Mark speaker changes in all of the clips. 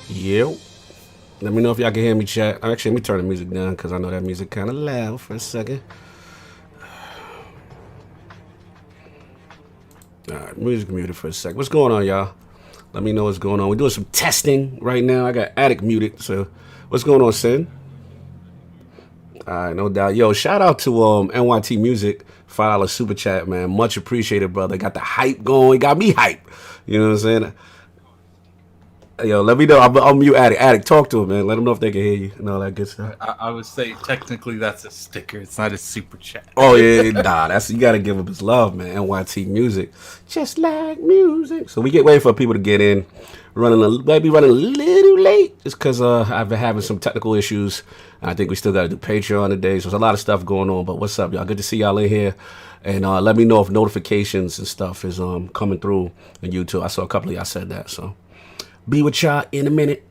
Speaker 1: Yep. Let me know if y'all can hear me, chat. Actually, let me turn the music down because I know that music kind of loud for a second. All right, music muted for a sec. What's going on, y'all? Let me know what's going on. We're doing some testing right now. I got Attic muted, so what's going on, Sin? All right, no doubt. Yo, shout out to NYT Music, $5 super chat, man. Much appreciated, brother. Got the hype going. Got me hype. You know what I'm saying? Yo, let me know. I'll mute Attic. Attic, talk to him, man. Let them know if they can hear you and all that good stuff.
Speaker 2: I would say technically that's a sticker. It's not a super chat.
Speaker 1: Oh yeah, nah. That's you gotta give him his love, man. NYT Music, just like music. So we get waiting for people to get in. Maybe running a little late, just because I've been having some technical issues. And I think we still got to do Patreon today. So there's a lot of stuff going on. But what's up, y'all? Good to see y'all in here. And let me know if notifications and stuff is coming through on YouTube. I saw a couple of y'all said that. So be with y'all in a minute.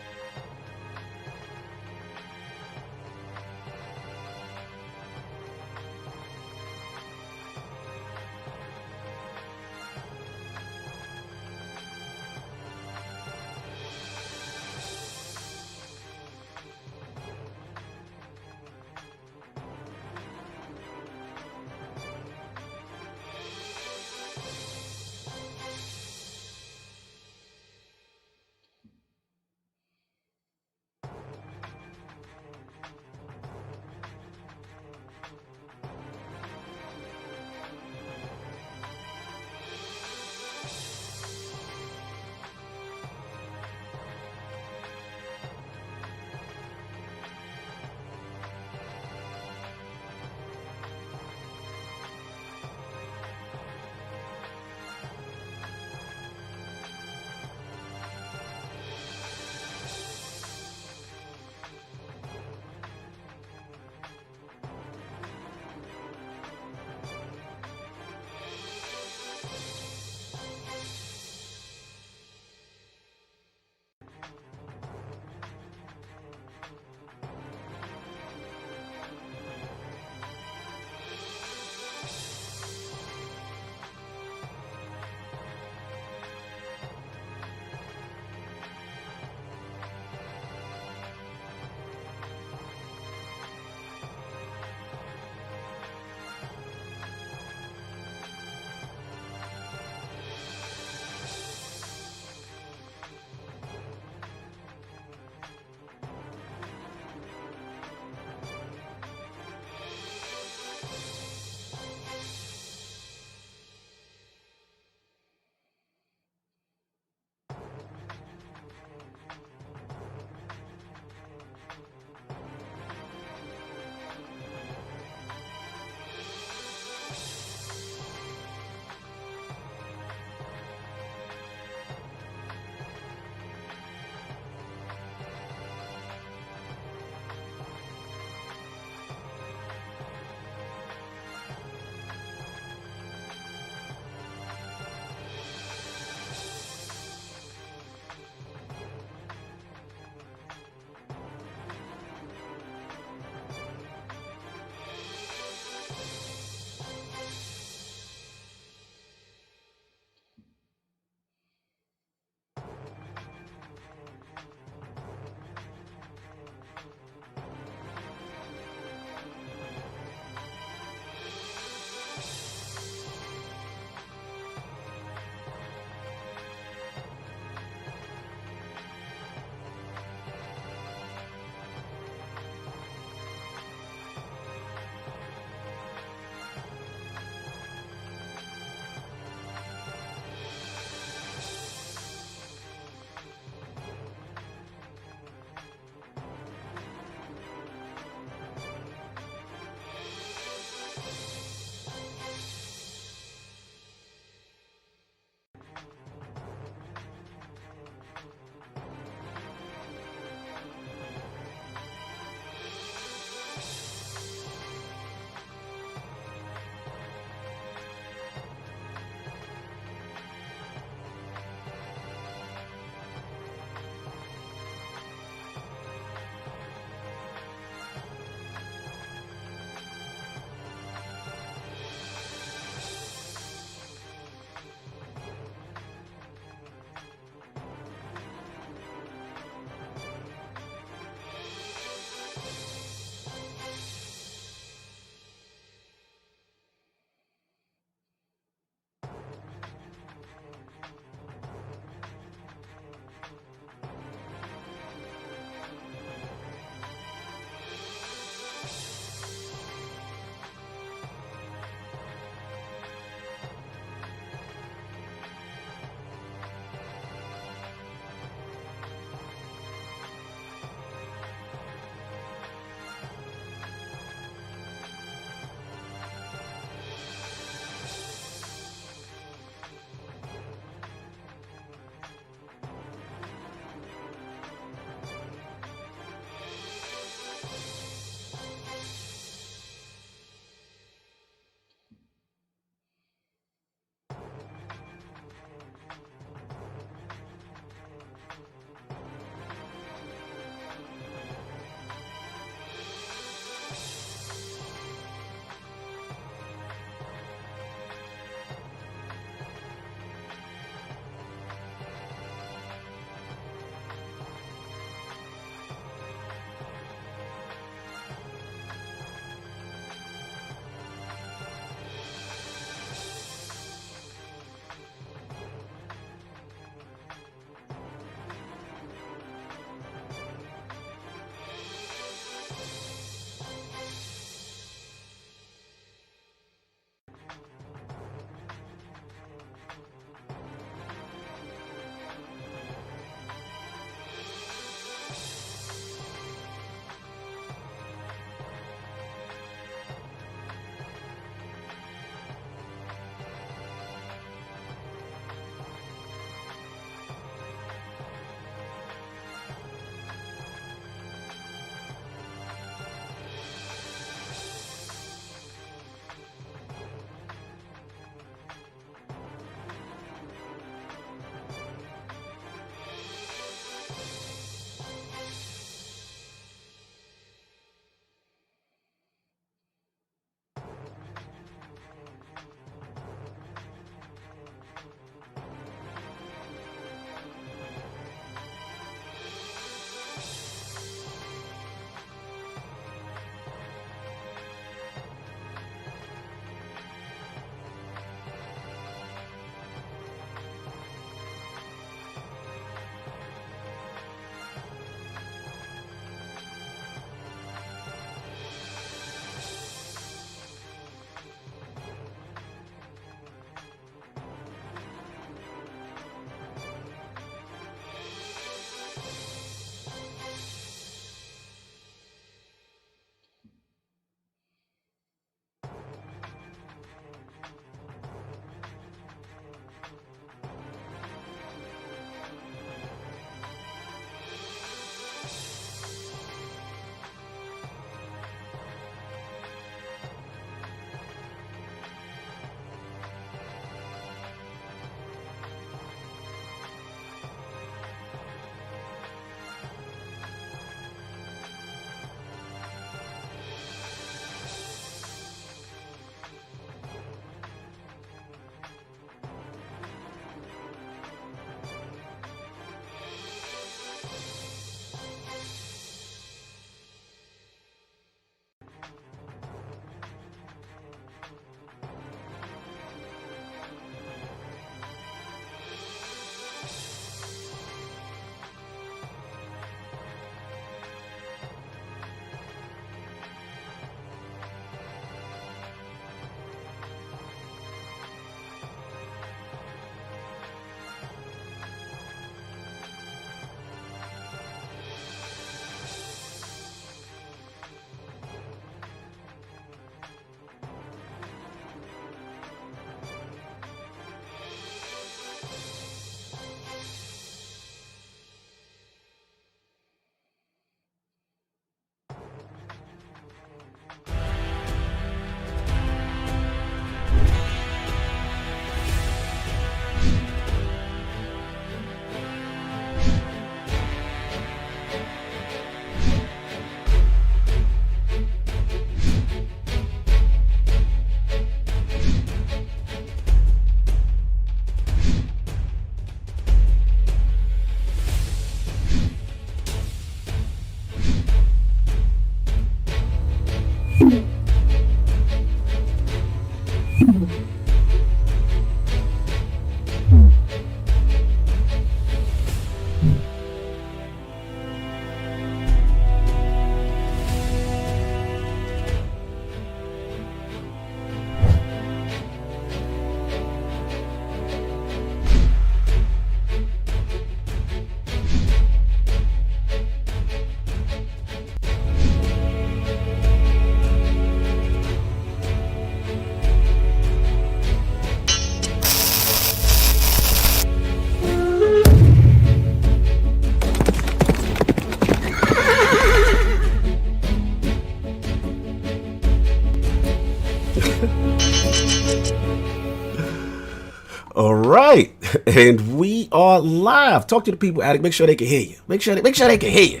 Speaker 1: All right, and we are live. Talk to the people, Addict. Make sure they can hear you. Make sure they can hear you.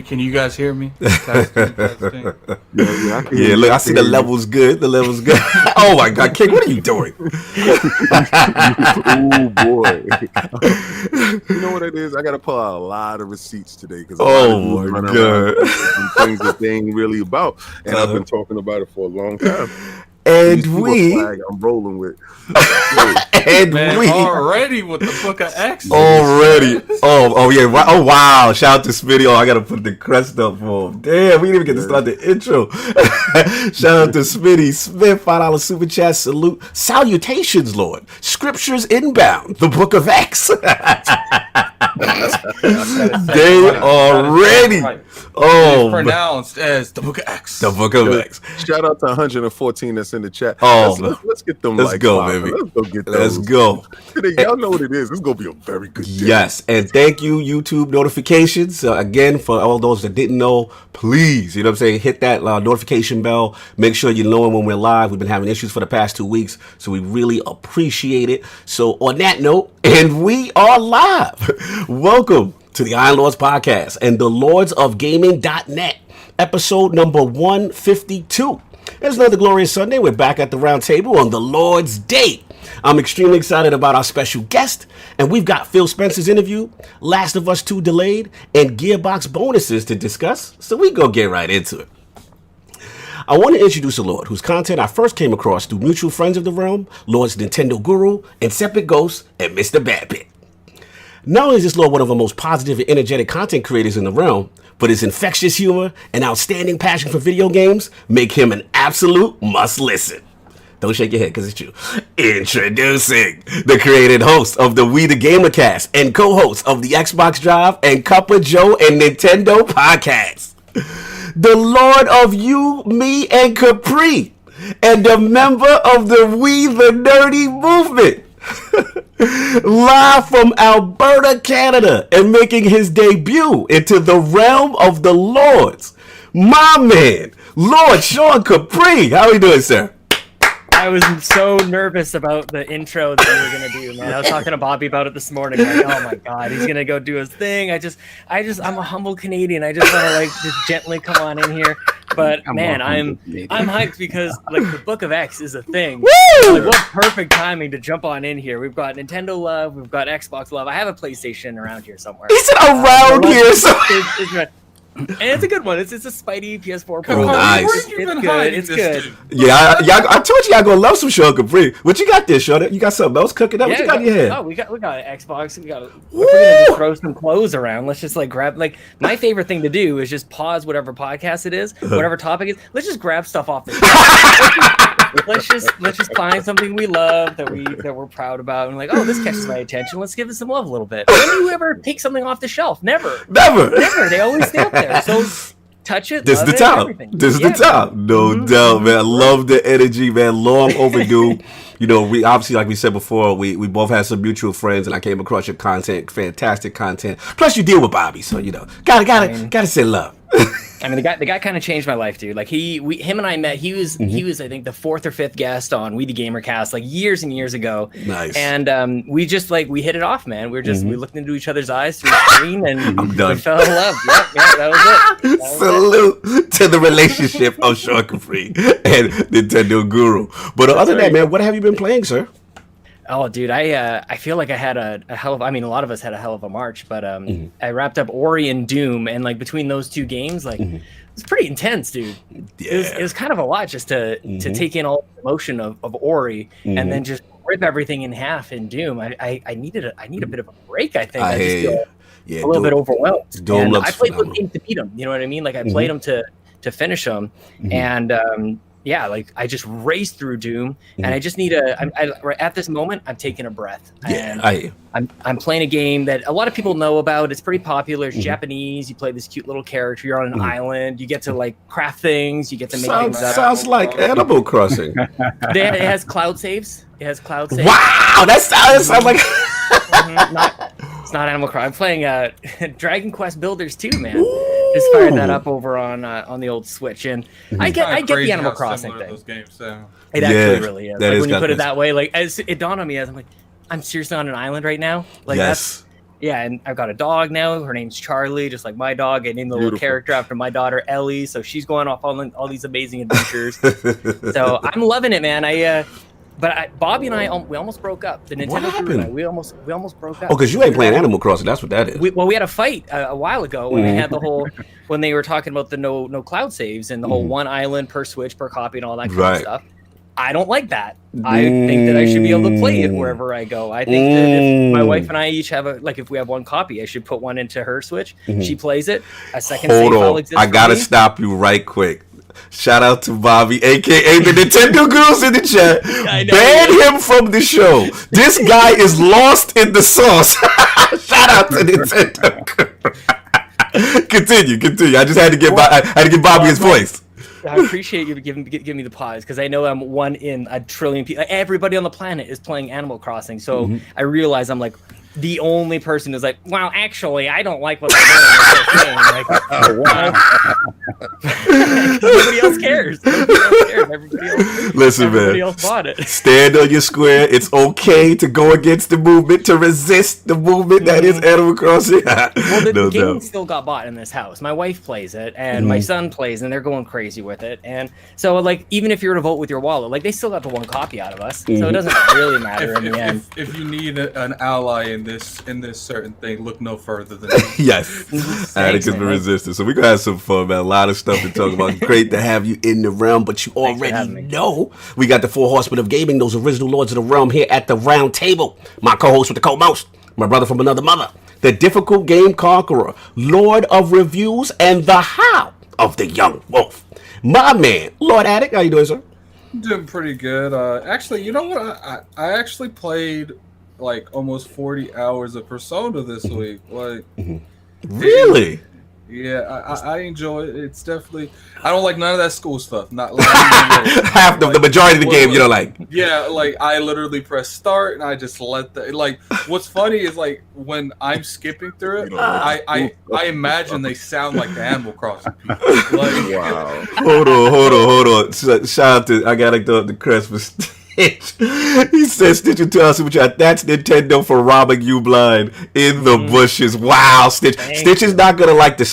Speaker 2: Can you guys hear me? Testing.
Speaker 1: Yeah, look, I see the levels good. The levels good. Oh my God, King, what are you doing?
Speaker 3: Oh boy! You know what it is? I got to pull out a lot of receipts today because
Speaker 1: oh my God,
Speaker 3: some things that they ain't really about, and I've been talking about it for a long time.
Speaker 1: And
Speaker 3: I'm rolling with.
Speaker 1: And
Speaker 2: man,
Speaker 1: we
Speaker 2: already with the Book of X.
Speaker 1: Already. Oh yeah. Oh wow. Shout out to Smitty. Oh, I gotta put the crest up for him. Damn, we didn't even get to start the intro. Shout out to Smitty Smith, $5 super chat. Salutations, Lord. Scriptures inbound. The Book of X. They are ready. Oh,
Speaker 2: it's pronounced as the Book of X.
Speaker 1: The Book of X.
Speaker 3: Shout out to 114 that's in the chat.
Speaker 1: Oh,
Speaker 3: let's get them.
Speaker 1: Let's go, baby.
Speaker 3: Let's go get those.
Speaker 1: Let's go.
Speaker 3: Y'all know what it is. This is gonna be a very good day.
Speaker 1: Yes, and thank you, YouTube notifications. Again, for all those that didn't know, please, you know what I'm saying, hit that notification bell. Make sure you know when we're live. We've been having issues for the past 2 weeks, so we really appreciate it. So on that note, and we are live. Welcome to the Iron Lords podcast and the Lords of Gaming.net, episode number 152. It's another glorious Sunday. We're back at the round table on the Lord's Day. I'm extremely excited about our special guest, and we've got PhilSpencer's interview, Last of Us 2 delayed, and Gearbox bonuses to discuss, so we go get right into it. I want to introduce a Lord whose content I first came across through mutual friends of the realm, Lord's Nintendo Guru, Incepted Ghost, and Mr. Badpit. Not only is this Lord one of the most positive and energetic content creators in the realm, but his infectious humor and outstanding passion for video games make him an absolute must-listen. Don't shake your head because it's true. Introducing the created host of the We the Gamer Cast and co-host of the Xbox Drive and Cup of Joe and Nintendo podcast. The Lord of You, Me, and Capri, and a member of the We the Nerdy movement. Live from Alberta, Canada, and making his debut into the realm of the Lords, my man, Lord Sean Capri. How are you doing, sir?
Speaker 4: I was so nervous about the intro that we were gonna do, man. I was talking to Bobby about it this morning. Like, oh my God, he's gonna go do his thing. I'm a humble Canadian. I just want to just gently come on in here. But man, I'm hyped because like the Book of X is a thing.
Speaker 1: Woo!
Speaker 4: Like, what perfect timing to jump on in here. We've got Nintendo love, we've got Xbox love. I have a PlayStation around here somewhere.
Speaker 1: He said around here, so.
Speaker 4: And it's a good one. It's a Spidey PS4
Speaker 1: Oh, nice.
Speaker 4: It's good. It's good.
Speaker 1: Yeah, I told you y'all gonna love some Sean Capri. What you got there, Sean? You got something else cooking up? What you got in your head?
Speaker 4: Oh, we got an Xbox. If we're gonna just throw some clothes around, let's just like grab my favorite thing to do is just pause whatever podcast it is, whatever topic it is. Let's just grab stuff off the shelf. let's just find something we love that we're proud about and like, oh, this catches my attention. Let's give it some love a little bit. When do you ever take something off the shelf? Never. They always stay up there. So touch it.
Speaker 1: This is the time. This is the time. No doubt, man. I love the energy, man. Long overdue. You know, we obviously, like we said before, we both had some mutual friends, and I came across your content, fantastic content. Plus, you deal with Bobby, so you know, gotta say love.
Speaker 4: I mean, the guy kind of changed my life, dude. Like him and I met. He was I think the 4th or 5th guest on We the Gamer Cast, like years and years ago.
Speaker 1: Nice.
Speaker 4: And we just we hit it off, man. We looked into each other's eyes through the screen, and
Speaker 1: I'm done.
Speaker 4: We fell in love. Yeah, that was it.
Speaker 1: Salute to the relationship of Sean Capri and Nintendo Guru. But other than that, man, what have you been playing, sir?
Speaker 4: Oh, dude, I feel like I had a hell of. I mean, a lot of us had a hell of a March, but I wrapped up Ori and Doom, and like between those two games, like it's pretty intense, dude.
Speaker 1: Yeah.
Speaker 4: It was kind of a lot just to take in all the emotion of Ori and then just rip everything in half in Doom. I need a bit of a break. I think I just feel a little bit overwhelmed.
Speaker 1: Doom looks
Speaker 4: I played
Speaker 1: phenomenal.
Speaker 4: those games to beat them. You know what I mean? Like I played them to finish them, and yeah, like I just raced through Doom, and I just need at this moment, I'm taking a breath.
Speaker 1: Yeah,
Speaker 4: I'm playing a game that a lot of people know about. It's pretty popular. It's Japanese. You play this cute little character. You're on an island. You get to like craft things. You get to make things up.
Speaker 1: Sounds like Animal Crossing.
Speaker 4: It has cloud saves.
Speaker 1: Wow, that sounds like.
Speaker 4: It's not Animal Crossing. I'm playing Dragon Quest Builders 2, man. Just fired that up over on the old Switch, and I get the Animal Crossing thing.
Speaker 2: Those games, so.
Speaker 4: It actually really is.
Speaker 1: That
Speaker 4: like
Speaker 1: is
Speaker 4: when you put
Speaker 1: kinda
Speaker 4: it that way, like as it dawned on me as I'm like, I'm seriously on an island right now. Like
Speaker 1: Yes.
Speaker 4: yeah, and I've got a dog now. Her name's Charlie, just like my dog. I named the little character after my daughter Ellie, so she's going off on all these amazing adventures. So I'm loving it, man. But Bobby and I, we almost broke up. The Nintendo crew and I, we almost broke up.
Speaker 1: Oh, because you ain't playing Animal Crossing. That's what that is.
Speaker 4: We had a fight a while ago when they had the whole when they were talking about the no cloud saves and the whole one island per switch per copy and all that kind of stuff. I don't like that. I think that I should be able to play it wherever I go. I think that if my wife and I each have if we have one copy, I should put one into her Switch. She plays it. A second save file exists.
Speaker 1: I gotta stop you right quick. Shout out to Bobby, aka the Nintendo Girls in the chat. Ban him from the show. This guy is lost in the sauce. Shout out to Nintendo. Continue. I just had to get Bobby his voice.
Speaker 4: I appreciate you giving me the pause because I know I'm one in a trillion people. Everybody on the planet is playing Animal Crossing, so I realize I'm like the only person who's like, well, actually, I don't like what they're doing. Like, nobody else cares. Everybody else bought it.
Speaker 1: Stand on your square. It's okay to go against the movement, to resist the movement that is Animal Crossing.
Speaker 4: Well, the game still got bought in this house. My wife plays it, and my son plays, and they're going crazy with it. And so, like, even if you were to vote with your wallet, like, they still got the one copy out of us, so it doesn't really matter in the end.
Speaker 2: If you need an ally in this certain thing, look no further than
Speaker 1: yes. Attic has been resistant. So we're gonna have some fun, man. A lot of stuff to talk about. Great to have you in the realm, but you already know we got the 4 horsemen of gaming, those original lords of the realm here at the round table. My co-host with the co-most, my brother from another mother, the difficult game conqueror, Lord of reviews, and the how of the young wolf. My man, Lord Attic, how you doing, sir?
Speaker 2: I'm doing pretty good. Actually, you know what? I actually played like almost 40 hours of Persona this week. Like,
Speaker 1: really?
Speaker 2: Yeah, I enjoy it. It's definitely. I don't like none of that school stuff. Not like
Speaker 1: half the majority of the game. You know, like
Speaker 2: yeah, like I literally press start and I just let the like. What's funny is like when I'm skipping through it, I imagine they sound like the Animal Crossing people. Like,
Speaker 3: wow.
Speaker 1: Hold on. Shout out to I gotta go the Christmas. He said, Stitch in 2 super chat. That's Nintendo for robbing you blind in the bushes. Wow, Stitch. Stitch is not gonna like the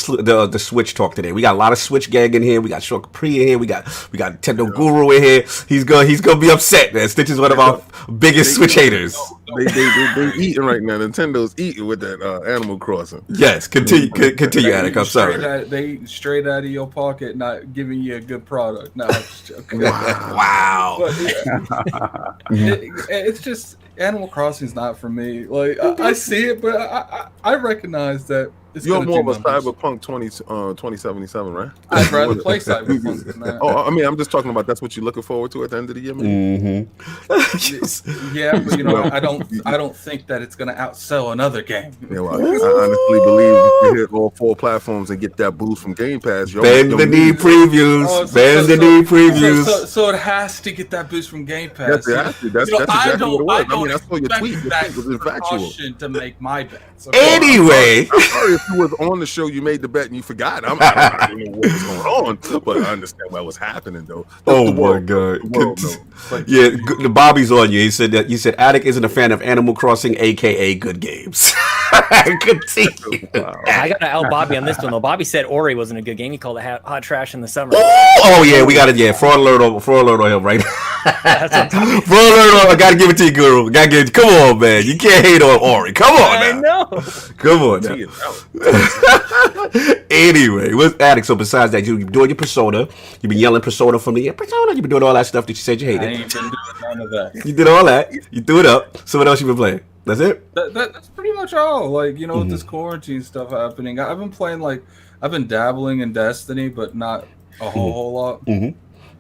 Speaker 1: Switch talk today. We got a lot of Switch gang in here. We got Sean Capri in here. We got Nintendo Guru in here. He's gonna be upset, man. Stitch is one of our biggest Switch haters.
Speaker 3: They eating right now. Nintendo's eating with that Animal Crossing.
Speaker 1: Yes, continue, Attic. I'm sorry.
Speaker 2: They straight out of your pocket, not giving you a good product. No, okay.
Speaker 1: Wow.
Speaker 2: But, it's just Animal Crossing is not for me. Like I see it, but I recognize that it's
Speaker 3: you're more of a Cyberpunk 2077, right?
Speaker 2: I'd rather play Cyberpunk than that.
Speaker 3: Oh, I mean, I'm just talking about that's what you're looking forward to at the end of the year, man.
Speaker 2: Yeah, but you know, I don't think that it's gonna outsell another game.
Speaker 3: Yeah, well, I honestly believe if you hit all 4 platforms and get that boost from Game Pass,
Speaker 1: bend the knee previews.
Speaker 2: So it has to get that boost from Game Pass.
Speaker 3: That's exactly what it was. I mean, I saw your tweet.
Speaker 2: That
Speaker 3: was infatual.
Speaker 2: to make my bets.
Speaker 1: Okay. Anyway,
Speaker 3: I'm sorry if you was on the show, you made the bet and you forgot. I don't know what was going on, but I understand what was happening though.
Speaker 1: My God! The Bobby's on you. He said Attic isn't a fan of Animal Crossing, aka good games. Continue.
Speaker 4: Wow. I got to out Bobby on this one though. Bobby said Ori wasn't a good game. He called it hot trash in the summer.
Speaker 1: Oh yeah, we got it. Yeah, fraud alert on him right now. Fraud alert! I gotta give it to you, Guru. Come on, man. You can't hate on Ori. Come on now.
Speaker 4: I know.
Speaker 1: Come on now. Anyway, what's Attic? So besides that, you've been doing your Persona. You've been yelling Persona from the Persona. You've been doing all that stuff that you said you hated.
Speaker 2: I ain't been doing none of that.
Speaker 1: You did all that. You threw it up. So what else you been playing? That's it?
Speaker 2: That's pretty much all. Like, you know, with this quarantine stuff happening, I've been playing I've been dabbling in Destiny, but not a whole lot.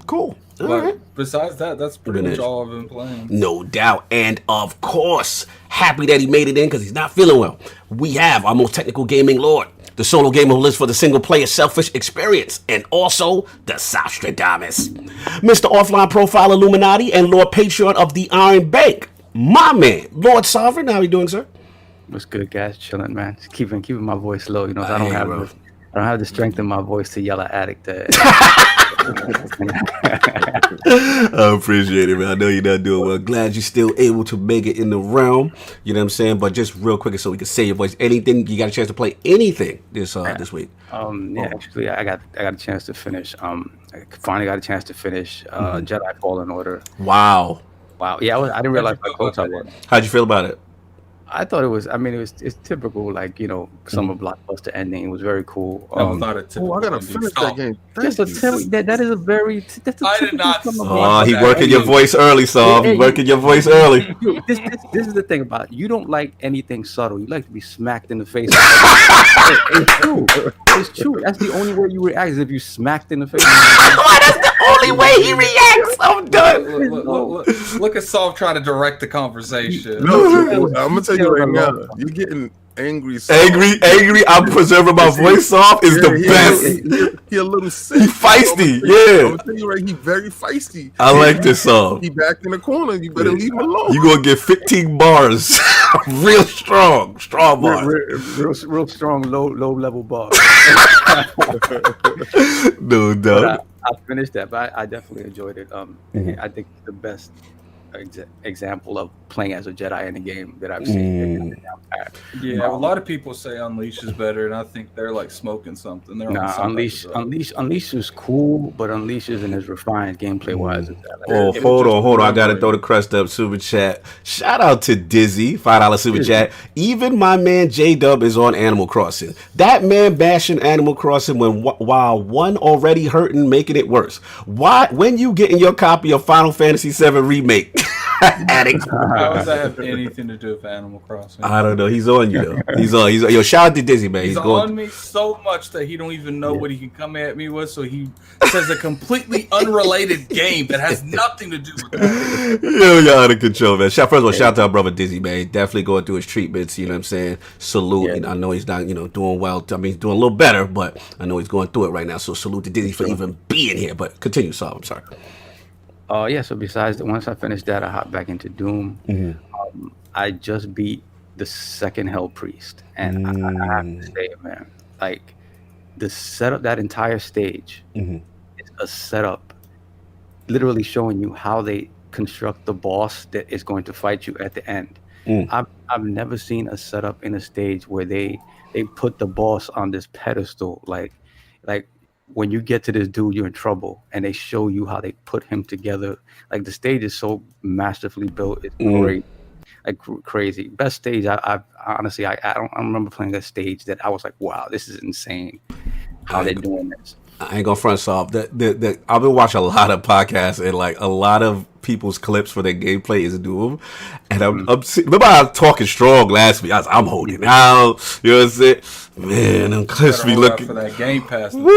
Speaker 1: Cool.
Speaker 2: But besides that, that's pretty much all I've been playing.
Speaker 1: No doubt. And of course, happy that he made it in because he's not feeling well. We have our most technical gaming lord, the solo gamer who lives for the single-player selfish experience, and also the Sostradamus, Mr. Offline Profile Illuminati and Lord Patreon of the Iron Bank, my man, Lord Sovereign. How are you doing, sir?
Speaker 5: What's good, guys? Chilling, man. Just keeping my voice low. You know, I don't have the strength in my voice to yell at Attic.
Speaker 1: I appreciate it, man. I know you're not doing well. Glad you're still able to make it in the realm. You know what I'm saying? But just real quick, so we can say your voice. Anything you got a chance to play? Anything this week?
Speaker 5: Actually, I got a chance to finish. I finally got a chance to finish Jedi Fallen Order.
Speaker 1: Wow.
Speaker 5: Yeah, I didn't realize how close I was.
Speaker 1: How'd you feel about it?
Speaker 5: I thought it was. I mean, it's typical, like summer blockbuster ending. It was very cool.
Speaker 2: That was not a typical.
Speaker 3: I gotta
Speaker 2: ending.
Speaker 3: finish
Speaker 2: Stop.
Speaker 3: that game.
Speaker 5: Just to tell you that is a very. That's a
Speaker 2: I did
Speaker 5: typical
Speaker 2: not
Speaker 5: summer
Speaker 2: say
Speaker 1: Oh, he
Speaker 2: that.
Speaker 1: working your voice early, Saul. He working your voice early.
Speaker 5: This is the thing about it. You don't like anything subtle. You like to be smacked in the face. It's true. It's true. That's the only way you react is if you smacked in the face.
Speaker 1: Why? That's the only way he reacts. I'm done.
Speaker 2: Look at Saul trying to direct the conversation.
Speaker 3: No, I'm gonna tell you right now. You're getting angry.
Speaker 1: Angry. I'm preserving my voice off is the best.
Speaker 3: He a little sick.
Speaker 1: He feisty.
Speaker 3: I'm
Speaker 1: Yeah.
Speaker 3: gonna tell you right. He very feisty.
Speaker 1: I like this song.
Speaker 3: He back in the corner. You better leave him alone.
Speaker 1: You gonna get 15 bars. Real strong bars.
Speaker 5: Real strong, low level bar.
Speaker 1: No doubt.
Speaker 5: I finished that, but I definitely enjoyed it. I think the best example of playing as a Jedi in a game that I've seen.
Speaker 2: Yeah, a lot of people say Unleash is better, and I think they're like smoking something. They're on something.
Speaker 5: Unleash is cool, but Unleash isn't as refined gameplay wise.
Speaker 1: Hold on. I gotta throw the crust up. Super chat. Shout out to Dizzy, $5 super chat. Even my man J Dub is on Animal Crossing. That man bashing Animal Crossing while one already hurting, making it worse. Why? When you getting your copy of Final Fantasy VII Remake? Addict.
Speaker 2: How does that have anything to do with Animal Crossing?
Speaker 1: I don't know. He's on you though. He's on. Yo, shout out to Dizzy, man.
Speaker 2: He's
Speaker 1: going
Speaker 2: on me so much that he don't even know what he can come at me with. So he says a completely unrelated game that has nothing to do with that.
Speaker 1: Yo, y'all out of control, man. First of all, shout out to our brother Dizzy, man. Definitely going through his treatments. You know what I'm saying? Salute. And I know he's not, doing well. I mean, he's doing a little better, but I know he's going through it right now. So salute to Dizzy for even being here. But continue, Saul. I'm sorry.
Speaker 5: So besides once I finished that, I hopped back into Doom. I just beat the second Hell Priest, and I have to say, man, like the setup, that entire stage is a setup, literally showing you how they construct the boss that is going to fight you at the end. I've never seen a setup in a stage where they put the boss on this pedestal, like. When you get to this dude, you're in trouble, and they show you how they put him together. Like the stage is so masterfully built, it's great, like crazy. Best stage I've honestly, I don't remember playing a stage that I was like, wow, this is insane. How they're doing this.
Speaker 1: I ain't gonna front Soft. I've been watching a lot of podcasts, and like a lot of people's clips for their gameplay is Doom. And remember I was talking strong last week. I'm holding out. You know what I'm saying? Man, them clips be looking
Speaker 2: for that Game Pass.
Speaker 1: Woo!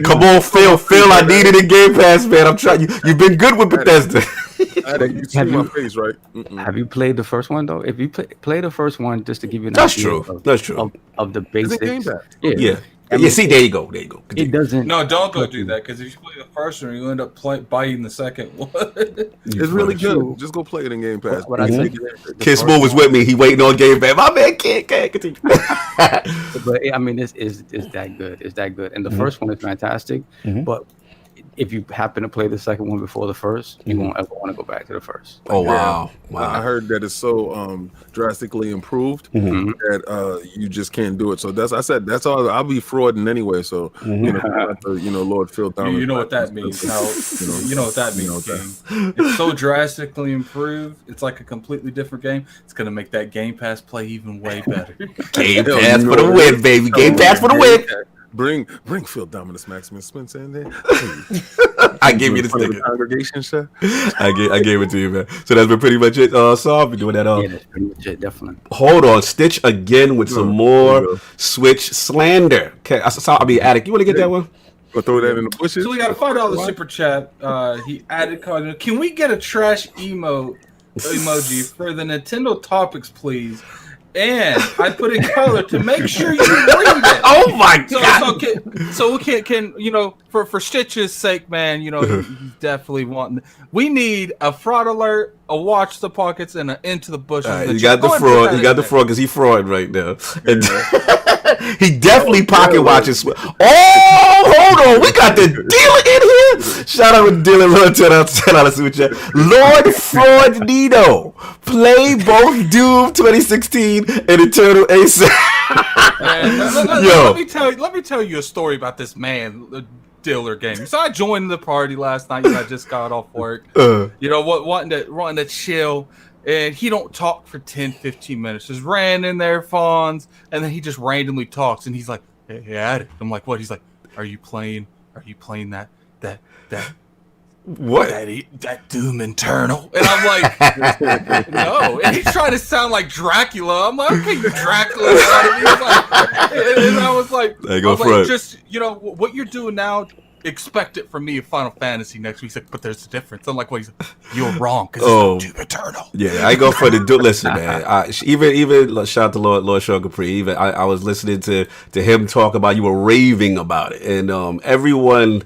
Speaker 1: Come on, Phil. I needed a Game Pass, man. I'm trying. You've been good with Bethesda.
Speaker 3: You see my face, right?
Speaker 5: Have you played the first one though? If you play the first one, just to give you an
Speaker 1: That's
Speaker 5: idea
Speaker 1: true. That's true.
Speaker 5: Of the basics.
Speaker 3: Game Pass.
Speaker 1: Yeah. See, there you go.
Speaker 5: It doesn't.
Speaker 2: No, don't go do that, because if you play the first one, you end up biting the second one.
Speaker 3: It's really good. Just go play it in Game Pass.
Speaker 5: What I think
Speaker 1: Kid Smooth was with me. He waiting on Game Pass. My man can't continue.
Speaker 5: But I mean, it's that good. It's that good. And the first one is fantastic. But if you happen to play the second one before the first, you won't ever want to go back to the first.
Speaker 1: Oh wow!
Speaker 3: I heard that it's so drastically improved that you just can't do it. So that's all. I'll be frauding anyway. So Lord Phil Thomas.
Speaker 2: You know what that means. You know what that means, King. It's so drastically improved. It's like a completely different game. It's gonna make that Game Pass play even way better.
Speaker 1: Game Pass for the win, baby. Game Pass for the win.
Speaker 3: Bring Phil Dominus Maximus Spencer in there.
Speaker 1: I gave you the sticker.
Speaker 3: Congregation show.
Speaker 1: I gave it to you, man. So that's been pretty much it. Saul, we doing that.
Speaker 5: Yeah, that's pretty much it. Definitely.
Speaker 1: Hold on, Stitch again with some more Switch slander. Okay, Attic, you want to get that one?
Speaker 3: Or throw that in the bushes.
Speaker 2: So we got a $5 super chat. He added, can we get a trash emoji for the Nintendo topics, please? And I put in color to make sure you read it.
Speaker 1: Oh my god!
Speaker 2: So we can for Stitch's sake, man, he's definitely wanting. We need a fraud alert, a watch the pockets, and an into the bushes.
Speaker 1: Right, you got the fraud. You got the fraud because he's fraud right now. And he definitely pocket watches. Oh, hold on, we got the dealer in here. Shout out with Dylan. Let's see what you. LordCognito. Play both Doom 2016 and Eternal Ace.
Speaker 2: Let me tell you a story about this man, the dealer game. So I joined the party last night. I just got off work. Wanting to chill. And he don't talk for 10, 15 minutes. Just ran in there, fawns, and then he just randomly talks. And he's like, "Hey, at it." I'm like, "What?" He's like, Are you playing that
Speaker 1: what?
Speaker 2: That Doom Eternal?" And I'm like, "No." And he's trying to sound like Dracula. I'm like, "Okay, you Dracula." And I was like, "Just what you're doing now. Expect it from me in Final Fantasy next week." He's like, "But there's a difference." I'm like, "Well, you're wrong because it's Doom Eternal."
Speaker 1: Yeah, I go for the Listen, man. Even shout out to Lord Sean Capri. Even I was listening to him talk about. You were raving about it, and everyone's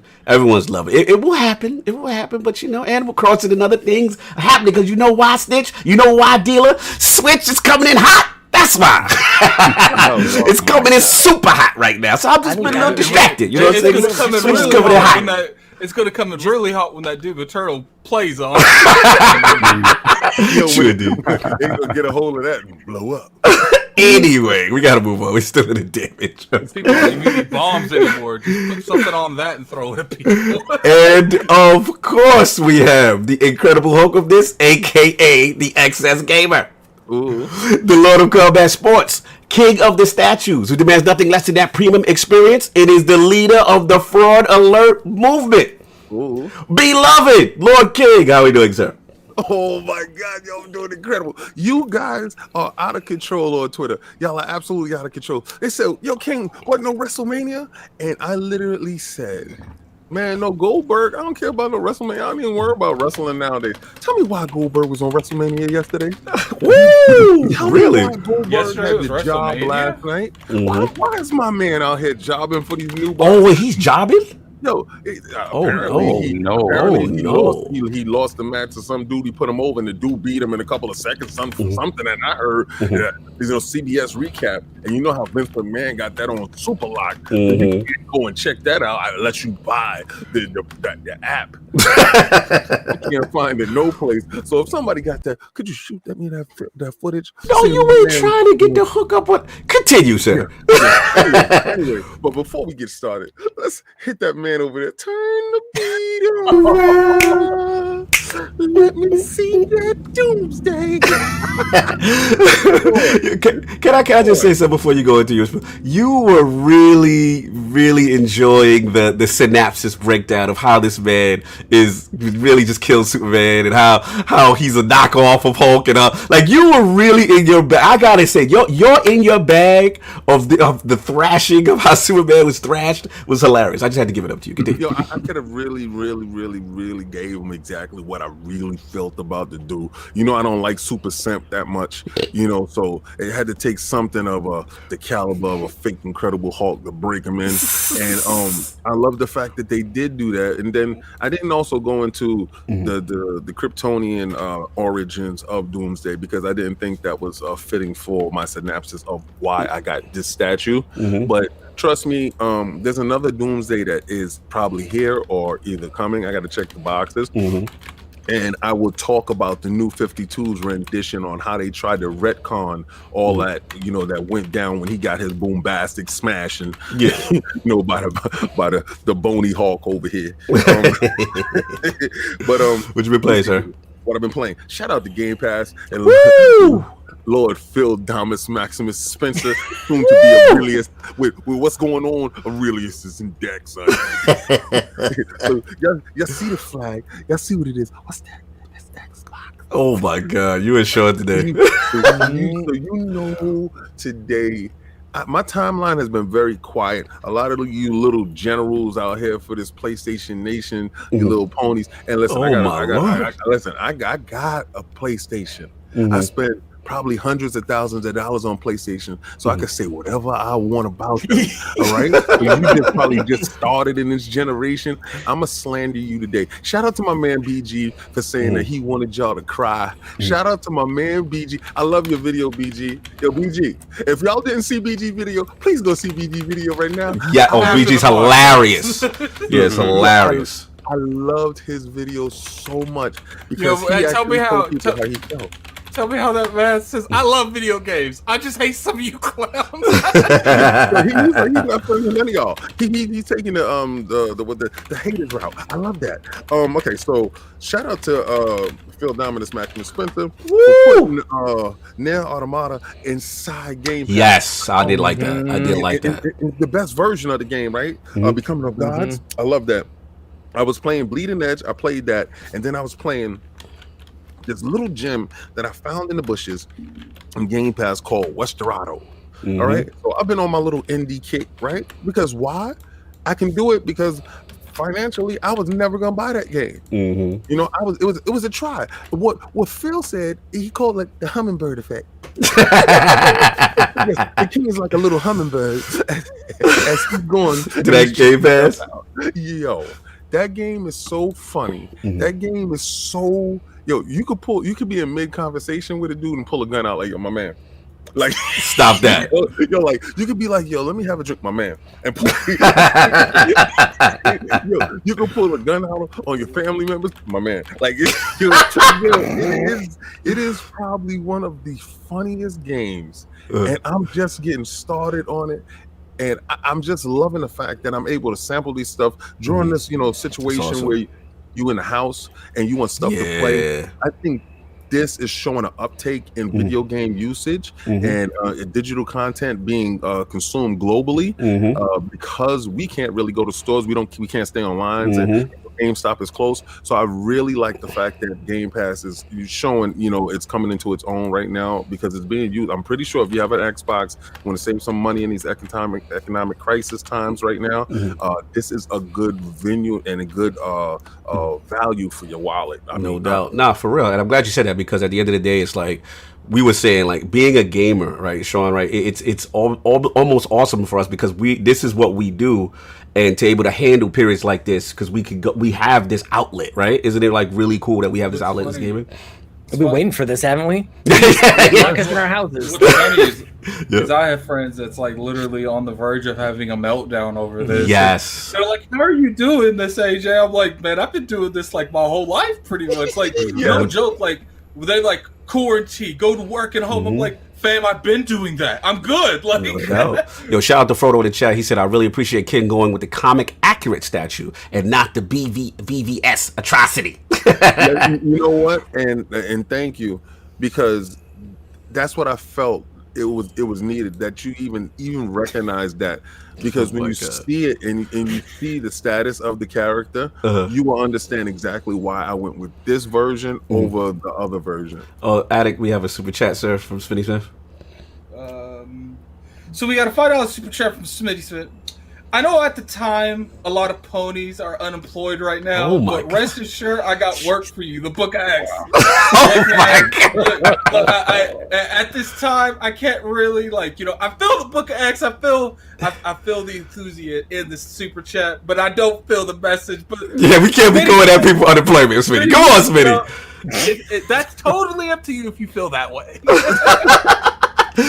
Speaker 1: loving it. It will happen. It will happen. But Animal Crossing and other things are happening because you know why, Snitch? You know why, Dealer? Switch is coming in hot. That's why. It's coming in super hot right now. So I'm just a little distracted. You know what I'm saying?
Speaker 2: It's coming in hot. It's going to come in really hot when that Doom Eternal plays on.
Speaker 1: Sure, dude.
Speaker 3: They're going to get a hold of that and blow up.
Speaker 1: Anyway, we got to move on. We're still in the damage.
Speaker 2: People don't even need bombs anymore. Just put something on that and throw it at people.
Speaker 1: And of course, we have the Incredible Hulk of this, a.k.a. the XS Gamer.
Speaker 3: Ooh.
Speaker 1: The Lord of Combat Sports, King of the Statues, who demands nothing less than that premium experience. It is the leader of the Fraud Alert movement.
Speaker 3: Ooh.
Speaker 1: Beloved Lord King, how are we doing, sir?
Speaker 3: Oh my God, y'all doing incredible. You guys are out of control on Twitter. Y'all are absolutely out of control. They said, "Yo, King, what, no WrestleMania?" And I literally said, "Man, no Goldberg. I don't care about no WrestleMania. I don't even worry about wrestling nowadays." Tell me why Goldberg was on WrestleMania yesterday.
Speaker 1: Woo!
Speaker 3: Tell
Speaker 1: Really?
Speaker 3: me why Goldberg
Speaker 2: Yesterday
Speaker 3: had
Speaker 2: was
Speaker 3: the job
Speaker 2: WrestleMania.
Speaker 3: last night.
Speaker 1: Mhm.
Speaker 3: Why is my man out here jobbing for these new
Speaker 1: Oh, wait, he's jobbing?
Speaker 3: Yo,
Speaker 1: Apparently
Speaker 3: he lost the match to some dude. He put him over, and the dude beat him in a couple of seconds. Something that I heard. He's on CBS recap, and you know how Vince McMahon got that on Super Lock. You can't go and check that out unless you buy the app. You can't find it no place. So if somebody got that, could you shoot me that footage?
Speaker 1: No, you ain't trying to get the hookup on. Continue, sir.
Speaker 3: Anyway, but before we get started, let's hit that man over there. Turn the beat around. Let me see that doomsday.
Speaker 1: Can I just say something before you go into yours? You were really, really enjoying the synopsis breakdown of how this man is really just kills Superman and how he's a knockoff of Hulk and like you were really in your bag. I gotta say, you're in your bag of the thrashing of how Superman was thrashed was hilarious. I just had to give it up to you. Continue.
Speaker 3: Yo, I could have really gave him exactly what I really felt about the dude. I don't like Super Simp that much, so it had to take something of the caliber of a fake Incredible Hulk to break him in. And I love the fact that they did do that. And then I didn't also go into the Kryptonian origins of Doomsday because I didn't think that was fitting for my synopsis of why I got this statue. But trust me, there's another Doomsday that is probably here or either coming. I got to check the boxes. And I will talk about the New 52's rendition on how they tried to retcon all that, that went down when he got his boombastic smash and, by the bony Hulk over here. But
Speaker 1: what you been playing, sir?
Speaker 3: What I've been playing. Shout out to Game Pass and Lord Phil Damas Maximus Spencer, soon to be Aurelius. With what's going on, Aurelius is in deck, son. So y'all see the flag? Y'all see what it is? What's that? That's Xbox.
Speaker 1: Oh my God, you and Sean today.
Speaker 3: So today. My timeline has been very quiet. A lot of you little generals out here for this PlayStation Nation, you little ponies. And listen, I got a PlayStation. I spent probably hundreds of thousands of dollars on PlayStation, so I could say whatever I want about them. All right, so you just probably just started in this generation. I'ma slander you today. Shout out to my man BG for saying that he wanted y'all to cry. Shout out to my man BG. I love your video, BG. Yo, BG. If y'all didn't see BG video, please go see BG video right now.
Speaker 1: Yeah. Oh, BG's hilarious. Yeah, it's hilarious.
Speaker 3: I loved his videos so much
Speaker 2: Yo,
Speaker 3: because he
Speaker 2: tell me how.
Speaker 3: told people how he felt.
Speaker 2: Tell me how that man says, I love video games. I just hate some of you clowns.
Speaker 3: He's not friends with any of y'all. He's taking the haters route. I love that. Okay, so shout out to Phil Dominus Maximus Spencer for putting Nier Automata inside Game Pass.
Speaker 1: Yes, I did like that. I did like that.
Speaker 3: The best version of the game, right? Becoming of Gods. I love that. I was playing Bleeding Edge. I played that, and then I was playing this little gem that I found in the bushes on Game Pass called Westerado. All right, so I've been on my little indie kick, right? Because why? I can do it because financially I was never gonna buy that game. You know, it was a try. What Phil said, he called it the hummingbird effect. The king is like a little hummingbird as he's going
Speaker 1: to that Game Pass.
Speaker 3: Yo, that game is so funny. That game is so. Yo, you could be in mid conversation with a dude and pull a gun out like, yo, my man. Like,
Speaker 1: stop that.
Speaker 3: Yo, like, you could be like, yo, let me have a drink, my man. And yo, you can pull a gun out on your family members, my man. Like, it is probably one of the funniest games. And I'm just getting started on it. And I'm just loving the fact that I'm able to sample these stuff during this, situation
Speaker 1: awesome.
Speaker 3: where you in the house and you want stuff to play. I think this is showing an uptake in video game usage and digital content being consumed globally because we can't really go to stores. We can't stay on lines and GameStop is close. So I really like the fact that Game Pass is showing, it's coming into its own right now because it's being used. I'm pretty sure if you have an Xbox, want to save some money in these economic crisis times right now, this is a good venue and a good value for your wallet.
Speaker 1: No doubt. Nah, for real. And I'm glad you said that because at the end of the day, it's like we were saying, like being a gamer, right, Sean, right? It's almost awesome for us because this is what we do. And to able to handle periods like this because we have this outlet, right? Isn't it like really cool that we have this outlet as gaming?
Speaker 4: We've been waiting for this, haven't we? Lock us in our houses.
Speaker 2: What's funny is I have friends that's like literally on the verge of having a meltdown over this.
Speaker 1: Yes.
Speaker 2: And they're like, how are you doing this, AJ? I'm like, man, I've been doing this like my whole life pretty much. Like, no joke. Like, they like quarantine, go to work at home. I'm like, fam, I've been doing that. I'm good. Like,
Speaker 1: Yo, shout out to Frodo in the chat. He said, I really appreciate Ken going with the comic accurate statue and not the BVS atrocity.
Speaker 3: You know what? And thank you, because that's what I felt it was needed, that you even recognize that, because when you see it and you see the status of the character, you will understand exactly why I went with this version over the other version.
Speaker 1: Attic, we have a super chat, sir, from Smitty Smith.
Speaker 2: So we got a $5 super chat from Smitty Smith. I know at the time a lot of ponies are unemployed right now, but rest assured I got work for you. The Book of X.
Speaker 1: Oh my God.
Speaker 2: At this time, I can't really I feel the Book of X. I feel the enthusiasm in the super chat, but I don't feel the message. But
Speaker 1: yeah, we can't be going at people unemployment, Smitty. Come on, Smitty.
Speaker 2: That's totally up to you if you feel that way.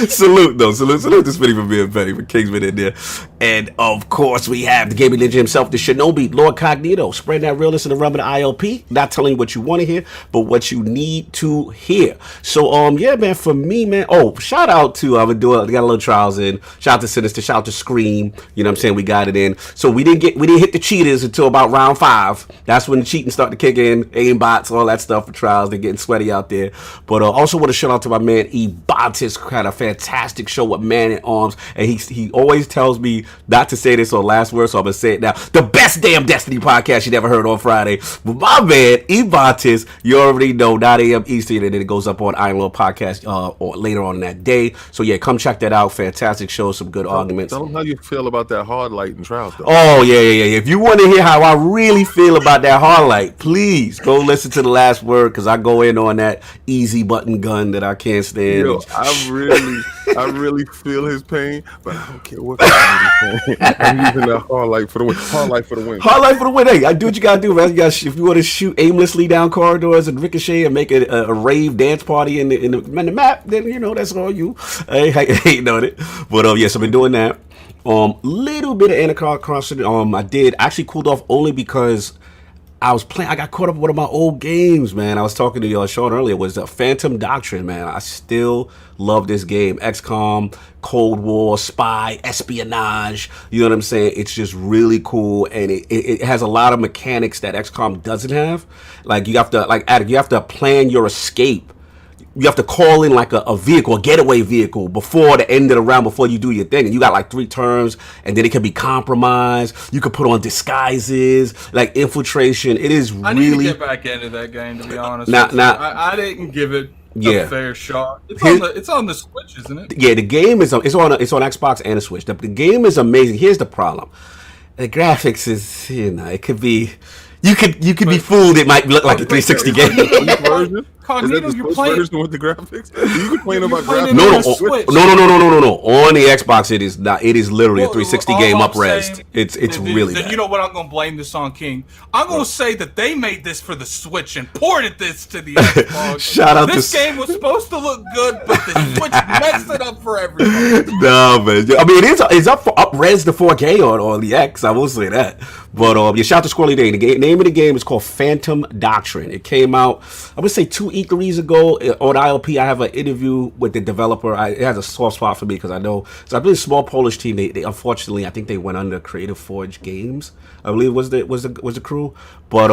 Speaker 1: Salute to Smitty for being petty, for Kingsman in there. And of course we have the gaming ninja himself, the Shinobi, LordCognito, spreading that realness in the realm of the ILP, not telling you what you want to hear, but what you need to hear. So yeah, man, for me, man, shout out to we got a little trials in, shout out to Sinister, shout out to Scream, you know what I'm saying, we got it in. So we didn't hit the cheaters until about round 5. That's when the cheating started to kick in, aim bots, all that stuff for trials. They're getting sweaty out there. But also want to shout out to my man Ebantis, kind of fantastic show with Man at Arms, and he always tells me not to say this on last word, so I'm gonna say it now. The best damn Destiny podcast you never heard on Friday. But my man Ebantis, you already know, 9 a.m. Eastern, and then it goes up on Iron Lord podcast or later on in that day. So yeah, come check that out. Fantastic show, some good arguments.
Speaker 3: Tell them how you feel about that hard light and trials though.
Speaker 1: Oh yeah. If you want to hear how I really feel about that hard light, please go listen to the last word, because I go in on that easy button gun that I can't stand.
Speaker 3: Yo, I really feel his pain, but I don't care what I'm using that hard light for the win. Hard light for the win.
Speaker 1: Hard light for the win. Hey, I do what you gotta do, man. If you want to shoot aimlessly down corridors and ricochet and make a rave dance party in the map, then that's all you. I ain't on it. But yes, I've been doing that. Little bit of Animal Crossing. I did actually cooled off only because I was playing. I got caught up with one of my old games, man. I was talking to Sean earlier. It was Phantom Doctrine, man. I still love this game. XCOM, Cold War, spy, espionage. You know what I'm saying? It's just really cool, and it has a lot of mechanics that XCOM doesn't have. Like you have to plan your escape. You have to call in like a vehicle, a getaway vehicle, before the end of the round, before you do your thing. And you got like 3 turns, and then it can be compromised. You can put on disguises, like infiltration. It is really...
Speaker 2: I need to get back into that game, to be honest. I didn't give it a fair shot. It's on the Switch, isn't it?
Speaker 1: Yeah, the game is it's on Xbox and a Switch. The game is amazing. Here's the problem. The graphics is, it could be... You could be fooled. It might look like a 360 game.
Speaker 2: Cognito, you're playing
Speaker 3: with the graphics. You complaining about graphics?
Speaker 1: No. On the Xbox, it is not. It is literally a 360 game up-res. It's really bad.
Speaker 2: You know what? I'm gonna blame this on King. I'm gonna say that they made this for the Switch and ported this to the Xbox.
Speaker 1: Shout out
Speaker 2: this game was supposed to look good, but the Switch messed it up for everybody.
Speaker 1: No, man. I mean, it's up-res to 4K on the X. I will say that. But shout out to Squirrely Day. The name of the game is called Phantom Doctrine. It came out, I would say, 2 E3s ago on ILP. I have an interview with the developer. It has a soft spot for me because I know. So I believe a small Polish team. They unfortunately, I think they went under Creative Forge Games. I believe was the crew. But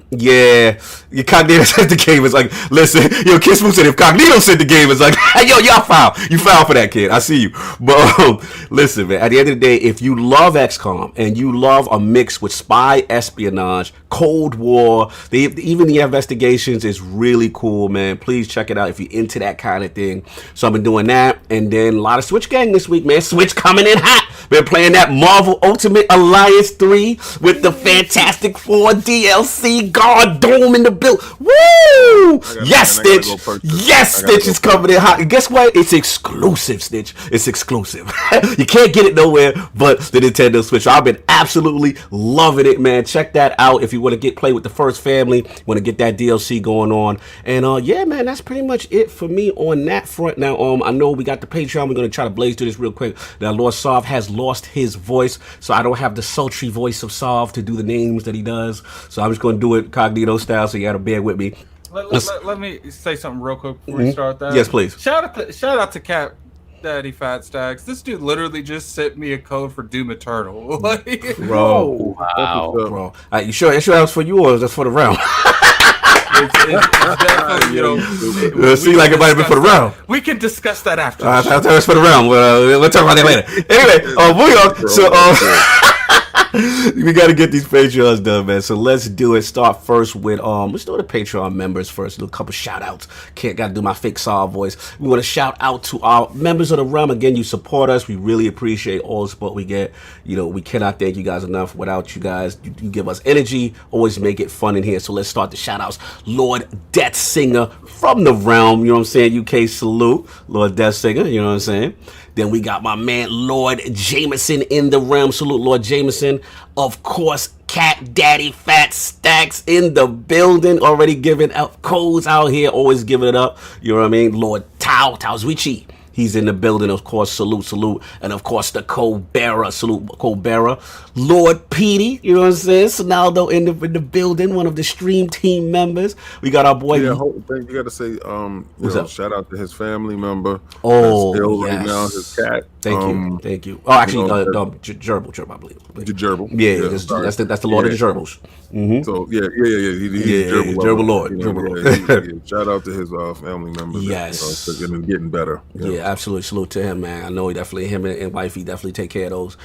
Speaker 1: yeah, Cognito said the game is like, listen, Kiss Moose said if Cognito said the game is like, hey, y'all foul. You foul for that, kid. I see you. But listen, man. At the end of the day, if you love XCOM and you love a mix with spy, espionage, Cold War, even the investigations is really cool, man. Please check it out if you're into that kind of thing. So I've been doing that, and then a lot of Switch gang this week, man. Switch coming in hot. Been playing that Marvel Ultimate Alliance 3 with the Fantastic Four DLC. God Dome in the build. Woo! Yes, Stitch. Yes, Stitch is coming in hot. And guess what? It's exclusive, Stitch. It's exclusive. You can't get it nowhere but the Nintendo Switch. I've been absolutely loving it, man. Check that out if you want to play with the first family. Want to get that DLC going on. And yeah, man, that's pretty much it for me on that front. Now, I know we got the Patreon. We're going to try to blaze through this real quick. Now, Lord Sov has lost his voice, so I don't have the sultry voice of Sov to do the names that he does. So I'm just going to do it Cognito style, so you got to bear with me.
Speaker 2: Let me say something real quick before we start that.
Speaker 1: Yes, please.
Speaker 2: Shout out to Cap Daddy Fat Stacks. This dude literally just sent me a code for Doom Eternal.
Speaker 1: Bro, wow, bro. You sure that was for you or was that for the round?
Speaker 2: It's definitely,
Speaker 1: see, like it might have been for the round.
Speaker 2: We can discuss that after.
Speaker 1: I'll tell us for the round. We'll talk about that later. Anyway, moving on. So, we got to get these Patreons done, man. So let's do it. Start first with let's do the Patreon members first. Do a couple shout outs. Gotta do my fake Saw voice. We want to shout out to our members of the realm. Again, you support us. We really appreciate all the support we get. We cannot thank you guys enough. Without you guys, you give us energy. Always make it fun in here. So let's start the shout outs. Lord Death Singer from the realm. You know what I'm saying? UK salute. Lord Death Singer. You know what I'm saying? Then we got my man Lord Jameson in the realm. Salute Lord Jameson. Of course, Cat Daddy Fat Stacks in the building. Already giving out codes out here. Always giving it up. You know what I mean? Lord Taozuichi. He's in the building, of course. Salute. And of course, the co-bearer. Salute, co-bearer. Lord Petey, you know what I'm saying? Sonaldo in the building, one of the stream team members. We got our boy.
Speaker 3: Yeah, whole thing. You got to say, shout out to his family member.
Speaker 1: Oh,
Speaker 3: that's ill
Speaker 1: yes.
Speaker 3: right now, his cat.
Speaker 1: Thank you. Oh, actually, Gerbil, I believe.
Speaker 3: The Gerbil.
Speaker 1: Yeah, that's the Lord of the Gerbils. Mm-hmm.
Speaker 3: So he's Gerbil
Speaker 1: Lord.
Speaker 3: Shout out to his family members.
Speaker 1: Yes,
Speaker 3: and getting better.
Speaker 1: Yeah, absolutely. Salute to him, man. I know him and wifey definitely take care of those.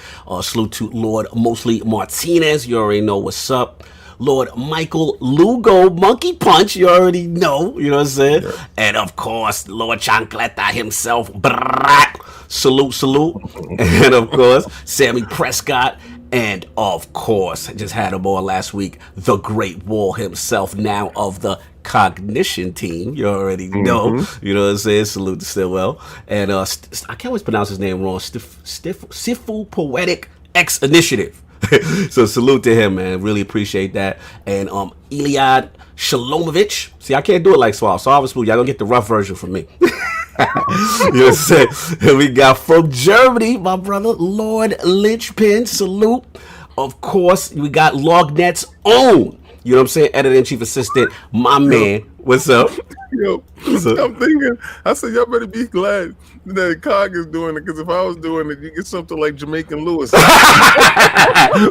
Speaker 1: Salute to Lord Mostly Martinez. You already know what's up. Lord Michael Lugo Monkey Punch. You already know. You know what I'm saying? Yeah. And of course, Lord Chancleta himself. Salute. And of course, Sammy Prescott. And of course, I just had him on last week, the Great Wall himself, now of the Cognition team. You already know. You know what I'm saying? Salute to Stillwell. And I can't always pronounce his name wrong. Sifu Poetic X Initiative. So salute to him, man. Really appreciate that. And Iliad Shalomovich. See, I can't do it like Swab. So obviously, y'all gonna get the rough version from me. You know what I'm saying? And we got from Germany, my brother, Lord Lynchpin. Salute. Of course, we got Lognet's own You know what I'm saying? Editor-in-chief assistant, my man. What's up?
Speaker 3: Yo, I'm thinking. I said, y'all better be glad that Cog is doing it, because if I was doing it, you get something like Jamaican Lewis.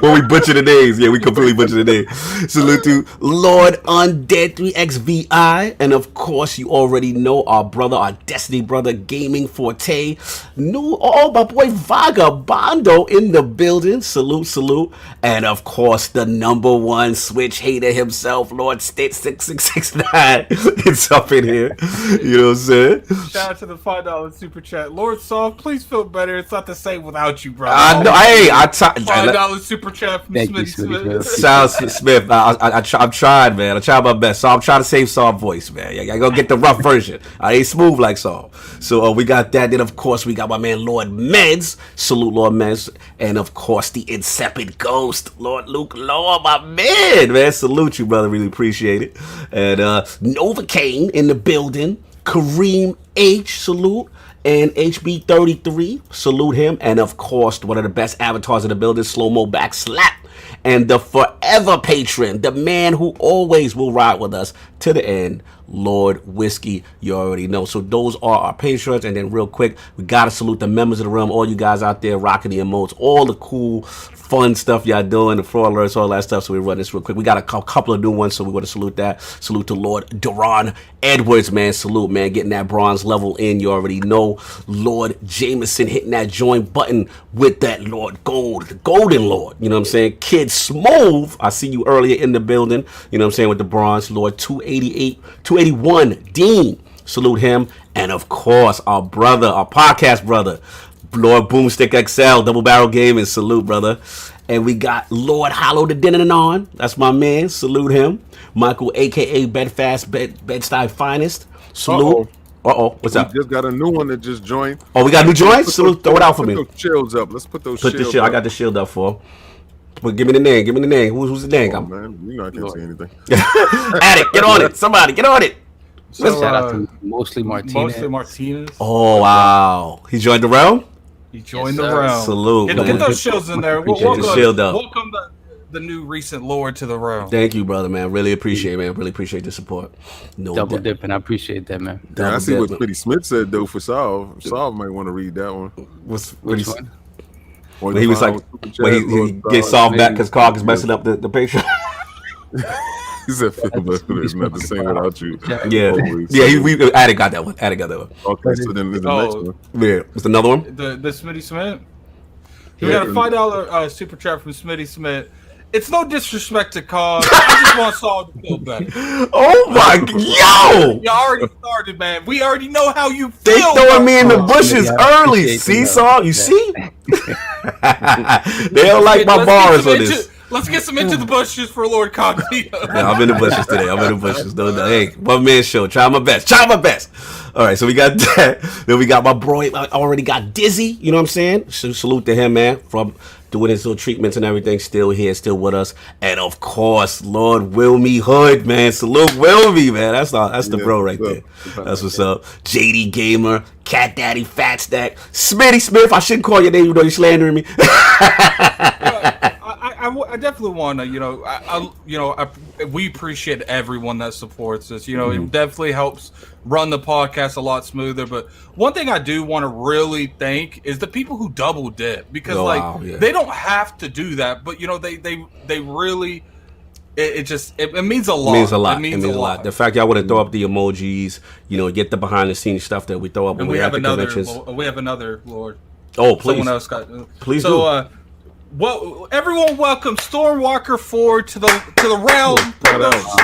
Speaker 1: When we butcher the names, yeah, we completely butcher the names. Salute to Lord Undead 3XVI, and of course, you already know our brother, our Destiny brother, Gaming Forte. My boy Vagabondo in the building. Salute, and of course, the number one Switch hater himself, Lord Stit 6669. It's up in here. You know what I'm saying?
Speaker 2: Shout out to the $5 super chat. Lord Soft, please feel better. It's not the same without you, bro.
Speaker 1: I know. Hey,
Speaker 2: $5 super chat from Smitty Smith.
Speaker 1: Sounds Smith. I'm trying, man. I tried my best. So I'm trying to save Saul voice, man. I gotta get the rough version. I ain't smooth like Saul. So we got that. Then of course we got my man Lord Meds. Salute Lord Meds, and of course the insipid ghost, Lord Luke Law, my man. Salute you, brother. Really appreciate it. And Novocaine in the building. Kareem H, salute. And HB33, salute him. And of course, one of the best avatars in the building, Slow Mo Back Slap. And the forever patron, the man who always will ride with us to the end, Lord Whiskey. You already know. So those are our patrons. And then real quick, we got to salute the members of the realm, all you guys out there rocking the emotes, all the cool, fun stuff y'all doing, the fraud alerts, all that stuff. So we run this real quick. We got a couple of new ones, so we want to salute that. Salute to Lord Duran Edwards, man. Salute, man. Getting that bronze level in. You already know. Lord Jameson hitting that join button with that Lord Gold, the Golden Lord. You know what I'm saying? Kid Smooth, I see you earlier in the building. You know what I'm saying? With the bronze. Lord 281 Dean. Salute him. And of course, our brother, our podcast brother, Lord Boomstick XL, Double Barrel Gaming. Salute, brother. And we got Lord Hollow the Den and On. That's my man. Salute him. Michael, a.k.a. Bedfast, Bed-Stuy Finest. Salute. Uh-oh. What's up?
Speaker 3: We just got a new one that just joined.
Speaker 1: Oh, we got new joints? Salute. Throw it out for me.
Speaker 3: Put those shields up. Let's put those shields
Speaker 1: the shield.
Speaker 3: up.
Speaker 1: I got the shield up for him. But give me the name. Give me the name. Who's the name?
Speaker 3: Oh, man. You know I can't say anything.
Speaker 1: Addict, get on it. Somebody, get on it.
Speaker 2: So,
Speaker 5: Shout out to Mostly Martinez.
Speaker 1: Oh, wow. He joined the realm?
Speaker 2: He joined the realm.
Speaker 1: Salute,
Speaker 2: Get
Speaker 1: man.
Speaker 2: those shields in there.
Speaker 1: Appreciate the shield up.
Speaker 2: Welcome the new recent Lord to the realm.
Speaker 1: Thank you, brother, man. Really appreciate it, man. Really appreciate the support. No
Speaker 5: Double
Speaker 1: doubt.
Speaker 5: dipping. I appreciate that, man.
Speaker 3: Yeah, I see what
Speaker 1: Double
Speaker 3: Smitty Smith said, though, for Saul. Saul might want to read that one.
Speaker 5: Which one?
Speaker 1: When he was like, when he gets solved back because Cog is messing up the picture.
Speaker 3: He said, there's nothing to say without you.
Speaker 1: Yeah, we Addict got that one. Addict got that one.
Speaker 3: Okay, so then there's the next one.
Speaker 1: Yeah, what's another one?
Speaker 2: The Smitty Smith. We got a $5 super chat from Smitty Smith. It's no disrespect to Cog. I just want Saul to feel better.
Speaker 1: Oh my god, yo!
Speaker 2: You already started, man. We already know how you feel.
Speaker 1: They throwing me in the bushes early.
Speaker 5: appreciate
Speaker 1: See,
Speaker 5: that.
Speaker 1: Saul? You see? They don't like my bars on this.
Speaker 2: Let's get some into the bushes for LordCognito.
Speaker 1: Yeah, I'm in the bushes today. I'm in the bushes. No. Hey, one man show. Try my best. All right, so we got that. Then we got my boy. I already got Dizzy. You know what I'm saying? So salute to him, man, from doing his little treatments and everything. Still here, still with us. And of course, Lord Wilmy Hood, man. Salute Wilmy, man. That's the bro right there. That's what's up. JD Gamer, Cat Daddy, Fat Stack, Smitty Smith. I shouldn't call your name, even though you're slandering me.
Speaker 2: I definitely want to, we appreciate everyone that supports us. It definitely helps run the podcast a lot smoother. But one thing I do want to really thank is the people who double dip, because they don't have to do that, but they really. It means a lot.
Speaker 1: It means a lot. The fact y'all want to throw up the emojis, get the behind the scenes stuff that we throw up.
Speaker 2: And we have another. We have another Lord.
Speaker 1: Oh, please.
Speaker 2: Someone else got.
Speaker 1: Please do.
Speaker 2: Well, everyone, welcome Stormwalker 4 to the realm.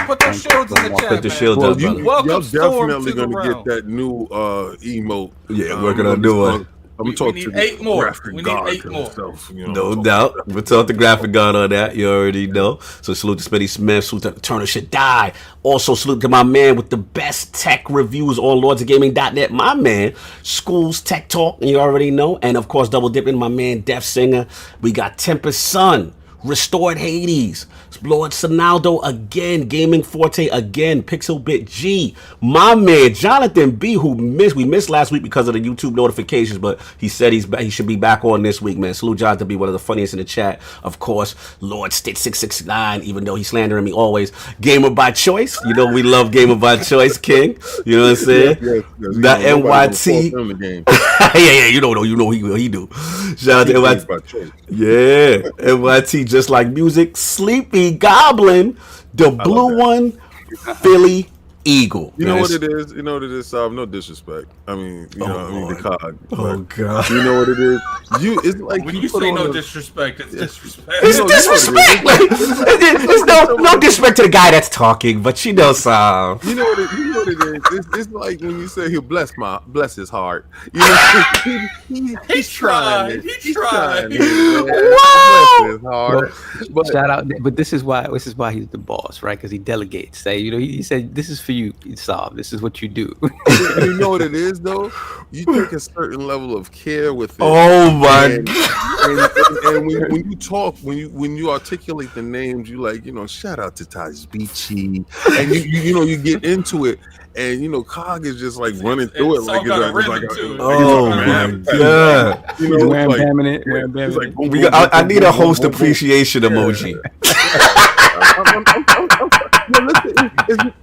Speaker 2: Put those shields in the chat.
Speaker 1: Put the shields up, brother.
Speaker 2: Welcome Storm
Speaker 3: definitely
Speaker 2: to the
Speaker 3: gonna
Speaker 2: realm.
Speaker 3: get that new emote.
Speaker 1: Yeah, working on doing.
Speaker 3: I'm talking to
Speaker 2: 8 more. We need 8 more.
Speaker 3: Himself,
Speaker 1: No doubt. We'll talk the graphic guard on that. You already know. So salute to Smitty Smith. Salute to Turner Should Die. Also salute to my man with the best tech reviews on lordsofgaming.net. My man, Schools Tech Talk. You already know. And of course, double dipping my man, Def Singer. We got Tempest Son Restored Hades, Lord Sonaldo again, Gaming Forte again, Pixel Bit G, my man Jonathan B, who we missed last week because of the YouTube notifications, but he said he should be back on this week, man. Salute Jonathan B, one of the funniest in the chat. Of course, Lord Stitch 669, even though he's slandering me always. Gamer by choice, you know we love Gamer by choice, King. You know what I'm saying?
Speaker 3: Yes.
Speaker 1: The NYT. yeah, you know he do. Shout out to NYT. Yeah, NYT just like music. Sleepy Goblin, the blue one, Philly Eagle.
Speaker 3: You know what it is? You know what it is, Sav? No disrespect. I mean, the cog.
Speaker 1: Oh God.
Speaker 3: You know what it is? It's like
Speaker 2: when you say no disrespect, it's disrespect.
Speaker 1: It's disrespect. There's no disrespect to the guy that's talking, but you know, Sav.
Speaker 3: You know what it is? It's like when you say he'll bless his heart. You know, he's trying. He's trying.
Speaker 1: Wow.
Speaker 3: Bless his heart. But
Speaker 5: Shout out, but this is why he's the boss, right? Because he delegates. He said, "This is for you, Sav. This is what you do."
Speaker 3: You know what it is, though? You take a certain level of care with it.
Speaker 1: Oh my!
Speaker 3: And when you talk, when you articulate the names, you like, shout out to Taj Beachy, and you get into it, and Cog is just like running through it like it's like
Speaker 1: oh my God! I need a host appreciation emoji.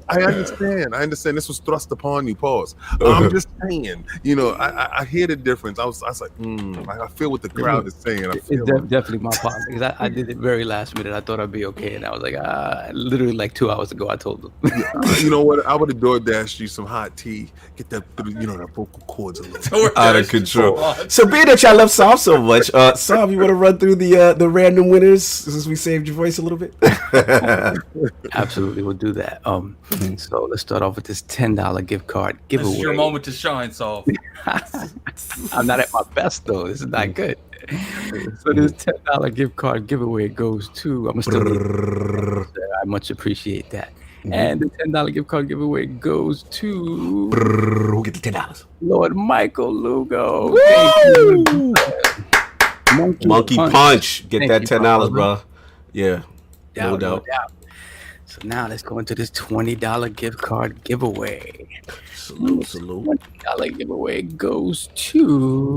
Speaker 3: I understand. This was thrust upon you. Pause. I'm just saying. I hear the difference. I was like, I feel what the crowd is saying.
Speaker 5: It's definitely my fault because I did it very last minute. I thought I'd be okay, and I was like, literally like 2 hours ago, I told them.
Speaker 3: You know what? I would have DoorDashed you some hot tea. Get that, the vocal cords a little
Speaker 1: out of control. So being that y'all love Sav so much, Sav, you want to run through the random winners since we saved your voice a little bit?
Speaker 5: Absolutely, we'll do that. So let's start off with this $10 gift card giveaway.
Speaker 2: This is your moment to shine, Saul.
Speaker 5: I'm not at my best though. This is not good. So this $10 gift card giveaway goes to. I much appreciate that. And the $10 gift card giveaway goes to.
Speaker 1: Who get the $10?
Speaker 5: Lord Michael Lugo.
Speaker 1: Woo! Monkey Punch. Get that $10, bro. Yeah. No doubt.
Speaker 5: So now let's go into this $20 gift card giveaway.
Speaker 1: Salute.
Speaker 5: $20 giveaway goes to.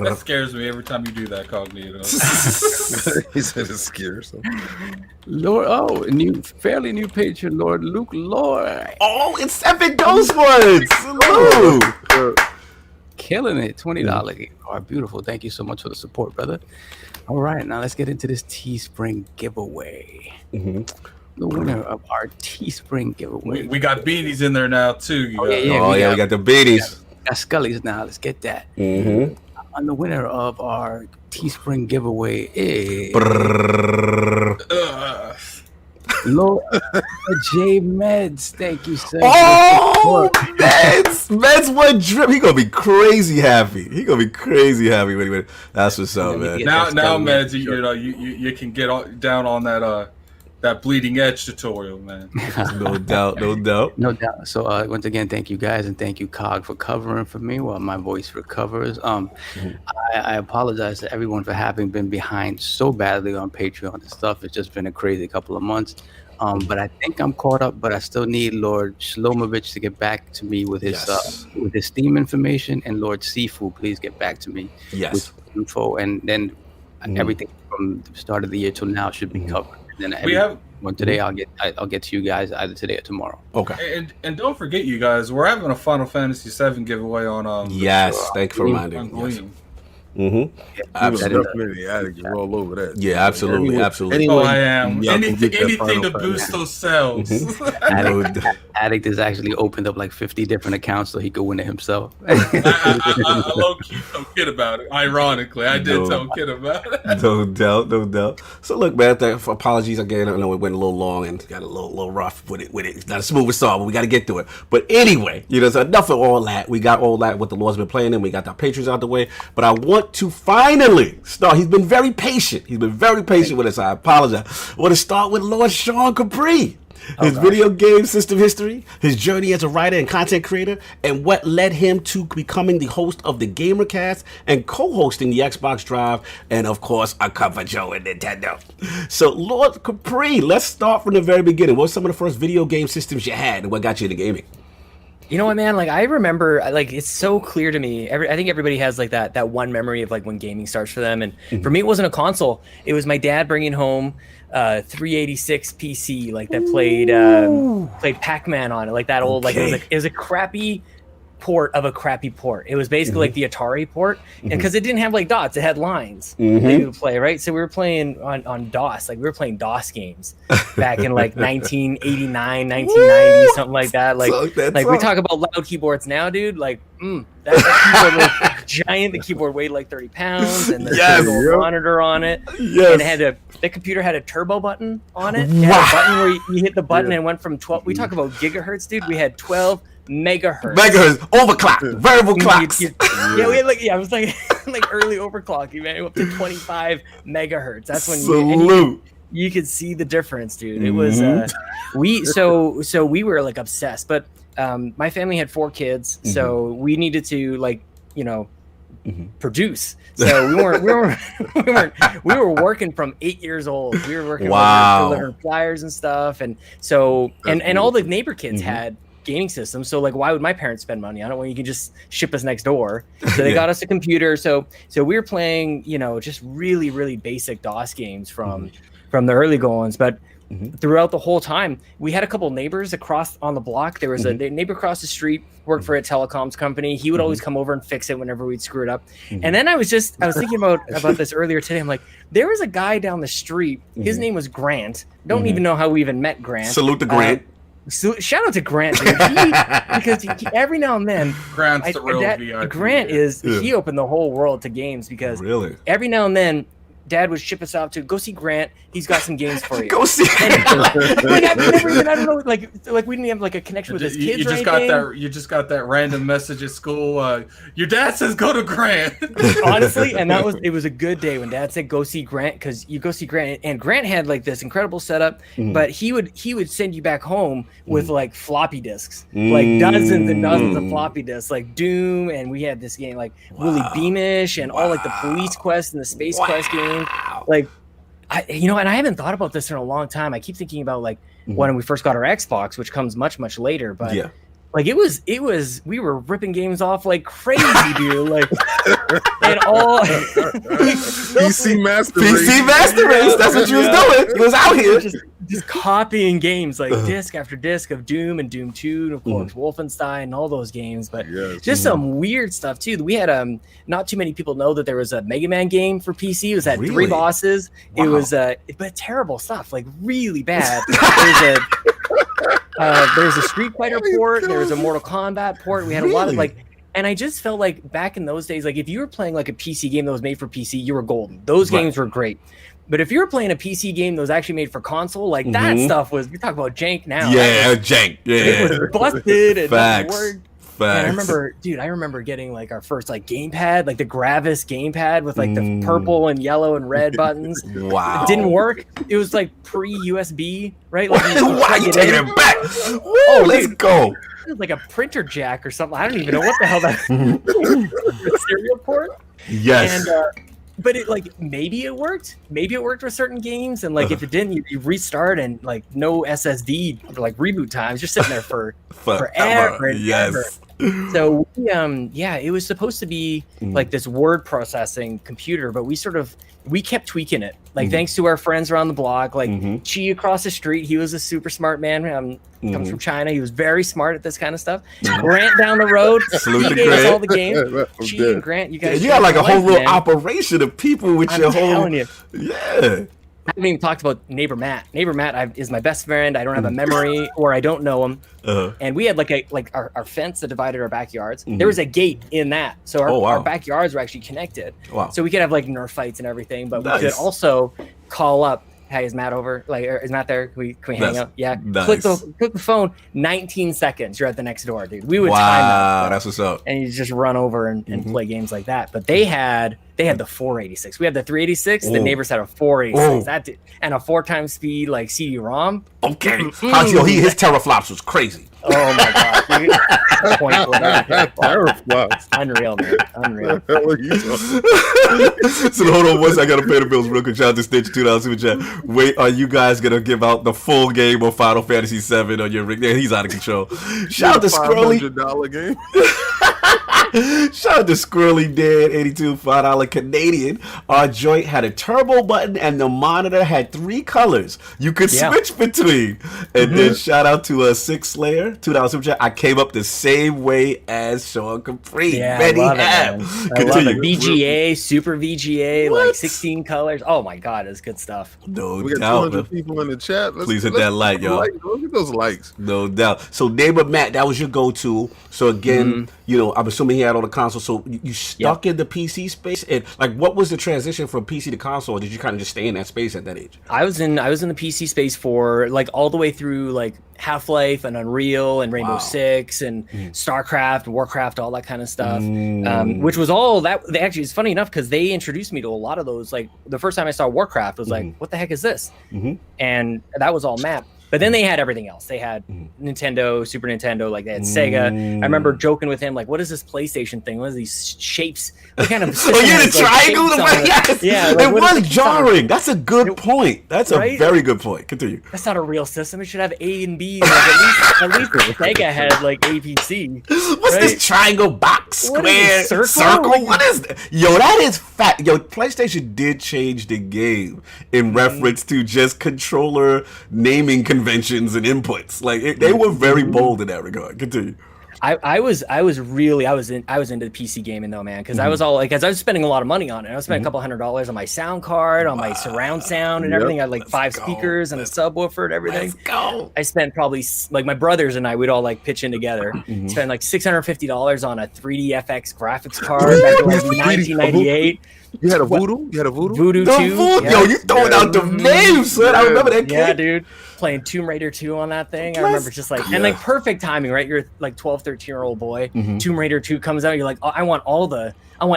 Speaker 2: That scares me every time you do that, Cognito.
Speaker 3: He said it scares him.
Speaker 5: Lord, fairly new patron, Lord Luke Lord.
Speaker 1: Oh, it's Epic Ghost Ones. Salute.
Speaker 5: Killing it. $20 gift card. Beautiful. Thank you so much for the support, brother. All right, now let's get into this Teespring giveaway. The winner of our Teespring giveaway.
Speaker 2: We got beanies in there now too.
Speaker 5: We
Speaker 1: got the beanies.
Speaker 5: Got Scully's now. Let's get that. And the winner of our Teespring giveaway is Lord J Meds. Thank you, sir.
Speaker 1: Oh, Meds one drip. He gonna be crazy happy. When that's what's up, man.
Speaker 2: Now, Meds, you can get down on that bleeding edge tutorial, man.
Speaker 1: No doubt.
Speaker 5: So once again, thank you guys, and thank you, Cog, for covering for me while my voice recovers. I apologize to everyone for having been behind so badly on Patreon and stuff. It's just been a crazy couple of months. But I think I'm caught up, but I still need Lord Shlomovich to get back to me with his Steam information, and Lord Sifu, please get back to me with info, and then everything from the start of the year till now should be covered. And then today I'll get to you guys either today or tomorrow.
Speaker 1: Okay.
Speaker 2: And don't forget, you guys, we're having a Final Fantasy VII giveaway on
Speaker 1: thanks for reminding me.
Speaker 3: Definitely Addict is all over that.
Speaker 1: Yeah, absolutely.
Speaker 2: Anyway, I am. Anything to boost those sales.
Speaker 5: Addict has actually opened up like 50 different accounts so he could win it himself.
Speaker 2: I low-key told Kid about it. Ironically, I did tell Kid about it.
Speaker 1: No doubt. So look, man, apologies again. I know it went a little long and got a little rough with it. It's not a smooth song, but we got to get through it. But anyway, so enough of all that. We got all that what the Lord's been playing, and we got our patrons out the way. But I want to finally start. He's been very patient with us. I apologize. I want to start with Lord Sean Capri. his video game system history, his journey as a writer and content creator, and what led him to becoming the host of the GamerCast and co-hosting the Xbox Drive, and of course, a cover Joe and Nintendo. So, Lord Capri, let's start from the very beginning. What were some of the first video game systems you had, and what got you into gaming?
Speaker 4: You know what, man? Like, I remember, like, it's so clear to me. I think everybody has like that one memory of like when gaming starts for them. And for me, it wasn't a console. It was my dad bringing home 386 PC, like that played Pac-Man on it, like that old, like it was a crappy port of a crappy port. It was basically like the Atari port, and because it didn't have like dots, it had lines that you would play, right? So we were playing on DOS, like we were playing DOS games back in like 1989, 1990, something like that. Like we talk about loud keyboards now, dude. Like that keyboard was giant. The keyboard weighed like 30 pounds, and the monitor on it. And the computer had a turbo button on it. It had a button where you hit the button and it went from 12. We talk about gigahertz, dude. We had 12 megahertz
Speaker 1: overclock, variable clocks.
Speaker 4: We had it was like early overclocking, man, up to 25 megahertz. That's when you could see the difference, dude. It was we were like obsessed, but my family had 4 kids, so we needed to produce. So we were working from 8 years old. We were working delivering flyers and stuff, and so and all the neighbor kids had gaming systems. So like, why would my parents spend money on it when you can just ship us next door? So they got us a computer. So we were playing, just really, really basic DOS games from the early goings. But throughout the whole time, we had a couple neighbors across on the block. There was a neighbor across the street, worked for a telecoms company. He would always come over and fix it whenever we'd screw it up. And then I was thinking about this earlier today. I'm like, there was a guy down the street. His name was Grant. Don't even know how we even met Grant.
Speaker 1: Salute to Grant.
Speaker 4: So shout out to Grant, dude. Because every now and then,
Speaker 2: Grant's the real VIP.
Speaker 4: Grant he opened the whole world to games, because every now and then, Dad would ship us out to go see Grant. He's got some games for you.
Speaker 1: Go see.
Speaker 4: Like I've never even, I don't know, like we didn't have like a connection with his kids.
Speaker 2: You just got that random message at school. Your dad says go to Grant.
Speaker 4: Honestly, and it was a good day when Dad said go see Grant, because you go see Grant, and Grant had like this incredible setup, but he would send you back home with like floppy disks, like dozens and dozens of floppy disks, like Doom, and we had this game like Willy Beamish and all like the Police Quest and the Space Quest games. Like, and I haven't thought about this in a long time. I keep thinking about like when we first got our Xbox, which comes much, much later, but like it was we were ripping games off like crazy, dude. Like, and all
Speaker 3: PC Master Race.
Speaker 1: That's what you was doing. You was out here
Speaker 4: just copying games like disc after disc of Doom and Doom 2, and of course Wolfenstein and all those games. But just some weird stuff too. We had not too many people know that there was a Mega Man game for PC. It was 3 bosses. It was but terrible stuff, like really bad. There's a Street Fighter port. There was a Mortal Kombat port. We had a lot of like, and I just felt like back in those days, like if you were playing like a PC game that was made for PC, you were golden. Those games were great. But if you were playing a PC game that was actually made for console, like that stuff was, we talk about jank now.
Speaker 1: Yeah, jank. Yeah.
Speaker 4: It was busted and
Speaker 1: Facts.
Speaker 4: And I remember getting like our first like gamepad, like the Gravis gamepad with like the purple and yellow and red buttons.
Speaker 1: Wow.
Speaker 4: It didn't work. It was like pre-USB, right? Like
Speaker 1: why you taking it back? Woo, let's go.
Speaker 4: It was like a printer jack or something. I don't even know what the hell that the serial port.
Speaker 1: Yes.
Speaker 4: And but it like maybe it worked for certain games, and like if it didn't, you restart, and like no SSD for like reboot times, just sitting there for forever and ever. So it was supposed to be like this word processing computer, but we kept tweaking it, like thanks to our friends around the block, like Chi across the street. He was a super smart man. Comes from China. He was very smart at this kind of stuff. Grant down the road, he gave us all the games. Chi and Grant, you guys,
Speaker 1: you got like a whole little operation of people with your whole.
Speaker 4: Telling you.
Speaker 1: Yeah.
Speaker 4: I haven't even talked about Neighbor Matt. Neighbor Matt is my best friend. I don't have a memory, or I don't know him. And we had our fence that divided our backyards. There was a gate in that, so our backyards were actually connected.
Speaker 1: Wow.
Speaker 4: So we could have like Nerf fights and everything, but we could also call up Hey, is Matt over? Like, is Matt there? Can we hang out? Yeah.
Speaker 1: Nice.
Speaker 4: Click the phone. 19 seconds. You're at the next door, dude. We would time
Speaker 1: Wow,
Speaker 4: that.
Speaker 1: that's what's up.
Speaker 4: And you just run over and play games like that. But they had the 486. We had the 386. The neighbors had a 486. That did, and a 4x speed like CD-ROM.
Speaker 1: Okay. His teraflops was crazy.
Speaker 4: Oh my god, dude.
Speaker 3: Teraflops.
Speaker 4: Unreal, man. Unreal.
Speaker 1: So hold on one second. I gotta pay the bills real quick. Shout out to Stitch $2 super chat. Wait, are you guys gonna give out the full game of Final Fantasy VII on your ring? Yeah, he's out of control. Shout out to Scrolly.
Speaker 3: $500 game.
Speaker 1: Shout out to Squirrely Dead 82 $5 Canadian. Our joint had a turbo button and the monitor had 3 colors you could switch between. And then shout out to Six Slayer $2 super chat. I came up the same way as Sean Capri.
Speaker 4: Yeah,
Speaker 1: Many
Speaker 4: I love
Speaker 1: have.
Speaker 4: it, man. I
Speaker 1: Continue.
Speaker 4: love it. VGA, Super VGA,
Speaker 1: What?
Speaker 4: like 16 colors. Oh my god, it's good stuff.
Speaker 1: No
Speaker 3: We got
Speaker 1: doubt.
Speaker 3: 200 people in the chat.
Speaker 1: Please hit that like, y'all.
Speaker 3: Look at those likes.
Speaker 1: No doubt. So Neighbor Matt, that was your go-to. So again, you know, I'm assuming he had on the console. So you stuck in the PC space, and like, what was the transition from PC to console? Or did you kind of just stay in that space at that age?
Speaker 4: I was in the PC space for like all the way through like Half-Life and Unreal and Rainbow Six and StarCraft, Warcraft, all that kind of stuff. Which was all that. Actually, it's funny enough because they introduced me to a lot of those. Like the first time I saw Warcraft was like, what the heck is this? And that was all map. But then they had everything else. They had Nintendo, Super Nintendo, like they had Sega. I remember joking with him, like, what is this PlayStation thing? What are these shapes? What kind of
Speaker 1: Oh, yeah, the triangle? Yes.
Speaker 4: Yeah,
Speaker 1: It was jarring. That's a good point. That's
Speaker 4: right?
Speaker 1: a very good point. Continue.
Speaker 4: That's not a real system. It should have A and B. Like, at least Sega had like ABC.
Speaker 1: What's
Speaker 4: right?
Speaker 1: this triangle, box,
Speaker 4: What is
Speaker 1: square,
Speaker 4: it, circle? Like,
Speaker 1: What is that? Yo, that is fact. Yo, PlayStation did change the game in reference to just controller naming conventions and inputs. Like they were very bold in that regard. Continue.
Speaker 4: I was into the PC gaming though, man, because I was all like, because I was spending a lot of money on it. I was spending a couple $100 on my sound card, on my surround sound and everything. I had like 5 speakers and a subwoofer and everything.
Speaker 1: Let's go.
Speaker 4: I spent probably like my brothers and I, we'd all like pitch in together, spend like $650 on a 3DFX graphics card back in like 1998.
Speaker 3: You had a Voodoo? You had a Voodoo?
Speaker 4: Voodoo
Speaker 1: The
Speaker 4: 2.
Speaker 1: food, yo, you throwing out the names, son. I remember that.
Speaker 4: Yeah,
Speaker 1: kid.
Speaker 4: dude. Playing Tomb Raider 2 on that thing. I remember just like, and like perfect timing, right? You're like 12, 13-year-old boy. Tomb Raider 2 comes out. You're like, oh, I want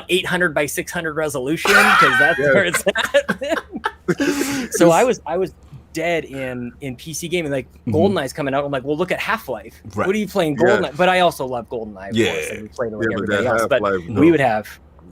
Speaker 4: 800 by 600 resolution because that's where it's at. So I was dead in PC gaming. Like GoldenEye's coming out. I'm like, well, look at Half-Life.
Speaker 1: Right.
Speaker 4: what are you playing? GoldenEye. But I also love GoldenEye. Of course, and we played it like everybody else. But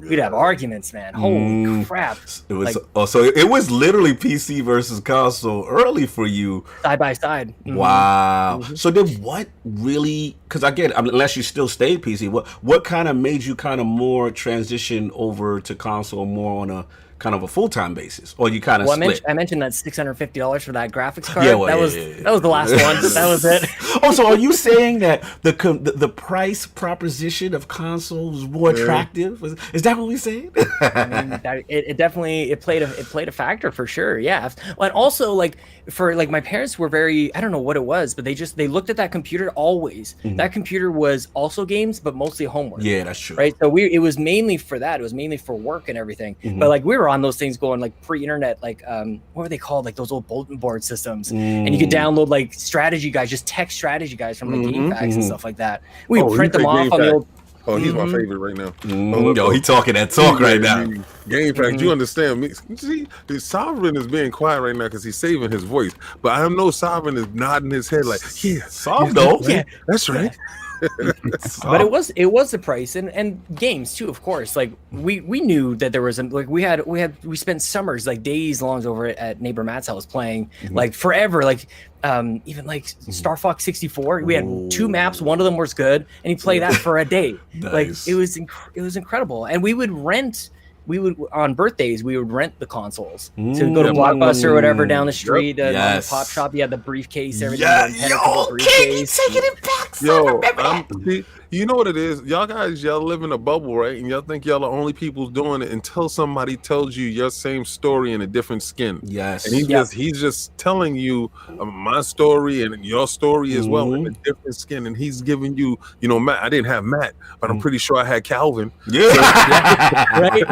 Speaker 4: we'd have arguments, man. Holy crap!
Speaker 1: It was
Speaker 4: like,
Speaker 1: so it was literally PC versus console early for you.
Speaker 4: side by side.
Speaker 1: Wow. So then what really, because again, unless you still stayed PC, what kind of made you kind of more transition over to console more on a kind of a full-time basis, or you kind of split?
Speaker 4: I mentioned that $650 for that graphics card.
Speaker 1: Yeah, well,
Speaker 4: that was the last one. That was it.
Speaker 1: Oh, so are you saying that the price proposition of consoles was more attractive? Is that what we're saying?
Speaker 4: I mean, it definitely played a factor for sure. Yeah, and also like for like my parents were very, I don't know what it was, but they looked at that computer always. That computer was also games, but mostly homework.
Speaker 1: Yeah, that's true.
Speaker 4: Right. So it was mainly for that. It was mainly for work and everything. But like we were on those things going like pre-internet, like what were they called? Like those old bulletin board systems, and you could download like strategy guides, just text strategy guides from like GameFAQs and stuff like that. We would print them off on the old.
Speaker 3: Oh, he's my favorite right now.
Speaker 1: Yo, he talking that talk right now.
Speaker 3: GameFAQs, you understand me? See, the Sovereign is being quiet right now because he's saving his voice. But I know Sovereign is nodding his head like, yeah,
Speaker 1: Soft though.
Speaker 4: Yeah,
Speaker 3: that's right.
Speaker 4: But it was the price and games too, of course. Like we knew that there was like we spent summers like days long over at neighbor Matt's house playing like forever, like even like Star Fox 64. We had 2 maps, one of them was good, and you play that for a day.
Speaker 1: Nice.
Speaker 4: Like it was incredible. And we would on birthdays we would rent the consoles. So we'd go to Blockbuster or whatever down the street, on the pop shop. You had the briefcase, everything.
Speaker 1: Yeah, yo, King, you taking it back, son.
Speaker 3: You know what it is? Y'all live in a bubble, right? And y'all think y'all are the only people doing it until somebody tells you your same story in a different skin.
Speaker 1: Yes.
Speaker 3: And he's just telling you my story and your story as well in a different skin. And he's giving you, Matt. I didn't have Matt, but I'm pretty sure I had Calvin.
Speaker 1: Yeah.
Speaker 4: Right.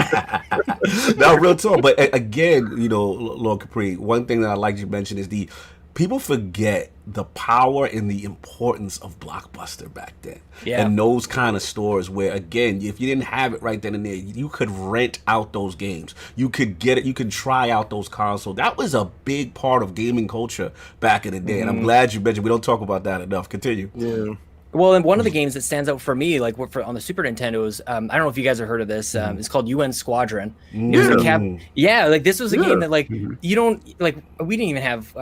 Speaker 1: Now, real talk. But again, Lord Capri, one thing that I like you mention is people forget the power and the importance of Blockbuster back then.
Speaker 4: Yeah.
Speaker 1: And those kind of stores where, again, if you didn't have it right then and there, you could rent out those games. You could get it. You could try out those consoles. That was a big part of gaming culture back in the day. And I'm glad you mentioned. We don't talk about that enough. Continue.
Speaker 3: Yeah.
Speaker 4: Well, and one of the games that stands out for me, like on the Super Nintendo, is I don't know if you guys have heard of this. It's called UN Squadron. It was like this was a game that you don't like. We didn't even have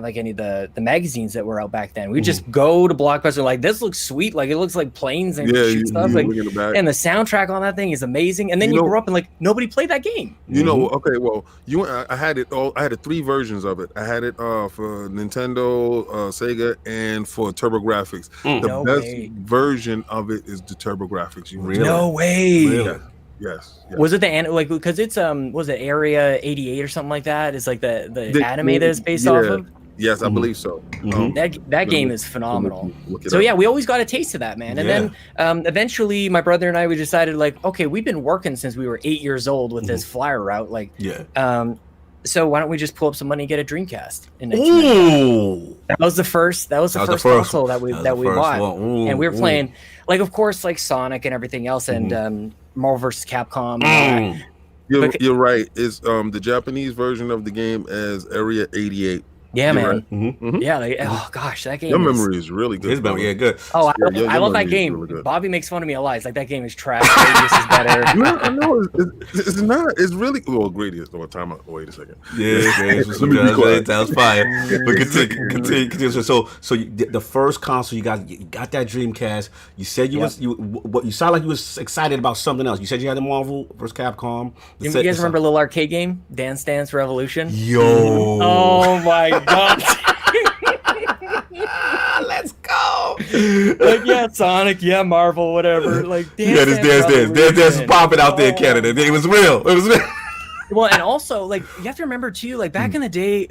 Speaker 4: like any of the magazines that were out back then. We just go to Blockbuster like this looks sweet, like it looks like planes and shoot stuff. Like, and the soundtrack on that thing is amazing. And then you grew up and like nobody played that game.
Speaker 3: Okay, well, I had it all. I had 3 versions of it. I had it for Nintendo, Sega, and for TurboGrafx. The best version of it is the TurboGrafx.
Speaker 4: No way.
Speaker 3: Really? Yes.
Speaker 4: Was it because it's was it Area 88 or something like that? It's like the anime that it's based off of.
Speaker 3: Yes, I believe so.
Speaker 4: That game is phenomenal. So yeah, we always got a taste of that, man. And then eventually my brother and I, we decided like, okay, we've been working since we were 8 years old with this flyer route. Like, so why don't we just pull up some money and get a Dreamcast?
Speaker 1: Ooh,
Speaker 4: that was the first console that we bought, and we were playing, like, of course, like Sonic and everything else, and Marvel vs. Capcom.
Speaker 3: You're right. It's the Japanese version of the game as Area 88.
Speaker 4: Yeah, man. Right. Yeah, oh gosh, that game.
Speaker 3: Your memory is really good.
Speaker 1: His memory, good.
Speaker 4: Oh, I love that game. Really Bobby makes fun of me a lot. It's like that game is trash. This is better.
Speaker 3: No, I know it's not. It's really Grady. Time out. Wait a second.
Speaker 1: That was fire. But continue. So the first console you got that Dreamcast. You said you sound like you was excited about something else. You said you had the Marvel vs. Capcom.
Speaker 4: You guys remember a little arcade game, Dance Dance Revolution?
Speaker 1: Yo.
Speaker 4: Oh my God.
Speaker 1: Let's go.
Speaker 4: Like, Sonic, Marvel, whatever. Like,
Speaker 1: Dance is popping out there in Canada. It was real.
Speaker 4: Well, and also, like, you have to remember too, like back in the day,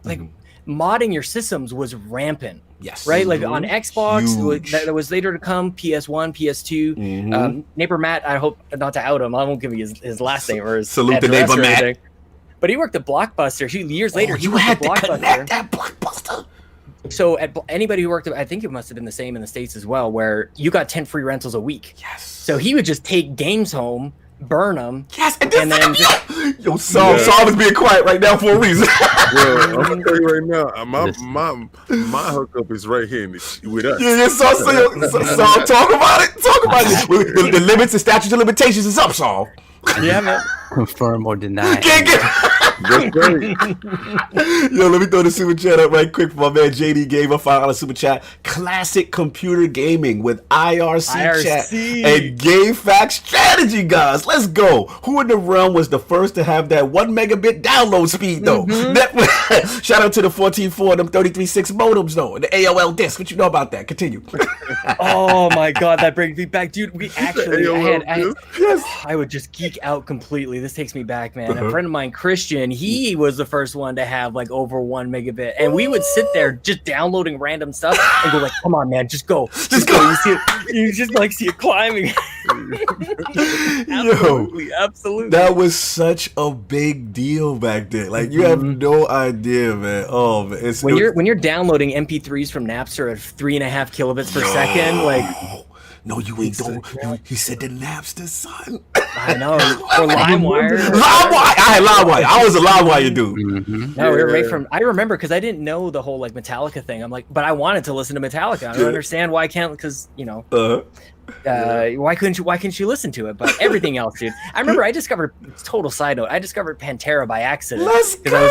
Speaker 4: like modding your systems was rampant.
Speaker 1: Yes.
Speaker 4: Right? Like on Xbox, that was later to come, PS1, PS2. Neighbor Matt, I hope not to out him. I won't give you his last name or his
Speaker 1: salute to Neighbor Matt.
Speaker 4: But he worked at Blockbuster. Years later,
Speaker 1: you had to connect that Blockbuster.
Speaker 4: So anybody who worked, I think it must have been the same in the States as well, where you got 10 free rentals a week.
Speaker 1: Yes.
Speaker 4: So he would just take games home, burn them.
Speaker 1: Yes, and then Saul is being quiet right now for a reason.
Speaker 3: I'm gonna tell you right now, my hookup is right here with us.
Speaker 1: Yeah, Saul, talk about it. The limits and statutes of limitations is up, Saul.
Speaker 4: Yeah, man.
Speaker 5: Confirm or deny.
Speaker 3: That's great.
Speaker 1: Yo, let me throw the super chat up right quick for my man JD Gamer, $5 super chat. Classic computer gaming with IRC chat and GameFAQs strategy, guys. Let's go. Who in the realm was the first to have that 1 megabit download speed though? Shout out to the 14.4 and them 33.6 modems though, and the AOL disc. What you know about that? Continue.
Speaker 4: Oh my God, that brings me back, dude. We actually, I would just geek out completely. This takes me back, man. A friend of mine, Christian, he was the first one to have like over 1 megabit, and we would sit there just downloading random stuff and go like, "Come on, man, just go." You see it, you just like see it climbing. Absolutely.
Speaker 1: That was such a big deal back then. Like you have no idea, man. Oh man,
Speaker 4: when you're downloading MP3s from Napster at 3.5 kilobits per second, like.
Speaker 1: No, you ain't don't. He said the Napster, son.
Speaker 4: I know. Or LimeWire.
Speaker 1: I had LimeWire. I was a LimeWire dude.
Speaker 4: No, we were right from. I remember because I didn't know the whole like Metallica thing. I'm like, but I wanted to listen to Metallica. I don't understand why I can't, because why couldn't you listen to it? But everything else, dude. I remember I discovered, total side note, I discovered Pantera by accident.
Speaker 1: Let's go.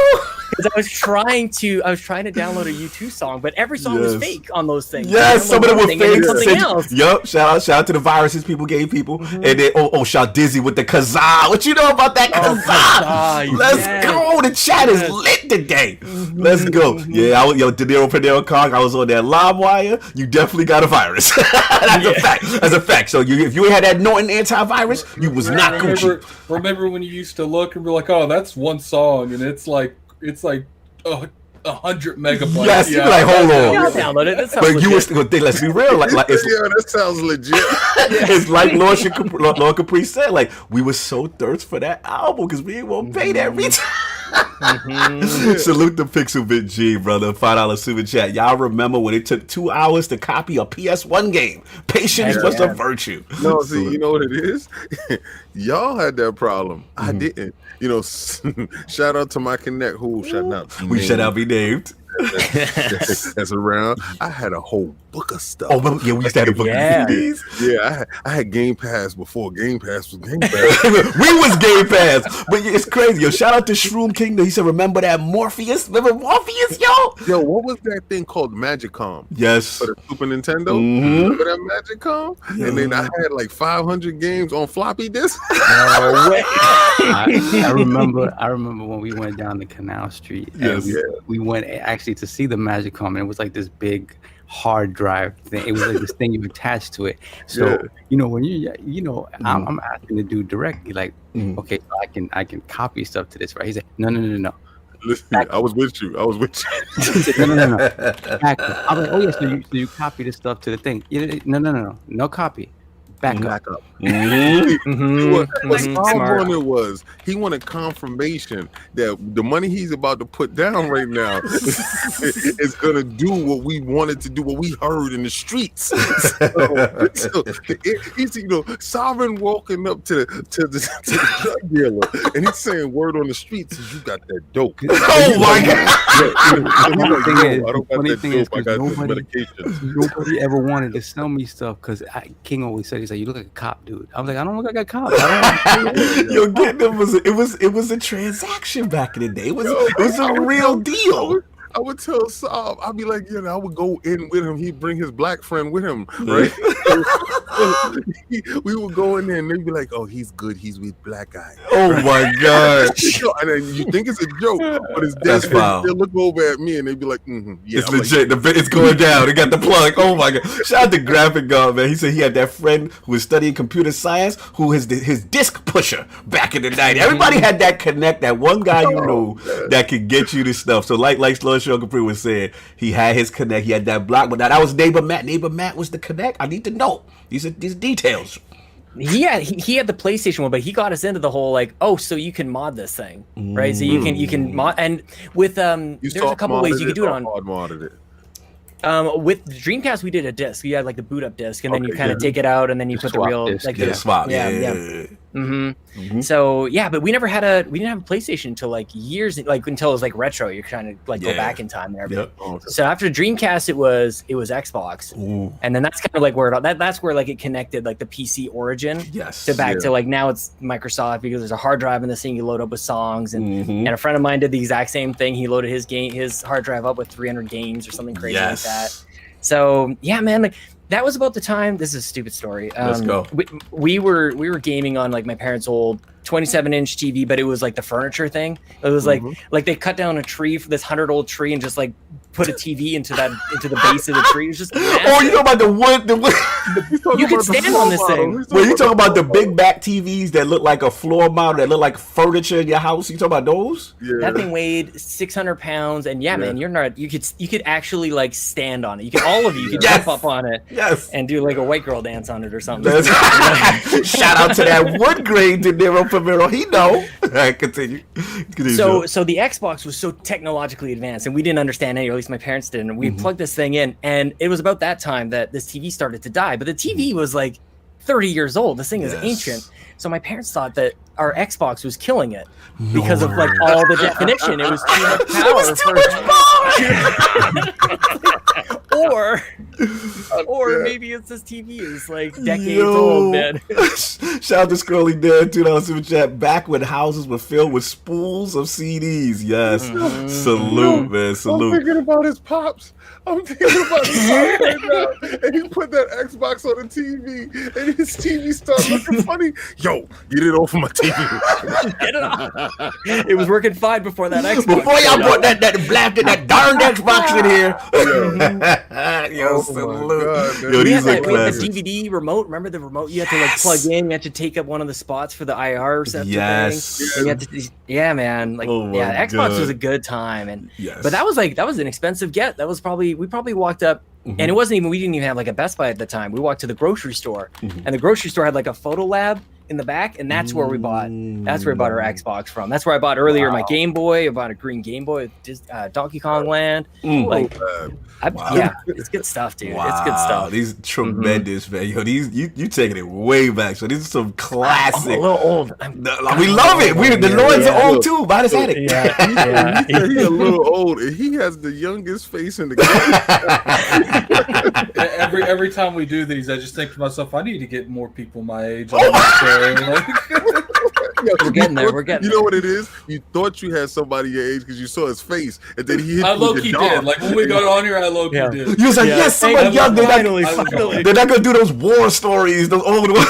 Speaker 4: Because I was trying to download a U2 song, but every song was fake on those things.
Speaker 1: Yes, some of them were fake.
Speaker 4: Something else.
Speaker 1: Yup, shout out to the viruses people gave people. And then shout Dizzy with the kazaa. What you know about that kazaa? Let's go. The chat is lit today. Let's go. Yeah, De Niro Panero Cog, I was on that LimeWire. You definitely got a virus. That's a fact. That's a fact. So if you had that Norton antivirus, you was not Gucci.
Speaker 2: Remember when you used to look and be like, oh, that's one song, and it's like 100 megabytes.
Speaker 1: Yes, you're like, hold on.
Speaker 4: Yeah, I'll download it.
Speaker 1: But you were still think, let's be real. Like it's,
Speaker 3: that sounds legit.
Speaker 1: It's like Lord Capri said, like, we were so thirsty for that album because we ain't want to pay that retail. Salute the Pixel Bit G, brother. $5 super chat. Y'all remember when it took 2 hours to copy a PS1 game? Patience was a virtue.
Speaker 3: No, see, you know what it is? Y'all had that problem. I didn't. You know, shout out to my connect who shout out.
Speaker 1: We should not be named.
Speaker 3: That's around. I had a whole book of stuff.
Speaker 1: Oh, yeah, we used to have a book of CDs.
Speaker 3: Yeah, I had Game Pass before Game Pass was Game Pass.
Speaker 1: We was Game Pass, but it's crazy. Yo, shout out to Shroom Kingdom. He said, "Remember that Morpheus? Remember Morpheus, yo?
Speaker 3: Yo, what was that thing called? Magicom.
Speaker 1: Yes,
Speaker 3: for the Super Nintendo. Remember that Magicom? Yeah. And then I had like 500 games on floppy disk.
Speaker 5: I remember when we went down the Canal Street.
Speaker 1: Yes,
Speaker 5: we went actually to see the Magicom, and it was like this big hard drive thing. It was like this thing you attached to it. So you know when I'm asking the dude directly, like, okay, so I can copy stuff to this, right? He said, no.
Speaker 3: Listen, I was with you.
Speaker 5: No. Back up. I was like, oh yeah, so you copy this stuff to the thing? No copy. Back up.
Speaker 3: What Saul wanted was he wanted confirmation that the money he's about to put down right now is gonna do what we wanted to do, what we heard in the streets. So he's Sovereign walking up to the drug dealer and he's saying word on the streets is you got that dope.
Speaker 1: Oh my
Speaker 5: God! Funny thing is, nobody ever wanted to sell me stuff because King always said, he's like, you look like a cop, dude. I was like, I don't look like a cop.
Speaker 1: Yo, getting them was a transaction back in the day. It was a real deal.
Speaker 3: I would tell Saab, I'd be like, I would go in with him. He'd bring his black friend with him, right? We would go in there and they'd be like, oh, he's good. He's with black guy.
Speaker 1: Oh my God.
Speaker 3: And then you think it's a joke, but it's dead. They'll look over at me and they'd be like, yeah.
Speaker 1: It's legit. It's going down. They got the plug. Oh my God. Shout out to Graphic God, man. He said he had that friend who was studying computer science who is his disc pusher back in the night. Everybody had that connect, that one guy that could get you this stuff. So like Sean Capri was saying, he had his connect. He had that block, but now that was Neighbor Matt. Neighbor Matt was the connect. I need to know these details.
Speaker 4: He had the PlayStation one, but he got us into the whole so you can mod this thing, right? So you can mod, and with there's a couple ways you can do it on.
Speaker 3: Modded it.
Speaker 4: With the Dreamcast, we did a disc. You had like the boot up disc, and then you kind of take it out, and then you put the real
Speaker 5: disc,
Speaker 4: the
Speaker 1: swap.
Speaker 4: So but we didn't have a PlayStation until like years, until it was like retro. You're trying to go back in time there.
Speaker 1: Yep.
Speaker 4: So after Dreamcast, it was Xbox, and then that's kind of like where that's where like it connected like the PC origin to back to like now it's Microsoft because there's a hard drive in this thing you load up with songs, and a friend of mine did the exact same thing. He loaded his hard drive up with 300 games or something crazy like that. So yeah, man, like. That was about the time. This is a stupid story.
Speaker 1: Let's go.
Speaker 4: We were gaming on like my parents' old 27-inch TV, but it was like the furniture thing. It was like they cut down a tree for this 100-old tree and just like put a TV into the base of the tree. It was just massive.
Speaker 1: Oh, you talking about the wood?
Speaker 4: You could stand on this thing.
Speaker 1: Well, you talking about the big back TVs that look like a floor mount, that look like furniture in your house? You talking about those?
Speaker 3: Yeah.
Speaker 4: That thing weighed 600 pounds, and man, you're not. You could actually like stand on it. You could jump up on it.
Speaker 1: Yes.
Speaker 4: And do like a white girl dance on it or something.
Speaker 1: Shout out to that wood grain De Niro Primero. He know. All right, continue.
Speaker 4: So the Xbox was so technologically advanced, and we didn't understand it, or at least my parents didn't. And we plugged this thing in, and it was about that time that this TV started to die. But the TV was like 30 years old. This thing is ancient. So my parents thought that our Xbox was killing it because of like all the definition. It was too much power. Or maybe it's this TV is like decades old, man.
Speaker 1: Shout out to Scrolly Dad, $2 super chat. Back when houses were filled with spools of CDs. Yes. Salute, man. Salute.
Speaker 3: I'm thinking about his pops. I'm thinking about his pops right now. And he put that Xbox on the TV, and his TV started looking funny. Yo, get it off of my TV.
Speaker 4: Get it off. It was working fine before that Xbox.
Speaker 1: Before y'all brought that darn Xbox in here. Yo, salute.
Speaker 3: God,
Speaker 1: Yo, these
Speaker 4: we
Speaker 1: are
Speaker 4: had the
Speaker 1: classics.
Speaker 4: DVD remote. Remember the remote? You had to like plug in. You had to take up one of the spots for the IR receptor
Speaker 1: Yes.
Speaker 4: thing. And you had to, yeah, man. Like,
Speaker 1: Oh my
Speaker 4: yeah, Xbox
Speaker 1: God.
Speaker 4: was a good time, and
Speaker 1: Yes.
Speaker 4: but that was an expensive get. That was we probably walked up. And it wasn't even, we didn't even have like a Best Buy at the time. We walked to the grocery store, and the grocery store had like a photo lab in the back, and that's where we bought. That's where I bought our Xbox from. That's where I bought earlier my Game Boy. I bought a green Game Boy, Donkey Kong Land. Like, yeah, it's good stuff, dude. It's good stuff.
Speaker 1: These tremendous, man. Yo, these you taking it way back. So these are some classic.
Speaker 4: I'm a little old.
Speaker 1: We love it. The Lords are old too. Buy this attic.
Speaker 4: Yeah.
Speaker 3: He's a little old, and he has the youngest face in the game.
Speaker 2: Every time we do these, I just think to myself, I need to get more people my age on this show. Like,
Speaker 4: We're getting there. We're getting
Speaker 3: You know what it is? You thought you had somebody your age because you saw his face, and then he hit
Speaker 2: I
Speaker 3: you
Speaker 2: low
Speaker 3: with
Speaker 2: key
Speaker 3: the
Speaker 2: did.
Speaker 3: dog.
Speaker 2: Like when we got on here, I low key did.
Speaker 1: You was like, yes, somebody young.
Speaker 4: Finally.
Speaker 1: They're not gonna do those war stories. Those old ones.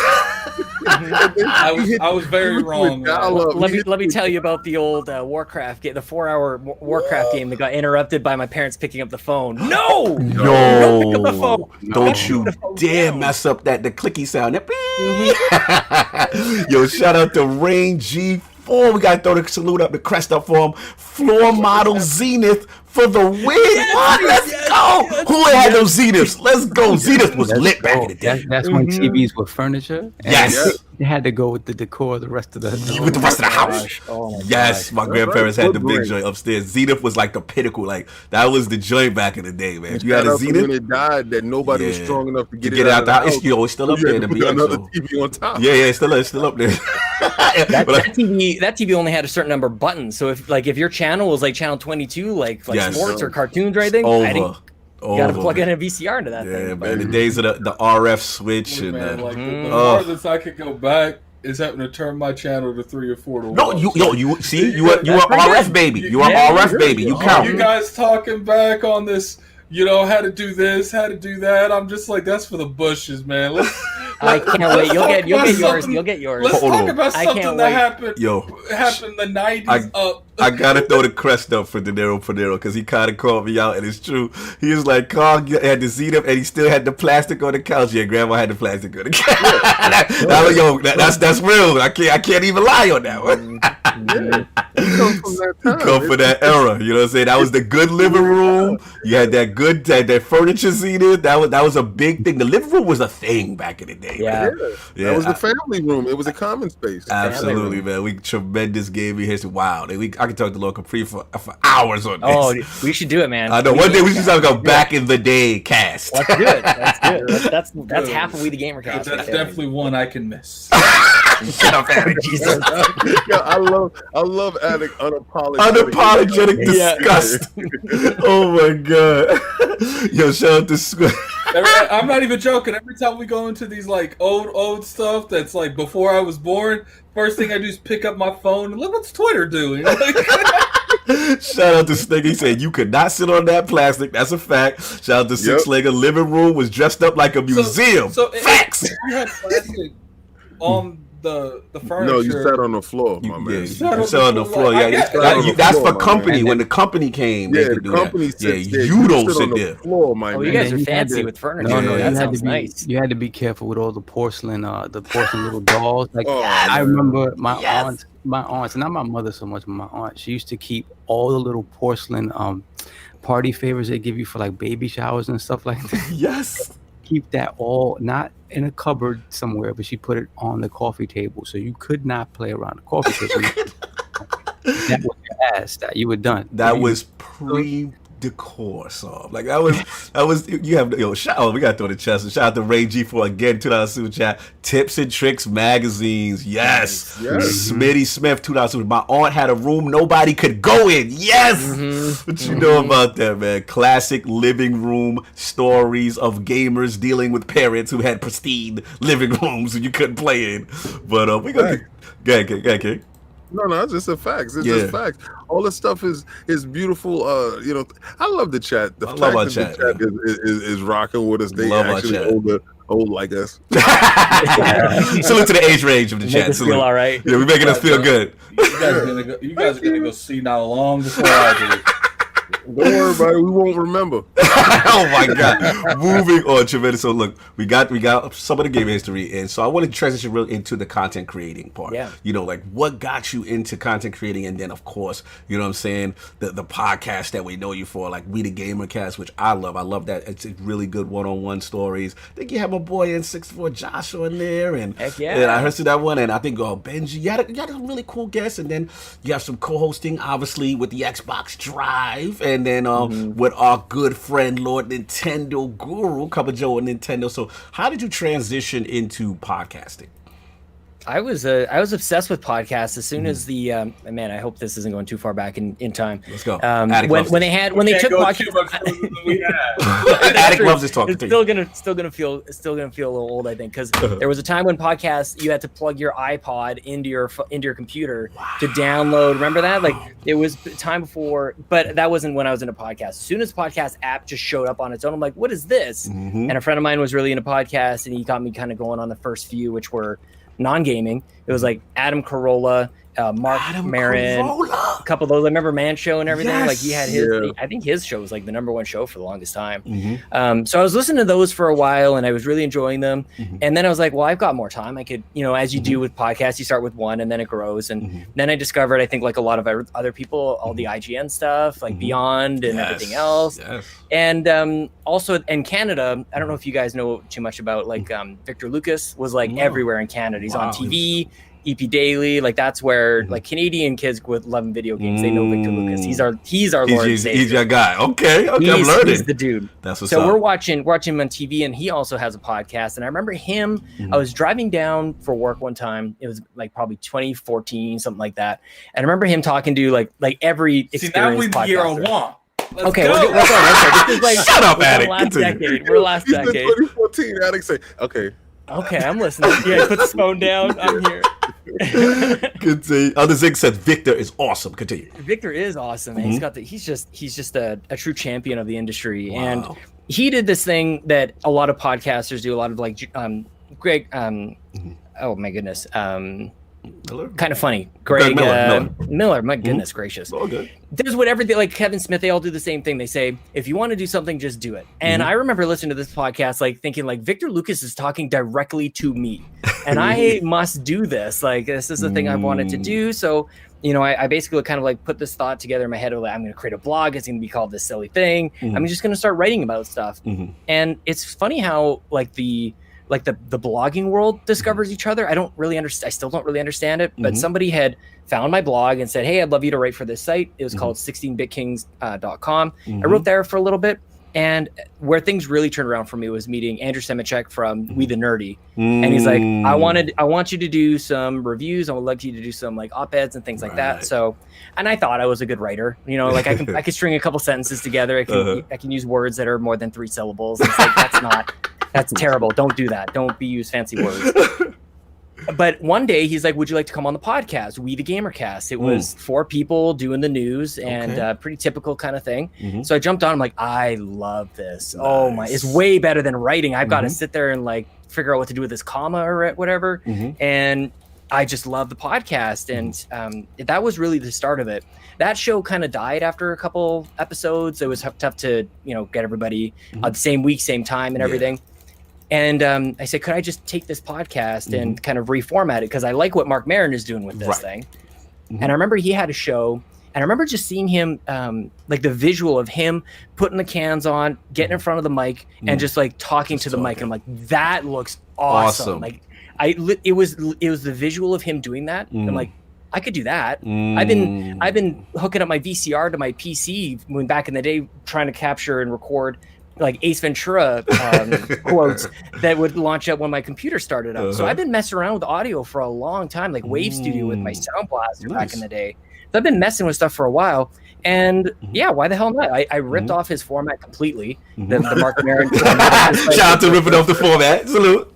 Speaker 2: I was very wrong.
Speaker 4: Let me tell you about the old Warcraft game, the 4-hour Warcraft game that got interrupted by my parents picking up the phone. No, don't pick up the phone.
Speaker 1: Don't you dare mess up the clicky sound. Yo, shout out to Rain G4. We gotta throw the salute up, the crest up for him. Floor model Zenith for the win. Let's go. Who had those Zeniths? Let's go. Zenith was lit back in the day.
Speaker 5: That's when TVs were furniture. And
Speaker 1: Yes.
Speaker 5: They had to go with the decor of the rest of the
Speaker 1: With the rest of the house.
Speaker 4: Oh my
Speaker 1: Yes,
Speaker 4: gosh.
Speaker 1: my grandparents had the big
Speaker 3: Great.
Speaker 1: joint upstairs. Zenith was like the pinnacle. Like that was the joint back in the day, man. If you had
Speaker 3: Shout
Speaker 1: a
Speaker 3: out to when
Speaker 1: Zenith,
Speaker 3: it died, that nobody was
Speaker 1: Yeah.
Speaker 3: strong enough to
Speaker 1: get
Speaker 3: get
Speaker 1: it out the house.
Speaker 3: house.
Speaker 1: It's still up
Speaker 3: You
Speaker 1: there.
Speaker 3: had
Speaker 1: The
Speaker 3: to put another
Speaker 1: BX.
Speaker 3: TV on top.
Speaker 1: Yeah, it's still up there.
Speaker 4: That TV only had a certain number of buttons. So if your channel was like channel 22, like
Speaker 1: Yes.
Speaker 4: sports or cartoons or anything,
Speaker 1: Over.
Speaker 4: I didn't. You gotta plug in a VCR into that
Speaker 1: Yeah,
Speaker 4: thing.
Speaker 1: man. The days of the RF switch and
Speaker 2: Man, like the
Speaker 1: Oh.
Speaker 2: farthest I could go back is having to turn my channel to 3 or 4 to 1.
Speaker 1: no, you see, you were RF baby. You were
Speaker 4: Yeah,
Speaker 1: RF baby. You count.
Speaker 2: You guys talking back on this, how to do this, how to do that. I'm just like, that's for the bushes, man.
Speaker 4: I can't wait. You'll get yours.
Speaker 2: something-
Speaker 4: You'll get yours.
Speaker 2: Let's
Speaker 1: Hold
Speaker 2: talk
Speaker 1: on.
Speaker 2: about
Speaker 4: I
Speaker 2: something
Speaker 4: can't
Speaker 2: that
Speaker 4: wait.
Speaker 2: happened the 90s up.
Speaker 1: I gotta throw the crest up for De Niro because he kind of called me out, and it's true. He was like, Carl had the Zenith, and he still had the plastic on the couch. Yeah, Grandma had the plastic on the couch. That's real. I can't even lie on that one. Come from that era, you know what I'm saying? That was the good living room. You had that good that furniture Zenith. That was a big thing. The living room was a thing back in the day.
Speaker 4: Yeah.
Speaker 1: man.
Speaker 3: That was the family room. It was a common space.
Speaker 1: Absolutely, man. We tremendous gaming history. Wow, I can talk to Lord Capri for hours on this.
Speaker 4: Oh, we should do it, man.
Speaker 1: I know. One day we should talk about back in the day cast.
Speaker 4: That's good. That's good. That's half of We the Gamer Cast.
Speaker 2: That's definitely one I can miss.
Speaker 1: Shut up, Addict.
Speaker 4: Jesus.
Speaker 3: Yeah, I love Addict unapologetic.
Speaker 1: Unapologetic disgust. Oh my god. Yo, shout out to Squid.
Speaker 2: I'm not even joking. Every time we go into these like old stuff that's like before I was born, first thing I do is pick up my phone and look what's Twitter doing.
Speaker 1: Shout out to Snake. He said you could not sit on that plastic. That's a fact. Shout out to Six Legger. Living room was dressed up like a museum. Facts.
Speaker 2: You had plastic on the furniture.
Speaker 3: No, you sat on the floor, my man.
Speaker 1: You sat on the floor. That's for company. When the company came, they could do
Speaker 3: company
Speaker 1: that. Yeah,
Speaker 3: sits there.
Speaker 1: you don't
Speaker 3: sit
Speaker 1: sit
Speaker 3: on the
Speaker 1: there.
Speaker 3: floor, my
Speaker 4: Oh,
Speaker 3: man.
Speaker 4: you guys are
Speaker 5: you had
Speaker 4: fancy
Speaker 5: to-
Speaker 4: with furniture.
Speaker 1: No,
Speaker 5: you
Speaker 4: that
Speaker 5: had to
Speaker 4: sounds
Speaker 5: be
Speaker 4: nice.
Speaker 5: you had to be careful with all the porcelain little dolls. Like
Speaker 3: Oh,
Speaker 5: I
Speaker 3: man.
Speaker 5: remember my aunts, not my mother so much, but my aunt. She used to keep all the little porcelain party favors they give you for like baby showers and stuff like that.
Speaker 1: Yes.
Speaker 5: Keep that all not in a cupboard somewhere, but she put it on the coffee table, so you could not play around the coffee table. That was your ass. That you were done.
Speaker 1: That was decor song. Like that was you have we gotta throw the chest and shout out to Ray G for again $2 super chat. Tips and Tricks magazines, yes. Smitty Smith $2 my aunt had a room nobody could go in, yes. What you know about that, man? Classic living room stories of gamers dealing with parents who had pristine living rooms and you couldn't play in. But we gonna get King.
Speaker 3: No, it's just a facts. It's just facts. All this stuff is beautiful. I love the chat. The fact that the chat is rocking with us. They actually old like us.
Speaker 1: Salute to the age range of the chat.
Speaker 4: Make us feel all right.
Speaker 1: Yeah, we're making us feel good.
Speaker 2: You guys are gonna go see now long before I do.
Speaker 3: Don't worry about it. We won't remember.
Speaker 1: Oh my God! Moving on, tremendous. So look, we got some of the game history, and so I want to transition real into the content creating part.
Speaker 4: Yeah.
Speaker 1: Like what got you into content creating, and then of course, you know what I'm saying, the podcast that we know you for, like We the Gamer Cast, which I love. I love that. It's really good one-on-one stories. I think you have my boy N64 Joshua in there, and
Speaker 4: heck yeah.
Speaker 1: And I heard that one, and I think Benji. You had a really cool guest, and then you have some co-hosting, obviously with the Xbox Drive, and then with our good friend Lord Nintendo Guru, Cup of Joe and Nintendo. So how did you transition into podcasting?
Speaker 4: I was obsessed with podcasts as soon as the man. I hope this isn't going too far back in time.
Speaker 1: Let's go.
Speaker 4: When they took podcasts,
Speaker 1: Attic loves this talk.
Speaker 4: It's still gonna feel a little old, I think, because there was a time when podcasts you had to plug your iPod into your computer to download. Remember that? Like it was time before, but that wasn't when I was into podcasts. As soon as podcast app just showed up on its own, I'm like, what is this? And a friend of mine was really into podcasts, and he got me kind of going on the first few, which were non-gaming. It was like Adam Carolla, Mark Maron, a couple of those. I remember Man Show and everything. Like he had his, I think his show was like the #1 show for the longest time. So I was listening to those for a while, and I was really enjoying them. And then I was like, well, I've got more time. I could, as you do with podcasts, you start with one and then it grows. And then I discovered, I think like a lot of other people, all the IGN stuff, like Beyond and everything else. And also in Canada, I don't know if you guys know too much about like Victor Lucas was like everywhere in Canada. He's on TV. EP Daily, like that's where like Canadian kids with loving video games, they know Victor Lucas. He's our Lord and Savior.
Speaker 1: He's your guy. Okay, I'm learning.
Speaker 4: He's the dude.
Speaker 1: That's what's up.
Speaker 4: So we're watching him on TV, and he also has a podcast. And I remember him. I was driving down for work one time. It was like probably 2014, something like that. And I remember him talking to like every experienced podcaster.
Speaker 2: Year one.
Speaker 4: Okay, let's go. This is like
Speaker 1: shut up, Attic.
Speaker 4: Last decade. We're last decade.
Speaker 3: 2014. Attic say, okay,
Speaker 4: I'm listening. Yeah, put the phone down. I'm here.
Speaker 1: Continue. Other Zig said Victor is awesome. Continue.
Speaker 4: Victor is awesome, man. He's just a true champion of the industry, and he did this thing that a lot of podcasters do. A lot of like Greg. Oh my goodness.
Speaker 1: Miller?
Speaker 4: Kind of funny. Greg Miller. My goodness gracious.
Speaker 1: All good.
Speaker 4: Does whatever they like. Kevin Smith. They all do the same thing. They say, if you want to do something, just do it. And I remember listening to this podcast, like thinking, like Victor Lucas is talking directly to me, and I must do this. Like this is the thing I wanted to do. So I basically kind of like put this thought together in my head of like, I'm going to create a blog. It's going to be called This Silly Thing. I'm just going to start writing about stuff. And it's funny how like the blogging world discovers each other. I still don't really understand it, but somebody had found my blog and said, hey, I'd love you to write for this site. It was called 16bitkings.com. I wrote there for a little bit, and where things really turned around for me was meeting Andrew Semichek from We the Nerdy. And he's like, I want you to do some reviews. I would like you to do some like op-eds and things like that. So, and I thought I was a good writer, like I could string a couple sentences together. I can use words that are more than 3 syllables. It's like, that's terrible. Don't do that. Don't use fancy words. But one day he's like, would you like to come on the podcast? We the Gamer Cast. It was 4 people doing the news and pretty typical kind of thing. So I jumped on. I'm like, I love this. Nice. Oh my, it's way better than writing. I've got to sit there and like figure out what to do with this comma or whatever. And I just love the podcast. And that was really the start of it. That show kind of died after a couple episodes. It was tough to, get everybody the same week, same time and everything. And I said, could I just take this podcast and kind of reformat it? Because I like what Mark Maron is doing with this thing. And I remember he had a show, and I remember just seeing him, like the visual of him putting the cans on, getting in front of the mic, and just like talking to the mic. And I'm like, that looks awesome. Like it was the visual of him doing that. I'm like, I could do that. I've been hooking up my VCR to my PC when back in the day, trying to capture and record like Ace Ventura quotes that would launch up when my computer started up. So I've been messing around with audio for a long time, like Wave Studio with my Sound Blaster back in the day. So I've been messing with stuff for a while. And yeah, why the hell not? I ripped off his format completely. The Mark Maron format.
Speaker 1: Shout out to ripping off the format. Salute.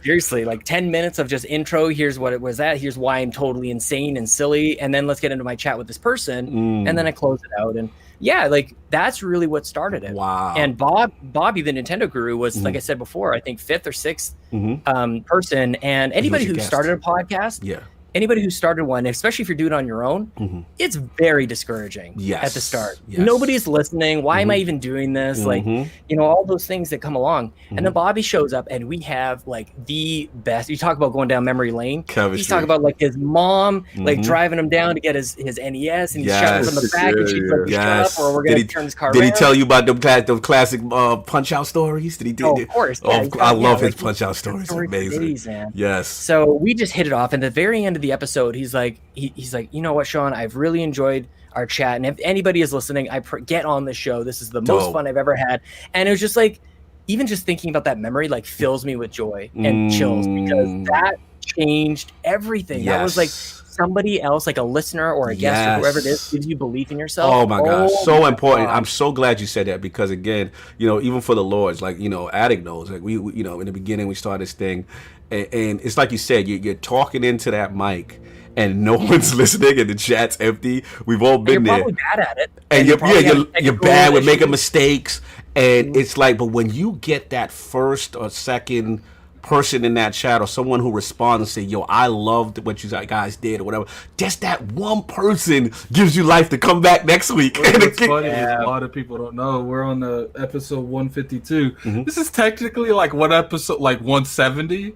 Speaker 4: Seriously, like 10 minutes of just intro. Here's what it was at. Here's why I'm totally insane and silly. And then let's get into my chat with this person. And then I close it out. And yeah, like that's really what started it.
Speaker 1: Wow.
Speaker 4: And Bobby, the Nintendo guru, was like I said before, I think 5th or 6th person. And anybody who started a podcast, anybody who started one, especially if you're doing it on your own, it's very discouraging at the start. Nobody's listening. Why am I even doing this? Like, you know, all those things that come along. And then Bobby shows up and we have like the best. You talk about going down memory lane. He's talking about like his mom, like driving him down to get his NES, and he's shouting from the back and she's like, shut up or we're going to turn his car around.
Speaker 1: Did he tell you about those classic Punch-Out stories? Did he do
Speaker 4: of course. Yeah,
Speaker 1: I love his Punch-Out stories. Amazing.
Speaker 4: Days, man.
Speaker 1: Yes.
Speaker 4: So we just hit it off. And at the very end of the episode, he's like, you know what, Sean, I've really enjoyed our chat, and if anybody is listening, get on the show. This is the most fun I've ever had. And it was just like, even just thinking about that memory like fills me with joy and chills, because that changed everything. That was like somebody else, like a listener or a guest or whoever it is, gives you belief in yourself.
Speaker 1: Oh my God, so important. I'm so glad you said that, because again, you know, even for the Lords, like, you know, Addict knows, like we you know, in the beginning we started this thing, and it's like you said, you're talking into that mic and no one's listening and the chat's empty. We've all been there.
Speaker 4: You're probably bad at it.
Speaker 1: And you're bad with making mistakes. And it's like, but when you get that first or second person in that chat or someone who responds and say, yo, I loved what you guys did or whatever, just that one person gives you life to come back next week.
Speaker 2: What's funny is a lot of people don't know we're on the episode 152. This is technically like what episode, like 170?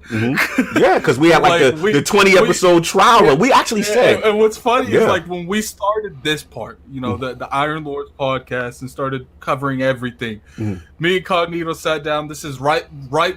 Speaker 1: Yeah, because we had like the 20 episode trial run. We actually said,
Speaker 2: and what's funny is like when we started this part, you know, the Iron Lords podcast, and started covering everything, me and Cognito sat down. This is right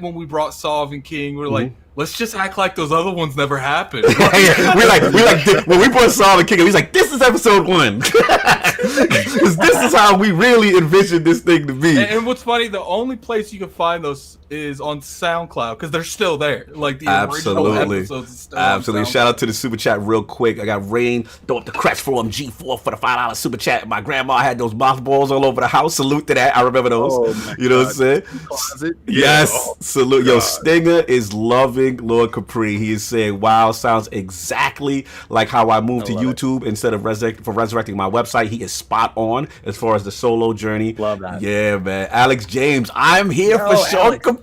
Speaker 2: when we brought Solve and King. We're like, let's just act like those other ones never happened.
Speaker 1: We're like when we brought Solve and King, he's like, this is episode 1. This is how we really envisioned this thing to be.
Speaker 2: And what's funny, the only place you can find those is on SoundCloud, because they're still there. Like the original episodes is still on SoundCloud.
Speaker 1: Shout out to the super chat real quick. I got Rain throw up the crest for him, G4 for the $5 super chat. My grandma had those mothballs all over the house. Salute to that. I remember those. You know what I'm saying? Yes. Salute. Yo, Stinger is loving Lord Capri. He is saying, wow, sounds exactly like how I moved to YouTube instead of resurrecting my website. He is spot on as far as the solo journey.
Speaker 4: Love that.
Speaker 1: Yeah, man. Alex James, I'm here for Sean Capri.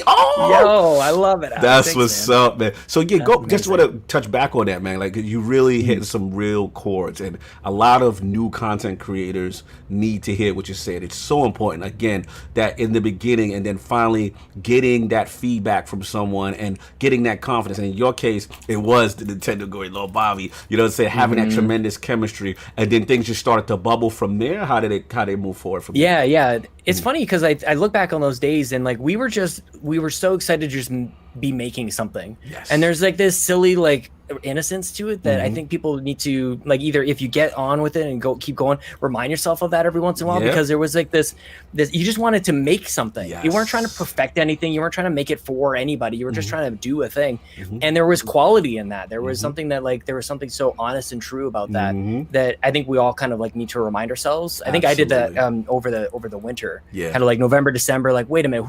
Speaker 1: Oh,
Speaker 4: yo, I love it.
Speaker 1: That's what's up, man. So yeah, just want to touch back on that, man. Like, you really hit some real chords, and a lot of new content creators need to hear what you said. It's so important, again, that in the beginning and then finally getting that feedback from someone and getting that confidence. And in your case, it was the Nintendo going, Lord Bobby, you know what I'm saying, having that tremendous chemistry, and then things just started to bubble from there. How did they move forward from there?
Speaker 4: Yeah. It's funny because I look back on those days, and like we were so excited to just be making something. And there's like this silly like innocence to it that I think people need to, like, either if you get on with it and keep going, remind yourself of that every once in a while, because there was like this you just wanted to make something. You weren't trying to perfect anything. You weren't trying to make it for anybody. You were just trying to do a thing. And there was quality in that. There was something that, like, there was something so honest and true about that that I think we all kind of like need to remind ourselves. I think I did that over the winter. Kind of like November, December, like, wait a minute,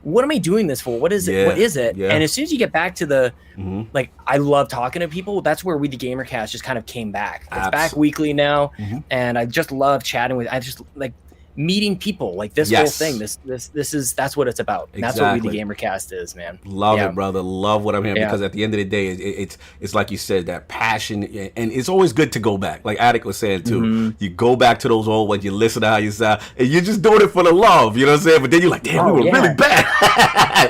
Speaker 4: what am I doing this for? What is it? What is it? And as soon as you get back to the like, I love talking to people. That's where We the Gamercast just kind of came back. It's back weekly now, and I just love chatting with. I just like meeting people, like this whole thing. That's what it's about. Exactly. That's what We the Gamercast is, man.
Speaker 1: Love it, brother. Love what I'm hearing, because at the end of the day, it's like you said, that passion, and it's always good to go back. Like Attic was saying too, you go back to those old ones, you listen to how you sound, and you're just doing it for the love. You know what I'm saying? But then you're like, damn, we were really bad.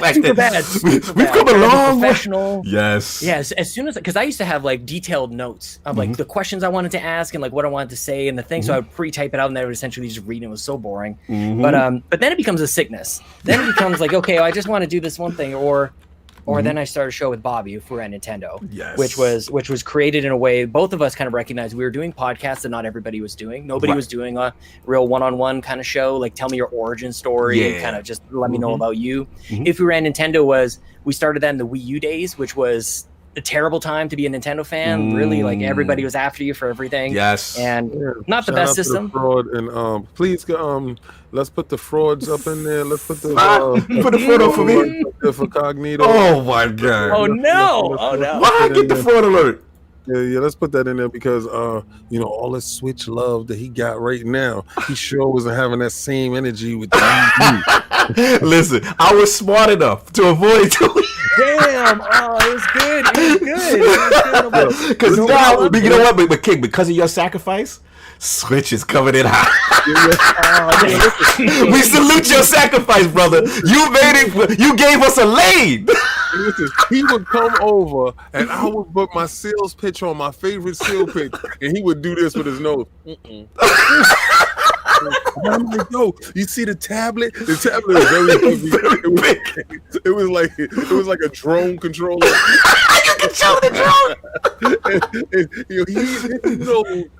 Speaker 1: Like,
Speaker 4: super bad.
Speaker 1: We've come a long way.
Speaker 4: Professional.
Speaker 1: Yes.
Speaker 4: Yes. As soon as, because I used to have like detailed notes of like the questions I wanted to ask and like what I wanted to say and the thing, so I would pre-type it out, and then I would essentially just read it. It was so boring. But then it becomes a sickness. Then it becomes like, okay, I just want to do this one thing, or or then I started a show with Bobby if we're at Nintendo,
Speaker 1: Yes.
Speaker 4: which was created in a way both of us kind of recognized we were doing podcasts that not everybody was doing. Nobody was doing a real one-on-one kind of show, like tell me your origin story and kind of just let me know about you. If we ran Nintendo we started that in the Wii U days, which was a terrible time to be a Nintendo fan. Really, like everybody was after you for everything.
Speaker 1: Yes,
Speaker 4: and not the best system.
Speaker 3: Fraud and please, let's put the frauds up in there. Let's put the
Speaker 1: put the fraud up for me.
Speaker 3: For Cognito.
Speaker 1: Oh my God!
Speaker 4: Oh no! Oh no!
Speaker 1: Why get the fraud alert?
Speaker 3: Yeah, let's put that in there because all this Switch love that he got right now, he sure wasn't having that same energy with the Wii U.
Speaker 1: Listen, I was smart enough to avoid doing.
Speaker 4: Damn! Oh, it was good. It was good.
Speaker 1: Because now, you know what? But King, because of your sacrifice, Switch is coming in hot. We salute your sacrifice, brother. You made it. You gave us a lane.
Speaker 3: Listen, he would come over and I would put my sales pitch on my favorite sales pitch, and he would do this with his nose. I'm like, yo, you see the tablet? The tablet is very big. It was like a drone controller.
Speaker 1: You control the
Speaker 3: drone.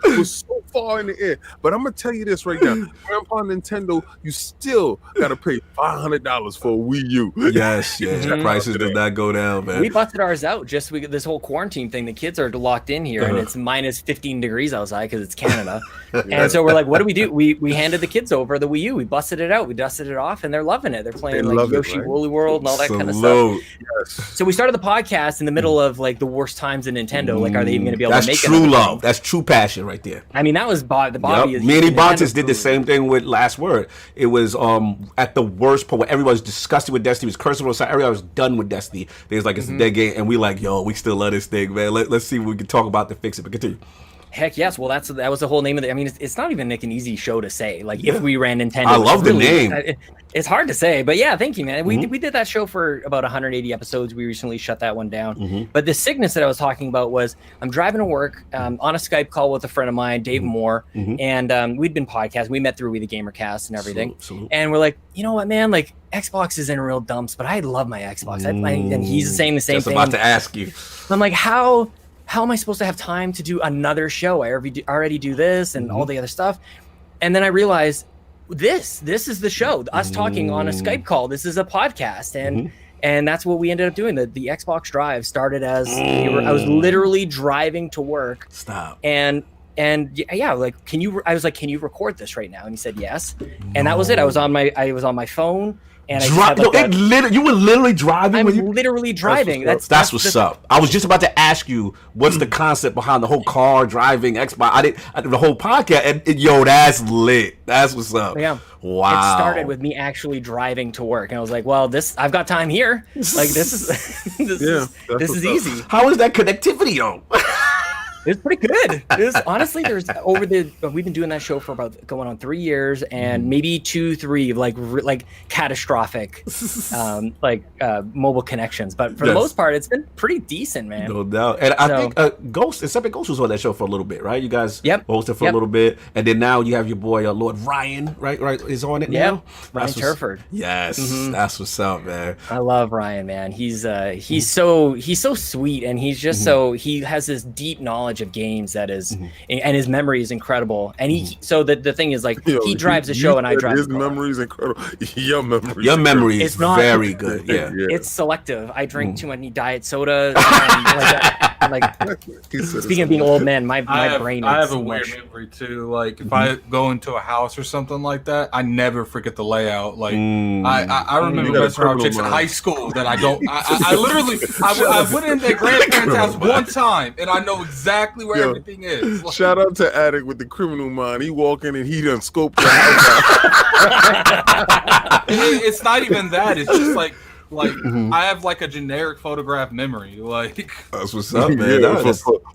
Speaker 3: He was so far in the air. But I'm gonna tell you this right now, Grandpa Nintendo, you still gotta pay $500 for a Wii U.
Speaker 1: Yes, prices did not go down, man.
Speaker 4: We busted ours out just this whole quarantine thing. The kids are locked in here, and it's minus 15 degrees outside because it's Canada. And so we're like, what do? We handed the kids over the Wii U. We busted it out. We dusted it off, and they're loving it. They're playing like Yoshi Woolly World and all that kind of stuff. Yes. So we started the podcast in the middle of like the worst times in Nintendo. Like, are they even going to be able to make it?
Speaker 1: That's true love. That's true passion right there.
Speaker 4: I mean, that was Bobby.
Speaker 1: Yep. Manny Bontis did the same thing with Last Word. It was at the worst point where everybody was disgusted with Destiny. It was cursing on side. Everybody was done with Destiny. They was like, it's a dead game, and we like, yo, we still love this thing, man. Let's see what we can talk about to fix it. But continue.
Speaker 4: Heck yes. Well, that was the whole name of it. I mean, it's not even like an easy show to say. Like if we ran Nintendo,
Speaker 1: I love the name.
Speaker 4: It's hard to say, but yeah, thank you, man. We did that show for about 180 episodes. We recently shut that one down. But the sickness that I was talking about was I'm driving to work on a Skype call with a friend of mine, Dave Moore, and we'd been podcasting. We met through We the Gamercast and everything, and we're like, you know what, man, like Xbox is in real dumps, but I love my Xbox. And he's saying the same thing.
Speaker 1: About to ask you.
Speaker 4: I'm like, how am I supposed to have time to do another show? I already do this and all the other stuff. And then I realized this is the show, us talking on a Skype call. This is a podcast. And that's what we ended up doing. The Xbox Drive started as I was literally driving to work.
Speaker 1: Stop.
Speaker 4: And yeah, like, I was like, can you record this right now? And he said, yes. And that was it. I was on my phone. And
Speaker 1: you were literally driving.
Speaker 4: I'm literally driving.
Speaker 1: That's what's up. I was just about to ask you what's the concept behind the whole car driving Xbox. The whole podcast. And that's lit. That's what's up.
Speaker 4: Yeah.
Speaker 1: Wow.
Speaker 4: It started with me actually driving to work, and I was like, well, I've got time here. Like this is easy.
Speaker 1: How is that connectivity though?
Speaker 4: It's pretty good. Honestly, we've been doing that show for about going on 3 years, and maybe 2-3 like catastrophic mobile connections. But for the most part, it's been pretty decent, man.
Speaker 1: No doubt. And I think Ghost was on that show for a little bit, right? You guys hosted for a little bit, and then now you have your boy Lord Ryan, right, is on it now.
Speaker 4: Ryan Turford.
Speaker 1: Yes, that's what's up, man.
Speaker 4: I love Ryan, man. He's so sweet, and he's just he has this deep knowledge of games that is, and his memory is incredible. And so the thing is, like, he drives the show and I drive
Speaker 3: his
Speaker 4: the car.
Speaker 3: memory is incredible. Your
Speaker 1: memory is very good. Yeah.
Speaker 4: It's selective. I drink too many diet soda. Speaking of being old man, my brain.
Speaker 2: I have a weird memory too. Like if I go into a house or something like that, I never forget the layout. Like I remember messing around with chicks in high school that I don't. I literally I went in their grandparents' house one time and I know exactly where everything is. Like,
Speaker 3: shout out to Attic with the criminal mind. He walk in and he done scoped the house out.
Speaker 2: It's not even that. It's just like I have like a generic photograph memory. Like
Speaker 1: that's what's up, man.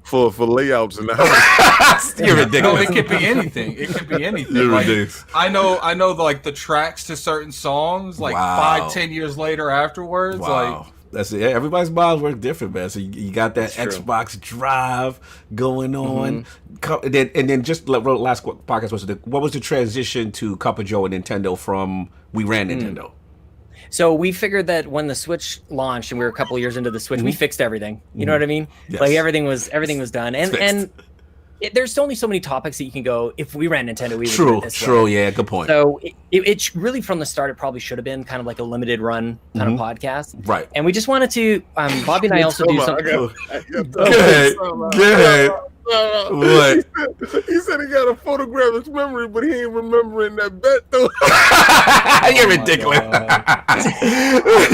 Speaker 3: For layouts and the house.
Speaker 1: You're ridiculous.
Speaker 2: No, it could be anything. It could be anything. Like, I know like the tracks to certain songs. Like 5-10 years later afterwards.
Speaker 1: Wow. Like that's it. Everybody's minds work different, man. So you got that Xbox Drive going on, and then just last podcast what was the transition to Cup of Joe and Nintendo from We Ran Nintendo?
Speaker 4: So we figured that when the Switch launched and we were a couple of years into the Switch, we fixed everything. You know what I mean?
Speaker 1: Yes.
Speaker 4: Like everything was done, and there's only so many topics that you can go. If we ran Nintendo, we would do it this way.
Speaker 1: Yeah, good point.
Speaker 4: So it really from the start, it probably should have been kind of like a limited run kind of podcast,
Speaker 1: right?
Speaker 4: And we just wanted to. Bobby and I also do something.
Speaker 1: Go ahead. What?
Speaker 3: He said he got a photographic memory, but he ain't remembering that bet though.
Speaker 1: You're ridiculous.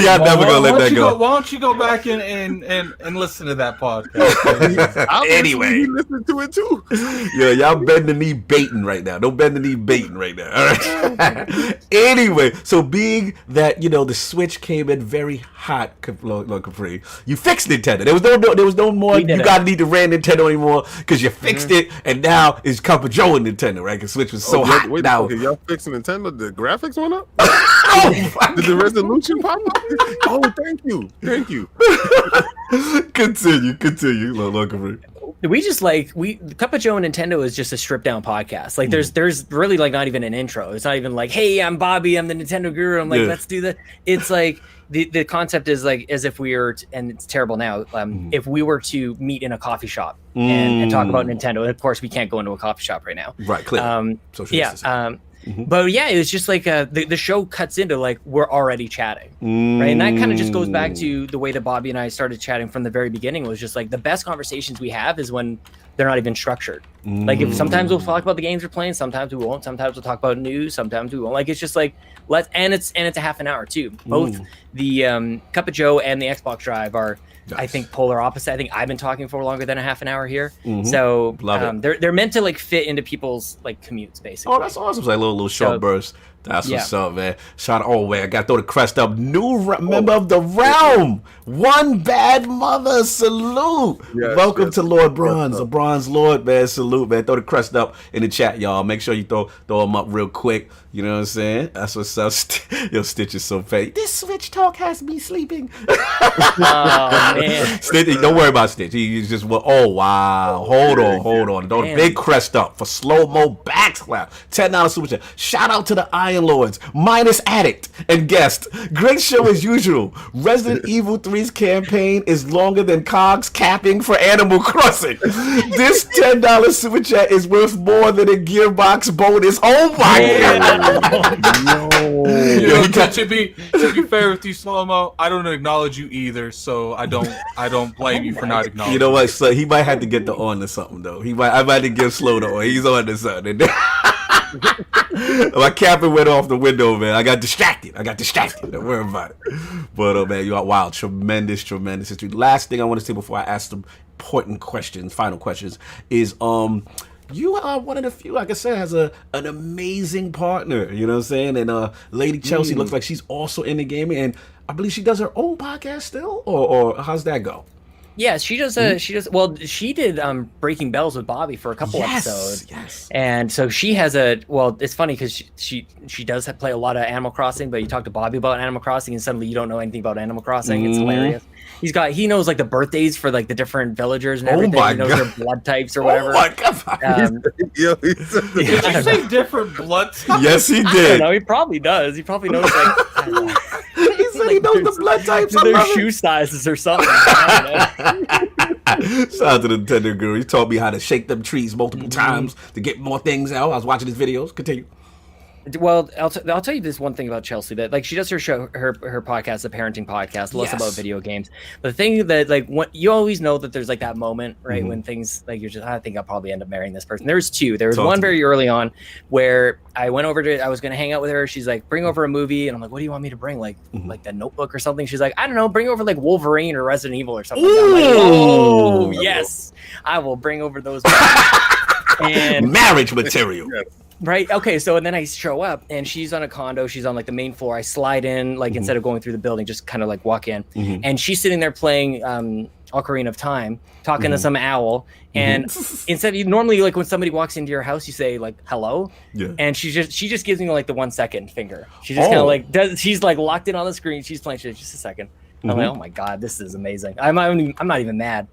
Speaker 1: Y'all never gonna let that go.
Speaker 2: Why don't you go back and listen to that podcast?
Speaker 1: Anyway,
Speaker 3: listen to it too.
Speaker 1: Yeah, y'all bend the knee baiting right now. Don't bend the knee baiting right now. All right. Anyway, so being that the Switch came in very hot, Lord Capri, you fixed Nintendo. There was no more. You gotta need to ran Nintendo anymore because you fixed it, and now it's Cup of Joe and Nintendo, right? Because Switch was so hot.
Speaker 3: Wait,
Speaker 1: now
Speaker 3: okay, y'all fixing Nintendo? The graphics went up?
Speaker 1: Oh,
Speaker 3: did the resolution pop up? Oh, thank you.
Speaker 1: Continue, Lord Capri.
Speaker 4: We just Cup of Joe and Nintendo is just a stripped down podcast. Like there's really like not even an intro. It's not even like, hey, I'm Bobby, I'm the Nintendo guru. I'm like, let's do that. It's like the concept is like as if we were, and it's terrible now. If we were to meet in a coffee shop and talk about Nintendo, and of course we can't go into a coffee shop right now.
Speaker 1: Right, clear. Social distancing.
Speaker 4: But yeah, it was just like the show cuts into like we're already chatting, right? And that kind of just goes back to the way that Bobby and I started chatting from the very beginning. Was just like the best conversations we have is when they're not even structured. Like if sometimes we'll talk about the games we're playing, sometimes we won't. Sometimes we'll talk about news, sometimes we won't. Like it's just like it's a half an hour too. Both the Cup of Joe and the Xbox Drive are. Nice. I think polar opposite. I think I've been talking for longer than a half an hour here, so they're meant to like fit into people's like commutes basically.
Speaker 1: Oh, that's awesome! It's like little short bursts. That's what's up, man. Shout out, man. I got to throw the crest up. New member of the realm. One bad mother. Salute. Welcome to Lord Bronze, the Bronze Lord, man. Salute, man. Throw the crest up in the chat, y'all. Make sure you throw them up real quick. You know what I'm saying? That's what's up. Yo, Stitch is so fake. This Switch talk has me sleeping.
Speaker 4: Oh, man.
Speaker 1: Stitch, don't worry about Stitch. He's just, oh, wow. Hold on. Throw the big crest up for slow-mo backslap. $10 super chat. Shout out to the Iron Lords, minus Addict and guest. Great show as usual. Resident Evil 3's campaign is longer than Cog's capping for Animal Crossing. This $10 super chat is worth more than a Gearbox bonus. Oh my god.
Speaker 2: To be fair with you, Slow-Mo, I don't acknowledge you either, so I don't blame you for not acknowledging.
Speaker 1: You know what? So he might have to get the on to something though. I might have to give Slow the on. He's on to something. My capper went off the window, man. I got distracted. Don't worry about it. But man, you are wild. Tremendous history. Last thing I want to say before I ask the important questions, final questions, is you are one of the few, like I said, has an amazing partner. You know what I'm saying? And Lady Chelsea looks like she's also in the gaming, and I believe she does her own podcast still, or how's that go?
Speaker 4: Yeah, she does. Well, she did Breaking Bells with Bobby for a couple episodes.
Speaker 1: Yes.
Speaker 4: And so she has a. Well, it's funny because she does play a lot of Animal Crossing, but you talk to Bobby about Animal Crossing, and suddenly you don't know anything about Animal Crossing. It's hilarious. He knows like the birthdays for like the different villagers and everything. He knows their blood types or whatever.
Speaker 1: Oh my god!
Speaker 2: Did you say different blood types?
Speaker 1: Yes, he
Speaker 4: I
Speaker 1: did.
Speaker 4: don't know. He probably does. He probably knows like.
Speaker 1: He said he knows the blood types.
Speaker 4: Their shoe sizes or something.
Speaker 1: Shout out to the Nintendo Guru. He taught me how to shake them trees multiple times to get more things out. I was watching his videos. Continue.
Speaker 4: Well, I'll tell you this one thing about Chelsea, that like she does her show, her podcast, the parenting podcast, less about video games. But the thing that like you always know that there's like that moment, right, when things like you're just, I think I'll probably end up marrying this person. There's two. There was one very early on where I went over to, I was going to hang out with her. She's like, bring over a movie, and I'm like, what do you want me to bring? Like The Notebook or something? She's like, I don't know, bring over like Wolverine or Resident Evil or something. I'm like, oh yes, I will bring over those. And
Speaker 1: marriage material.
Speaker 4: Right. Okay. So, and then I show up and she's on a condo. She's on like the main floor. I slide in, like instead of going through the building, just kind of like walk in. And she's sitting there playing Ocarina of Time, talking to some owl. And instead of normally, like when somebody walks into your house, you say like hello. Yeah. And she just gives me like the 1 second finger. She just kind of like she's like locked in on the screen. She's playing. She's just a second. I'm like, oh my god, this is amazing. I'm not even mad.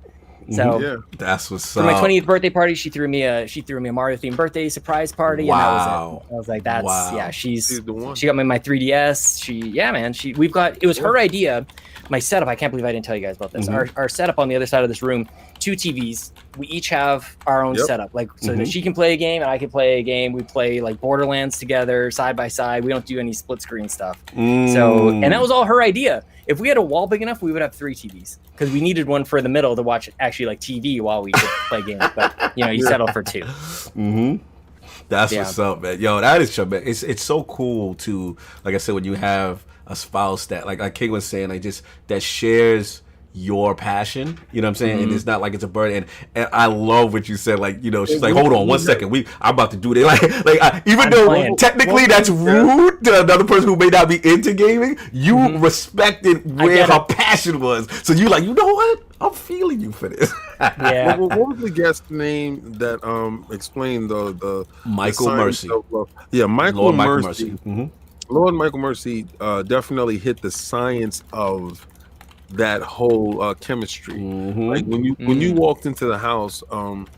Speaker 4: So
Speaker 3: Yeah.
Speaker 1: That's what's
Speaker 4: for my 20th birthday party, she threw me a Mario themed birthday surprise party, and that was it. I was like, that's
Speaker 3: She's the one.
Speaker 4: she got me my 3DS. It was her idea. My setup, I can't believe I didn't tell you guys about this. Our setup on the other side of this room, 2 TVs. We each have our own setup, like so that she can play a game and I can play a game. We play like Borderlands together, side by side. We don't do any split screen stuff. So, and that was all her idea. If we had a wall big enough, we would have 3 TVs because we needed one for the middle to watch actually like TV while we could play games. But you settle for 2.
Speaker 1: That's what's up, man. Yo, that is tremendous. It's so cool to, like I said, when you have a spouse that, like King was saying, like just that shares your passion, you know what I'm saying? And it's not like it's a burden. And I love what you said, like, she's like, hold on 1 second, I'm about to do this. Even though technically that's rude to another person who may not be into gaming, you respected where her passion was. So you like, you know what? I'm feeling you for this.
Speaker 3: Yeah. What was the guest name that explained the
Speaker 1: Michael Mercy?
Speaker 3: Michael Mercy.
Speaker 1: Mm-hmm.
Speaker 3: Lord Michael Mercy definitely hit the science of that whole chemistry. Like when you walked into the house, and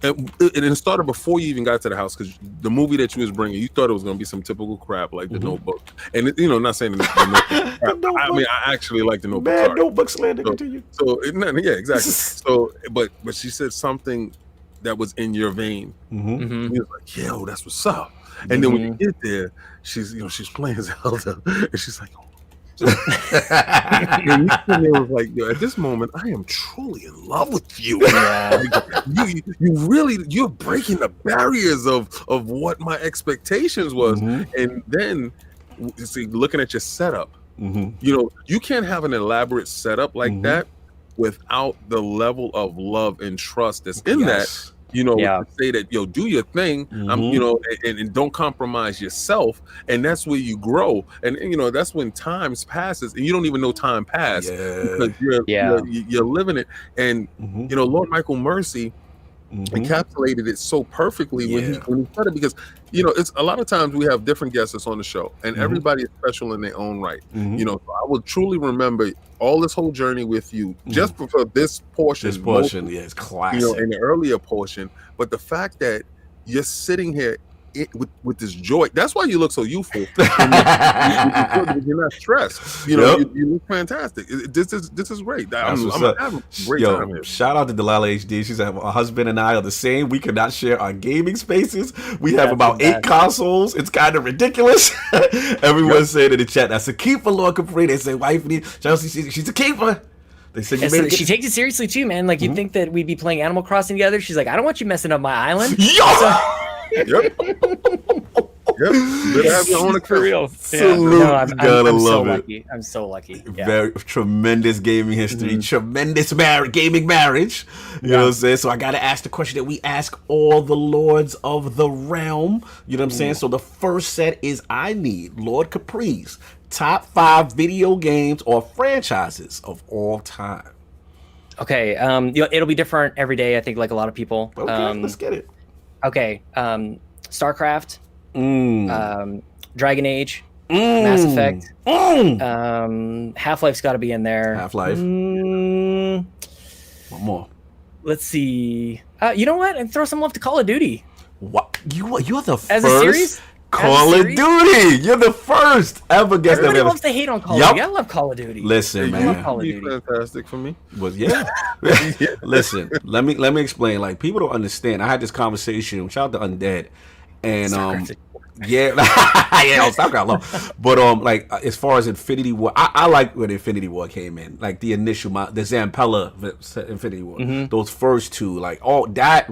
Speaker 3: it started before you even got to the house, because the movie that you was bringing, you thought it was going to be some typical crap like The Notebook, and not saying the Notebook crap. I mean, I actually like The Notebook.
Speaker 1: Bad Notebook slander, continue.
Speaker 3: Exactly. So, but she said something that was in your vein. He was like, "Yo, that's what's up." And then when you get there, she's playing Zelda, and she's like, and you was like, yo, at this moment, I am truly in love with you. You're breaking the barriers of what my expectations was. And then see, looking at your setup, you can't have an elaborate setup like that without the level of love and trust that's in that. To say that, do your thing, and don't compromise yourself, and that's where you grow, and that's when time passes, and you don't even know time passed because you're living it, and Lord Michael Mercy encapsulated it so perfectly when he said it, because it's a lot of times we have different guests on the show, and everybody is special in their own right. So I will truly remember all this whole journey with you just for this portion.
Speaker 1: It's classic.
Speaker 3: In the earlier portion, but the fact that you're sitting here with this joy, that's why you look so youthful. You're not stressed. You look fantastic. This is great. I'm having a great time here.
Speaker 1: Shout out to Delilah HD. She said, "My husband and I are the same. We could not share our gaming spaces. We have about 8 consoles. It's kind of ridiculous." Everyone said in the chat, "That's a keeper, Lord Capri." They say, "Wifey, Chelsea, she's a keeper." They said
Speaker 4: she takes it seriously too, man. Like you'd think that we'd be playing Animal Crossing together. She's like, "I don't want you messing up my island."
Speaker 3: Yep. Better have your own
Speaker 4: for real.
Speaker 1: Salute.
Speaker 4: I'm so lucky. I'm so lucky.
Speaker 1: Very tremendous gaming history, tremendous gaming marriage. You know what I'm saying? So I gotta ask the question that we ask all the lords of the realm. You know what I'm saying? So the first set is, I need Lord Capri's top 5 video games or franchises of all time.
Speaker 4: Okay. It'll be different every day, I think, like a lot of people.
Speaker 1: Okay, let's get it.
Speaker 4: Okay, StarCraft, Dragon Age, Mass Effect, Half-Life's got to be in there.
Speaker 1: Half-Life. One more.
Speaker 4: Let's see. You know what? And throw some love to Call of Duty.
Speaker 1: What? You're the
Speaker 4: As
Speaker 1: first
Speaker 4: a series?
Speaker 1: Call of Duty. You're the first ever guest.
Speaker 4: Everybody loves to hate on Call of Duty. I love Call of Duty.
Speaker 1: Listen, man.
Speaker 4: I love Call of Duty.
Speaker 3: Fantastic for me.
Speaker 1: But listen. Let me explain. Like, people don't understand. I had this conversation. Shout out to Undead, and StarCraft, I love. But like, as far as Infinity War, I like when Infinity War came in. Like the initial, the Zampella Infinity War. Those first 2, like all that,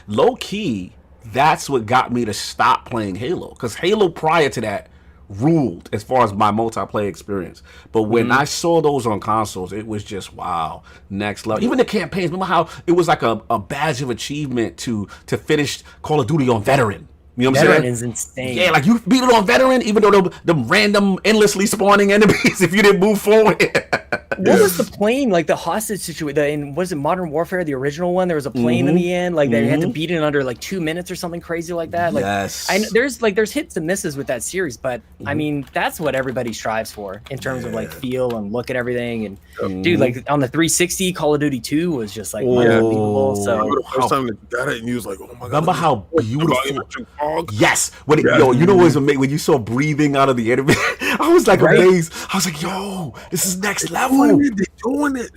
Speaker 1: low key. That's what got me to stop playing Halo, because Halo prior to that ruled as far as my multiplayer experience. But when I saw those on consoles, it was just wow, next level. Even the campaigns, remember how it was like a badge of achievement to finish Call of Duty on Veteran. You know what I'm saying?
Speaker 4: Veteran is insane.
Speaker 1: Yeah, like you beat it on Veteran, even though the random endlessly spawning enemies if you didn't move forward.
Speaker 4: What was the plane, like the hostage situation? Was it Modern Warfare, the original one? There was a plane in the end, like they had to beat it in under like 2 minutes or something crazy like that. Like, there's hits and misses with that series, but I mean that's what everybody strives for in terms of like feel and look at everything. And dude, like on the 360, Call of Duty 2 was just like unbelievable. So
Speaker 3: the first time that you got it, and you was like, "Oh my god!"
Speaker 1: Remember how beautiful? Yes, when you know what was amazing when you saw breathing out of the enemy. I was like amazed. I was like, "Yo, this is next level."
Speaker 3: They doing it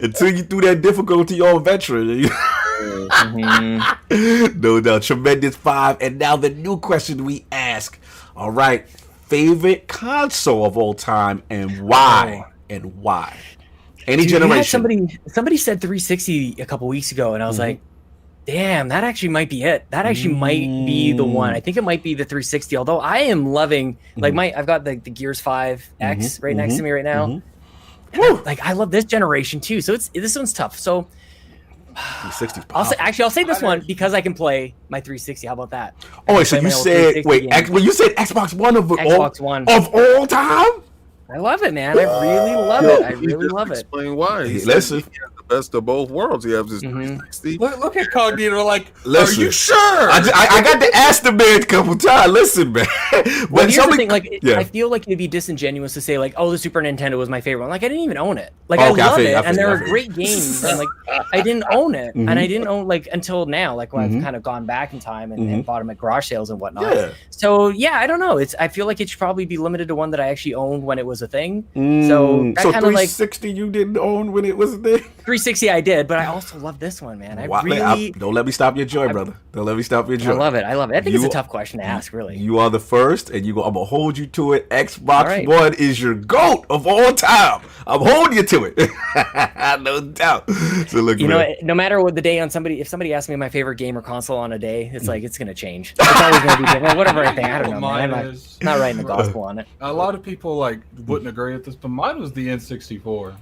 Speaker 1: until you threw that difficulty on veteran. No doubt, tremendous 5. And now the new question we ask. All right, favorite console of all time and why? And why? Any generation.
Speaker 4: Somebody said 360 a couple weeks ago, and I was like, damn, that actually might be it. That actually might be the one. I think it might be the 360. Although I am loving, like I've got the Gears 5 X right next to me right now. Like I love this generation too. So this one's tough. So
Speaker 1: 360.
Speaker 4: I'll say this one because I can play my 360. How about that?
Speaker 1: Oh, so you said when you said Xbox One of all time?
Speaker 4: I love it, man. I really love it. I really love it.
Speaker 3: Explain why.
Speaker 1: Listen.
Speaker 3: He has the best of both worlds. He has his 360.
Speaker 2: Look at Cognito like,
Speaker 1: listen,
Speaker 2: are you sure?
Speaker 1: I got to ask the man a couple times. Listen, man.
Speaker 4: Well, here's the thing. Like, I feel like it'd be disingenuous to say like, oh, the Super Nintendo was my favorite one. Like, I didn't even own it. Like, I love it, and there are great games. And like, I didn't own it, and I didn't own like until now. Like when I've kind of gone back in time and bought them at garage sales and whatnot. Yeah. So yeah, I don't know. I feel like it should probably be limited to one that I actually owned when it was a thing. So that kind of
Speaker 1: 360 you didn't own when it was a thing.
Speaker 4: 360 I did, but I also love this one, man.
Speaker 1: Don't let me stop your joy, brother. Don't let me stop your joy.
Speaker 4: I love it. I think it's a tough question to ask, really.
Speaker 1: You are the first, and I'm gonna hold you to it. Xbox One is your GOAT of all time. I'm holding you to it. No doubt. So look,
Speaker 4: no matter what the day on if somebody asks me my favorite game or console on a day, it's like it's gonna change. It's always gonna be different. Whatever I think. I don't know, man. I'm not writing the gospel on it.
Speaker 2: A lot of people like wouldn't agree with this, but mine was the N64.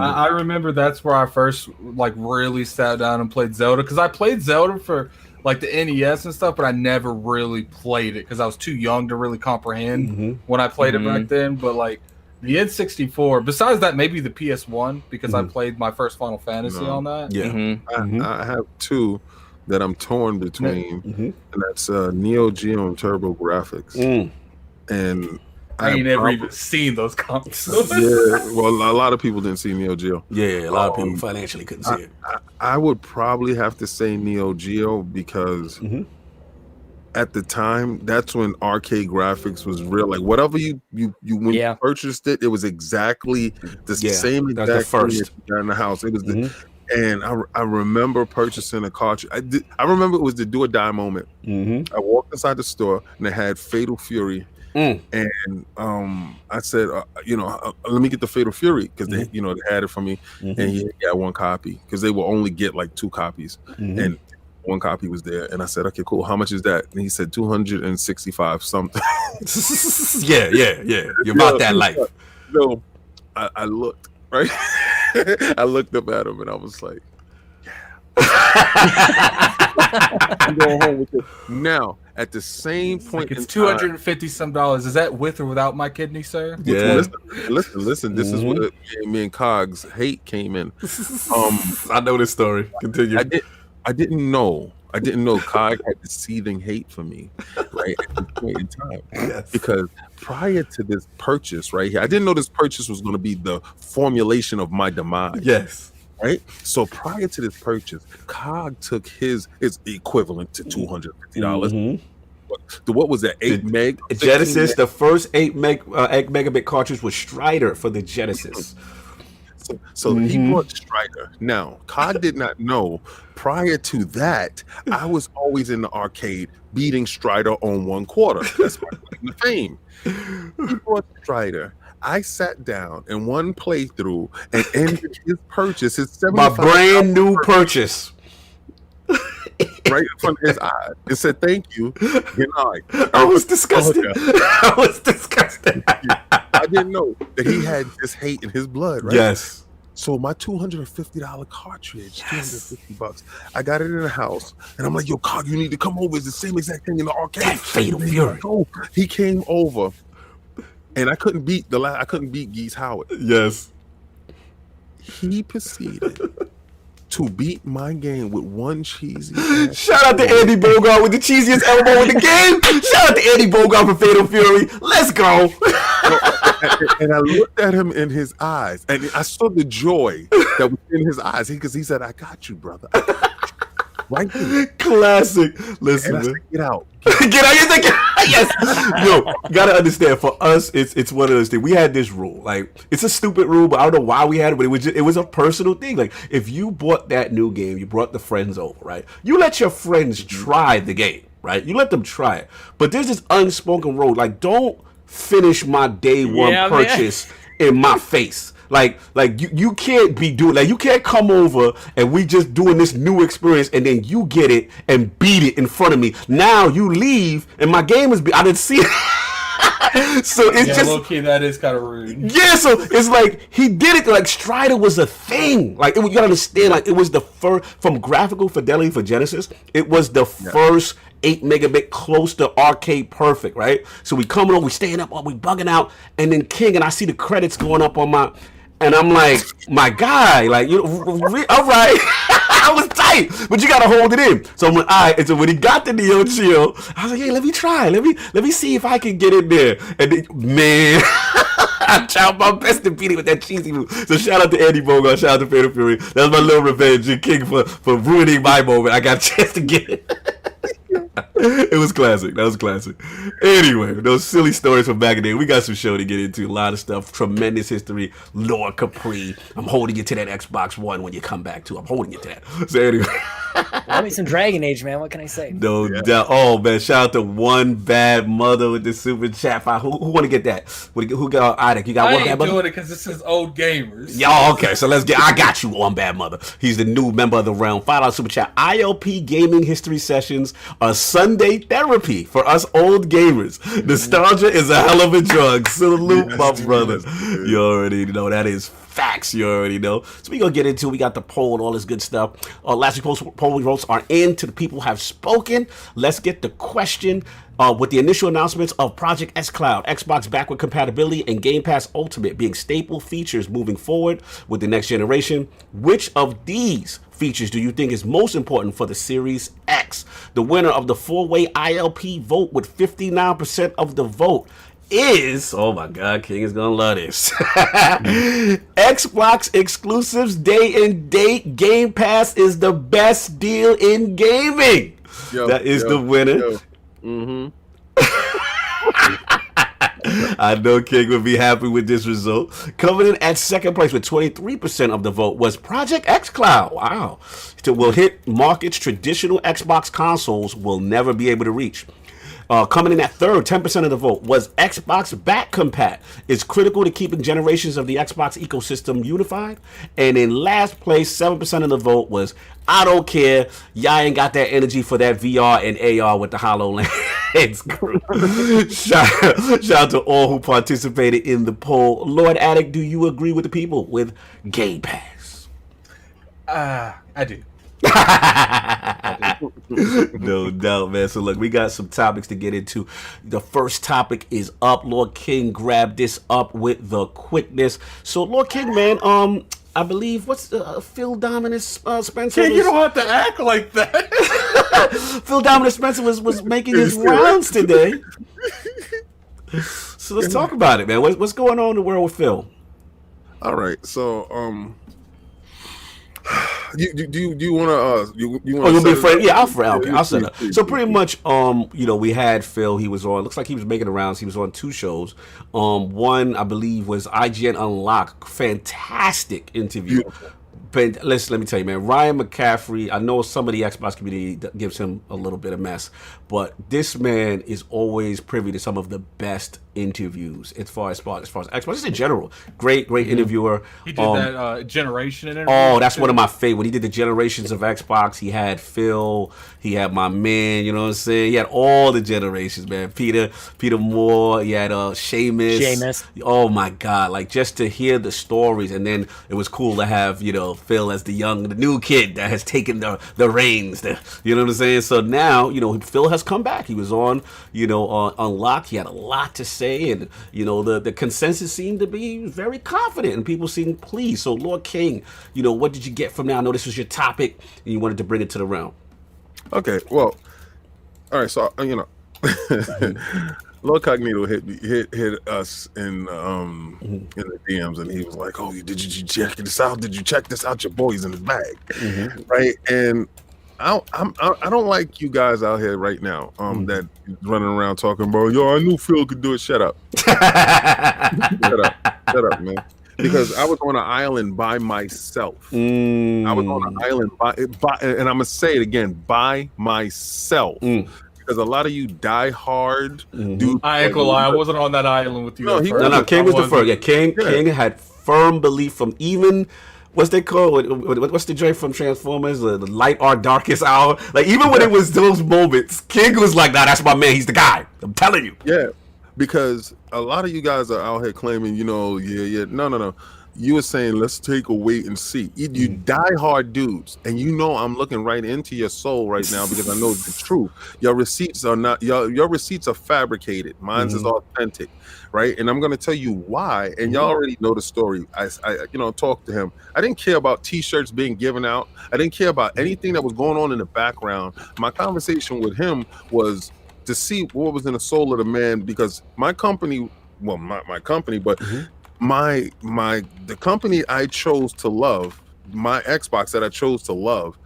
Speaker 2: I remember that's where I first like really sat down and played Zelda, because I played Zelda for like the NES and stuff, but I never really played it because I was too young to really comprehend when I played it back then. But like the N64, besides that, maybe the PS1, because I played my first Final Fantasy on that.
Speaker 3: Yeah, I have two that I'm torn between, and that's Neo Geo and Turbo Graphics. And
Speaker 2: I ain't never even seen those consoles.
Speaker 3: Yeah, well, a lot of people didn't see Neo Geo.
Speaker 1: Yeah, a lot of people financially couldn't see it.
Speaker 3: I would probably have to say Neo Geo because at the time, that's when arcade graphics was real. Like whatever you purchased it, it was exactly the same exact
Speaker 1: the first
Speaker 3: thing in the house. It was and I remember purchasing a cartridge. I remember it was the do or die moment. I walked inside the store and they had Fatal Fury. And I said, let me get the Fatal Fury, because they, they had it for me, and he got one copy because they will only get like 2 copies, and one copy was there. And I said, okay, cool. How much is that? And he said 265 something.
Speaker 1: Yeah. You're about that life.
Speaker 3: So I looked right. I looked up at him and I was like, I'm going home with it now. At the same point,
Speaker 2: it's $250 some. Is that with or without my kidney, sir?
Speaker 3: Yeah. Listen. This is where me and Cogs hate came in.
Speaker 1: I know this story. Continue.
Speaker 3: I didn't know Cog had the seething hate for me, right, at this point in time. Yes. Because prior to this purchase right here, I didn't know this purchase was going to be the formulation of my demise.
Speaker 1: Yes.
Speaker 3: Right. So prior to this purchase, Cog took his equivalent to $250. What was that? 8 meg?
Speaker 1: Genesis. The first 8 megabit cartridge was Strider for the Genesis.
Speaker 3: So he bought Strider. Now, Cog did not know. Prior to that, I was always in the arcade beating Strider on 1/4. That's my claim to fame. He bought Strider. I sat down in one playthrough and ended his purchase. His
Speaker 1: my brand new purchase.
Speaker 3: Right in front of his eyes. It said, "Thank you."
Speaker 1: I was disgusted. I was disgusted.
Speaker 3: I didn't know that he had this hate in his blood, right?
Speaker 1: Yes.
Speaker 3: So my $250 cartridge, $250. I got it in the house, and I'm like, "Yo, Cog, you need to come over. It's the same exact thing in the arcade."
Speaker 1: That Fatal Fury.
Speaker 3: He came over, and I couldn't beat Geese Howard.
Speaker 1: Yes.
Speaker 3: He proceeded to beat my game with one cheesy.
Speaker 1: Shout out to Andy Bogart with the cheesiest elbow in the game. Shout out to Andy Bogart for Fatal Fury. Let's go.
Speaker 3: And I looked at him in his eyes, and I saw the joy that was in his eyes. Because he said, "I got you, brother." I got you. Right there.
Speaker 1: Classic. Listen,
Speaker 3: And I said,
Speaker 1: man.
Speaker 3: get out.
Speaker 1: Get out! You're thinking, yes. Yo, you gotta understand. For us, it's one of those things. We had this rule. Like, it's a stupid rule, but I don't know why we had it. But it was a personal thing. Like, if you bought that new game, you brought the friends over, right? You let your friends try the game, right? You let them try it. But there's this unspoken rule. Like, don't finish my day one purchase in my face. Like you can't be doing, like, you can't come over and we just doing this new experience and then you get it and beat it in front of me. Now you leave and my game is I didn't see it. So it's just
Speaker 2: low key, that is kind of rude.
Speaker 1: Yeah, so it's like he did it like Strider was a thing. Like, you gotta understand, like, it was the first from graphical fidelity for Genesis. It was the first 8 megabit close to arcade perfect, right? So we coming over, we staying up, we bugging out, and then King, and I see the credits going up on my. And I'm like, my guy, like, you all right. I was tight, but you gotta hold it in. So I'm like, all right. And so when he got the Neo Geo, I was like, hey, let me try. Let me see if I can get in there. And then, man, I tried my best to beat it with that cheesy move. So shout out to Andy Bogart, shout out to Fatal Fury. That was my little revenge, and King for ruining my moment. I got a chance to get it. It was classic. That was classic. Anyway, those silly stories from back in the day. We got some show to get into. A lot of stuff. Tremendous history. Lord Capri. I'm holding you to that Xbox One when you come back too. I'm holding you to that. So anyway.
Speaker 4: Love me some Dragon Age, man. What can I say?
Speaker 1: No doubt. Oh man, shout out to One Bad Mother with the super chat. Who want to get that? Who got Idek? You got One Bad Mother?
Speaker 2: I ain't doing it because this is old gamers.
Speaker 1: Y'all, okay, so let's get. I got you, One Bad Mother. He's the new member of the realm. $5 super chat. ILP gaming history sessions are Sunday therapy for us old gamers. Nostalgia is a hell of a drug. Salute, my brother. You already know that is facts. You already know. So we gonna get into. We got the poll and all this good stuff. Last week's poll votes are in. To the people have spoken. Let's get the question. With the initial announcements of Project xCloud, Xbox backward compatibility, and Game Pass Ultimate being staple features moving forward with the next generation, which of these features do you think is most important for the Series X? The winner of the 4-way ILP vote with 59% of the vote is, oh my God, King is gonna love this. Xbox exclusives day and date. Game Pass is the best deal in gaming. That is the winner.
Speaker 3: Mm-hmm.
Speaker 1: I know King would be happy with this result. Coming in at second place with 23% of the vote was Project xCloud. Wow. It will hit markets traditional Xbox consoles will never be able to reach. Coming in at third, 10% of the vote, was Xbox Back Compat. It's critical to keeping generations of the Xbox ecosystem unified. And in last place, 7% of the vote was, I don't care. Y'all ain't got that energy for that VR and AR with the HoloLens. Shout out to all who participated in the poll. Lord Attic, do you agree with the people with Game Pass?
Speaker 2: I do.
Speaker 1: No doubt, man. So look, we got some topics to get into. The first topic is up. Lord King grabbed this up with the quickness. So Lord King, man, I believe what's Phil Dominus Spencer.
Speaker 2: King, you don't have to act like that.
Speaker 1: Phil Dominus Spencer was making his rounds today. So let's talk about it, man. What's going on in the world with Phil?
Speaker 3: All right, so do you want to you want
Speaker 1: you'll be afraid? Yeah, I'll set up. So pretty much, we had Phil. He was on. Looks like he was making the rounds. He was on 2 shows. One, I believe, was IGN Unlocked. Fantastic interview. But let me tell you, man, Ryan McCaffrey, I know some of the Xbox community gives him a little bit of mess, but this man is always privy to some of the best interviews as far as Xbox, just in general. Great interviewer.
Speaker 2: He did that Generation interview.
Speaker 1: Oh, that's one of my favorite. When he did the Generations of Xbox, he had Phil, he had my man, you know what I'm saying? He had all the generations, man. Peter Moore, he had Seamus.
Speaker 4: Seamus.
Speaker 1: Oh my God, like just to hear the stories, and then it was cool to have, Phil as the new kid that has taken the reins. You know what I'm saying? So now, Phil has come back. He was on, on Lock. He had a lot to say, and the consensus seemed to be very confident, and people seemed pleased. So Lord King, what did you get from that? I know this was your topic, and you wanted to bring it to the realm.
Speaker 3: Okay, well, all right. So LordCognito hit us in the DMs, and he was like, "Oh, did you check this out? Did you check this out? Your boy's in his bag, right?" And I don't like you guys out here right now that running around talking about, "Yo, I knew Phil could do it." Shut up. Shut up, man. Because I was on an island by myself. I was on an island by, and I'm gonna say it again, by myself. Because a lot of you die hard dudes.
Speaker 2: I ain't gonna lie, I wasn't on that island with you.
Speaker 3: No,
Speaker 1: King was the first. Yeah, King had firm belief from even what's they called? What's the joint from Transformers? The light our darkest hour. Like even when it was those moments, King was like, "Nah, that's my man. He's the guy. I'm telling you."
Speaker 3: Yeah, because a lot of you guys are out here claiming, no. You were saying, let's take a wait and see. You die hard dudes, and I'm looking right into your soul right now because I know the truth. Your receipts are not your receipts are fabricated. Mine's is authentic, right? And I'm gonna tell you why. And y'all already know the story. I talked to him. I didn't care about T-shirts being given out. I didn't care about anything that was going on in the background. My conversation with him was to see what was in the soul of the man, because my company, well, not my company, but the company I chose to love, my Xbox that I chose to love,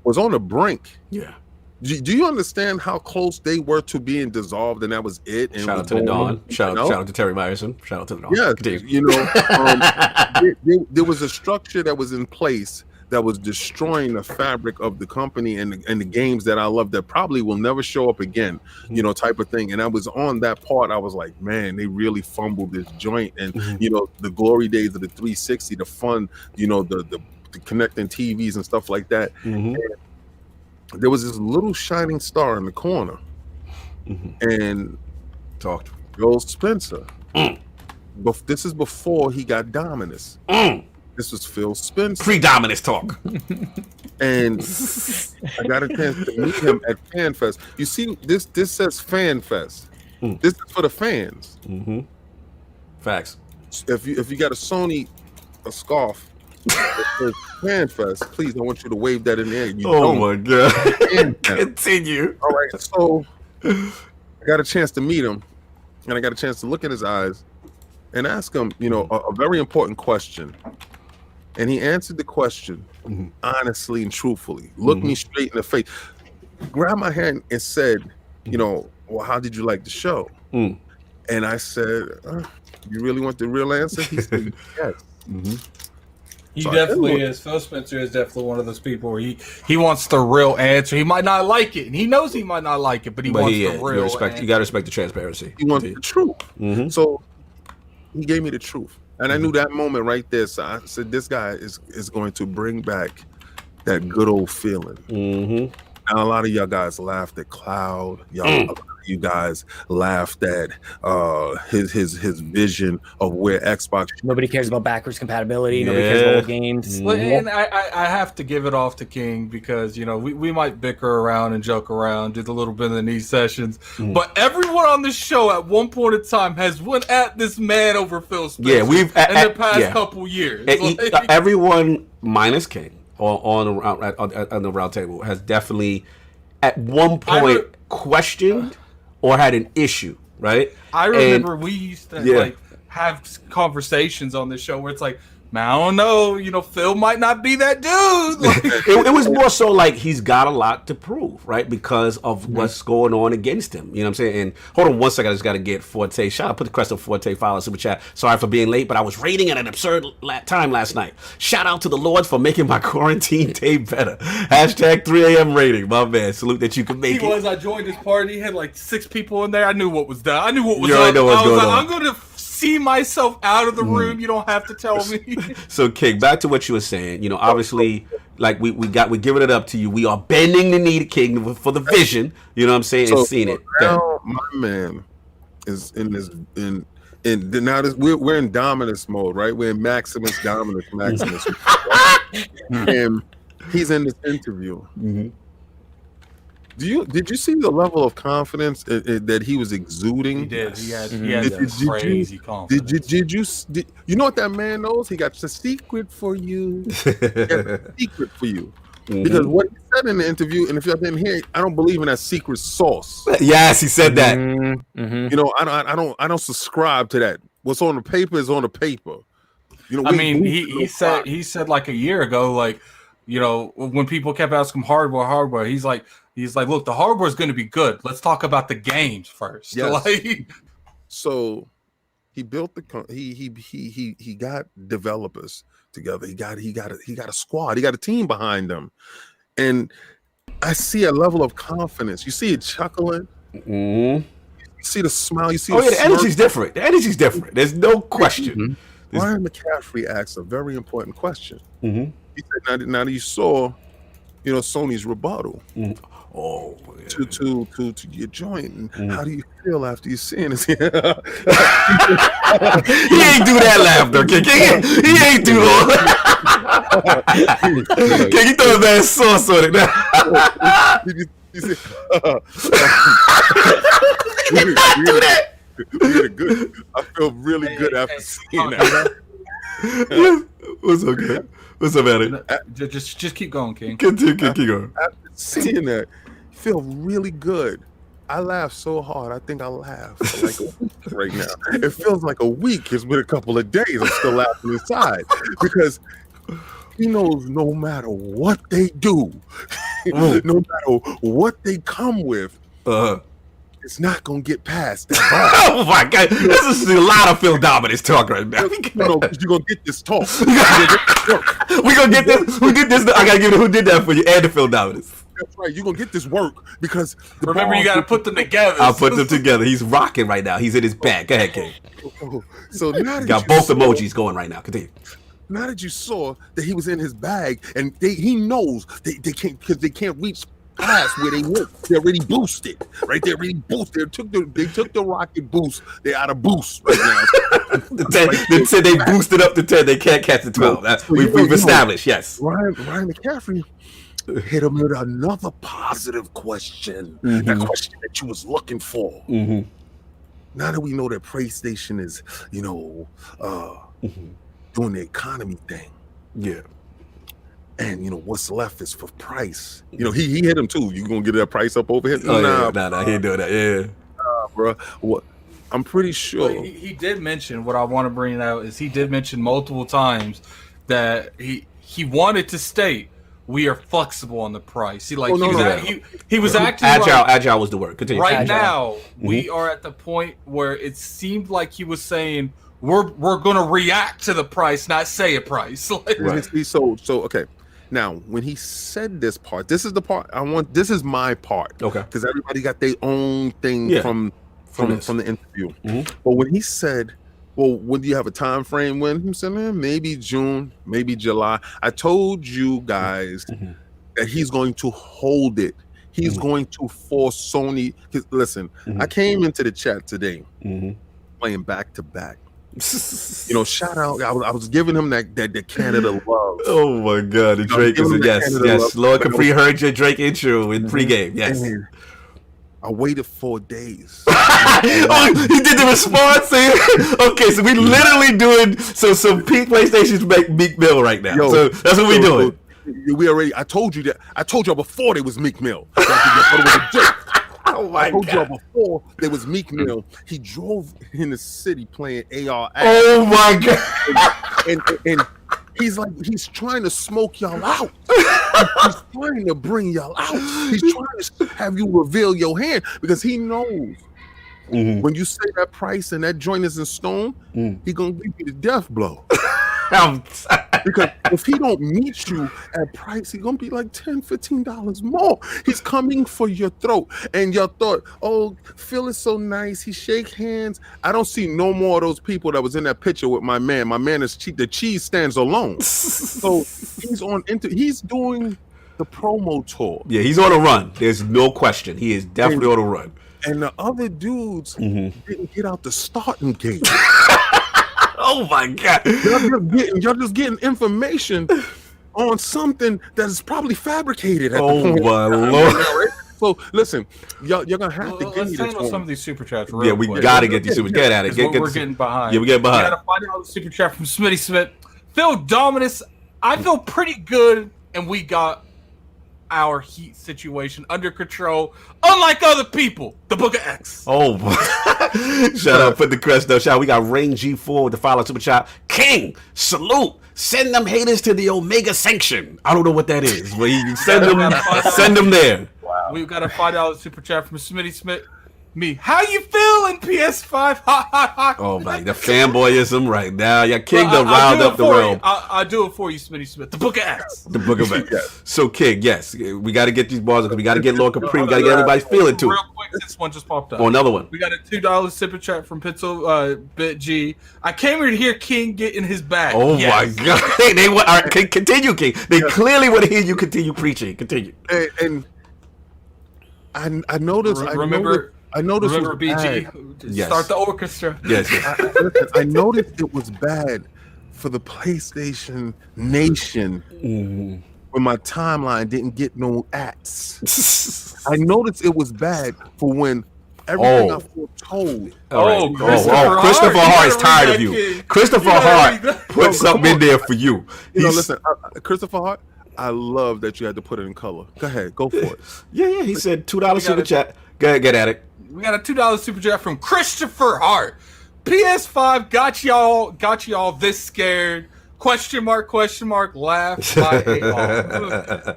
Speaker 3: was on the brink.
Speaker 1: Yeah.
Speaker 3: Do you understand how close they were to being dissolved, and that was it? And
Speaker 1: shout out to the Dawn. Shout out to Terry Myerson. Shout out to the Dawn.
Speaker 3: Yeah, there was a structure that was in place that was destroying the fabric of the company and the games that I love that probably will never show up again, type of thing. And I was on that part. I was like, man, they really fumbled this joint. And, the glory days of the 360, the fun, the connecting TVs and stuff like that. And there was this little shining star in the corner. And
Speaker 1: talked
Speaker 3: PhilSpencer. But this is before he got Dominus. This was PhilSpencer.
Speaker 1: Pre-Dominus talk.
Speaker 3: And I got a chance to meet him at FanFest. You see, this says FanFest. This is for the fans.
Speaker 1: Facts.
Speaker 3: If you got a scarf that says FanFest, please, I want you to wave that in the air.
Speaker 1: My God. Continue.
Speaker 3: All right, so I got a chance to meet him, and I got a chance to look in his eyes and ask him, a very important question. And he answered the question honestly and truthfully. Looked me straight in the face, grabbed my hand and said, well, how did you like the show? And I said, you really want the real answer? He said, yes.
Speaker 2: He definitely is. PhilSpencer is definitely one of those people where he wants the real answer. He might not like it, and he knows he might not like it, but he wants the real answer.
Speaker 1: You got to respect the transparency.
Speaker 3: He wants the truth. So he gave me the truth. And I knew that moment right there. So I said, this guy is going to bring back that good old feeling. Now, a lot of y'all guys laughed at Cloud. You guys laughed at his vision of where Xbox.
Speaker 4: Nobody cares about backwards compatibility. Nobody cares about old games.
Speaker 2: Well, and I have to give it off to King because we might bicker around and joke around, do the little bit of these sessions, but everyone on this show at one point in time has went at this man over PhilSpencer.
Speaker 1: Yeah, we've
Speaker 2: in the past couple years.
Speaker 1: Everyone minus King on the round table has definitely at one point questioned or had an issue, right?
Speaker 2: I remember we used to have conversations on this show where it's like, man, I don't know, Phil might not be that dude. Like,
Speaker 1: it was more so like he's got a lot to prove, right? Because of what's going on against him. You know what I'm saying? And hold on one second, I just got to get Forte. Shout out, put the crest of Forte file in super chat. Sorry for being late, but I was rating at an absurd time last night. Shout out to the Lord for making my quarantine day better. # 3 a.m. rating. My man, salute that you can make it.
Speaker 2: I joined his party. He had like 6 people in there. I knew what was done. I knew what was
Speaker 1: up. I was like,
Speaker 2: I'm going to see myself out of the room. You don't have to tell me.
Speaker 1: So, King, back to what you were saying. Obviously, like we're giving it up to you. We are bending the knee to King for the vision. You know what I'm saying? And seeing it.
Speaker 3: Now my man is in this now we're in dominance mode, right? We're in Maximus. And he's in this interview.
Speaker 1: Mm-hmm.
Speaker 3: Did you see the level of confidence that he was exuding?
Speaker 2: He did. He had
Speaker 3: Did
Speaker 2: crazy confidence.
Speaker 3: Did you know what that man knows? He got the secret for you. He got the secret for you.
Speaker 1: Mm-hmm.
Speaker 3: Because what he said in the interview, and if y'all didn't hear it, I don't believe in that secret sauce.
Speaker 1: Yes, he said that.
Speaker 5: Mm-hmm.
Speaker 3: You know, I don't subscribe to that. What's on the paper is on the paper. You know,
Speaker 2: I mean, he said like a year ago, like, you know, when people kept asking him hardware, he's like, look, the hardware is going to be good. Let's talk about the games first.
Speaker 3: Yes.
Speaker 2: Like,
Speaker 3: so he built he got developers together. He got a squad. He got a team behind him, and I see a level of confidence. You see it chuckling.
Speaker 1: Mm-hmm.
Speaker 3: You see the smile. You see.
Speaker 1: Oh yeah, the energy's different. The energy's different. There's no question.
Speaker 3: Ryan McCaffrey asked a very important question.
Speaker 1: Mm-hmm.
Speaker 3: He said, "Now that you saw, you know, Sony's rebuttal to your joint, and how do you feel after you seeing this?" He ain't
Speaker 1: do that laughter, King. He ain't do that. King, you throw a bad sauce on it now.
Speaker 3: He said, we did good. I feel really good after seeing that.
Speaker 1: What's okay? What's up, Eddie?
Speaker 2: Just keep going, King.
Speaker 1: Keep going.
Speaker 3: After seeing that, I feel really good. I laugh so hard. I think I laugh for like a week right now. It feels like a week. It's been a couple of days. I'm still laughing inside because he knows no matter what they do, no matter what they come with, it's not gonna get past that.
Speaker 1: Oh my God, this is a lot of Phil Dominus talk right now.
Speaker 3: No, you're gonna get this talk.
Speaker 1: We gonna get this. Who did this? I gotta give it. Who did that for you? And the Phil Dominus.
Speaker 3: That's right. You're gonna get this work because
Speaker 2: remember you gotta put them together.
Speaker 1: I'll put them together. He's rocking right now. He's in his bag. Go ahead, King.
Speaker 3: So now that
Speaker 1: got both emojis going right now. Continue.
Speaker 3: Now that you saw that he was in his bag and he knows they can't because they can't reach past where they went. They're already boosted, right? They're already boosted. They took the rocket boost. They're out of boost right now.
Speaker 1: They said they boosted up to 10. They can't catch the 12. We've established. Yes.
Speaker 3: Ryan McCaffrey hit him with another positive question. That question that you was looking for. Now that we know that PlayStation is, you know, doing the economy thing.
Speaker 1: Yeah.
Speaker 3: And you know what's left is for price. You know he hit him too. You gonna get that price up over here?
Speaker 1: Oh, nah, he ain't doing that. Yeah,
Speaker 3: bro. What? I'm pretty sure
Speaker 2: he did mention. What I want to bring out is he did mention multiple times that he wanted to state we are flexible on the price. He was acting
Speaker 1: agile was the word. Continue.
Speaker 2: Right
Speaker 4: agile.
Speaker 2: now we are at the point where it seemed like he was saying we're going to react to the price, not say a price.
Speaker 3: So okay. Now, when he said this part, this is the part I want. This is my part,
Speaker 1: okay?
Speaker 3: Because everybody got their own thing from the interview. But when he said, "Well, when do you have a time frame?" When he said, "Maybe June, maybe July." I told you guys that he's going to hold it. He's going to force Sony. Listen, I came into the chat today playing back to back. You know, shout out. I was giving him that Canada love.
Speaker 1: Oh my God, the Drake is yes. Lord Capri heard your Drake intro in pregame. Yes.
Speaker 3: I waited 4 days.
Speaker 1: Oh, he did the response. Okay, so we literally doing some peak PlayStations make Meek Mill right now. So that's what we doing.
Speaker 3: We already. I told you that. I told y'all before they was Meek Mill. It was a joke.
Speaker 1: Oh my
Speaker 3: I told
Speaker 1: God.
Speaker 3: y'all before there was Meek Mill. He drove in the city playing AR.
Speaker 1: Oh my God.
Speaker 3: And he's trying to smoke y'all out. He's trying to bring y'all out. He's trying to have you reveal your hand because he knows when you say that price and that joint is in stone, he gonna give you the death blow. Because if he don't meet you at price, he's gonna be like $10-15 more. He's coming for your throat. And y'all thought, oh, Phil is so nice. He shake hands. I don't see no more of those people that was in that picture with my man. My man is the cheese stands alone. So he's doing the promo tour.
Speaker 1: Yeah, he's on a run. There's no question. He is definitely on a run.
Speaker 3: And the other dudes didn't get out the starting gate.
Speaker 1: Oh my God!
Speaker 3: Y'all just getting information on something that is probably fabricated at
Speaker 1: Oh
Speaker 3: the point.
Speaker 1: my Lord.
Speaker 3: So listen, you're gonna have to give
Speaker 2: Let's
Speaker 3: me this
Speaker 2: handle
Speaker 3: one.
Speaker 2: some of these super chats.
Speaker 1: Yeah, we gotta get these super. Get at it.
Speaker 2: We're getting behind.
Speaker 1: Yeah, we get behind.
Speaker 2: We got a $5 super chat from Smitty Smith. Phil Dominus, I feel pretty good, and we got our heat situation under control, unlike other people. The Book of X.
Speaker 1: Oh, shout out, put the crest up. Shout out. We got Rain G4 with the follow super chat. King, salute. Send them haters to the Omega Sanction. I don't know what that is, but you send them there.
Speaker 2: Wow. We've got a $5 super chat from Smitty Smith. Me, how you feeling, PS5? Ha ha ha.
Speaker 1: Oh my, the fanboyism right now. Yeah, King done riled up the realm.
Speaker 2: I'll do it for you, Smitty Smith. The Book of X.
Speaker 1: The Book of X. So, King, yes, we got to get these bars because we got to get Lord Capri. We got to get everybody's feeling too.
Speaker 2: Real quick, this one just popped up.
Speaker 1: Oh, another one.
Speaker 2: We got a $2 super chat from Pixel Bit G. I came here to hear King get in his bag.
Speaker 1: Oh my God! They want. All right, continue, King. They clearly want to hear you continue preaching. Continue.
Speaker 3: And I noticed. I noticed.
Speaker 2: Remember, BG.
Speaker 1: Yes.
Speaker 2: Start the orchestra.
Speaker 1: Yes.
Speaker 3: I noticed it was bad for the PlayStation Nation when my timeline didn't get no ads. I noticed it was bad for when everything I foretold.
Speaker 1: Christopher Hart is tired of you. Christopher Hart put something in there for you.
Speaker 3: Listen, Christopher Hart, I love that you had to put it in color. Go ahead, go for it.
Speaker 1: Yeah. He said $2 super chat. Go ahead, get at it.
Speaker 2: We got a $2 super chat from Christopher Hart. PS5 got y'all this scared? Question mark, laugh my off.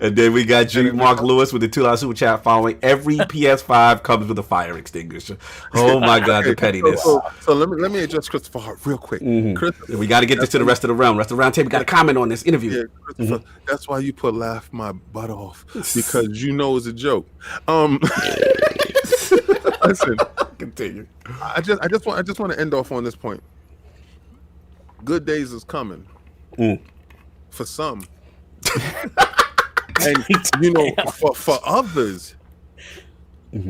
Speaker 1: And then we got G Mark Lewis with the $2 super chat following. Every PS5 comes with a fire extinguisher. Oh my God, the pettiness.
Speaker 3: So let me address Christopher Hart real quick.
Speaker 1: We got to get this to the rest of the realm. Rest of the round table got to comment on this interview.
Speaker 3: Yeah, that's why you put laugh my butt off, because you know it's a joke. Listen,
Speaker 1: continue.
Speaker 3: I just want to end off on this point. Good days is coming for some, and for others,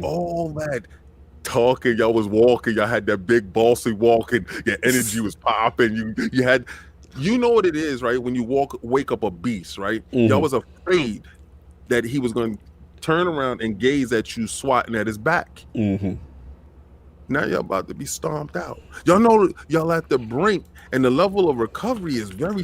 Speaker 3: all that talking, y'all was walking, y'all had that big bossy walking, your energy was popping, you had, you know what it is, right? When you wake up a beast, right? Y'all was afraid that he was going to turn around and gaze at you swatting at his back. Now y'all about to be stomped out. Y'all know y'all at the brink, and the level of recovery is very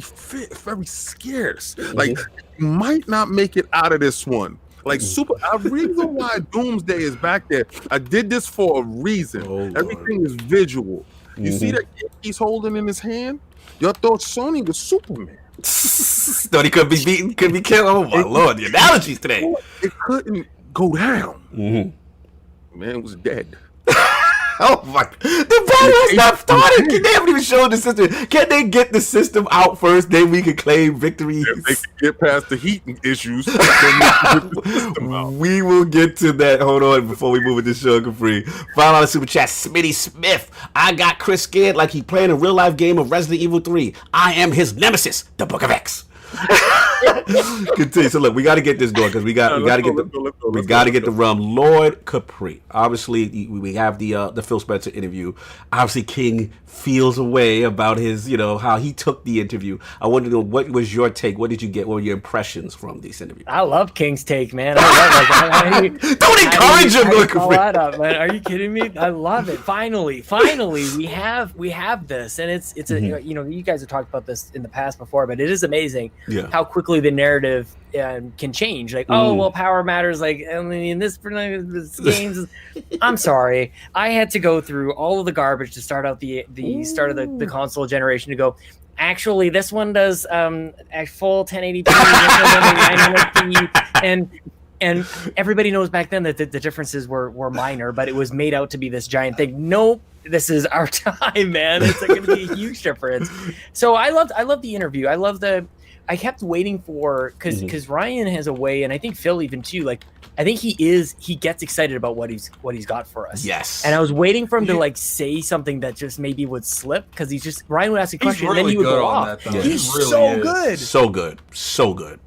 Speaker 3: scarce. Like, you might not make it out of this one. Like, a reason why Doomsday is back there. I did this for a reason. Everything is visual. You see that he's holding in his hand? Y'all thought Sony was Superman.
Speaker 1: Thought he could be beaten, could be killed. Oh my Lord, the analogies today.
Speaker 3: It couldn't go down. Man was dead.
Speaker 1: Oh my! The battle has not started. They haven't even shown the system. Can they get the system out first? Then we can claim victory.
Speaker 3: If they can get past the heat issues,
Speaker 1: we will get to that. Hold on, before we move into Sean Capri. Final on the super chat, Smitty Smith. I got Chris scared like he playing a real life game of Resident Evil 3. I am his nemesis, the Book of X. Continue. So look, we got to get this going because we got to get the rum. Lord Capri. Obviously, we have the PhilSpencer interview. Obviously, King feels a way about his, how he took the interview. I wanted to know, what was your take? What did you get? What were your impressions from this interview?
Speaker 4: I love King's take, man. I love it.
Speaker 1: Don't encourage him, Lord Capri.
Speaker 4: Up, man. Are you kidding me? I love it. Finally, we have this, and it's you guys have talked about this in the past before, but it is amazing.
Speaker 1: Yeah.
Speaker 4: How quickly the narrative can change. Like, oh, well, power matters. Like, I mean, this games. I'm sorry, I had to go through all of the garbage to start out the start of the console generation to go. Actually, this one does a full 1080p and everybody knows back then that the differences were minor, but it was made out to be this giant thing. Nope. This is our time, man. It's going to be a huge difference. So I loved the interview. I kept waiting for, because Ryan has a way, and I think Phil even too, like, I think he gets excited about what he's got for us.
Speaker 1: Yes.
Speaker 4: And I was waiting for him to like say something that just maybe would slip, because Ryan would ask a question and then he would go off.
Speaker 2: He's
Speaker 4: really so good.
Speaker 1: So good.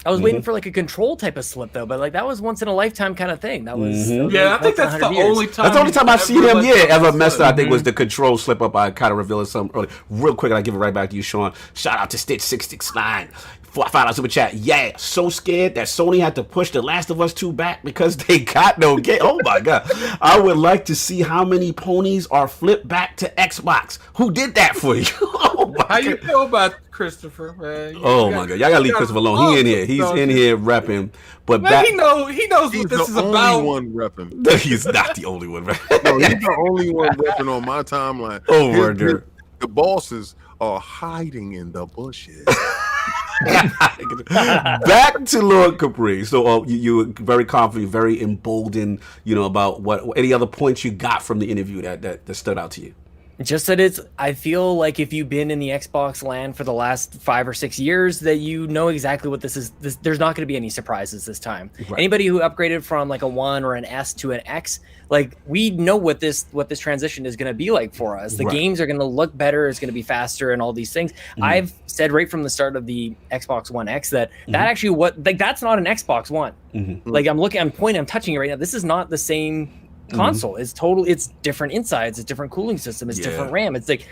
Speaker 4: I was waiting for like a control type of slip though, but like that was once in a lifetime kind of thing. That was
Speaker 2: Yeah, I think that's the only time.
Speaker 1: That's the only time I've seen him.
Speaker 2: ever
Speaker 1: Ever messed up. I think was the control slip up. I kind of revealed something early. Real quick, and I give it right back to you, Sean. Shout out to Stitch669. $5 super chat. Yeah, so scared that Sony had to push The Last of Us 2 back because they got no game. Oh my god! I would like to see how many ponies are flipped back to Xbox. Who did that for you? Oh my
Speaker 2: How you
Speaker 1: god.
Speaker 2: feel about Christopher, man?
Speaker 1: Oh my god! Y'all gotta leave Christopher alone. He in here. He's in here repping. But
Speaker 2: Man,
Speaker 1: back,
Speaker 2: he knows
Speaker 3: He's
Speaker 2: what this
Speaker 3: the
Speaker 2: is
Speaker 3: only
Speaker 2: about.
Speaker 3: one repping.
Speaker 1: he's not the only one. Right?
Speaker 3: No, he's the only one repping on my timeline.
Speaker 1: Over there.
Speaker 3: The bosses are hiding in the bushes.
Speaker 1: Back to Lord Capri. So you were very confident, very emboldened, about what any other points you got from the interview that stood out to you.
Speaker 4: Just that I feel like if you've been in the Xbox land for the last 5 or 6 years, that you know exactly what this is. There's not going to be any surprises this time.
Speaker 1: Right.
Speaker 4: Anybody who upgraded from like a 1 or an S to an X, like we know what this transition is going to be like for us. The games are going to look better. It's going to be faster and all these things. I've said right from the start of the Xbox One X that actually that's not an Xbox One. Like I'm touching it right now. This is not the same console. It's different insides, it's different cooling system, it's different RAM. It's like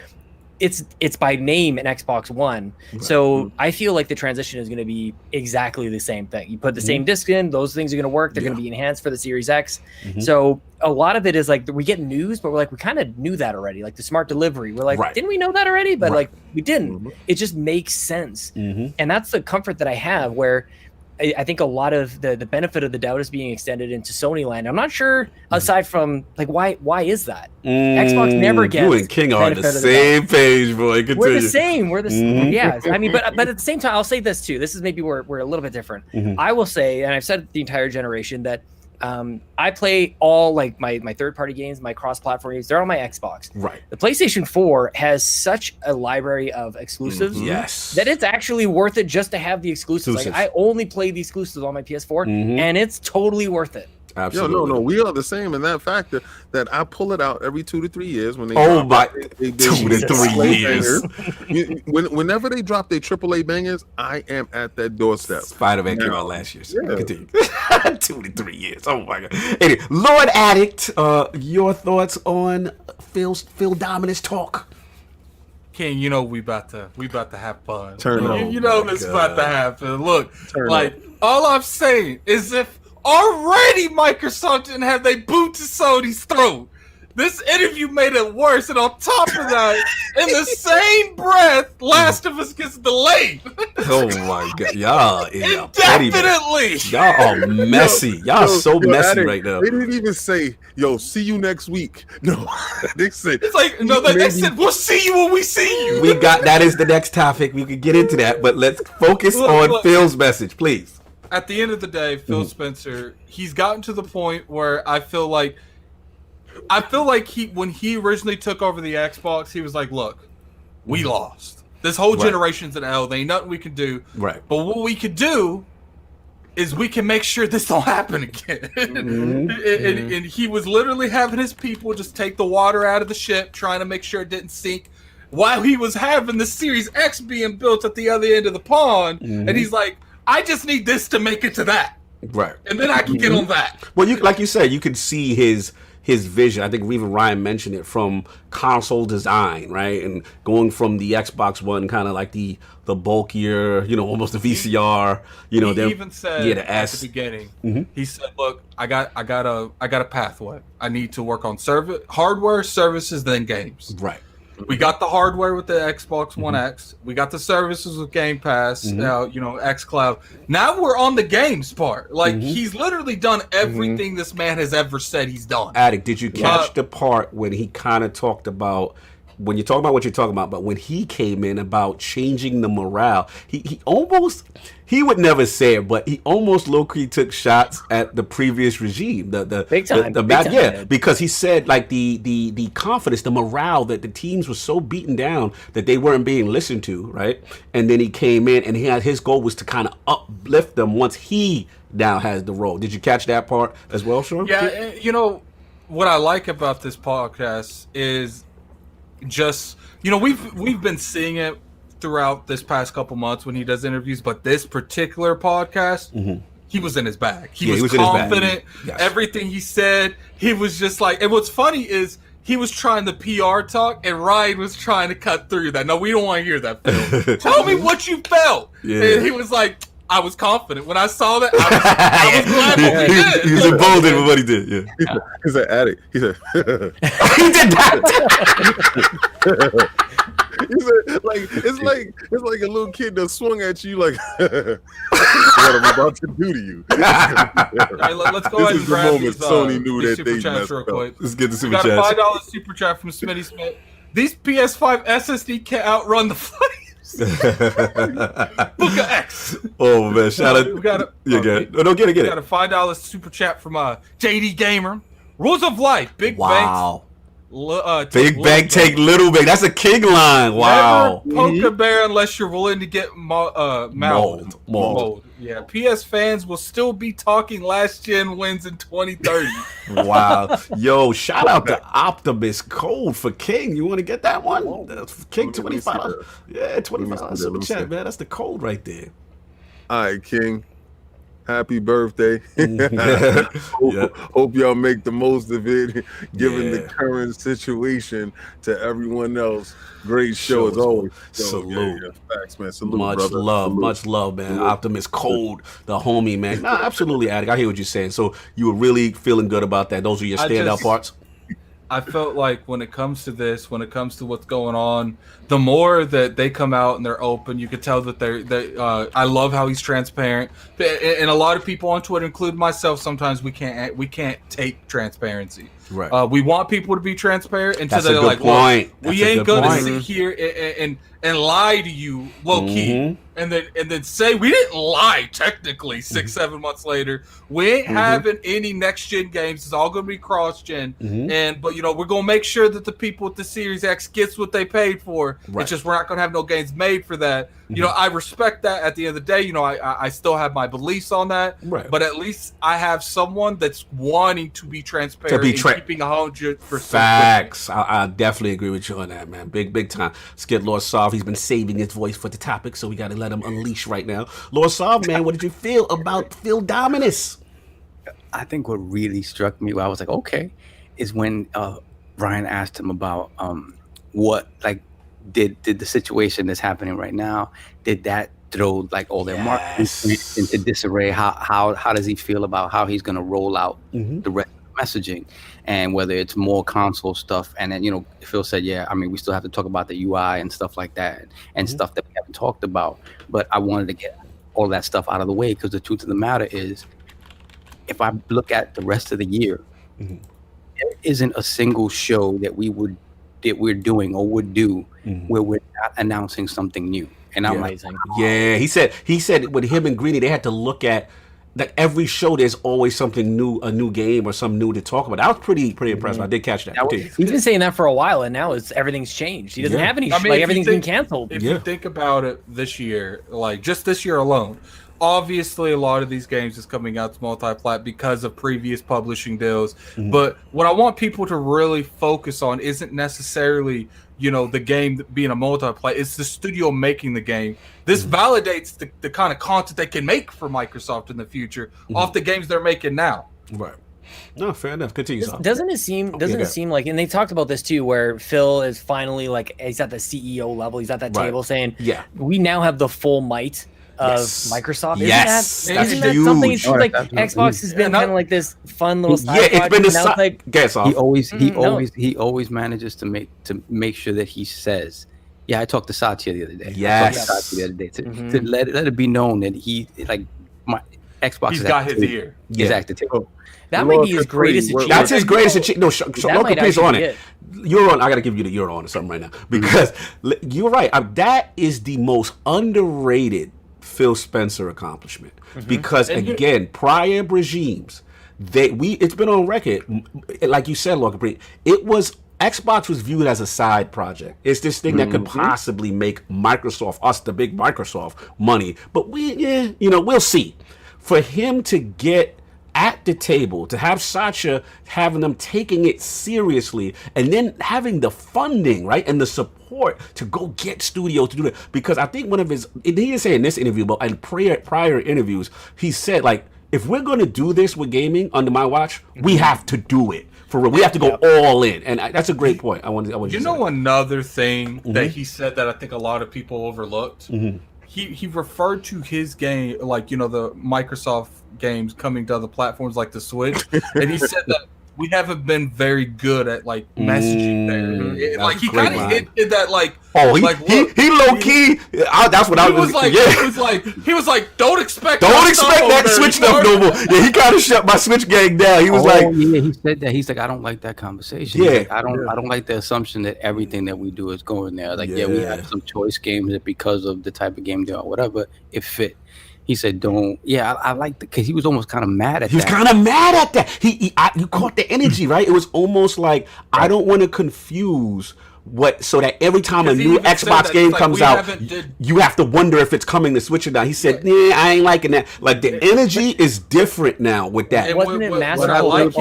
Speaker 4: it's by name an Xbox One. So I feel like the transition is going to be exactly the same thing. You put the same disc in, those things are going to work. They're going to be enhanced for the Series X. So a lot of it is like we get news, but we're like, we kind of knew that already. Like the smart delivery, we're like, didn't we know that already? But like we didn't. It just makes sense. And that's the comfort that I have, where I think a lot of the benefit of the doubt is being extended into Sony land. I'm not sure, aside from like why is that? Xbox never gets.
Speaker 1: You and King are on the same page, boy. Continue.
Speaker 4: We're the same. We're the same. Yeah. I mean, but at the same time, I'll say this too. This is maybe where we're a little bit different. I will say, and I've said the entire generation that I play all like my third-party games, my cross-platform games. They're on my Xbox.
Speaker 1: Right.
Speaker 4: The PlayStation 4 has such a library of exclusives that it's actually worth it just to have the exclusives. Like I only play the exclusives on my PS4, and it's totally worth it.
Speaker 1: Absolutely.
Speaker 3: No, we are the same in that factor that I pull it out every 2 to 3 years when they
Speaker 1: 2 to 3 years.
Speaker 3: Whenever they drop their AAA bangers, I am at that doorstep.
Speaker 1: Spider-Man came out last year. So continue. 2 to 3 years. Oh my god. Anyway, Lord Addict, your thoughts on Phil Dominus talk?
Speaker 2: King, we about to have fun.
Speaker 3: Turn on.
Speaker 2: You know this is about to happen. Look, all I'm saying is if already Microsoft didn't have their boot to Sony's throat, this interview made it worse, and on top of that, in the same breath, Last of Us gets delayed.
Speaker 1: Oh my god, y'all
Speaker 2: indefinitely.
Speaker 1: Y'all are messy. Y'all are so messy right now.
Speaker 3: They didn't even say, "Yo, see you next week." No, they said
Speaker 2: it's like they said, "We'll see you when we see you."
Speaker 1: We got that is the next topic. We could get into that, but let's focus on Phil's message, please.
Speaker 2: At the end of the day, PhilSpencer, he's gotten to the point where I feel like when he originally took over the Xbox, he was like, "Look, we lost. This whole generation's an L. There ain't nothing we can do.
Speaker 1: Right.
Speaker 2: But what we could do is we can make sure this don't happen again." And he was literally having his people just take the water out of the ship, trying to make sure it didn't sink, while he was having the Series X being built at the other end of the pond. And he's like, I just need this to make it to that.
Speaker 1: Right.
Speaker 2: And then I can get on that.
Speaker 1: Well, like you said, you could see his vision. I think even Ryan mentioned it, from console design, right? And going from the Xbox One, kind of like the bulkier, almost the VCR,
Speaker 2: he even said
Speaker 1: the S.
Speaker 2: at the beginning, he said, "Look, I got a pathway. I need to work on hardware, services, then games."
Speaker 1: Right.
Speaker 2: We got the hardware with the Xbox One X. We got the services with Game Pass, xCloud. Now we're on the games part. Like, he's literally done everything this man has ever said he's done.
Speaker 1: Addict, did you catch the part when he kind of talked about, when you're talking about what you're talking about, but when he came in about changing the morale, he almost, he would never say it, but he almost low-key took shots at the previous regime.
Speaker 4: Big time.
Speaker 1: Because he said like the confidence, the morale, that the teams were so beaten down that they weren't being listened to, right? And then he came in and his goal was to kind of uplift them once he now has the role. Did you catch that part as well, Sean?
Speaker 2: Yeah, what I like about this podcast is just, we've been seeing it throughout this past couple months when he does interviews, but this particular podcast, he was in his bag. He was confident. Yes. Everything he said, he was just like. And what's funny is he was trying to PR talk, and Ryan was trying to cut through that. No, we don't want to hear that, Phil. Tell me what you felt. Yeah. And he was like, I was confident. When I saw that, I was glad what we did.
Speaker 1: He was emboldened with what he did. Yeah.
Speaker 3: He's an addict. He said,
Speaker 1: he did that.
Speaker 3: He said, it's like a little kid that swung at you like what I'm about to do to you.
Speaker 2: All right, let's go ahead and grab these,
Speaker 3: Sony knew
Speaker 2: these
Speaker 3: that
Speaker 2: super
Speaker 3: they
Speaker 2: chats real quick.
Speaker 1: Let's get the super
Speaker 2: chats.
Speaker 1: chats.
Speaker 2: Got a $5 super chat from Smitty Smith. These PS5 SSD can't outrun the Flames. Booker X.
Speaker 1: Oh man, shout out.
Speaker 2: We got
Speaker 1: get it.
Speaker 2: We got a $5 super chat from JD Gamer. Rules of Life. Big
Speaker 1: wow.
Speaker 2: Banks.
Speaker 1: Big Bang take Little Bang. That's a king line. Wow.
Speaker 2: Never poke a bear unless you're willing to get mold. Yeah. PS fans will still be talking last gen wins in 2030.
Speaker 1: Wow. Yo, shout out to Optimus Code for King. You want to get that one? King 25. Yeah, 25 super chat, man. That's the code right there.
Speaker 3: All right, King. Happy birthday. Hope y'all make the most of it, given the current situation to everyone else. Great show as always.
Speaker 1: Salute.
Speaker 3: Facts, man. Salute,
Speaker 1: much
Speaker 3: brother.
Speaker 1: Much love, man. Salute. Optimus Cold, the homie, man. Nah, absolutely, Attic. I hear what you're saying. So you were really feeling good about that. Those are your standout parts?
Speaker 2: I felt like when it comes to this, when it comes to what's going on, the more that they come out and they're open, you could tell that I love how he's transparent. And a lot of people on Twitter, including myself, sometimes we can't take transparency.
Speaker 1: Right.
Speaker 2: We want people to be transparent until
Speaker 1: they're
Speaker 2: like,
Speaker 1: point.
Speaker 2: Well, we ain't gonna sit here and lie to you low key, and then say we didn't lie technically 6-7 months later. We ain't having any next gen games. It's all gonna be cross gen, but we're gonna make sure that the people with the Series X gets what they paid for. Right. It's just we're not gonna have no games made for that. I respect that. At the end of the day, I still have my beliefs on that. Right. But at least I have someone that's wanting to be transparent, keeping 100%.
Speaker 1: Facts. I definitely agree with you on that, man. Big time. Let's get Lord Soft. He's been saving his voice for the topic, so we got to let him unleash right now. Lord Soft, man, what did you feel about Phil Dominus?
Speaker 5: I think what really struck me, I was like, okay, is when Ryan asked him about what, like, did the situation that's happening right now, did that throw like all their marketing into disarray? How does he feel about how he's going to roll out the rest of the messaging, and whether it's more console stuff? And then Phil said, we still have to talk about the UI and stuff like that, and stuff that we haven't talked about. But I wanted to get all that stuff out of the way, because the truth of the matter is, if I look at the rest of the year, there isn't a single show that we're doing or would do where we're not announcing something new. And I'm like,
Speaker 1: he said with him and Greeny, they had to look at like every show. There's always something new, a new game or something new to talk about. That was pretty impressive. I did catch that.
Speaker 4: He's been saying that for a while, and now everything's changed. He doesn't have any. Everything's been canceled.
Speaker 2: If you think about it, this year, like just this year alone, obviously a lot of these games is coming out to multi-plat because of previous publishing deals. But what I want people to really focus on isn't necessarily the game being a multi-plat. It's the studio making the game. This validates the kind of content they can make for Microsoft in the future off the games they're making now.
Speaker 1: Right. No, fair enough. Continue.
Speaker 4: Doesn't it seem like, and they talked about this too, where Phil is finally like, he's at the CEO level, he's at that table saying, we now have the full might of Microsoft.
Speaker 1: Yes,
Speaker 4: isn't that something? It seems like Xbox has been kind of like this fun little side
Speaker 1: it's been
Speaker 4: like
Speaker 5: he always manages to make sure that he says, I talked to Satya the other day. To let it be known that he my Xbox.
Speaker 2: He's got his ear.
Speaker 5: He's at the table.
Speaker 4: That might be his greatest achievement.
Speaker 1: That's his greatest achievement. No, Lord Capri's on it. You're on. I got to give you the you're on or something right now, because you're right. That is the most underrated PhilSpencer accomplishment, because again, prior regimes, it's been on record, like you said, Lord Capri, Xbox was viewed as a side project. It's this thing that could possibly make Microsoft, us the big Microsoft, money, but we'll see. For him to get at the table, to have Satya having them taking it seriously, and then having the funding, right, and the support to go get studios to do that. Because I think one of his, he didn't say in this interview, but in prior interviews, he said, like, if we're going to do this with gaming under my watch, we have to do it. For real. We have to go all in. And that's a great point. I want
Speaker 2: you know another thing that he said that I think a lot of people overlooked? He referred to his game, like, you know, the Microsoft games coming to other platforms like the Switch, and he said that we haven't been very good at like messaging there. Like he kind of hit that like
Speaker 1: he low key. That's what I was
Speaker 2: like.
Speaker 1: Yeah.
Speaker 2: He was like, don't expect
Speaker 1: that Switch stuff no more. Yeah, he kind of shut my Switch gang down. He was
Speaker 5: yeah, he said that. He's like, I don't like that conversation.
Speaker 1: Yeah,
Speaker 5: like, I don't like the assumption that everything that we do is going there. Like, we have some choice games that because of the type of game they are, whatever, it fit. He said, "Don't." Yeah, I like because he was almost kind of mad at.
Speaker 1: He was kind of mad at that. You caught the energy, right? It was almost like I don't want to confuse so that every time a new Xbox game comes out, you have to wonder if it's coming to Switch or not. He said, "Yeah, I ain't liking that." Like the energy is different now with that.
Speaker 4: Wasn't it massive?
Speaker 2: What I liked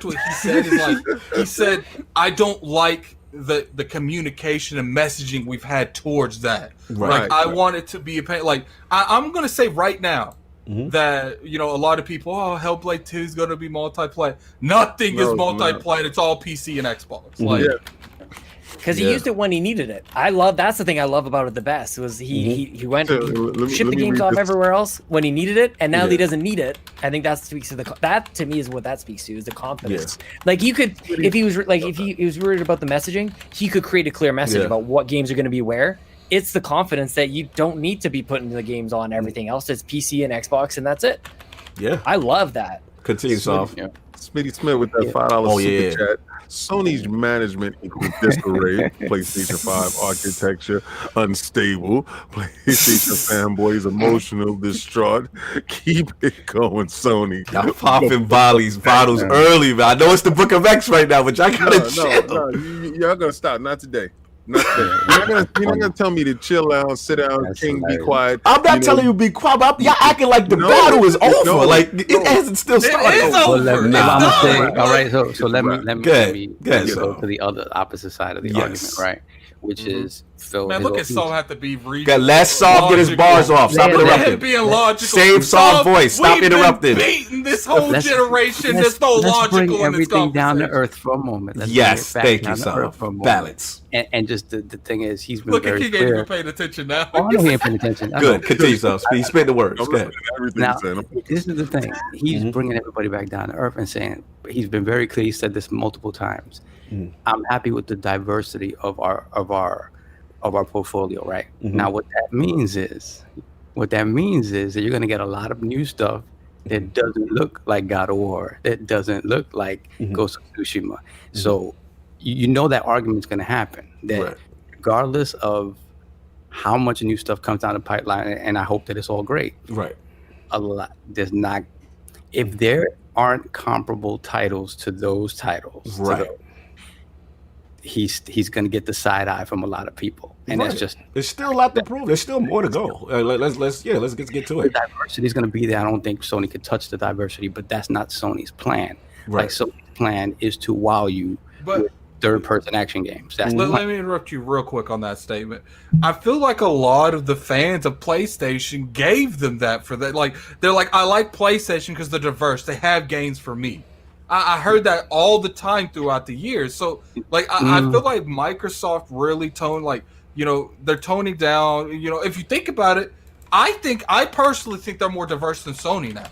Speaker 2: what he said is like he said, "I don't like." The communication and messaging we've had towards that. Like I want it to be like I'm gonna say right now that, you know, a lot of people, Hellblade 2 is gonna be multiplayer. Nothing is multiplayer. It's all PC and Xbox. Like
Speaker 4: because he used it when he needed it. That's the thing I love about it the best was he went shipped the games off everywhere else when he needed it, and now that he doesn't need it, I think that speaks to that to me is what that speaks to is the confidence. Like you could, if he was worried about the messaging, he could create a clear message about what games are going to be where. It's the confidence that you don't need to be putting the games on everything else. It's PC and Xbox, and that's it.
Speaker 1: Yeah,
Speaker 4: I love that.
Speaker 1: Continue, Soft.
Speaker 3: Smitty Smith with that $5 super chat. Sony's management equals disarray. PlayStation 5 architecture unstable. PlayStation fanboys emotional, distraught. Keep it going, Sony.
Speaker 1: Y'all popping bottles early, man. I know it's the Book of X right now, but y'all gotta chill.
Speaker 3: Y'all gotta stop. Not today. You're not gonna tell me to chill out, sit down, King, be quiet.
Speaker 1: I'm not telling you to be quiet. But y'all acting like the battle is over. Like it hasn't still started.
Speaker 2: It is over.
Speaker 5: I'm gonna say, all right. So let me
Speaker 1: go
Speaker 5: to the other opposite side of the argument, right? Which is Phil.
Speaker 2: Man, look at Saul have to be
Speaker 1: let Saul get his bars off. Stop interrupting.
Speaker 2: Being logical.
Speaker 1: Save Saul's voice. Stop interrupting.
Speaker 2: Beating this whole generation. There's no logical
Speaker 5: let's bring
Speaker 2: in this
Speaker 5: everything down to earth for a moment.
Speaker 1: Thank you, Saul. Balance.
Speaker 5: And just the thing is, he's been very
Speaker 2: clear. Look at King ain't even paying attention now.
Speaker 5: Oh, I know he ain't paying attention.
Speaker 1: Good. Continue, Saul. Spit the words. Go ahead.
Speaker 5: Now, this is the thing. He's bringing everybody back down to earth and saying he's been very clear. He said this multiple times. I'm happy with the diversity of our portfolio, right? Now what that means is that you're going to get a lot of new stuff that doesn't look like God of War, that doesn't look like Ghost of Tsushima. So you know that argument's going to happen, that regardless of how much new stuff comes down the pipeline, and I hope that it's all great, a lot if there aren't comparable titles to those titles, he's going to get the side eye from a lot of people, and that's just. There's
Speaker 1: still a lot to prove. There's still more to go. Let's get to it.
Speaker 5: The diversity is going to be there. I don't think Sony could touch the diversity, but that's not Sony's plan. Like Sony's plan is to wow you with third-person action games.
Speaker 2: Let me interrupt you real quick on that statement. I feel like a lot of the fans of PlayStation gave them that for that. Like they're like, I like PlayStation because they're diverse. They have games for me. I heard that all the time throughout the years. So, like, I feel like Microsoft really they're toning down. You know, if you think about it, I personally think they're more diverse than Sony now.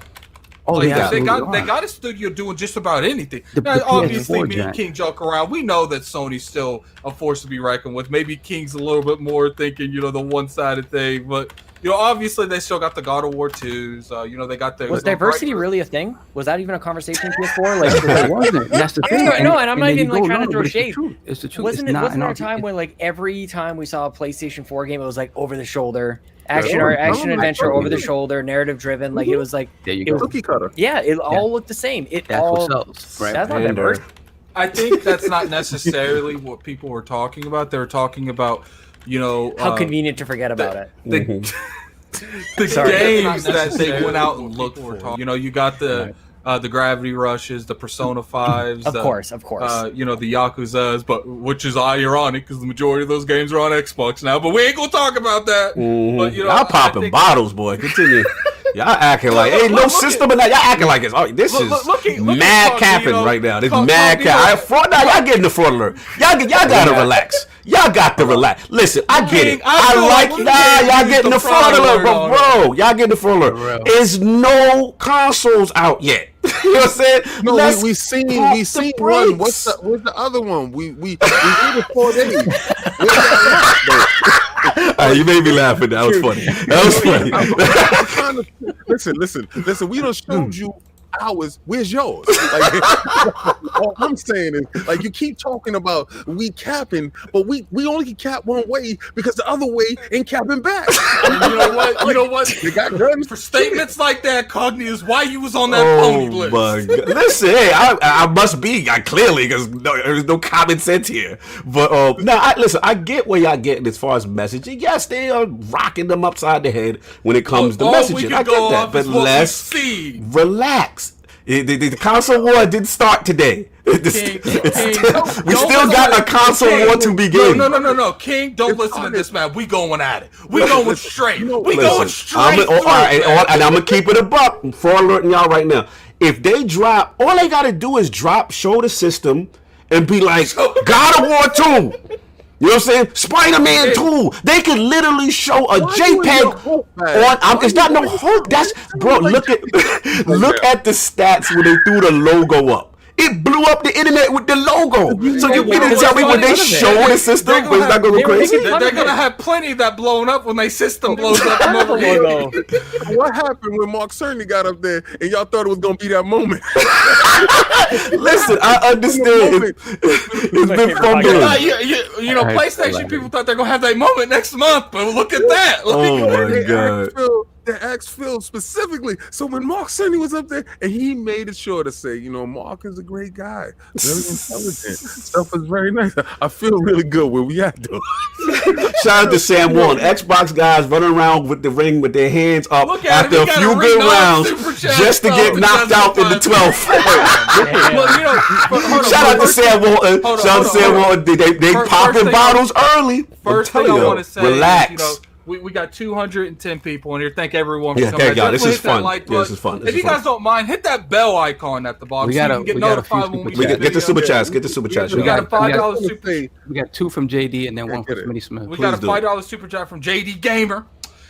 Speaker 5: Oh,
Speaker 2: they got a studio doing just about anything. Now, obviously, me and King joke around. We know that Sony's still a force to be reckoned with. Maybe King's a little bit more thinking, the one-sided thing, but. Obviously they still got the God of War 2s. They got the.
Speaker 4: Was diversity really a thing? Was that even a conversation in PS4? Like,
Speaker 5: it wasn't. That's the thing.
Speaker 4: No, and I'm not even trying to throw shade.
Speaker 5: It's the truth.
Speaker 4: Wasn't there a time when like every time we saw a PlayStation 4 game, it was like over the shoulder, action adventure, over the shoulder, narrative driven. Like it was like
Speaker 5: there you go.
Speaker 3: Cookie cutter.
Speaker 4: Yeah, it all looked the same.
Speaker 5: That's what sells. Right.
Speaker 4: That's not diverse.
Speaker 2: I think that's not necessarily what people were talking about. They were talking about.
Speaker 4: How convenient to forget about it.
Speaker 2: the
Speaker 4: Sorry.
Speaker 2: games that they went out and looked for. You know, you got the Gravity Rushes, the Persona 5s,
Speaker 4: Of course.
Speaker 2: you know, the Yakuzas, but which is ironic because the majority of those games are on Xbox now. But we ain't gonna talk about that. But you know,
Speaker 1: y'all popping bottles, boy. Continue. Y'all acting like ain't no system in that. Y'all acting like it's this is mad capping right now. This mad cap. Fortnite, y'all getting the fraud alert. Y'all gotta relax. Y'all got to relax. Listen, I get it. I like y'all getting the fraud alert, bro. Y'all getting the fraud alert. There's no consoles out yet. You know what I'm saying?
Speaker 3: No, we seen one. What's the other one? We did it 4 days.
Speaker 1: You made me laugh, but that was funny. That was
Speaker 3: funny. Listen. We done showed you ours. Where's yours? Like, all I'm saying is, like, you keep talking about we capping, but we only can cap one way because the other way ain't capping back.
Speaker 2: You know what?
Speaker 3: You got guns
Speaker 2: for statements like that. Cognito is why you was on that pony list.
Speaker 1: My God. Listen, hey, I must be clearly because there's no common sense here. But listen, I get where y'all getting as far as messaging. Yes, they are rocking them upside the head when it comes to messaging. I get that, but let's relax. The console war didn't start today. We still got a console war to begin.
Speaker 2: No, King, don't listen to this man. We going at it. We going straight. Going straight.
Speaker 1: All right, and I'm gonna keep it a buck. For alerting y'all right now, if they drop, all they gotta do is show the system, and be like, God of War 2. You know what I'm saying? Spider-Man 2. They can literally show a JPEG on. It's not no hope. That's bro. Look at the stats when they threw the logo up. It blew up the internet with the logo. So you can tell me when they show the system, it's not gonna go crazy.
Speaker 2: They're gonna have plenty of that blown up when their system blows up.
Speaker 3: What happened when Mark Cerny got up there and y'all thought it was gonna be that moment?
Speaker 1: Listen, I understand. It's been fumbling.
Speaker 2: You know, PlayStation people thought they're gonna have that moment next month, but look at that.
Speaker 1: Oh my God.
Speaker 3: They asked Phil specifically. So when Mark Cerny was up there, and he made it sure to say, you know, Mark is a great guy, very intelligent, stuff is very nice. I feel really good where we at, though.
Speaker 1: Shout out to Sam Warren. Xbox guys running around with the ring with their hands up after a few good rounds just to get knocked out in the 12th. Shout out to Sam Warren. Shout out to Sam Warren. They popping bottles early.
Speaker 2: First thing I want to say
Speaker 1: relax.
Speaker 2: Is, we got 210 people in here. Thank everyone for
Speaker 1: coming.
Speaker 2: Thank
Speaker 1: God. This is fun. This is fun.
Speaker 2: If you guys don't mind, hit that bell icon at the bottom so you can get notified when we
Speaker 1: get the super chats. Get the super chats.
Speaker 2: We got a $5 super.
Speaker 5: We got 2 from JD and then 1 from Smitty Smith.
Speaker 2: We got a $5 super chat from JD Gamer.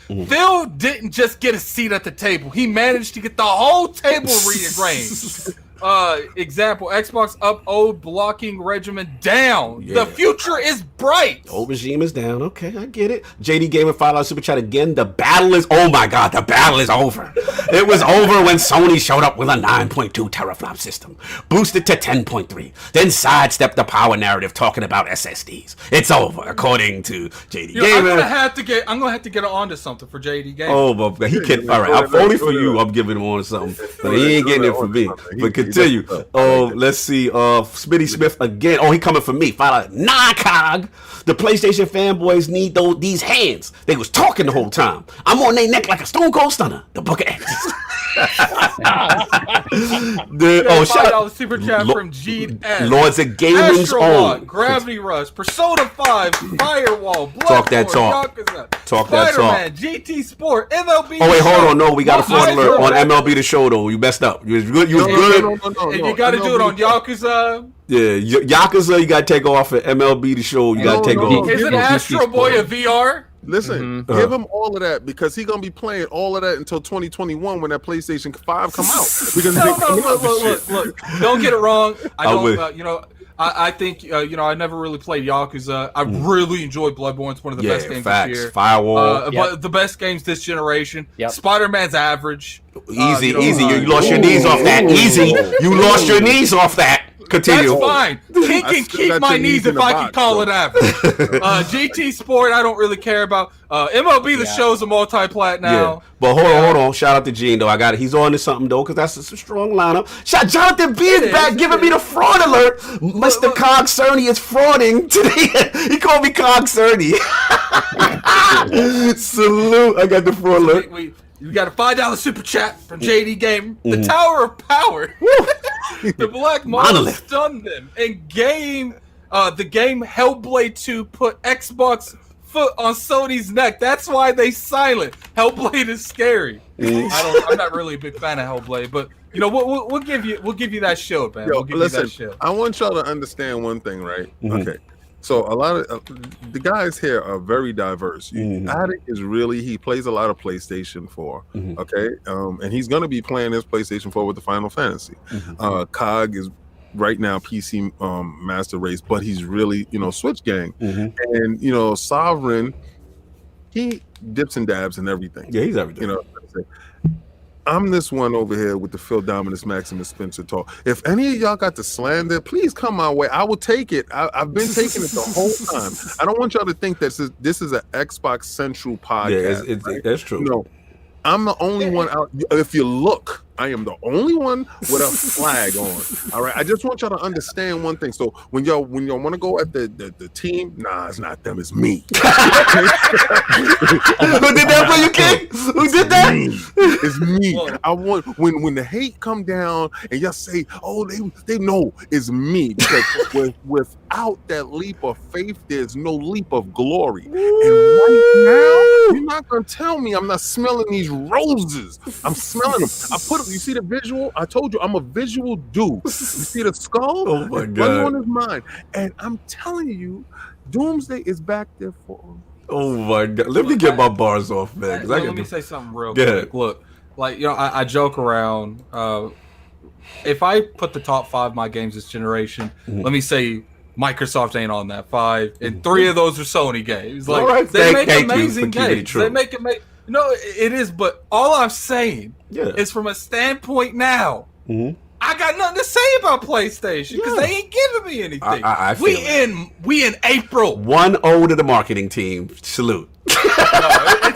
Speaker 2: Phil didn't just get a seat at the table. He managed to get the whole table rearranged. Example, Xbox up, old blocking regimen down. The future is bright.
Speaker 1: Old regime is down. Okay, I get it. JD Gamer $5 super chat again. The battle is, oh my God, the battle is over. It was over when Sony showed up with a 9.2 teraflop system, boosted to 10.3, then sidestepped the power narrative talking about SSDs. It's over, according to JD Gamer.
Speaker 2: I'm gonna have to get on to something for JD Gamer.
Speaker 1: Oh, but he can't. All right, I'm only for you. I'm giving him on to something, but he ain't getting it for me. But continue. Let's see. Smitty Smith again. Oh, he coming for me. Nah, Cog. The PlayStation fanboys need these hands. They was talking the whole time. I'm on their neck like a Stone Cold Stunner. The Book of X.
Speaker 2: Shout out super chat from GS.
Speaker 1: Lords of Gaming's own.
Speaker 2: Gravity Rush, Persona 5, Firewall, Bloodborne,
Speaker 1: Talk that talk. Talk that talk.
Speaker 2: Spider-Man, GT Sport, MLB.
Speaker 1: Oh wait, hold on. No, we got a fraud alert on MLB The Show though. You messed up. You was good. You was good.
Speaker 2: And you got to do it on Yakuza.
Speaker 1: Yeah, Yakuza. You got to take off at MLB The Show. You got to take off.
Speaker 2: Isn't Astro Boy a VR?
Speaker 3: Listen, give him all of that because he's gonna be playing all of that until 2021 when that PlayStation 5 come out. Because
Speaker 2: look, don't get it wrong. I think I never really played Yakuza. I really enjoyed Bloodborne. It's one of the best games this year.
Speaker 1: Firewall,
Speaker 2: but the best games this generation. Spider-Man's average.
Speaker 1: Easy. You lost your knees off that. Easy. You lost your knees off that. Continue.
Speaker 2: That's fine. King can keep my knees if I can call it average. GT Sport, I don't really care about. MLB The Show's a multi-plat now.
Speaker 1: Yeah. But hold on. Shout out to Gene though. I got it. He's on to something though because that's a strong lineup. Jonathan B is back giving me the fraud alert. Mr. Cog Cerny is frauding today. He called me Cog Cerny. Salute. I got the floor look.
Speaker 2: We got a $5 super chat from JD Game. The Tower of Power. The Black Monolith stunned them. And the game Hellblade 2 put Xbox foot on Sony's neck. That's why they silent. Hellblade is scary. I'm not really a big fan of Hellblade, but you know we'll give you that shield, man. We'll give you that shield.
Speaker 3: I want y'all to understand one thing, right? Okay. So a lot of the guys here are very diverse. Attic is he plays a lot of PlayStation 4, okay? And he's going to be playing his PlayStation 4 with the Final Fantasy. Cog is right now PC Master Race, but he's really, Switch Gang. And, Sovereign, he dips and dabs and everything.
Speaker 1: Yeah, he's everything.
Speaker 3: I'm this one over here with the Phil Dominus Maximus Spencer talk. If any of y'all got to slander, please come my way. I will take it. I've been taking it the whole time. I don't want y'all to think that this is an Xbox Central podcast.
Speaker 1: Yeah,
Speaker 3: right?
Speaker 1: That's true.
Speaker 3: No, I'm the only one out. If you look, I am the only one with a flag on. All right. I just want y'all to understand one thing. So when y'all want to go at the team, nah, it's not them, it's me.
Speaker 1: Who did that for you, King? Who did that?
Speaker 3: It's me. I want when the hate come down and y'all say, oh, they know it's me. Because without that leap of faith, there's no leap of glory. And right now, you're not gonna tell me I'm not smelling these roses. I'm smelling them. You see the visual? I told you I'm a visual dude. You see the skull?
Speaker 1: Oh my God.
Speaker 3: Running on his mind. And I'm telling you, Doomsday is back there for him.
Speaker 1: Oh my God. Let me get my bars off, man.
Speaker 2: Let me say something real quick. Look, I joke around. If I put the top 5 of my games this generation, let me say Microsoft ain't on that 5, and 3 of those are Sony games. Like,
Speaker 1: right.
Speaker 2: they make amazing games. They make amazing. No, it is, but all I'm saying is from a standpoint now, I got nothing to say about PlayStation because they ain't giving me anything. We in April.
Speaker 1: 1-0 to the marketing team. Salute.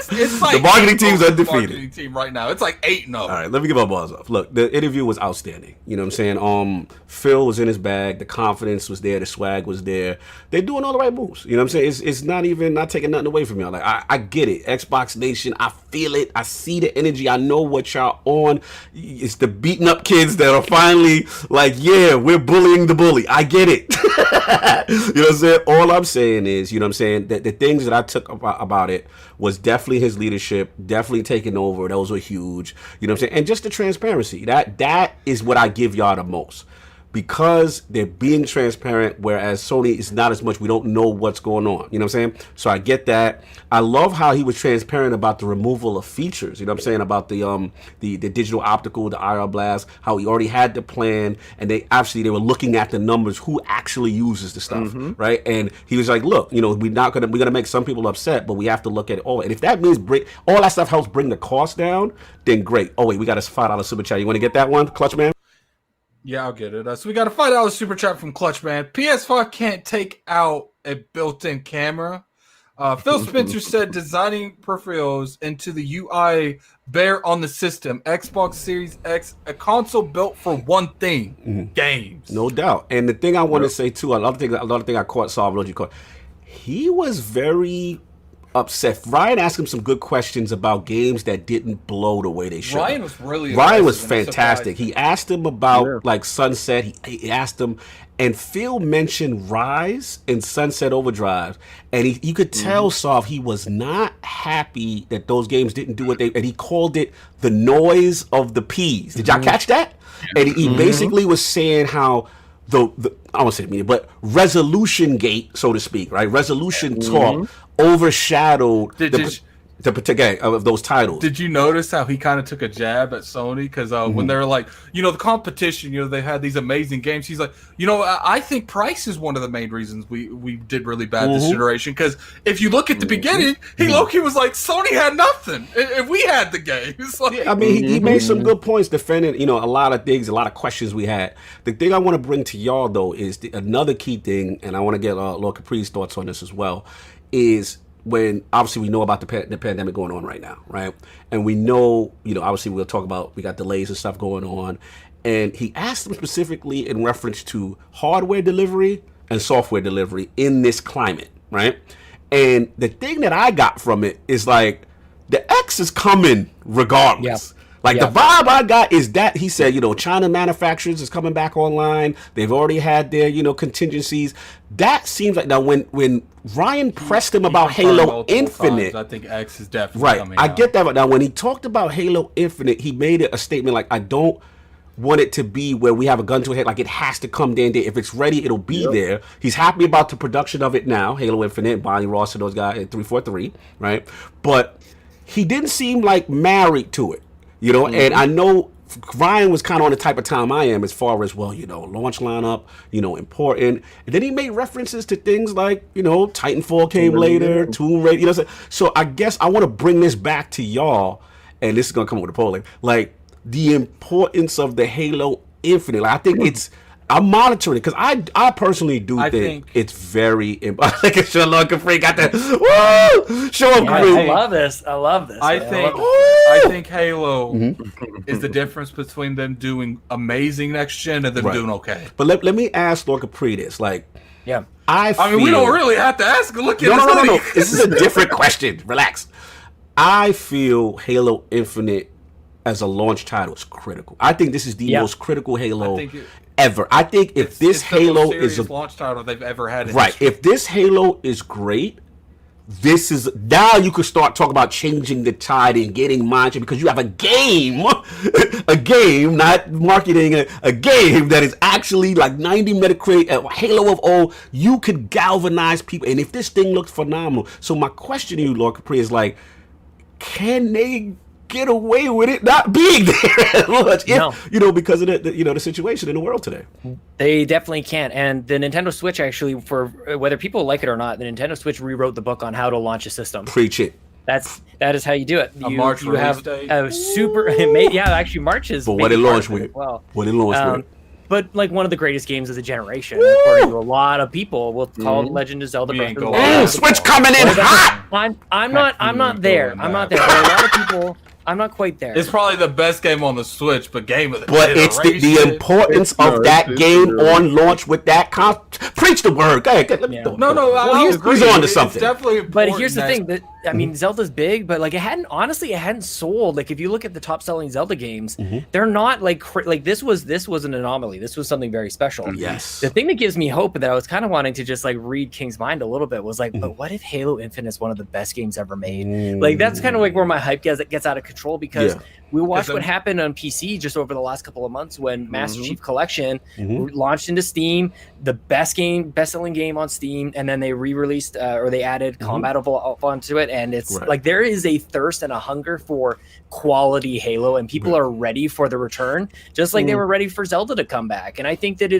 Speaker 2: It's like
Speaker 1: the marketing team's undefeated.
Speaker 2: Marketing team right now. It's like 8-0.
Speaker 1: All right, let me get my balls off. Look, the interview was outstanding. You know what I'm saying? Phil was in his bag. The confidence was there. The swag was there. They're doing all the right moves. You know what I'm saying? It's not taking nothing away from y'all. Like I get it. Xbox Nation, I feel it. I see the energy. I know what y'all on. It's the beaten up kids that are finally like, yeah, we're bullying the bully. I get it. You know what I'm saying? All I'm saying is, you know what I'm saying, that the things that I took about it was definitely his leadership, definitely taking over. Those were huge. You know what I'm saying? And just the transparency. That is what I give y'all the most. Because they're being transparent, whereas Sony is not as much. We don't know what's going on. You know what I'm saying? So I get that. I love how he was transparent about the removal of features. You know what I'm saying? About the digital optical, the IR blast, how he already had the plan, and they were looking at the numbers, who actually uses the stuff, right? And he was like, look, we're gonna make some people upset, but we have to look at it all. And if that means all that stuff helps bring the cost down, then great. Oh wait, we got a $5 super chat. You want to get that one, Clutch Man?
Speaker 2: Yeah, I'll get it. So we got a $5 super chat from Clutch Man. PS5 can't take out a built-in camera. PhilSpencer said designing peripherals into the UI bear on the system. Xbox Series X, a console built for one thing: games.
Speaker 1: No doubt. And the thing I want to say too, another thing I caught, he was very upset. Ryan asked him some good questions about games that didn't blow the way they should.
Speaker 2: Ryan was
Speaker 1: fantastic. He asked him about like Sunset. He asked him, and Phil mentioned Rise and Sunset Overdrive, and he could tell Soft he was not happy that those games didn't do what they, and he called it the noise of the P's. Did y'all catch that? And he basically was saying how I won't say the media, but resolution gate, so to speak, right? Resolution talk overshadowed the particular of those titles.
Speaker 2: Did you notice how he kind of took a jab at Sony? Because when they're like, the competition, they had these amazing games. He's like, I think price is one of the main reasons we did really bad this generation. Because if you look at the beginning, he was like, Sony had nothing, and we had the games. Like,
Speaker 1: I mean, he made some good points defending, a lot of things, a lot of questions we had. The thing I want to bring to y'all though is another key thing, and I want to get Lord Capri's thoughts on this as well. Is when obviously we know about the pandemic going on right now, right? And we know, obviously we'll talk about, we got delays and stuff going on. And he asked them specifically in reference to hardware delivery and software delivery in this climate, right? And the thing that I got from it is like the X is coming regardless. Like the vibe I got is that he said, China manufacturers is coming back online. They've already had their, contingencies. That seems like now when Ryan pressed him about Halo Infinite,
Speaker 2: I think X is definitely coming
Speaker 1: I
Speaker 2: out.
Speaker 1: get that. But now when he talked about Halo Infinite, he made it a statement like, I don't want it to be where we have a gun to a head, like it has to come there and there. If it's ready, it'll be there. He's happy about the production of it now, Halo Infinite, Bonnie Ross and those guys at 343, right? But he didn't seem like married to it, and I know Ryan was kind of on the type of time I am as far as, launch lineup, important. And then he made references to things like, Titanfall came later, Tomb Raider, so I guess I want to bring this back to y'all, and this is going to come with the polling, like, the importance of the Halo Infinite. Like, I think I'm monitoring it because I personally think it's very important. Like Sean Capri got that. Woo! Sean Capri.
Speaker 4: I love this.
Speaker 2: I think Halo is the difference between them doing amazing next gen and them doing okay.
Speaker 1: But let me ask Lord Capri this. Like, I mean,
Speaker 2: we don't really have to ask. Look at
Speaker 1: no. This is a different question. Relax. I feel Halo Infinite as a launch title is critical. I think this is the most critical Halo ever. I think if this Halo is a
Speaker 2: launch title they've ever had,
Speaker 1: if this Halo is great, this is now you could start talking about changing the tide and getting mindset because you have a game, not marketing, a game that is actually like 90 Metacritic, a Halo of old. You could galvanize people, and if this thing looks phenomenal. So my question to you, Lord Capri, is like, can they get away with it not being there at launch, because of the situation in the world today?
Speaker 4: They definitely can't. And the Nintendo Switch, actually, for whether people like it or not, the Nintendo Switch rewrote the book on how to launch a system.
Speaker 1: Preach it.
Speaker 4: That is how you do it.
Speaker 2: March
Speaker 4: you have
Speaker 2: date.
Speaker 4: a super actually March is.
Speaker 1: But what it launched with?
Speaker 4: Well,
Speaker 1: what it launched with?
Speaker 4: But like one of the greatest games of the generation, according to a lot of people, will call Legend of Zelda Breath of the Wild.
Speaker 1: Switch coming in hot.
Speaker 4: I'm not there. I'm not there. But a lot of people. I'm not quite there.
Speaker 2: It's probably the best game on the Switch, but game of the
Speaker 1: But it's the importance of that game on launch with that preach the word. Go ahead.
Speaker 2: No.
Speaker 1: Well, he's on to something.
Speaker 2: It's definitely important.
Speaker 4: But here's the thing that Zelda's big, but like it hadn't sold. Like if you look at the top selling Zelda games, they're not like this was an anomaly. This was something very special.
Speaker 1: Yes.
Speaker 4: The thing that gives me hope that I was kind of wanting to just like read King's mind a little bit was like, but what if Halo Infinite is one of the best games ever made? Like that's kind of like where my hype gets out of control because we watched what happened on PC just over the last couple of months when Master Chief Collection launched into Steam, the best-selling game on Steam, and then they re-released or they added combat onto it, and it's like there is a thirst and a hunger for quality Halo, and people are ready for the return, just like they were ready for Zelda to come back. And I think that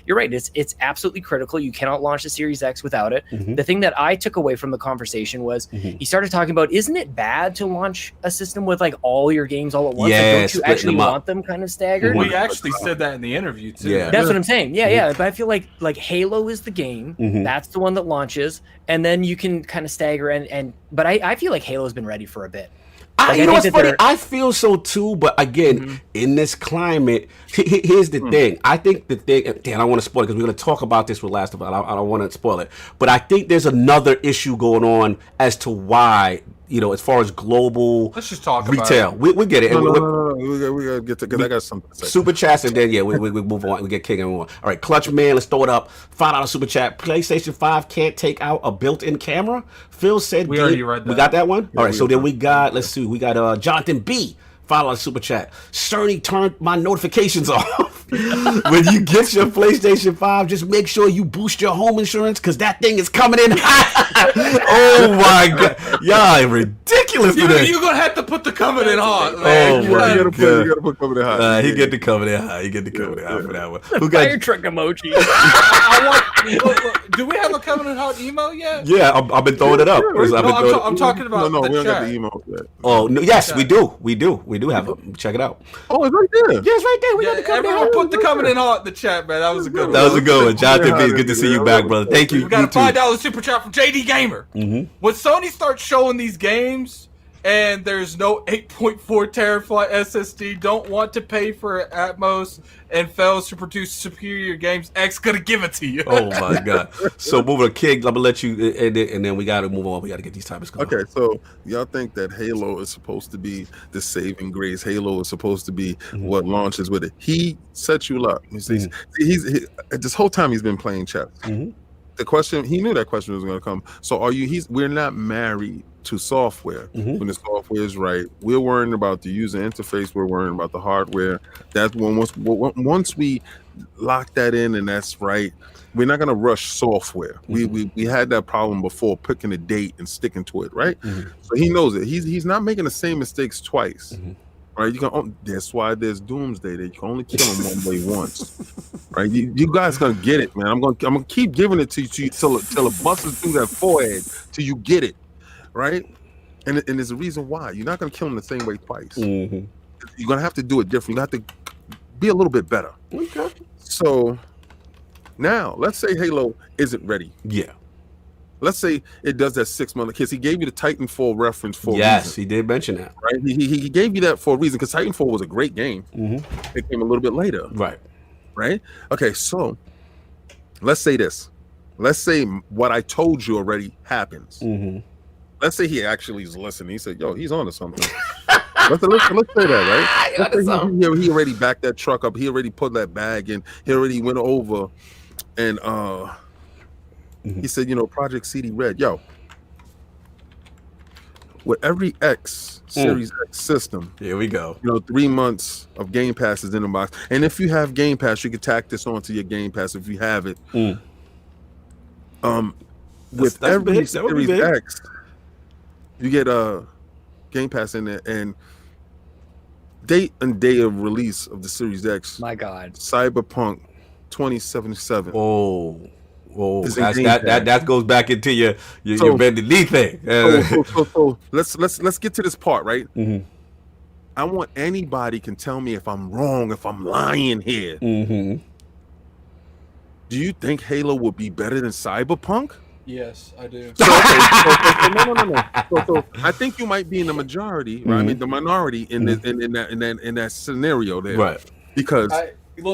Speaker 4: you're right, it's absolutely critical. You cannot launch the Series X without it. The thing that I took away from the conversation was he started talking about, isn't it bad to launch a system with like all your games all at once? Like, don't you actually want them kind of staggered?
Speaker 2: We actually said that in the interview too.
Speaker 1: Yeah.
Speaker 4: That's what I'm saying. Yeah. But I feel like Halo is the game. That's the one that launches, and then you can kind of stagger but I feel like Halo's been ready for a bit.
Speaker 1: You know what's funny? I feel so too, but again, in this climate, here's the thing. I think the thing, I don't want to spoil it because we're going to talk about this with Last of Us. I don't want to spoil it, but I think there's another issue going on as to why, as far as global
Speaker 2: Let's just talk
Speaker 1: retail.
Speaker 2: about
Speaker 1: We get it.
Speaker 3: No, we gotta get to, because I got something to say.
Speaker 1: Super chats, and then we move on. We get King and on. All right, Clutch Man, let's throw it up. $5 super chat. PlayStation 5 can't take out a built-in camera. Phil said
Speaker 2: we already read that.
Speaker 1: We got that one. All right, so then we got. Let's see. We got Jonathan B. $5 super chat. Cerny turned my notifications off. When you get your PlayStation 5, just make sure you boost your home insurance because that thing is coming in hot. Oh my god, y'all ridiculous today.
Speaker 2: You're gonna have to put the coming in hot,
Speaker 1: man.
Speaker 3: You gotta put coming in hot.
Speaker 1: He get the coming in hot. For that one.
Speaker 4: Who got fire truck emoji?
Speaker 2: Do we have a coming in hot emo yet?
Speaker 1: Yeah, I've been throwing it up.
Speaker 2: I'm talking about
Speaker 3: we don't
Speaker 2: chat.
Speaker 3: got the emo yet.
Speaker 1: Oh no, yes, we do. We do have them. Check it out.
Speaker 3: Oh, it's right there.
Speaker 1: Yeah, it's right there. We got the coming in hot.
Speaker 2: Put the coming in hot in the chat, man. That was a good one.
Speaker 1: That was a good one. Jonathan B, good to see you back, brother. Thank you.
Speaker 2: We got a $5 super chat from JD Gamer. When Sony starts showing these games and there's no 8.4 teraflop SSD, don't want to pay for Atmos, and fails to produce superior games, X gonna give it to you.
Speaker 1: Oh my god! So moving to King, I'm gonna let you end it, and then we gotta move on. We gotta get these topics going.
Speaker 3: Okay, so y'all think that Halo is supposed to be the saving grace? Halo is supposed to be what launches with it. He sets you up. He's this whole time he's been playing chess. The question, he knew that question was going to come. So we're not married to software. When the software is right, we're worrying about the user interface. We're worrying about the hardware. That's when once we lock that in and that's right, we're not going to rush software. We had that problem before, picking a date and sticking to it, right? So he knows it. He's not making the same mistakes twice. Right, that's why there's doomsday. That you can only kill him one way once. Right, you guys gonna get it, man. I'm gonna keep giving it to you till it busts through that forehead till you get it, right? And there's a reason why you're not gonna kill him the same way twice. You're gonna have to do it different. You have to be a little bit better. Okay. So now, let's say Halo isn't ready.
Speaker 1: Yeah.
Speaker 3: Let's say it does that 6 month because he gave you the Titanfall reference for a
Speaker 1: yes,
Speaker 3: reason.
Speaker 1: he did mention that.
Speaker 3: Right, he gave you that for a reason because Titanfall was a great game. It came a little bit later. Right. Okay, so let's say this. Let's say what I told you already happens. Let's say he actually is listening. He said, "Yo, he's on to something." let's say that, right? Let's say he already backed that truck up. He already put that bag in. He already went over, and he said, Project CD Red, yo, with every X Series X system,
Speaker 1: here we go.
Speaker 3: 3 months of Game Pass is in the box, and if you have Game Pass, you can tack this onto your Game Pass if you have it. With every Series X, you get a Game Pass in there, and date and day of release of the Series X.
Speaker 4: My God,
Speaker 3: Cyberpunk 2077.
Speaker 1: Oh, that goes back into your bended knee thing.
Speaker 3: So let's get to this part, right? I want anybody can tell me if I'm wrong, if I'm lying here. Do you think Halo would be better than Cyberpunk?
Speaker 2: Yes, I do.
Speaker 3: No. So I think you might be in the majority, right? I mean, the minority in that scenario there,
Speaker 1: right?
Speaker 3: Because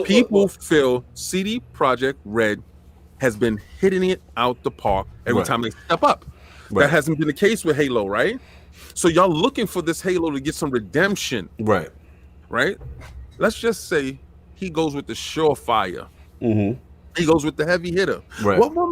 Speaker 3: people feel CD Projekt Red has been hitting it out the park every time they step up. That hasn't been the case with Halo, right? So y'all looking for this Halo to get some redemption, right? Let's just say he goes with the surefire. He goes with the heavy hitter.
Speaker 1: Right.
Speaker 3: What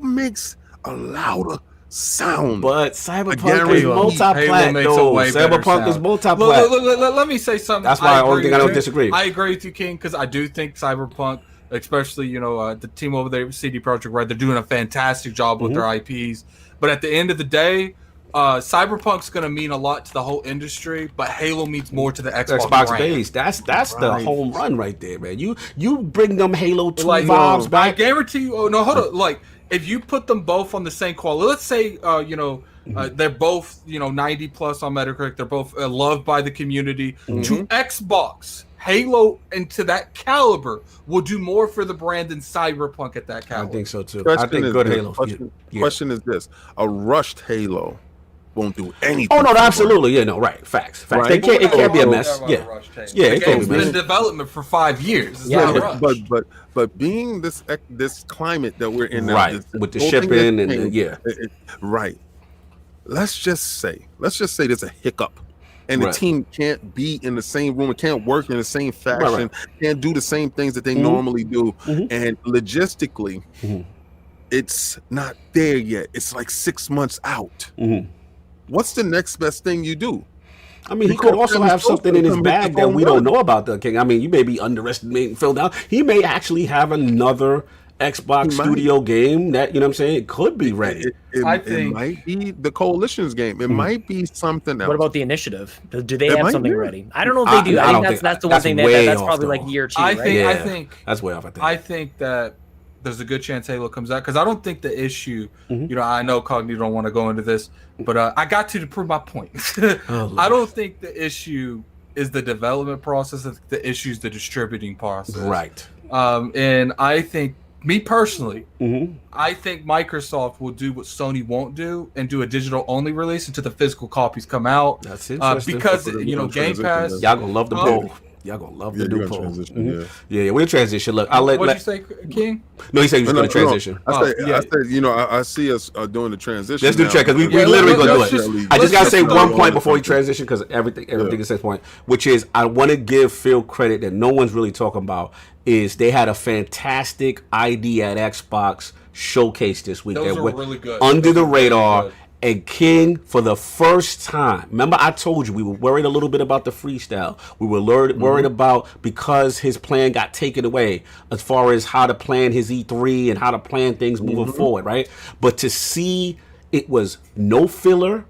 Speaker 3: makes a louder sound?
Speaker 1: But Cyberpunk is multi-plat, though. Cyberpunk is multi-plat.
Speaker 2: Let me say something.
Speaker 1: That's why I don't disagree.
Speaker 2: I agree with you, King, because I do think Cyberpunk, especially the team over there, CD Projekt Red, they're doing a fantastic job with their IPs. But at the end of the day, Cyberpunk's going to mean a lot to the whole industry, but Halo means more to the Xbox
Speaker 1: base. That's the home run right there, man. You bring them Halo 2 vibes back.
Speaker 2: I guarantee you. Oh no, hold on. Like if you put them both on the same quality, let's say they're both 90 plus on Metacritic. They're both loved by the community. To Xbox, Halo into that caliber will do more for the brand than Cyberpunk at that caliber.
Speaker 1: I think so too. I think good Halo.
Speaker 3: Question is this: a rushed Halo won't do anything.
Speaker 1: Oh no, absolutely, right. Facts. Right? It can't be a mess. Yeah,
Speaker 2: it can't be been in development for 5 years.
Speaker 3: But being this climate that we're in now,
Speaker 1: right, with the shipping and
Speaker 3: right. Let's just say there's a hiccup, and the team can't be in the same room, it can't work in the same fashion, can't do the same things that they normally do, and logistically, it's not there yet. It's like 6 months out. What's the next best thing you do?
Speaker 1: I mean, he could also have something in his bag that we don't know about, the King. I mean, you may be underestimating Phil down. He may actually have another Xbox Studio game that, you know what I'm saying, it could be ready.
Speaker 3: It might be the Coalition's game. It might be something else.
Speaker 4: What about the Initiative? Do they have something ready? I don't know if they do. I think that's the one thing that's probably like year 2,
Speaker 2: I think
Speaker 1: that's way off.
Speaker 2: I think that there's a good chance Halo comes out because I don't think the issue, I know Cognito don't want to go into this, but I got to prove my point. I don't think the issue is the development process. The issue is the distributing process.
Speaker 1: Right.
Speaker 2: And I think me personally, I think Microsoft will do what Sony won't do and do a digital only release until the physical copies come out.
Speaker 1: That's interesting.
Speaker 2: Because Game Pass.
Speaker 1: Y'all gonna love the poll. Y'all gonna love the new poll. Yeah, we'll transition. Look, I'll let.
Speaker 2: What'd you say, King?
Speaker 1: No, he said he was going to transition.
Speaker 3: I said, I see us doing the transition.
Speaker 1: Let's do the check because we literally going to do it. I just got to say one point before we transition because everything is set point, which is I want to give Phil credit that no one's really talking about. Is they had a fantastic ID at Xbox showcase this week.
Speaker 2: Those were really good.
Speaker 1: Under the radar. And King, for the first time, remember I told you we were worried a little bit about the freestyle. We were worried about because his plan got taken away as far as how to plan his E3 and how to plan things moving forward, right? But to see it was no filler,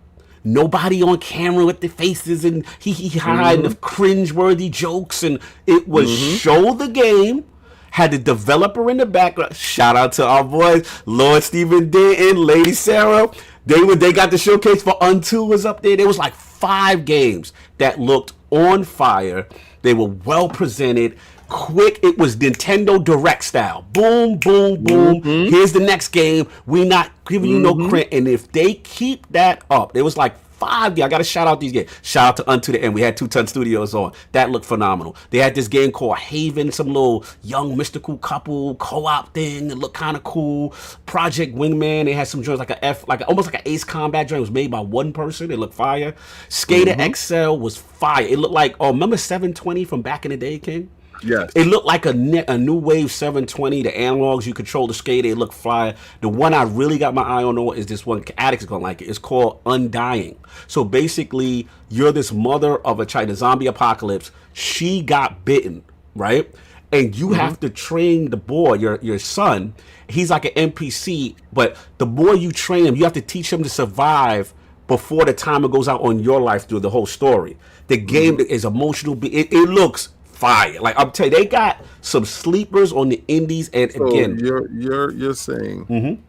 Speaker 1: nobody on camera with the faces and he hiding the cringe-worthy jokes, and it was show the game. Had the developer in the background. Shout out to our boys, Lord Stephen Denton, Lady Sarah. They got the showcase for Untitled was up there. There was like 5 games that looked on fire. They were well presented, quick. It was Nintendo Direct style. Boom, boom, boom. Here's the next game. We not giving you no credit. And if they keep that up, there was like 5 games. I got to shout out these games. Shout out to Unto the End. We had 2 Ton Studios on. That looked phenomenal. They had this game called Haven, some little young mystical couple co-op thing that looked kind of cool. Project Wingman. They had some joints like almost like an Ace Combat joint. It was made by one person. It looked fire. Skater XL was fire. It looked like, remember 720 from back in the day, King?
Speaker 3: Yes.
Speaker 1: It looked like a new wave 720. The analogs, you control the skater. It looked fire. The one I really got my eye on is this one. Addicts is going to like it. It's called Undying. So basically, you're this mother of a child, the zombie apocalypse. She got bitten, right? And you have to train the boy, your son. He's like an NPC, but the more you train him, you have to teach him to survive before the timer goes out on your life through the whole story. The game is emotional. It looks fire. Like I'm telling you, they got some sleepers on the indies, and
Speaker 3: so
Speaker 1: again,
Speaker 3: you're saying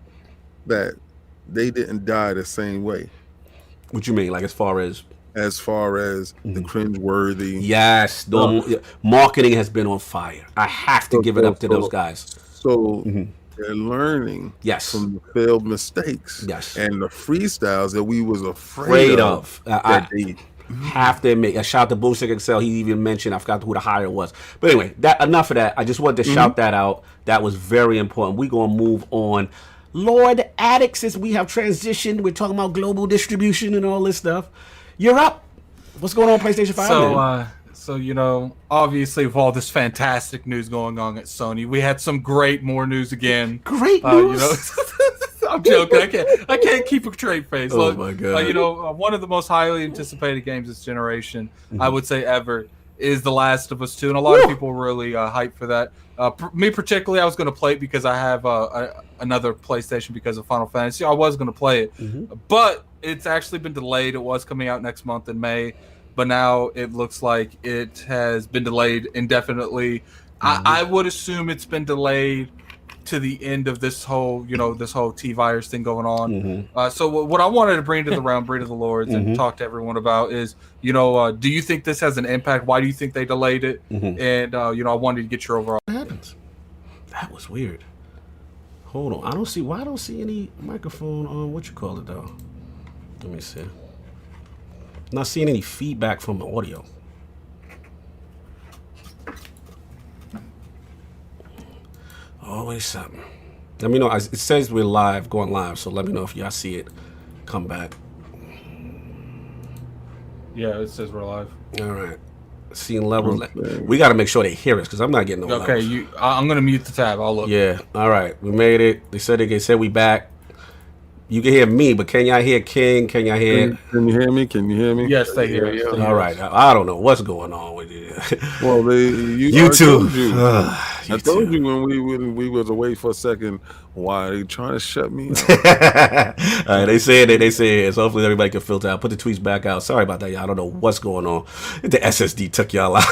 Speaker 3: that they didn't die the same way.
Speaker 1: What you mean? Like as far as the cringe-worthy? Yes, the marketing has been on fire. I have to give it up to those guys.
Speaker 3: So they're learning from the failed mistakes and the freestyles that we was afraid of.
Speaker 1: Have to admit, a shout out to Boomstick Excel. He even mentioned, I forgot who the hire was. But anyway, enough of that. I just wanted to shout that out. That was very important. We're going to move on. Lord Addicts, as we have transitioned, we're talking about global distribution and all this stuff. You're up. What's going on PlayStation 5?
Speaker 2: So, obviously with all this fantastic news going on at Sony, we had some more news again.
Speaker 1: Great news.
Speaker 2: I'm joking. I can't keep a straight face.
Speaker 1: Oh my god!
Speaker 2: One of the most highly anticipated games this generation, I would say ever, is The Last of Us 2, and a lot of people were really hyped for that. Me particularly, I was going to play it because I have another PlayStation because of Final Fantasy. I was going to play it, but it's actually been delayed. It was coming out next month in May, but now it looks like it has been delayed indefinitely. I would assume it's been delayed to the end of this whole T-virus thing going on. So what I wanted to bring to the round, bring to the Lords, and talk to everyone about is, do you think this has an impact? Why do you think they delayed it? And, I wanted to get your overall.
Speaker 1: What happens? That was weird. Hold on. I don't see any microphone on what you call it, though. Let me see. Not seeing any feedback from the audio. Always something. Let me know. It says we're going live, so let me know if y'all see it. Come back.
Speaker 2: Yeah, it says we're live.
Speaker 1: All right. Seeing levels. We got to make sure they hear us because I'm not getting no levels.
Speaker 2: Okay, I'm going to mute the tab. I'll look.
Speaker 1: Yeah. All right. We made it. They said we back. You can hear me, but can y'all hear King? Can y'all hear?
Speaker 3: Can you hear me? Can you hear me?
Speaker 2: Yes, they hear you.
Speaker 1: All right. I don't know what's going on with you.
Speaker 3: Well,
Speaker 1: YouTube.
Speaker 3: I told you when we was away for a second. Why are they trying to shut me out?
Speaker 1: All right, they say it. So hopefully everybody can filter out. Put the tweets back out. Sorry about that, y'all. I don't know what's going on. The SSD took y'all out.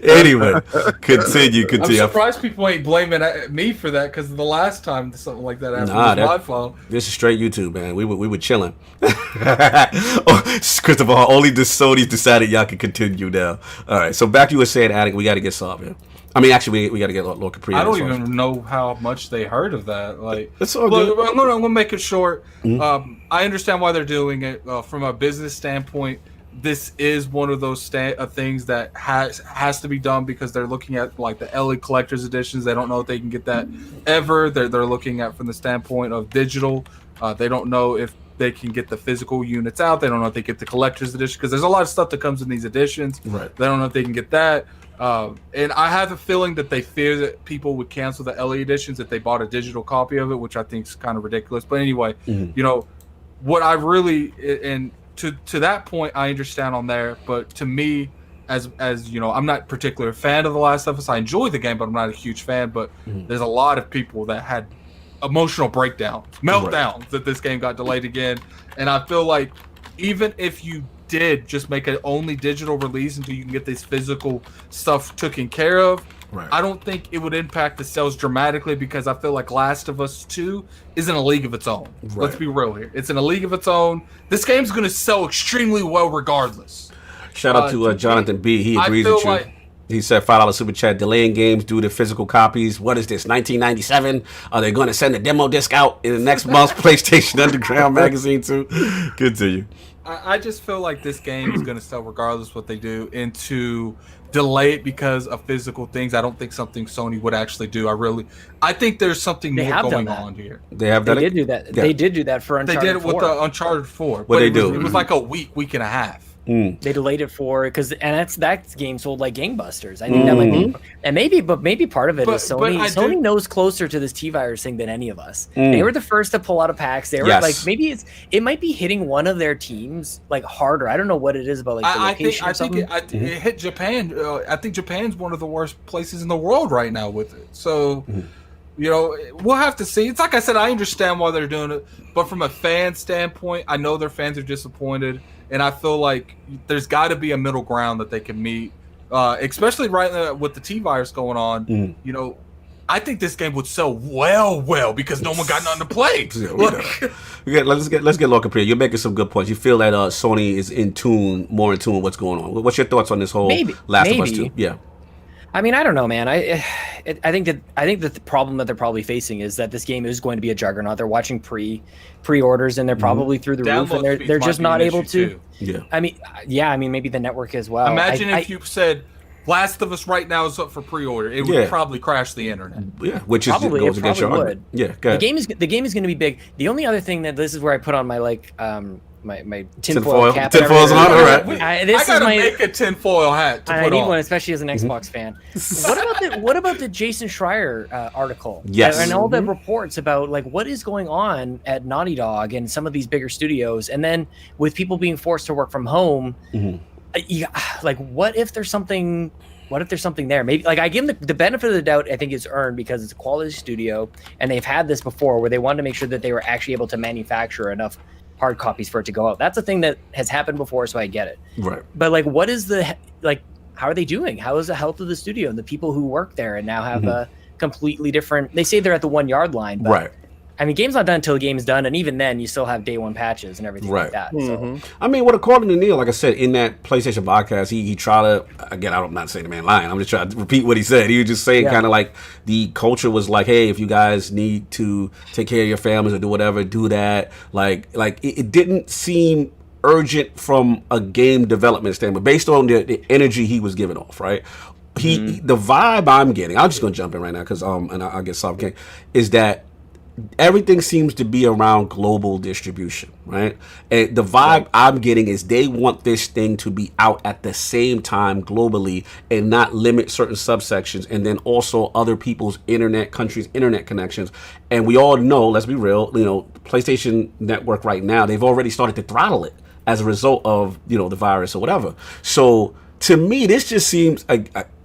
Speaker 1: Anyway, continue.
Speaker 2: I'm surprised people ain't blaming me for that because the last time something like that happened was my fault.
Speaker 1: This is straight YouTube, man. We were chilling. Christopher, only the Sony decided y'all could continue now. All right, so back to you were saying, Addict, we got to get solved here. I mean, actually, we got to get Lord Capri.
Speaker 2: I don't even know how much they heard of that. Like,
Speaker 1: it's all good.
Speaker 2: I'm gonna make it short.
Speaker 1: Mm-hmm.
Speaker 2: I understand why they're doing it from a business standpoint. This is one of those things that has to be done because they're looking at like the LE collector's editions. They don't know if they can get that ever. They're looking at from the standpoint of digital. They don't know if they can get the physical units out. They don't know if they get the collector's edition because there's a lot of stuff that comes in these editions.
Speaker 1: Right.
Speaker 2: They don't know if they can get that. And I have a feeling that they fear that people would cancel the LE editions if they bought a digital copy of it, which I think is kind of ridiculous. But anyway, you know, what I really and to that point, I understand on there. But to me, as you know, I'm not particularly a fan of The Last of Us. I enjoy the game, but I'm not a huge fan. But there's a lot of people that had emotional breakdowns, meltdowns that this game got delayed again. And I feel like even if you did just make an only digital release until you can get this physical stuff taken care of, I don't think it would impact the sales dramatically because I feel like Last of Us 2 is in a league of its own. Let's be real here. It's in a league of its own. This game's going to sell extremely well regardless.
Speaker 1: Shout out to Jonathan B. He agrees with you. He said $5 super chat, delaying games due to physical copies. What is this, 1997? Are they going to send a demo disc out in the next month's PlayStation Underground magazine too? Good to you.
Speaker 2: I just feel like this game is going to sell regardless what they do, and to delay it because of physical things, I don't think something Sony would actually do. I think there's something more going on here.
Speaker 1: They have done
Speaker 4: it? They did do that. Yeah. They did do that for Uncharted 4.
Speaker 2: They did it with the Uncharted 4.
Speaker 1: What they do?
Speaker 2: It was like a week and a half.
Speaker 4: They delayed it for because that game sold like gangbusters. I think that might be, and maybe part of it is Sony. Sony knows closer to this T-Virus thing than any of us. They were the first to pull out of packs. They were like maybe it might be hitting one of their teams like harder. I don't know what it is about like the location. I think
Speaker 2: it hit Japan. I think Japan's one of the worst places in the world right now with it. So. You know, we'll have to see. It's like I said, I understand why they're doing it, but from a fan standpoint, I know their fans are disappointed, and I feel like there's got to be a middle ground that they can meet, especially right now with the T-Virus going on. You know, I think this game would sell well because no one got nothing to play.
Speaker 1: Let's get Lord Capri. You're making some good points. You feel that Sony is more in tune with what's going on. What's your thoughts on this whole Last of Us 2? Yeah.
Speaker 4: I mean, I don't know, man. I think that the problem that they're probably facing is that this game is going to be a juggernaut. They're watching pre-orders and they're probably through the roof, and they're just not able to.
Speaker 1: Yeah.
Speaker 4: I mean, maybe the network as well.
Speaker 2: Imagine if you said Last of Us right now is up for pre-order, it would probably crash the internet.
Speaker 1: Yeah, which is goes against your argument. Yeah, go ahead.
Speaker 4: The game is going to be big. The only other thing that this is where I put on my my tinfoil cap.
Speaker 1: Tinfoil's on, all right.
Speaker 2: I gotta make a tinfoil hat to put on.
Speaker 4: I need one, especially as an Xbox fan. What about the Jason Schreier article?
Speaker 1: Yes.
Speaker 4: And all the reports about like what is going on at Naughty Dog and some of these bigger studios, and then with people being forced to work from home, like what if there's something there? Maybe like I give them the benefit of the doubt. I think it's earned because it's a quality studio, and they've had this before where they wanted to make sure that they were actually able to manufacture enough hard copies for it to go out. That's a thing that has happened before, so I get it.
Speaker 1: Right.
Speaker 4: But like, what is how are they doing? How is the health of the studio and the people who work there and now have a completely different? They say they're at the 1 yard line, but
Speaker 1: right.
Speaker 4: I mean, game's not done until the game's done, and even then, you still have day one patches and everything like that. So.
Speaker 1: I mean, what according to Neil, like I said, in that PlayStation podcast, he tried to, again, I'm not saying the man lying, I'm just trying to repeat what he said. He was just saying kind of like the culture was like, hey, if you guys need to take care of your families or do whatever, do that. Like it didn't seem urgent from a game development standpoint, based on the energy he was giving off, right? The vibe I'm getting, I'm just going to jump in right now because, and I'll get Soft King, is that everything seems to be around global distribution, right? And the vibe I'm getting is they want this thing to be out at the same time globally and not limit certain subsections, and then also other people's countries' internet connections. And we all know, let's be real, PlayStation Network right now, they've already started to throttle it as a result of, the virus or whatever. So to me, this just seems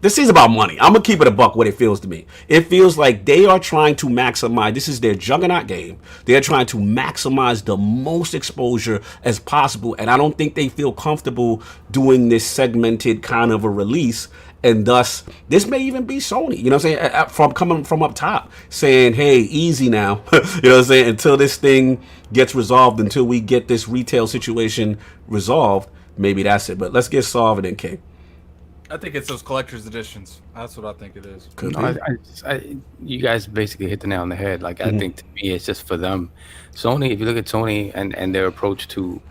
Speaker 1: this is about money. I'm gonna keep it a buck. What it feels to me, it feels like they are trying to maximize. This is their juggernaut game. They're trying to maximize the most exposure as possible, and I don't think they feel comfortable doing this segmented kind of a release. And thus, this may even be Sony. You know what I'm saying? Coming from up top, saying, "Hey, easy now." You know what I'm saying? Until this thing gets resolved, until we get this retail situation resolved. Maybe that's it. But let's get solved and then King.
Speaker 2: I think it's those collector's editions. That's what I think it is.
Speaker 5: No, you guys basically hit the nail on the head. Like, I think to me, it's just for them. Sony, if you look at Sony and their approach to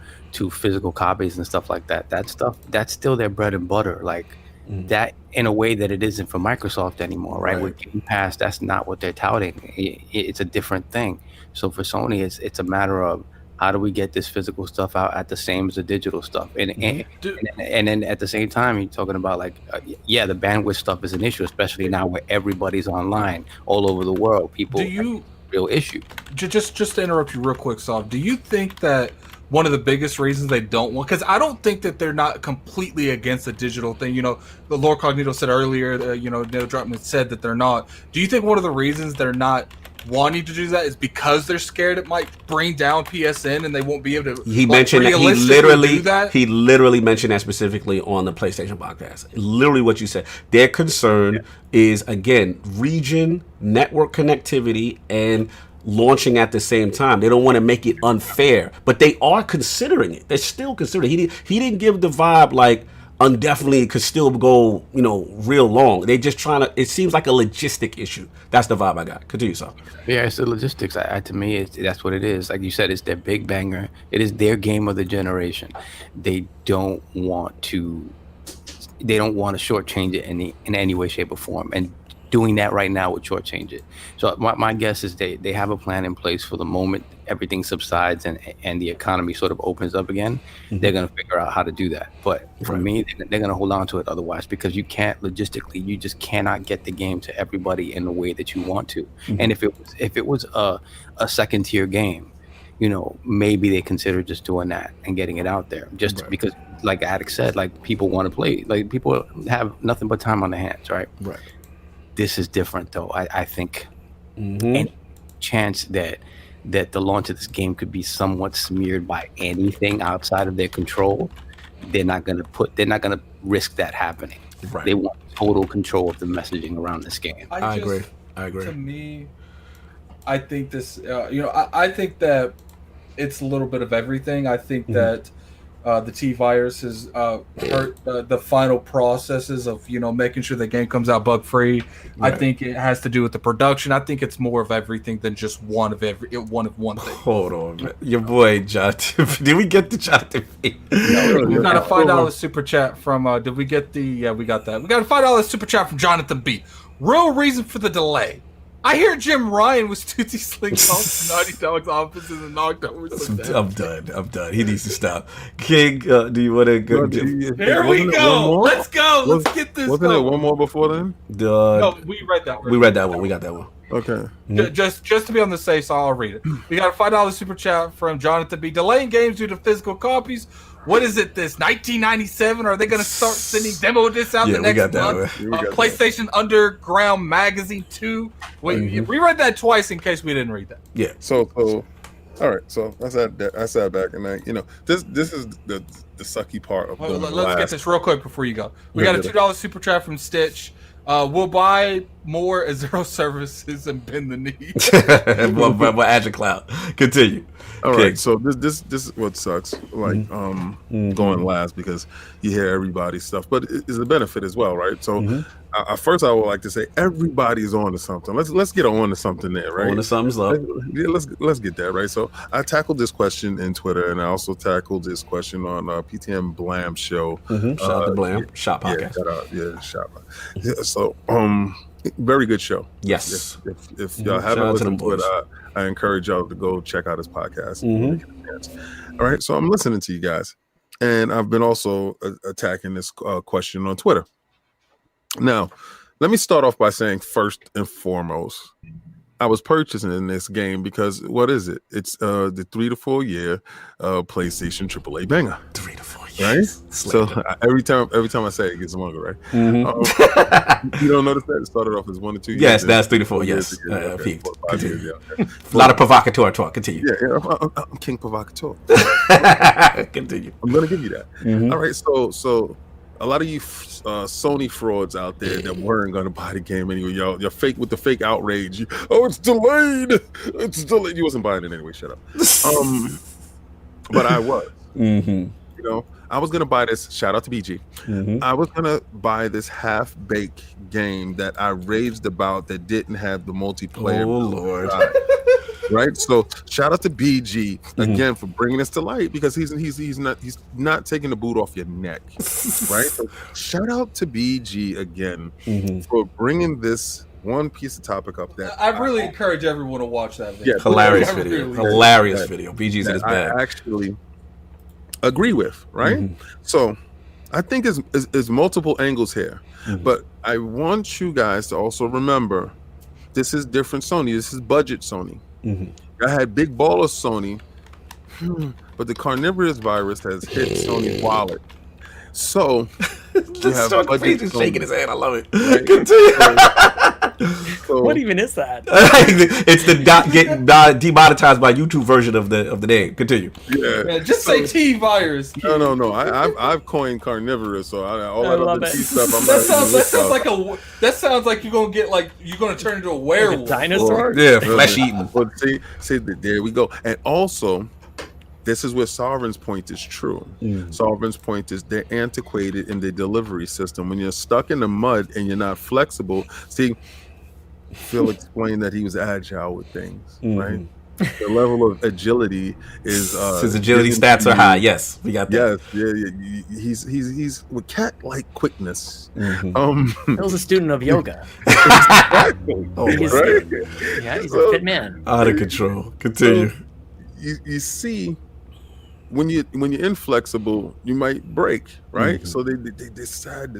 Speaker 5: physical copies and stuff like that, that's still their bread and butter. Like that in a way that it isn't for Microsoft anymore, right? With Game Pass, that's not what they're touting. It's a different thing. So for Sony, it's a matter of how do we get this physical stuff out at the same as the digital stuff? And then at the same time, you're talking about like, the bandwidth stuff is an issue, especially now where everybody's online all over the world. People, real issue.
Speaker 2: Just to interrupt you real quick, Soft, do you think that one of the biggest reasons they don't want, because I don't think that they're not completely against the digital thing. You know, the LordCognito said earlier, Neil Druckmann said that they're not. Do you think one of the reasons they're not wanting to do that is because they're scared it might bring down PSN and they won't be able to?
Speaker 1: He mentioned that he literally mentioned that specifically on the PlayStation podcast. Literally what you said. Their concern is, again, region, network connectivity, and launching at the same time. They don't want to make it unfair, but they are considering it. They're still considering it. He didn't give the vibe like indefinitely could still go, real long. They just trying to. It seems like a logistic issue. That's the vibe I got. Continue, so.
Speaker 5: Yeah, it's the logistics. To me, that's what it is. Like you said, it's their big banger. It is their game of the generation. They don't want to shortchange it in any way, shape, or form. And doing that right now would shortchange it. So my guess is they have a plan in place for the moment everything subsides and the economy sort of opens up again. They're going to figure out how to do that. But for me, they're going to hold on to it otherwise, because you can't logistically, you just cannot get the game to everybody in the way that you want to. And if it was a second tier game, maybe they consider just doing that and getting it out there, just because, like Alex said, like people want to play, like people have nothing but time on their hands, right?
Speaker 1: Right.
Speaker 5: This is different, though. I think any chance that the launch of this game could be somewhat smeared by anything outside of their control, they're not gonna risk that happening. Right. They want total control of the messaging around this game.
Speaker 1: I agree.
Speaker 2: To me, I think this. I think that it's a little bit of everything. I think that the T-Virus has hurt the final processes of making sure the game comes out bug free. Right. I think it has to do with the production. I think it's more of everything than just one of one thing.
Speaker 1: Hold on, man. Your boy Jonathan. Did we get the Jonathan?
Speaker 2: We got a $5 super chat from. Did we get the? Yeah, we got that. We got a $5 super chat from Jonathan B. Real reason for the delay. I hear Jim Ryan was Tootsie Sling called to Naughty Dog's offices and knocked over.
Speaker 1: I'm done. He needs to stop. King, do you want to go?
Speaker 2: Here we go. Let's go. Let's get this.
Speaker 3: Wasn't there one more before then?
Speaker 2: No, we read that one.
Speaker 1: We read that one. We got that one.
Speaker 3: Okay.
Speaker 2: Just to be on the safe side, I'll read it. We got a $5 super chat from Jonathan B. Delaying games due to physical copies. What is it, this 1997? Are they going to start sending demo discs out the next month? PlayStation Underground Magazine 2. We read that twice in case we didn't read that.
Speaker 1: Yeah.
Speaker 3: So all right. So I sat back and this is the sucky part of
Speaker 2: let's get this real quick before you go. We got a $2 super chat from Stitch. We'll buy more Zero services and bend the knee.
Speaker 1: Well, Azure Cloud. Continue.
Speaker 3: All right, so this is what sucks, like going last, because you hear everybody's stuff, but it's a benefit as well, right? So first I would like to say everybody's on to something. Let's get on to something there, right?
Speaker 1: On to something's love.
Speaker 3: Let's get that, right? So I tackled this question in Twitter, and I also tackled this question on PTM Blam show.
Speaker 1: Shout out to Blam, Shop Podcast.
Speaker 3: Shop. Yeah, so very good show.
Speaker 1: Yes.
Speaker 3: If y'all haven't listened to it, I encourage y'all to go check out his podcast. All right, so I'm listening to you guys, and I've been also attacking this question on Twitter. Now, let me start off by saying, first and foremost, I was purchasing this game because what is it? It's the 3 to 4 year PlayStation AAA banger.
Speaker 1: 3 to 4 years,
Speaker 3: right? So every time I say it, it gets longer, right? You don't notice that it started off as 1 to 2 years.
Speaker 1: Yes, that's 3 to 4. Yes, peaked. Continue. A lot of provocateur talk. Continue.
Speaker 3: Yeah, I'm King Provocateur.
Speaker 1: Continue.
Speaker 3: I'm gonna give you that. All right, so a lot of you Sony frauds out there that weren't going to buy the game anyway. You're fake with the fake outrage. It's delayed. It's delayed. You wasn't buying it anyway. Shut up. But I was. I was gonna buy this. Shout out to BG. I was gonna buy this half-baked game that I raved about that didn't have the multiplayer.
Speaker 1: Oh Lord.
Speaker 3: Right, so shout out to BG again for bringing this to light, because he's not taking the boot off your neck, right? So shout out to BG again for bringing this one piece of topic up. That
Speaker 2: I really encourage everyone to watch that video.
Speaker 3: Yeah,
Speaker 1: Hilarious
Speaker 2: I
Speaker 1: video.
Speaker 2: really-
Speaker 1: Hilarious video. BG's in his bag.
Speaker 3: I actually agree with, right? So I think there's multiple angles here, but I want you guys to also remember this is different Sony. This is budget Sony. I had big baller Sony, but the carnivorous virus has hit Sony's wallet. So you have budget
Speaker 1: Just
Speaker 3: Sony,
Speaker 1: shaking his head. I love it.
Speaker 3: right?
Speaker 1: Continue.
Speaker 3: So-
Speaker 4: What even is that?
Speaker 1: It's the getting demonetized by YouTube version of the name. Continue.
Speaker 3: yeah.
Speaker 2: Man, just say T virus.
Speaker 3: No. I've coined carnivorous, so all
Speaker 4: I
Speaker 3: that
Speaker 4: love
Speaker 3: other
Speaker 4: it.
Speaker 3: T stuff. I'm
Speaker 2: That
Speaker 3: not
Speaker 2: sounds like you're gonna turn into a werewolf.
Speaker 4: Dinosaur?
Speaker 1: Yeah, flesh eating.
Speaker 3: But see, there we go. And also, this is where Sovereign's point is true. Sovereign's point is they're antiquated in their delivery system. When you're stuck in the mud and you're not flexible, see, Phil explained that he was agile with things, right? The level of agility is
Speaker 1: His agility stats are high. Yes, we got that.
Speaker 3: Yes, yeah. He's with cat-like quickness.
Speaker 4: He was a student of yoga.
Speaker 1: Oh,
Speaker 4: He's-
Speaker 3: right?
Speaker 4: Yeah, he's a fit man.
Speaker 1: out of control. Continue.
Speaker 3: You see, when you're inflexible, you might break, right? So they decide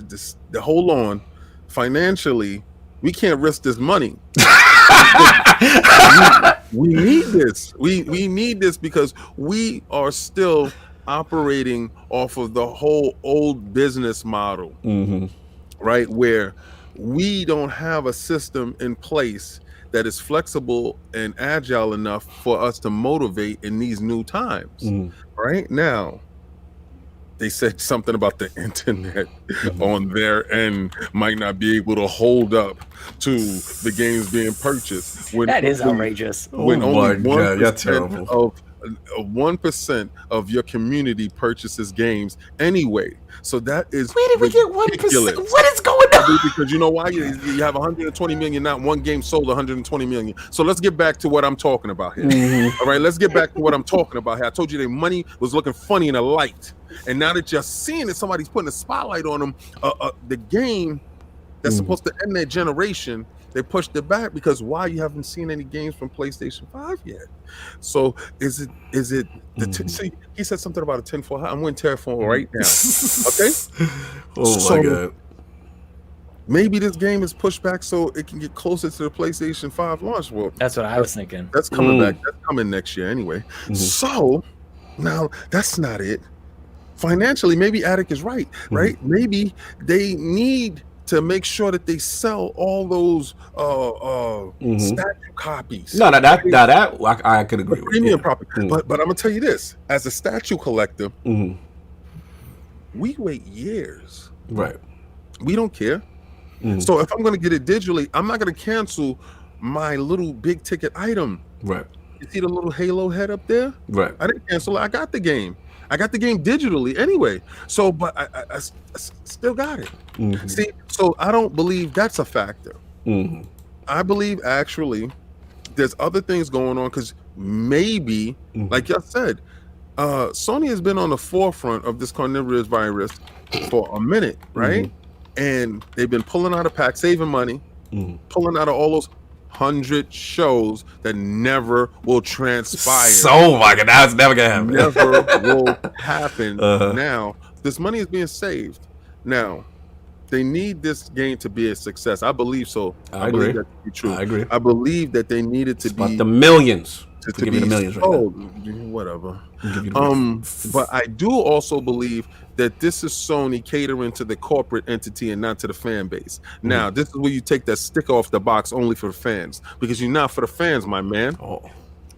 Speaker 3: to hold on. Financially, we can't risk this money. we need this. We need this because we are still operating off of the whole old business model, right? Where we don't have a system in place that is flexible and agile enough for us to motivate in these new times. Right now, they said something about the internet on their end might not be able to hold up to the games being purchased.
Speaker 4: That is outrageous.
Speaker 3: When
Speaker 1: Oh
Speaker 3: only
Speaker 1: my God, you're terrible.
Speaker 3: 1% of your community purchases games anyway. So that is
Speaker 1: Where did we get 1%?
Speaker 3: ridiculous.
Speaker 1: What is going on?
Speaker 3: Because you know why? You have 120 million, not one game sold 120 million. So let's get back to what I'm talking about here. All right, let's get back to what I'm talking about here. I told you their money was looking funny in the light. And now that you're seeing it, somebody's putting a spotlight on them. The game that's supposed to end their generation, they pushed it back because why? You haven't seen any games from PlayStation 5 yet. So is it see, he said something about a 10-4. I'm winning Terraform right now. Okay.
Speaker 1: Oh my God.
Speaker 3: Maybe this game is pushed back so it can get closer to the PlayStation 5 launch. Well,
Speaker 4: That's what I was thinking.
Speaker 3: that's coming back. That's coming next year anyway. So now that's not it. Financially, maybe Attic is right, right? Maybe they need to make sure that they sell all those statue copies.
Speaker 1: No, I could agree with.
Speaker 3: Premium
Speaker 1: Yeah.
Speaker 3: property. But I'm gonna tell you this: as a statue collector, we wait years.
Speaker 1: Right.
Speaker 3: We don't care. So if I'm gonna get it digitally, I'm not gonna cancel my little big ticket item.
Speaker 1: Right.
Speaker 3: You see the little Halo head up there?
Speaker 1: Right.
Speaker 3: I didn't cancel it. I got the game. I got the game digitally anyway. So, but I still got it. See, so I don't believe that's a factor. I believe actually there's other things going on because maybe, like y'all said, Sony has been on the forefront of this carnivorous virus for a minute, right? And they've been pulling out of packs, saving money, pulling out of all those 100 shows that never will transpire.
Speaker 1: So my God, that's never gonna happen.
Speaker 3: Never will happen. Now, this money is being saved. Now, they need this game to be a success. I believe so.
Speaker 1: I
Speaker 3: believe
Speaker 1: agree.
Speaker 3: that to be true.
Speaker 1: I agree.
Speaker 3: I believe that they needed to
Speaker 1: About
Speaker 3: be
Speaker 1: the millions.
Speaker 3: to
Speaker 1: give you the millions right
Speaker 3: sold. Whatever.
Speaker 1: Give you the
Speaker 3: But I do also believe that this is Sony catering to the corporate entity and not to the fan base. Now, this is where you take that sticker off the box only for the fans, because you're not for the fans, my man.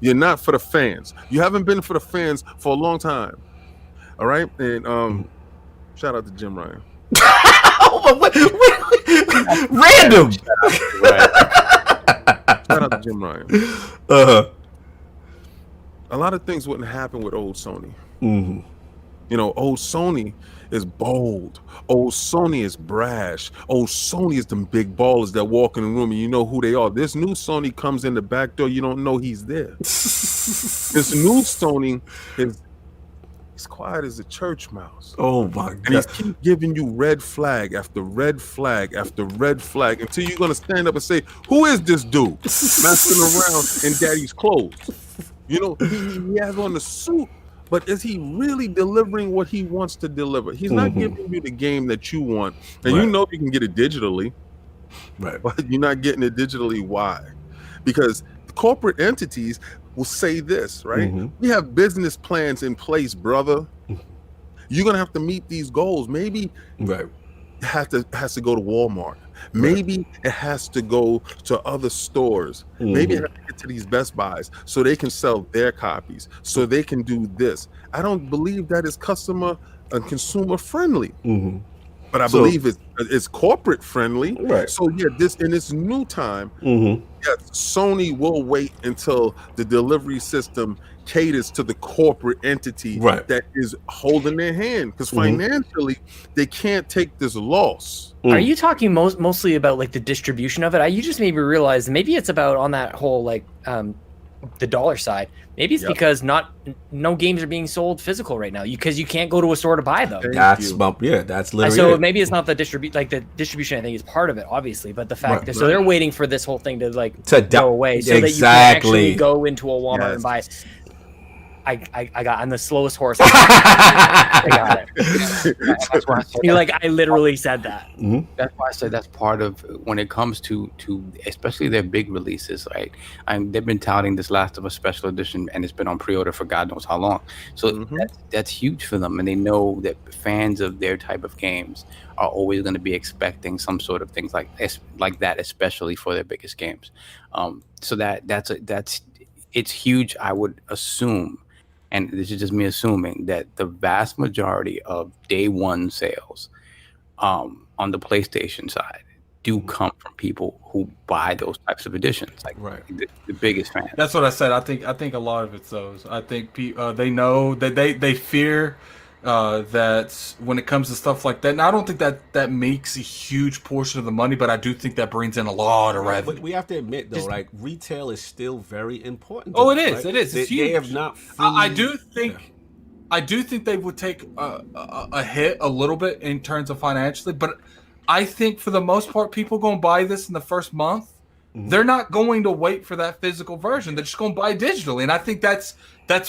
Speaker 3: You're not for the fans. You haven't been for the fans for a long time. All right, and shout out to Jim Ryan.
Speaker 1: Random.
Speaker 3: Shout out to Jim Ryan. A lot of things wouldn't happen with old Sony. You know, old Sony is bold. Old Sony is brash. Old Sony is them big ballers that walk in the room and you know who they are. This new Sony comes in the back door, you don't know he's there. This new Sony is he's quiet as a church mouse.
Speaker 1: Oh my
Speaker 3: And
Speaker 1: god!
Speaker 3: he's keep giving you red flag after red flag after red flag until you're gonna stand up and say, "Who is this dude messing around in Daddy's clothes?" You know, he has on the suit, but is he really delivering what he wants to deliver? He's not giving you the game that you want, and you know you can get it digitally,
Speaker 1: Right.
Speaker 3: but you're not getting it digitally. Why? Because corporate entities will say this, right? We have business plans in place, brother. You're gonna have to meet these goals. Maybe
Speaker 1: Right.
Speaker 3: it has to go to Walmart. Maybe it has to go to other stores. Maybe it has to get to these Best Buys so they can sell their copies, so they can do this. I don't believe that is customer and consumer friendly. But I believe it's corporate friendly.
Speaker 1: Right.
Speaker 3: So yeah, this in this new time, yes, Sony will wait until the delivery system caters to the corporate entity that is holding their hand, because financially they can't take this loss.
Speaker 4: Are you talking mostly about like the distribution of it? You just made me realize maybe it's about on that whole like the dollar side. Maybe it's because no games are being sold physical right now because you can't go to a store to buy them.
Speaker 1: That's literally
Speaker 4: so
Speaker 1: it.
Speaker 4: maybe it's not the distribution. I think is part of it, obviously, but the fact that so they're waiting for this whole thing to go away so that you can actually go into a Walmart and buy it. I'm the slowest horse. I got it.
Speaker 5: That's why I said
Speaker 4: I literally said that.
Speaker 5: That's why I said that's part of when it comes to especially their big releases. Right, they've been touting this Last of Us Special Edition, and it's been on pre-order for God knows how long. So that's huge for them, and they know that fans of their type of games are always going to be expecting some sort of things like that, especially for their biggest games. So that's it's huge. I would assume. And this is just me assuming that the vast majority of day one sales on the PlayStation side do come from people who buy those types of editions, the biggest fans.
Speaker 2: That's what I said. I think a lot of it's those. I think they know that they fear that when it comes to stuff like that. And I don't think that makes a huge portion of the money, but I do think that brings in a lot of revenue.
Speaker 1: But we have to admit, though, retail is still very important.
Speaker 2: Oh, it is. It is. It's huge.
Speaker 1: They have not.
Speaker 2: I do think they would take a hit a little bit in terms of financially, but I think for the most part, people going to buy this in the first month. They're not going to wait for that physical version. They're just going to buy digitally, and I think that's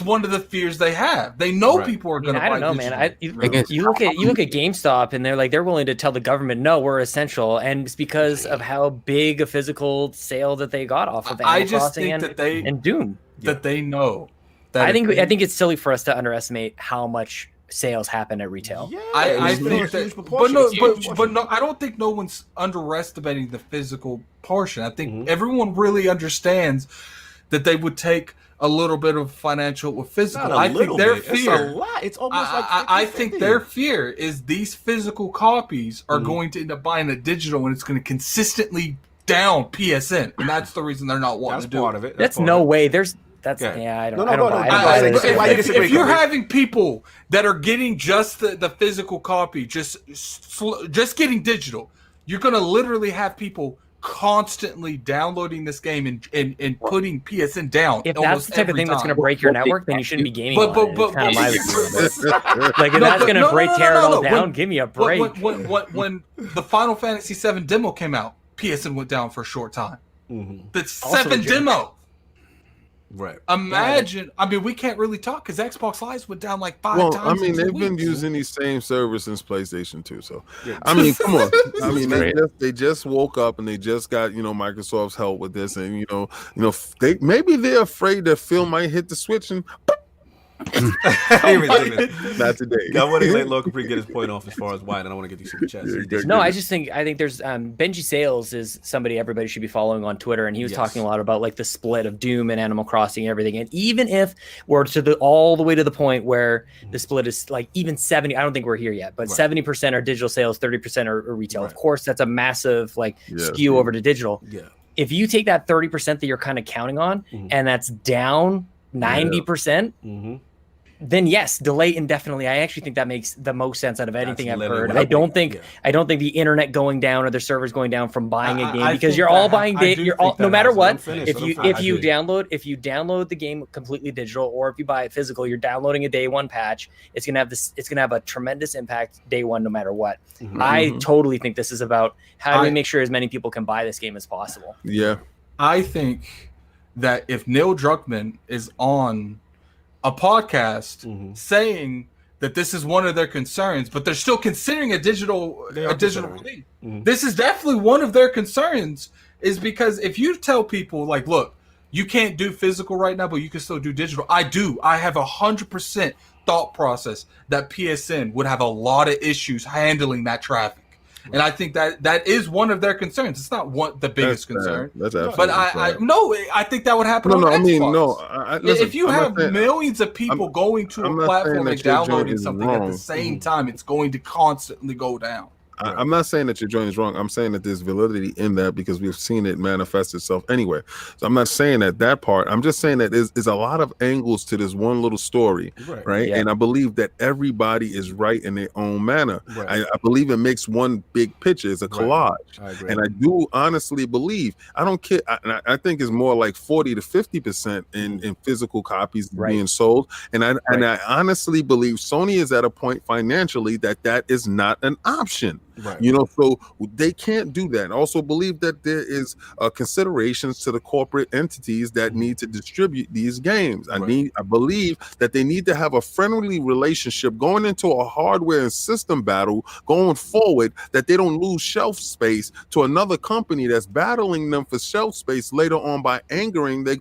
Speaker 2: one of the fears they have. They know people are going to buy. I don't know,
Speaker 4: digitally. Man. You look at GameStop, and they're willing to tell the government, no, we're essential, and it's because of how big a physical sale that they got off of Animal Crossing and Doom.
Speaker 2: That they know.
Speaker 4: I think it's silly for us to underestimate how much sales happen at retail.
Speaker 2: Yeah, I think that, but no, I don't think no one's underestimating the physical portion. I think everyone really understands that they would take a little bit of financial with physical. I think their fear.
Speaker 1: It's a lot. It's almost
Speaker 2: I think their fear is these physical copies are going to end up buying a digital, and it's going to consistently down PSN, and that's the reason they're not wanting to do
Speaker 1: part of it.
Speaker 4: That's no way. I don't buy it.
Speaker 2: If you're having people that are getting just the physical copy, just getting digital, you're going to literally have people constantly downloading this game and putting PSN down.
Speaker 4: If that's the type of thing that's going to break your network, then you shouldn't be gaming on it. If that's going to tear it all down, give me a break.
Speaker 2: When the Final Fantasy VII demo came out, PSN went down for a short time. The 7 demo.
Speaker 1: Right.
Speaker 2: Imagine. I mean, we can't really talk because Xbox Live went down like 5 times.
Speaker 3: I mean, they've been using these same servers since PlayStation 2. So, I mean, come on. I mean, they just woke up and they just got Microsoft's help with this, and they're afraid that Phil might hit the switch and. Not today.
Speaker 1: I want to let Lord Capri get his point off as far as why, and I don't want to get these super chats.
Speaker 4: I think there's Benji Sales is somebody everybody should be following on Twitter, and he was talking a lot about like the split of Doom and Animal Crossing and everything. And even if we're all the way to the point where the split is like even 70, I don't think we're here yet, but 70% are digital sales, 30% are retail. Right. Of course, that's a massive skew over to digital. Yeah. If you take that 30% that you're kind of counting on, and that's down 90%. then yes, delay indefinitely. I actually think that makes the most sense out of anything I've heard.
Speaker 1: I don't think
Speaker 4: the internet going down or the servers going down from buying a game, because you're all buying you're all, no matter what. If you download the game completely digital, or if you buy it physical, you're downloading a day one patch. It's gonna have a tremendous impact day one, no matter what. I totally think this is about how do we make sure as many people can buy this game as possible.
Speaker 3: Yeah,
Speaker 2: I think that if Neil Druckmann is on a podcast saying that this is one of their concerns, but they're still considering a digital release. This is definitely one of their concerns, is because if you tell people like, look, you can't do physical right now, but you can still do digital. I have 100% thought process that PSN would have a lot of issues handling that traffic. And I think that is one of their concerns. It's not the biggest concern.
Speaker 3: That's absolutely
Speaker 2: but I think that would happen on Xbox.
Speaker 3: I mean, listen,
Speaker 2: if you have millions of people going to a platform and downloading something at the same time, it's going to constantly go down.
Speaker 3: I'm not saying that your joint is wrong. I'm saying that there's validity in that because we've seen it manifest itself anywhere. So I'm not saying that part. I'm just saying that there's a lot of angles to this one little story, right? Yeah. And I believe that everybody is right in their own manner. Right. I believe it makes one big picture. It's a collage. And I do honestly believe, I don't care. I think it's more like 40 to 50% in physical copies being sold. And I honestly believe Sony is at a point financially that is not an option. Right. So they can't do that. And also believe that there is considerations to the corporate entities that need to distribute these games. I believe that they need to have a friendly relationship going into a hardware and system battle going forward, that they don't lose shelf space to another company that's battling them for shelf space later on by angering their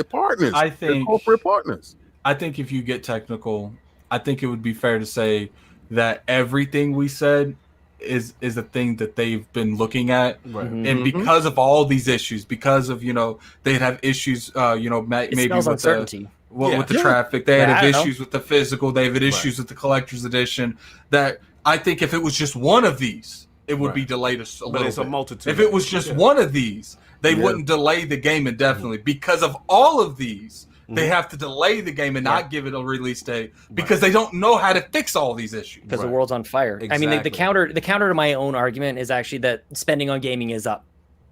Speaker 3: partners, their corporate partners.
Speaker 2: I think if you get technical, I think it would be fair to say that everything we said is a thing that they've been looking at, and because of all these issues, because of they'd have issues, maybe with
Speaker 4: uncertainty.
Speaker 2: With the traffic, they had issues with the physical, they had issues with the collector's edition. That I think if it was just one of these, it would be delayed a little bit.
Speaker 1: It's a multitude.
Speaker 2: If it was just one of these, they wouldn't delay the game indefinitely. Because of all of these, they have to delay the game and not give it a release date because they don't know how to fix all these issues.
Speaker 4: Because the world's on fire. Exactly. I mean, the counter to my own argument is actually that spending on gaming is up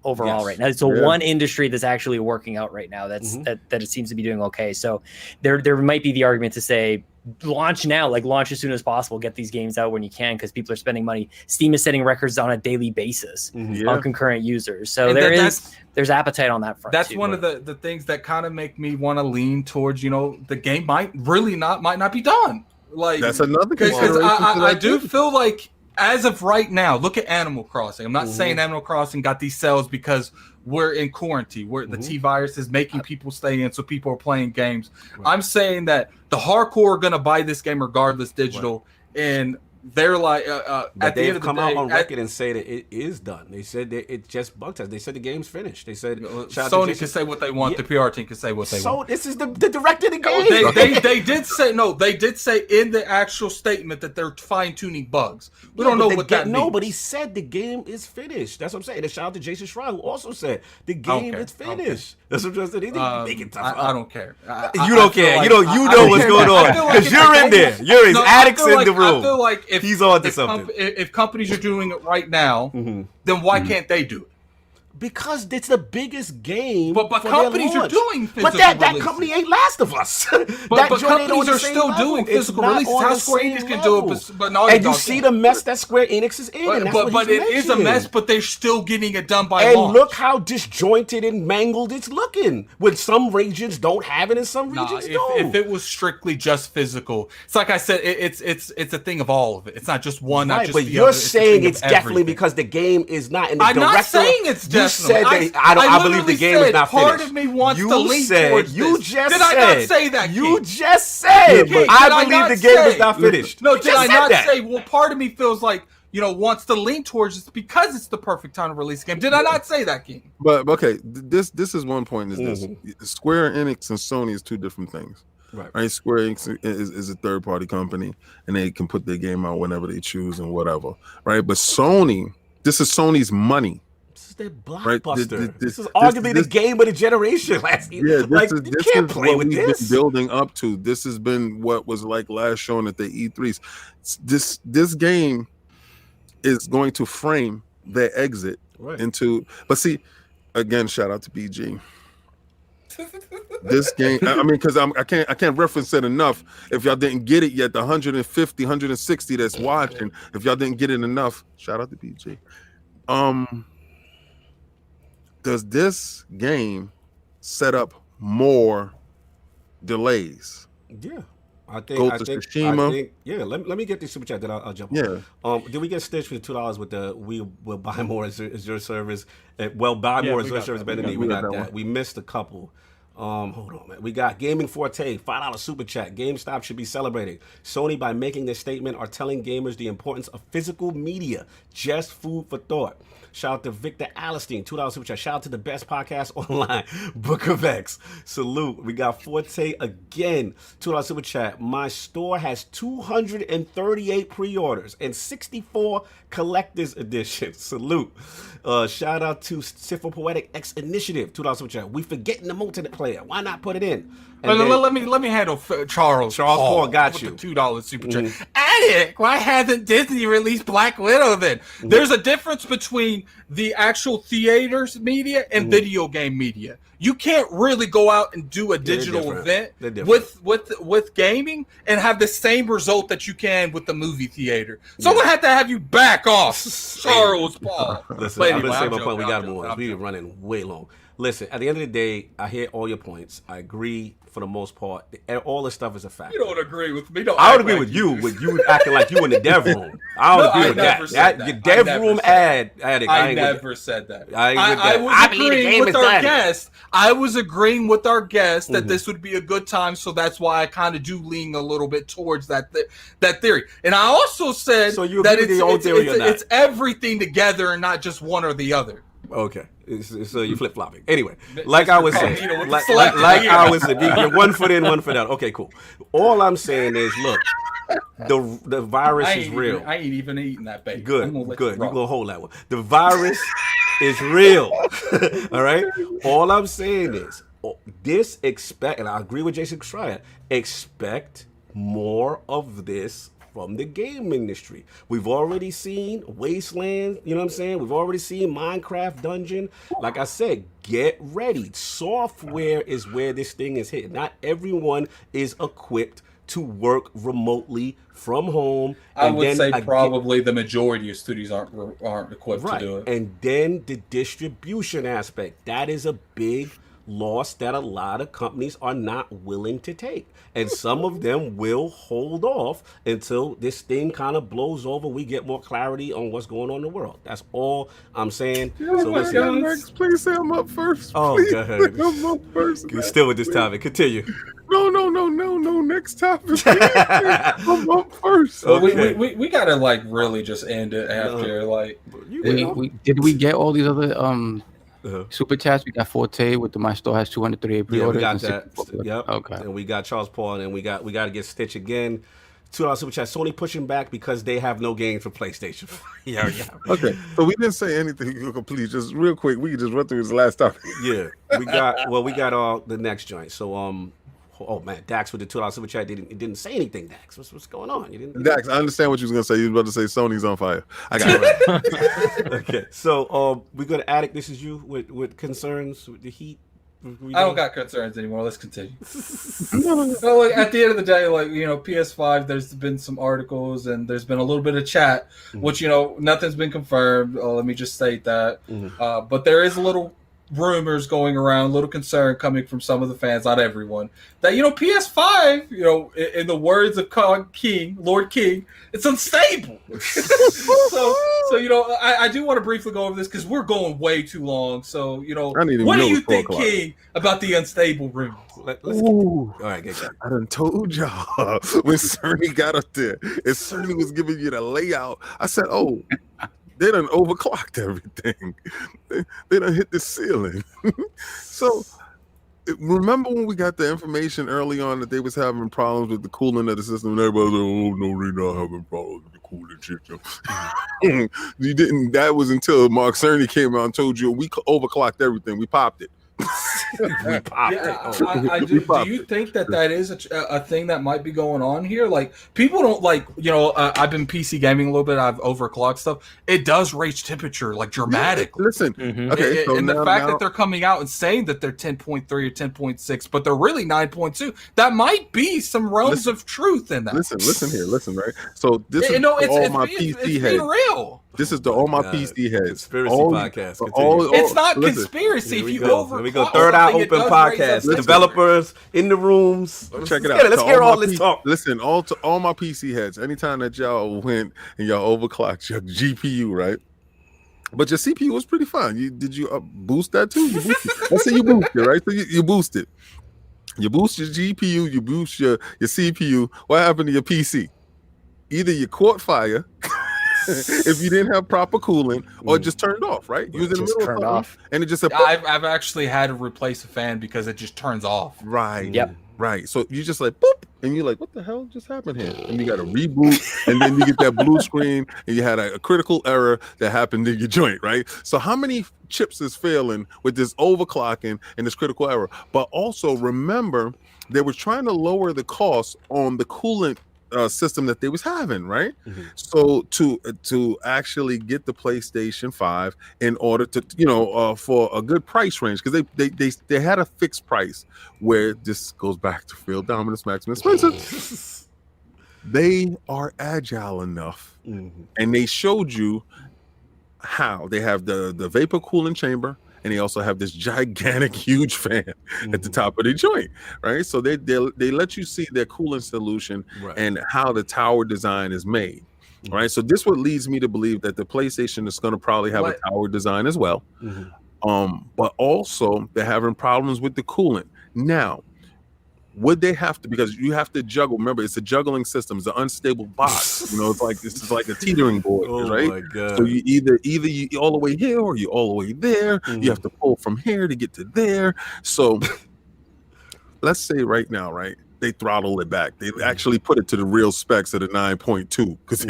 Speaker 4: overall right now. It's one industry that's actually working out right now. That it seems to be doing okay. So there might be the argument to say, launch now, launch as soon as possible, get these games out when you can, because people are spending money. Steam is setting records on a daily basis on concurrent users. So there's appetite on that front.
Speaker 2: That's one of the things that kind of make me want to lean towards, the game might not be done.
Speaker 3: That's another
Speaker 2: because I do feel like as of right now, look at Animal Crossing. I'm not saying Animal Crossing got these sales because we're in quarantine, where the T virus is making people stay in, so people are playing games. I'm saying that the hardcore are going to buy this game regardless digital, and they're like,
Speaker 1: but they've come out on record and say that it is done. They said that it just bug test. They said the game's finished. They said
Speaker 2: Sony can say what they want. The PR team can say what they want.
Speaker 1: So this is the director of the game.
Speaker 2: They did say no. They did say in the actual statement that they're fine tuning bugs. We don't know what that means.
Speaker 1: No, but he said the game is finished. That's what I'm saying. And shout out to Jason Schreier, who also said the game is finished. That's what I'm saying.
Speaker 2: I don't care.
Speaker 1: You don't care. You know what's going on because you're in there. You're his addicts in the room.
Speaker 2: I feel like if
Speaker 1: he's on to something.
Speaker 2: If companies are doing it right now, then why can't they do it?
Speaker 1: Because it's the biggest game.
Speaker 2: But companies are doing physical
Speaker 1: releases. But that company ain't Last of Us.
Speaker 2: But companies are still doing physical releases. How Square Enix can do it, but Naughty Dog.
Speaker 1: And you see the mess that Square Enix is in.
Speaker 2: But it is a mess, but they're still getting it done by launch.
Speaker 1: And look how disjointed and mangled it's looking. When some regions don't have it and some regions don't.
Speaker 2: If it was strictly just physical, it's like I said, it's a thing of all of it. It's not just one, not just the other.
Speaker 1: But you're saying it's definitely because the game is not in the director.
Speaker 2: I'm not saying it's definitely.
Speaker 1: Said I believe the game is not finished.
Speaker 2: Part of me wants to lean towards this.
Speaker 1: Did
Speaker 2: I not say that?
Speaker 1: You just said I believe the game is not finished.
Speaker 2: No, did I not say? Well, part of me feels like wants to lean towards this because it's the perfect time to release a game. Did I not say that, King?
Speaker 3: But okay, this is one point. Is this Square Enix and Sony is two different things. Right. Square Enix is a third party company, and they can put their game out whenever they choose and whatever. Right, but Sony, this is Sony's money.
Speaker 1: This is their
Speaker 3: Right?
Speaker 1: blockbuster. This is arguably the game of the generation last year.
Speaker 3: Yeah,
Speaker 1: like, you can't play
Speaker 3: what
Speaker 1: with
Speaker 3: we've
Speaker 1: this.
Speaker 3: been building up to. This has been what was like last shown at the E3s. This game is going to frame their exit into. But see, again, shout out to BG. This game, I mean, because I can't reference it enough. If y'all didn't get it yet, the 150, 160 that's watching, if y'all didn't get it enough, shout out to BG. Does this game set up more delays?
Speaker 1: Yeah. I think, yeah. Let me get this super chat, then I'll jump on. Did we get stitched for the $2 with the we will buy more Azure servers? Buy more Azure servers better than me. We got that. We missed a couple. Hold on, man. We got Gaming Forte, $5 super chat. GameStop should be celebrating. Sony, by making this statement, are telling gamers the importance of physical media. Just food for thought. Shout out to Victor Alistine, $2 super chat. Shout out to the best podcast online, Book of X. Salute. We got Forte again, $2 super chat. My store has 238 pre-orders and 64 collector's editions. Salute. Shout out to Sifo Poetic X Initiative, $2 super chat. We forgetting the multiplayer. Why not put it in?
Speaker 2: Let me handle Charles.
Speaker 1: Charles Paul got you.
Speaker 2: The $2 super chat. Attic, why hasn't Disney released Black Widow then? There's a difference between the actual theaters media and video game media. You can't really go out and do a digital event with gaming and have the same result that you can with the movie theater. So I'm gonna have to have you back off, Charles Paul.
Speaker 1: Listen, I'm gonna say my point. We got to move on. We've been running way long. Listen, at the end of the day, I hear all your points. I agree for the most part. All this stuff is a fact.
Speaker 2: You don't agree with me.
Speaker 1: I would agree with you. With you acting like you in the dev room. I don't agree with that. Your dev room ad.
Speaker 2: I never said that. I was agreeing with our guest. I was agreeing with our guest that this would be a good time, so that's why I kind of do lean a little bit towards that theory. And I also said that it's everything together and not just one or the other.
Speaker 1: Okay, so you flip flopping. Anyway, like I was saying, I was saying, you're 1 foot in, 1 foot out. Okay, cool. All I'm saying is, look, the virus is real.
Speaker 2: I ain't even eating that bacon.
Speaker 1: Good. You're gonna hold that one. The virus is real. All right. All I'm saying is, and I agree with Jason Schreier, expect more of this from the game industry. We've already seen Wasteland, you know what I'm saying? We've already seen Minecraft Dungeon. Like I said, get ready. Software is where this thing is hitting. Not everyone is equipped to work remotely from home.
Speaker 2: I would say probably the majority of studios aren't equipped to do it.
Speaker 1: And then the distribution aspect. That is a big loss that a lot of companies are not willing to take. And some of them will hold off until this thing kind of blows over. We get more clarity on what's going on in the world. That's all I'm saying.
Speaker 3: Please say I'm up first.
Speaker 1: Oh, go ahead.
Speaker 3: I'm up first.
Speaker 1: You're still with this topic. Continue.
Speaker 3: No. Next topic. I'm up first.
Speaker 2: Okay. We gotta really just end it after
Speaker 5: Did we get all these other super chats? We got Forte with my store has 238 pre-orders.
Speaker 1: Yeah, we got that. Yep.
Speaker 5: Okay.
Speaker 1: And we got Charles Paul, and we got to get Stitch again. $2 super chat. Sony pushing back because they have no games for PlayStation. yeah.
Speaker 3: Okay. So we didn't say anything complete. Just real quick, we can just run through his last topic.
Speaker 1: Yeah. We got all the next joint. So oh man, Dax with the $2 super chat didn't say anything. Dax, what's going on?
Speaker 3: Dax, I understand what you was gonna say. You was about to say Sony's on fire. I got it.
Speaker 1: Okay, so we go to Attic. This is you with concerns with the heat.
Speaker 2: I don't got concerns anymore. Let's continue. So, at the end of the day, PS5. There's been some articles and there's been a little bit of chat, which nothing's been confirmed. Let me just state that. But there is a little rumors going around, little concern coming from some of the fans, not everyone, that PS5, in the words of Lord King, it's unstable. so I do want to briefly go over this because we're going way too long. So what do you think, King, about the unstable rumors?
Speaker 1: All right, get that.
Speaker 3: I done told y'all when Cerny got up there and Cerny was giving you the layout. I said, oh, they done overclocked everything. They done hit the ceiling. So remember when we got the information early on that they was having problems with the cooling of the system, and everybody was like, oh no, they're not having problems with the cooling system. You didn't. That was until Mark Cerny came out and told you we overclocked everything. We popped it.
Speaker 1: We popped it.
Speaker 2: Do you think that is a thing that might be going on here? Like, people don't like, I've been PC gaming a little bit. I've overclocked stuff. It does raise temperature like dramatically.
Speaker 3: Listen, okay, so
Speaker 2: and the fact that they're coming out and saying that they're 10.3 or 10.6, but they're really 9.2, that might be some realms of truth in that.
Speaker 3: Listen, right? So this is all my PC heads.
Speaker 2: Real.
Speaker 3: This is all my PC heads.
Speaker 1: Conspiracy podcast.
Speaker 2: It's not conspiracy. If you
Speaker 1: Here we go. Third Eye Open podcast. Developers in the rooms.
Speaker 3: Check it out.
Speaker 1: Let's hear all this talk.
Speaker 3: Listen, all my PC heads. Anytime that y'all went and y'all overclocked your GPU, right? But your CPU was pretty fine. Did you boost that too? You boosted. Let's say you boosted, right? So you boost it. You boost your GPU. You boost your CPU. What happened to your PC? Either you caught fire. If you didn't have proper cooling, or it just turned off, right? You was in the middle of something, off, and it just said,
Speaker 2: I've actually had to replace a fan because it just turns off.
Speaker 3: Right.
Speaker 4: Yep.
Speaker 3: Right. So you just like boop, and you're like, what the hell just happened here? And you got to reboot, and then you get that blue screen, and you had a critical error that happened in your joint, right? So how many chips is failing with this overclocking and this critical error? But also remember, they were trying to lower the cost on the coolant system that they was having, right? So to actually get the PlayStation 5 in order to for a good price range, because they had a fixed price where this goes back to Phil Dominus Maximus Spencer. They are agile enough, and they showed you how they have the vapor cooling chamber. And they also have this gigantic, huge fan at the top of the joint, right? So they let you see their cooling solution and how the tower design is made, right? So this what leads me to believe that the PlayStation is going to probably have a tower design as well. But also they're having problems with the coolant. Now, would they have to, because you have to juggle, remember it's a juggling system, it's an unstable box, it's like this is like a teetering board, right?
Speaker 1: My God.
Speaker 3: So you either you all the way here or you all the way there. You have to pull from here to get to there. So let's say right now, right, they throttle it back. They actually put it to the real specs of the 9.2 because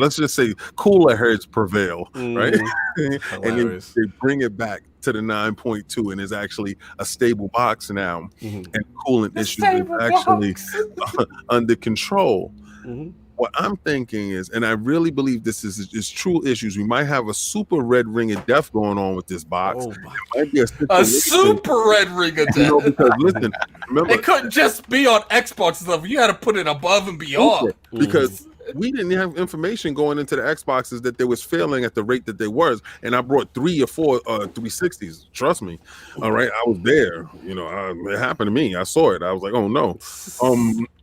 Speaker 3: let's just say cooler heads prevail, right? And they bring it back to the 9.2 and is actually a stable box now, and coolant issues is actually under control. What I'm thinking is, and I really believe this is true issues. We might have a super red ring of death going on with this box. Might be
Speaker 2: a super red ring of death.
Speaker 3: Because listen, remember,
Speaker 2: it couldn't just be on Xbox level. You had to put it above and beyond.
Speaker 3: Because we didn't have information going into the Xboxes that they was failing at the rate that they was, and I brought 3 or 4 360s. Trust me, all right, I was there. It happened to me. I saw it. I was like, oh no,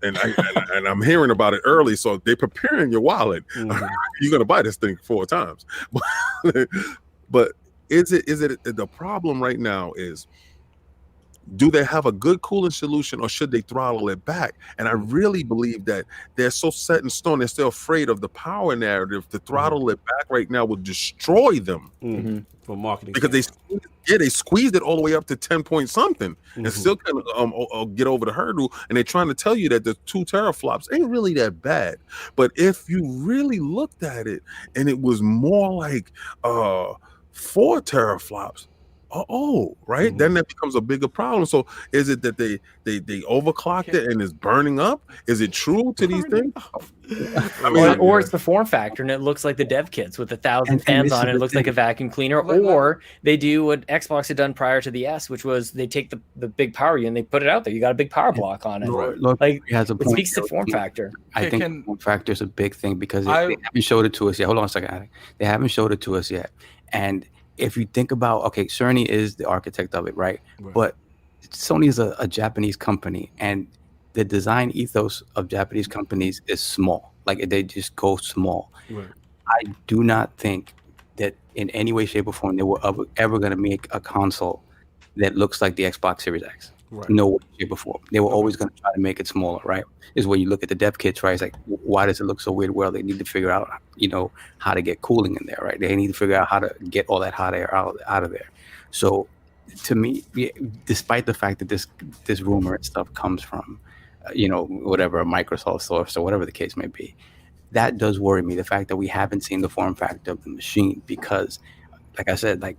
Speaker 3: and I'm hearing about it early. So they preparing your wallet. You're gonna buy this thing 4 times, but is it the problem right now is, do they have a good cooling solution, or should they throttle it back? And I really believe that they're so set in stone, they're still afraid of the power narrative. To throttle it back right now would destroy them
Speaker 1: for marketing,
Speaker 3: because they squeezed it all the way up to 10 point something and still kind of get over the hurdle. And they're trying to tell you that the 2 teraflops ain't really that bad. But if you really looked at it and it was more like 4 teraflops, right? Then that becomes a bigger problem. So is it that they overclocked it and it's burning up? Is it true to these things?
Speaker 4: I mean, or it's the form factor and it looks like the dev kits with 1,000 fans on it. It looks like a vacuum cleaner. Or they do what Xbox had done prior to the S, which was they take the big power unit and they put it out there. You got a big power block on it. Like, it speaks to form factor.
Speaker 5: I think form factor is a big thing because they haven't showed it to us yet. Hold on a second. They haven't showed it to us yet. And if you think about, okay, Cerny is the architect of it, right? But Sony is a Japanese company, and the design ethos of Japanese companies is small. Like, they just go small. I do not think that in any way, shape, or form they were ever going to make a console that looks like the Xbox Series X. No way, shape, or form. They were always going to try to make it smaller, right? Is where you look at the dev kits, right? It's like, why does it look so weird? Well, they need to figure out, how to get cooling in there, right? They need to figure out how to get all that hot air out of there. So, to me, despite the fact that this rumor and stuff comes from whatever, a Microsoft source or whatever the case may be. That does worry me, the fact that we haven't seen the form factor of the machine, because, like I said, like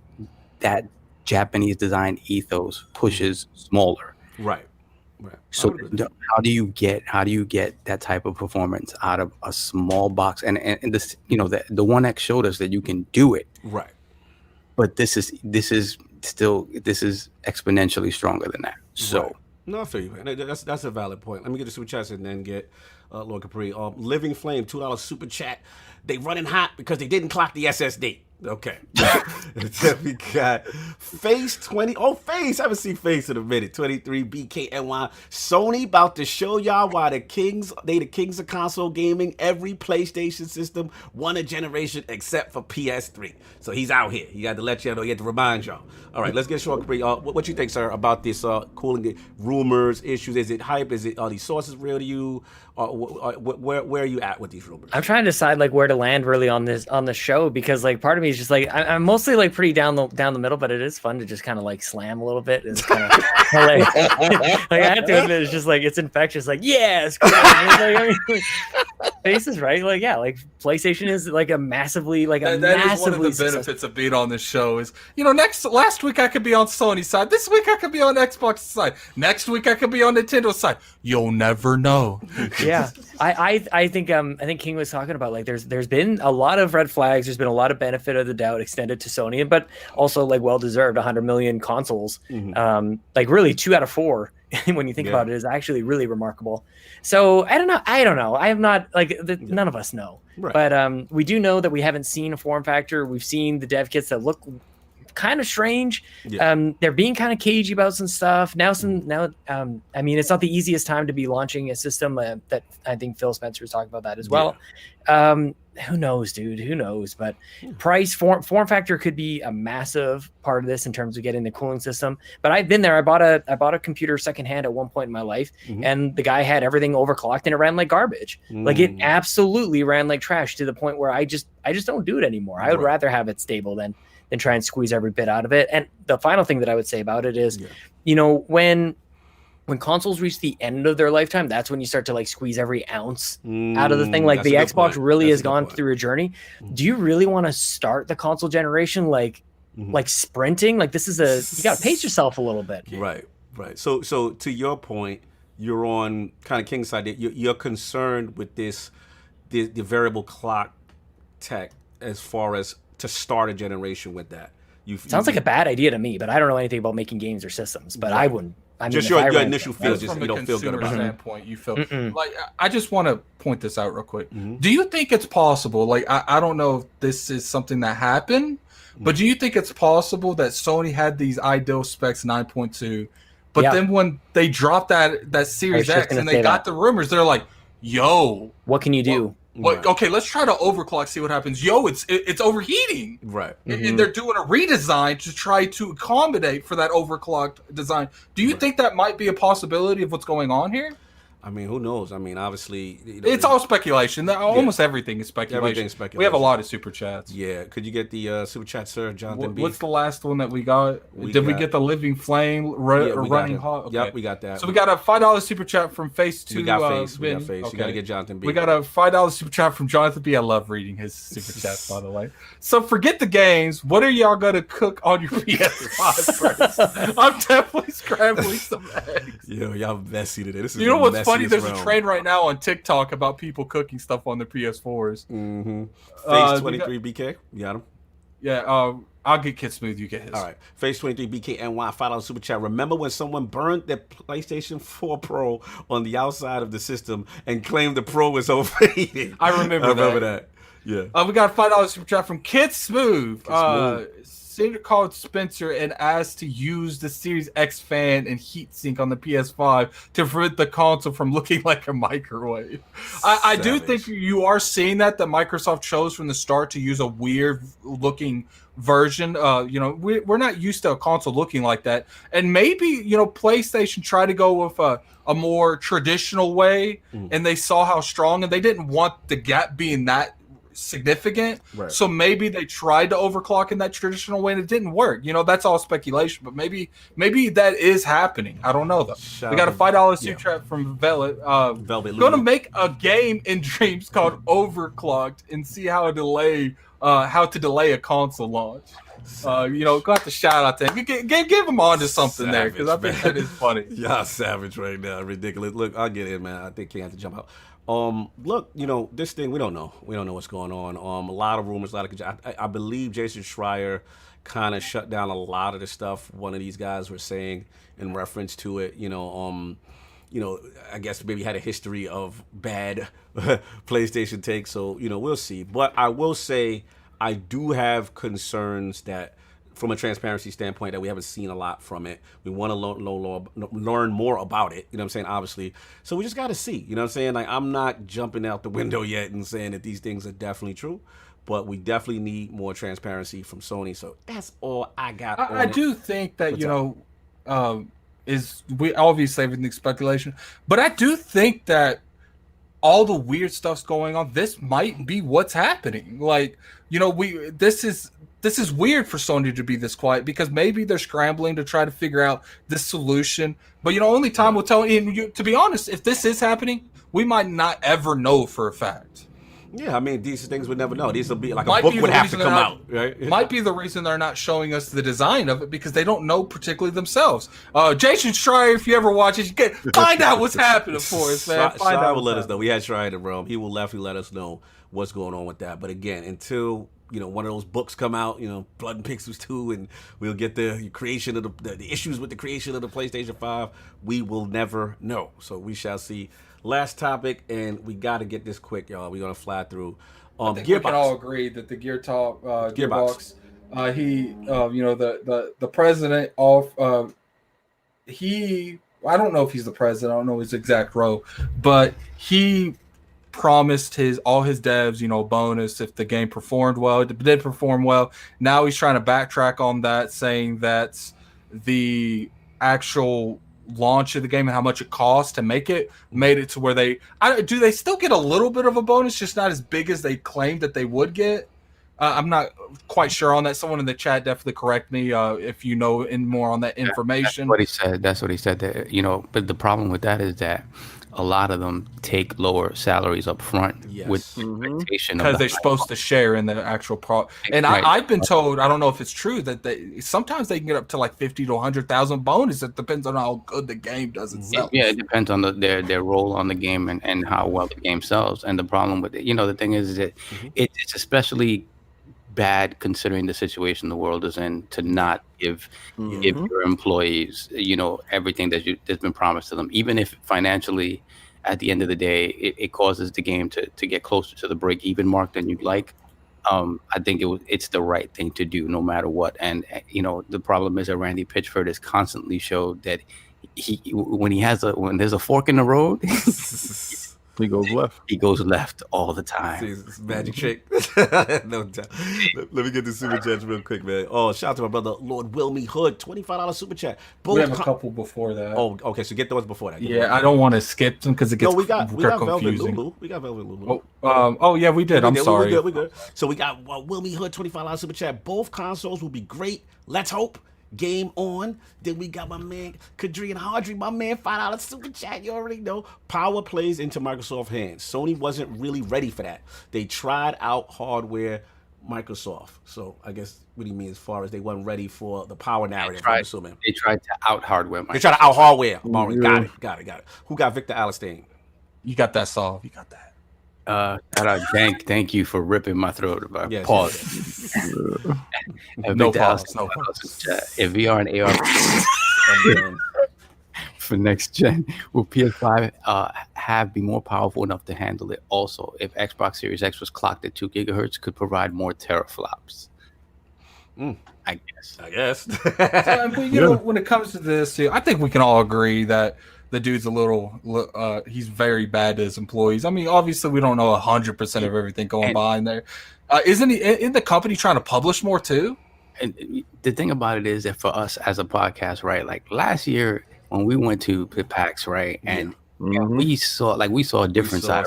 Speaker 5: that Japanese design ethos pushes smaller.
Speaker 1: Right.
Speaker 5: So how do you get that type of performance out of a small box? And this, the One X showed us that you can do it.
Speaker 1: Right.
Speaker 5: But this is exponentially stronger than that. So.
Speaker 1: Right. No, I feel you, man. That's a valid point. Let me get the super chats and then get Lord Capri. Living Flame, $2 super chat. They running hot because they didn't clock the SSD. Okay. Then we got Face 20. Oh, Face. I haven't seen Face in a minute. 23 BKNY. Sony about to show y'all why the kings of console gaming. Every PlayStation system won a generation except for PS3. So he's out here. He had to let you know. He had to remind y'all. All right, let's get Sean Capri. What you think, sir, about this cooling rumors, issues? Is it hype? Are these sources real to you? Where are you at with these rumors?
Speaker 4: I'm trying to decide like where to land really on the show, because like part of me is just like I'm mostly like pretty down the middle, but it is fun to just kind of like slam a little bit. It's kind of like I have to admit, it's just like it's infectious. Like it's cool. Face is right. Like like PlayStation is like a massively
Speaker 2: that is one of the benefits of being on this show is last week I could be on Sony's side, this week I could be on Xbox's side, next week I could be on Nintendo's side. You'll never know.
Speaker 4: Yeah, I think King was talking about like there's been a lot of red flags. There's been a lot of benefit of the doubt extended to Sony, but also like well deserved. 100 million consoles, like really 2 out of 4 when you think about it is actually really remarkable. So I don't know. I have not none of us know, right. But we do know that we haven't seen a form factor. We've seen the dev kits that look kind of strange. They're being kind of cagey about some stuff now. I mean, it's not the easiest time to be launching a system that I think PhilSpencer was talking about that as well. Who knows, dude? Who knows? But price, form factor could be a massive part of this in terms of getting the cooling system. But I've been there. I bought a computer secondhand at one point in my life, and the guy had everything overclocked and it ran like garbage. Like it absolutely ran like trash to the point where I just don't do it anymore. I would rather have it stable than try and squeeze every bit out of it. And the final thing that I would say about it is, when consoles reach the end of their lifetime, that's when you start to like squeeze every ounce out of the thing. Like the Xbox really has gone through a journey. Do you really want to start the console generation like sprinting? Like this is you got to pace yourself a little bit.
Speaker 1: Right. So to your point, you're on kind of King's side. You're concerned with the variable clock tech as far as to start a generation with that.
Speaker 4: Sounds like a bad idea to me, but I don't know anything about making games or systems. But I wouldn't. I mean,
Speaker 1: just your initial feel, just you don't feel good about
Speaker 2: standpoint, it. You feel like I just want to point this out real quick. Do you think it's possible? Like I don't know if this is something that happened, but do you think it's possible that Sony had these ideal specs 9.2, but then when they dropped that Series X and they got the rumors, they're like, "Yo,
Speaker 4: what can you do?"
Speaker 2: Okay, let's try to overclock, see what happens. It's overheating.
Speaker 1: Right.
Speaker 2: And they're doing a redesign to try to accommodate for that overclocked design. Do you think that might be a possibility of what's going on here?
Speaker 1: I mean, who knows? I mean, obviously...
Speaker 2: it's all speculation. Almost everything is speculation.
Speaker 1: Everything's speculation.
Speaker 2: We have a lot of super chats.
Speaker 1: Yeah. Could you get the super chat, sir, Jonathan B?
Speaker 2: What's the last one that we got? Did we get the Living Flame running hot? Okay.
Speaker 1: Yep, we got that.
Speaker 2: So we got a $5 super chat from Face 2.
Speaker 1: We got Face. Okay. You got to get Jonathan B.
Speaker 2: We got a $5 super chat from Jonathan B. I love reading his super chats, by the way. So forget the games. What are y'all going to cook on your PS5 first? I'm definitely scrambling some eggs.
Speaker 1: Yo, y'all messy today. This is
Speaker 2: what's funny? There's a trend right now on TikTok about people cooking stuff on their PS4s.
Speaker 1: Face 23 BK, you got him?
Speaker 2: Yeah, I'll get Kid Smooth, you get his.
Speaker 1: All right, Face 23 BKNY, $5 super chat. Remember when someone burned their PlayStation 4 Pro on the outside of the system and claimed the Pro was overheating?
Speaker 2: I remember that.
Speaker 1: Yeah.
Speaker 2: We got a $5 super chat from Kid Smooth. Senior called Spencer and asked to use the Series X fan and heatsink on the PS5 to prevent the console from looking like a microwave. I do think you are seeing that Microsoft chose from the start to use a weird looking version. We're not used to a console looking like that. And maybe, PlayStation tried to go with a more traditional way and they saw how strong and they didn't want the gap being that significant.
Speaker 1: Right.
Speaker 2: So maybe they tried to overclock in that traditional way and it didn't work. You know, that's all speculation, but maybe that is happening. I don't know though.
Speaker 1: Shout
Speaker 2: We got a
Speaker 1: out
Speaker 2: $5
Speaker 1: to-
Speaker 2: super chat from Velvet.
Speaker 1: Velvet
Speaker 2: Going to
Speaker 1: Louie.
Speaker 2: make a game in Dreams called Overclocked and see how to delay a console launch. You know, go have to shout out to him. Give him on to something there because I think that is funny.
Speaker 1: Y'all savage right now, ridiculous. Look, I'll get in, man. I think King has to jump out. Look, you know, this thing we don't know. We don't know what's going on. A lot of rumors, I believe Jason Schreier kind of shut down a lot of the stuff one of these guys were saying in reference to it. You know, I guess maybe had a history of bad PlayStation takes. So, you know, we'll see. But I will say I do have concerns that from a transparency standpoint that we haven't seen a lot from it. We want to learn more about it, you know what I'm saying, obviously. So we just got to see, you know what I'm saying? Like, I'm not jumping out the window yet and saying that these things are definitely true, but we definitely need more transparency from Sony. So that's all I got.
Speaker 2: I do think that, we obviously everything's speculation, but I do think that all the weird stuff's going on. This might be what's happening. Like, you know, this is weird for Sony to be this quiet because maybe they're scrambling to try to figure out this solution. But, you know, only time will tell. And to be honest, if this is happening, we might not ever know for a fact.
Speaker 1: Yeah, I mean, these things would never know. These will be like a book would have to come out, right?
Speaker 2: Might be the reason they're not showing us the design of it because they don't know particularly themselves. Jason Schreier, if you ever watch it, find out what's happening for us, man.
Speaker 1: Schreier will let us know. We had Schreier in Rome. He will definitely let us know what's going on with that. But again, until one of those books come out, Blood and Pixels 2, and we'll get the creation of the issues with the creation of the PlayStation 5, we will never know. So we shall see. Last topic, and we got to get this quick, y'all. We're going to fly through.
Speaker 2: I think we can all agree that the Gearbox, the president of, I don't know if he's the president, I don't know his exact role, but he promised all his devs, bonus if the game performed well. It did perform well. Now he's trying to backtrack on that, saying that the actual launch of the game and how much it cost to make it made it to where they still get a little bit of a bonus, just not as big as they claimed that they would get. I'm not quite sure on that. Someone in the chat definitely correct me if you know more on that information.
Speaker 5: That's what he said. That, but the problem with that is that a lot of them take lower salaries up front with expectation
Speaker 2: because they're supposed to share in the actual product. And right. I've been told, I don't know if it's true, that sometimes they can get up to like 50 to 100,000 bonus. It depends on how good the game does itself.
Speaker 5: Yeah, it depends on their role on the game and how well the game sells. And the problem with it, the thing is that it's especially bad considering the situation the world is in to not give your employees everything that's been promised to them, even if financially at the end of the day it causes the game to get closer to the break-even mark than you'd like. I think it's the right thing to do no matter what. And the problem is that Randy Pitchford has constantly showed that when there's a fork in the road
Speaker 3: he goes left.
Speaker 5: He goes left all the time.
Speaker 1: See, it's magic trick. No doubt. Let me get the super chats real quick, man. Oh, shout out to my brother, Lord Wilmy Hood, $25 super chat.
Speaker 2: We have a couple before that.
Speaker 1: Oh, okay. So get those before that.
Speaker 2: I don't want to skip them because it gets
Speaker 1: we got
Speaker 2: confusing.
Speaker 1: Velvet Lulu. We got Velvet Lulu.
Speaker 2: Yeah, we did. I'm sorry.
Speaker 1: We good. So we got Wilmy Hood, $25 super chat. Both consoles will be great. Let's hope. Game on. Then we got my man Kadri and Hardry, my man, $5 super chat. You already know. Power plays into Microsoft hands. Sony wasn't really ready for that. They tried out hardware, Microsoft. So I guess what do you mean as far as they weren't ready for the power narrative? I'm assuming
Speaker 5: they tried to out hardware.
Speaker 1: They tried to out hardware. Got it. Who got Victor Alistair?
Speaker 2: You got that solved. You got that.
Speaker 5: Thank you for ripping my throat.
Speaker 1: Yes,
Speaker 5: pause.
Speaker 2: No pause. No pause.
Speaker 5: If VR and AR for next gen, will PS5 be more powerful enough to handle it? Also, if Xbox Series X was clocked at 2 gigahertz, could provide more teraflops. I guess.
Speaker 2: But, when it comes to this, I think we can all agree that the dude's he's very bad to his employees. I mean, obviously we don't know 100% of everything going behind there. Isn't the company trying to publish more too?
Speaker 5: And the thing about it is that for us as a podcast, right? Like last year when we went to PAX, right? And we saw a different side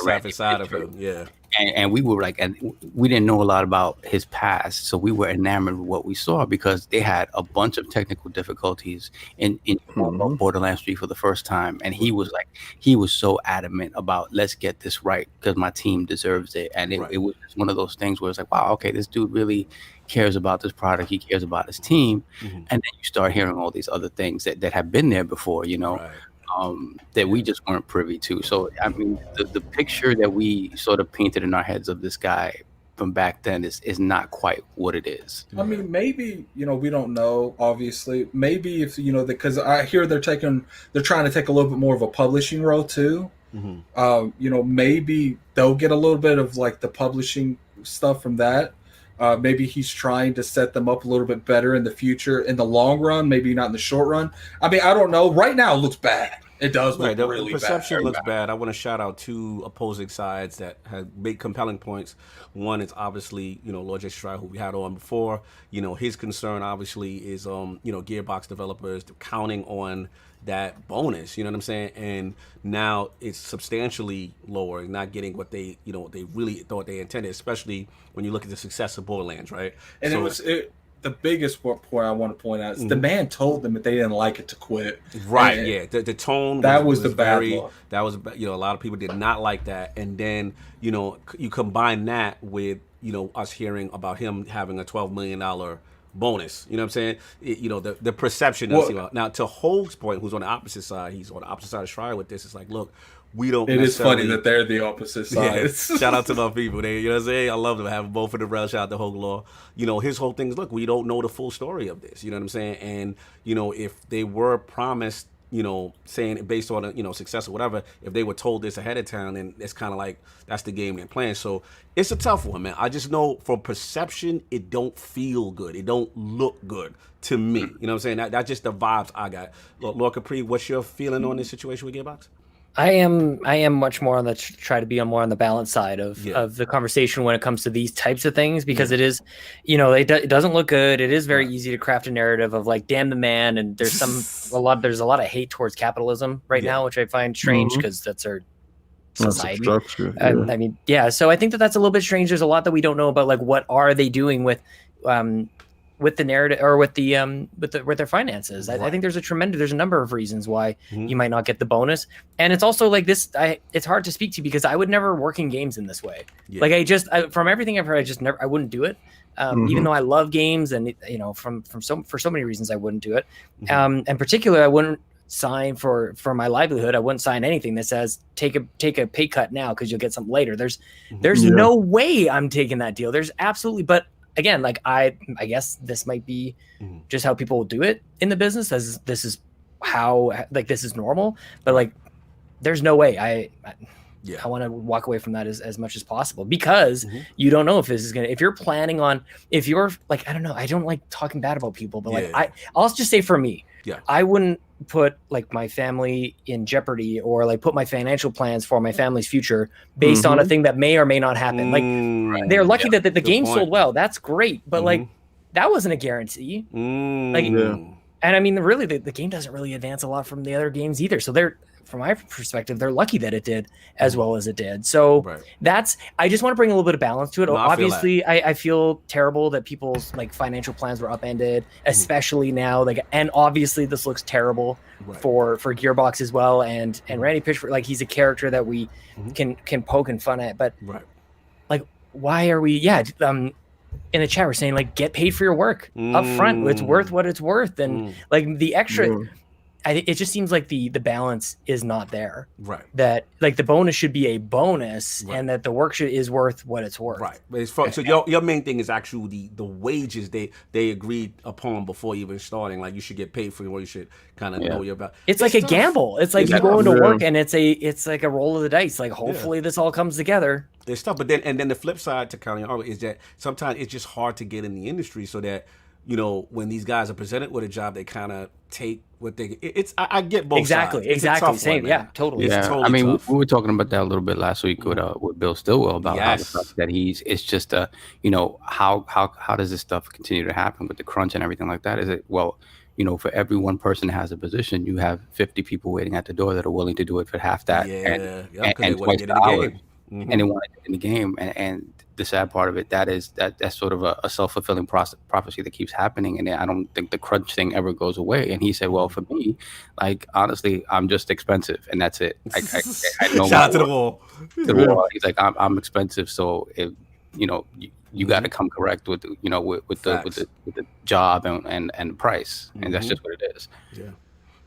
Speaker 5: of it.
Speaker 1: Yeah.
Speaker 5: And we were like, and we didn't know a lot about his past, so we were enamored with what we saw because they had a bunch of technical difficulties in Borderlands 3 for the first time, and he was so adamant about let's get this right because my team deserves it, and it was one of those things where it's like, wow, okay, this dude really cares about this product, he cares about his team, and then you start hearing all these other things that have been there before, you know. That we just weren't privy to. So, I mean, the picture that we sort of painted in our heads of this guy from back then is not quite what it is.
Speaker 2: I mean, maybe, you know, we don't know, obviously. Maybe if, you know, because I hear they're trying to take a little bit more of a publishing role too. You know, maybe they'll get a little bit of like the publishing stuff from that. Maybe he's trying to set them up a little bit better in the future, in the long run, maybe not in the short run. I mean, I don't know. Right now, it looks bad. It does look really bad.
Speaker 1: The perception looks bad. I want to shout out two opposing sides that have made compelling points. One is obviously, you know, Lord J. Schreier, who we had on before. You know, his concern obviously is, you know, Gearbox developers counting on that bonus, you know what I'm saying? And now it's substantially lower, not getting what they, you know, they really thought they intended, especially when you look at the success of Borderlands, right?
Speaker 2: And the biggest point I want to point out is the man told them that they didn't like it to quit.
Speaker 1: Right,
Speaker 2: and
Speaker 1: yeah. The tone
Speaker 2: was the bad look.
Speaker 1: That was, you know, a lot of people did not like that. And then, you know, you combine that with, you know, us hearing about him having a $12 million bonus. You know what I'm saying? You know, the perception. Now, to Hoag's point, who's on the opposite side, he's on the opposite side of Schreier with this. It's like, look, we don't.
Speaker 2: It is funny that they're the opposite sides.
Speaker 1: Yeah. Shout out to my people. You know what I'm saying? I love them having both of them around. Shout out to Hoag Law. You know, his whole thing is, look, we don't know the full story of this. You know what I'm saying? And, you know, if they were promised, you know, saying based on, you know, success or whatever, if they were told this ahead of time, then it's kind of like that's the game they're playing. So it's a tough one, man. I just know from perception, it don't feel good. It don't look good to me. You know what I'm saying? That's just the vibes I got. Lord Capri, what's your feeling on this situation with Gearbox?
Speaker 4: I am much more on the try to be on more on the balance side of the conversation when it comes to these types of things, because it is, you know, it doesn't look good. It is very easy to craft a narrative of like, damn the man. And there's a lot of hate towards capitalism right now, which I find strange because that's our society. I mean, so I think that's a little bit strange. There's a lot that we don't know about, like, what are they doing with the narrative or with their finances. I think there's a number of reasons why you might not get the bonus. And it's also like this, it's hard to speak to because I would never work in games in this way. Like from everything I've heard, I wouldn't do it. Even though I love games and, you know, for so many reasons, I wouldn't do it. And particularly I wouldn't sign for my livelihood. I wouldn't sign anything that says take a pay cut now because you'll get something later. There's no way I'm taking that deal. There's absolutely, but again, like I guess this might be just how people will do it in the business, as this is how, like, this is normal, but like there's no way I want to walk away from that as much as possible, because you don't know if this is if you're planning on, if you're like, I don't know, I don't like talking bad about people, but I'll just say for me, I wouldn't put like my family in jeopardy or like put my financial plans for my family's future based on a thing that may or may not happen. Like they're lucky that the game sold well. That's great. But like that wasn't a guarantee. And I mean, really the game doesn't really advance a lot from the other games either. So from my perspective, they're lucky that it did as well as it did. So I just want to bring a little bit of balance to it. Obviously, I feel terrible that people's like financial plans were upended, especially now. Like, and obviously this looks terrible for Gearbox as well. And Randy Pitchford, like, he's a character that we can poke and fun at. But like, why are we? In the chat we're saying like, get paid for your work up front. It's worth what it's worth, and like the extra. It just seems like the balance is not there. Right. That like the bonus should be a bonus, and that the work is worth what it's worth. Right.
Speaker 1: But so your main thing is actually the wages they agreed upon before even starting. Like, you should get paid for what you should kind of know your about.
Speaker 4: It's like a gamble. It's like you go into work and it's like a roll of the dice. Like, hopefully this all comes together.
Speaker 1: There's stuff, but then the flip side to kind of is that sometimes it's just hard to get in the industry, so that, you know, when these guys are presented with a job, they kind of take what they. I get both sides.
Speaker 4: Exactly. Same.
Speaker 1: One,
Speaker 4: yeah, totally.
Speaker 5: Yeah,
Speaker 1: totally
Speaker 5: I mean,
Speaker 1: tough.
Speaker 5: we were talking about that a little bit last week with Bill Stillwell about how the fact that it's just you know, how does this stuff continue to happen with the crunch and everything like that? Is it, well, you know, for every one person that has a position, you have 50 people waiting at the door that are willing to do it for half that and twice the hours. and they want it in the game. And the sad part of it, that's sort of a self-fulfilling prophecy that keeps happening. And I don't think the crunch thing ever goes away. And he said, well, for me, like, honestly, I'm just expensive, and that's it. I know
Speaker 1: Shout out to the wall.
Speaker 5: to the wall. He's like, I'm expensive, so if you got to come correct with with the job and the price, and that's just what it is.
Speaker 1: Yeah,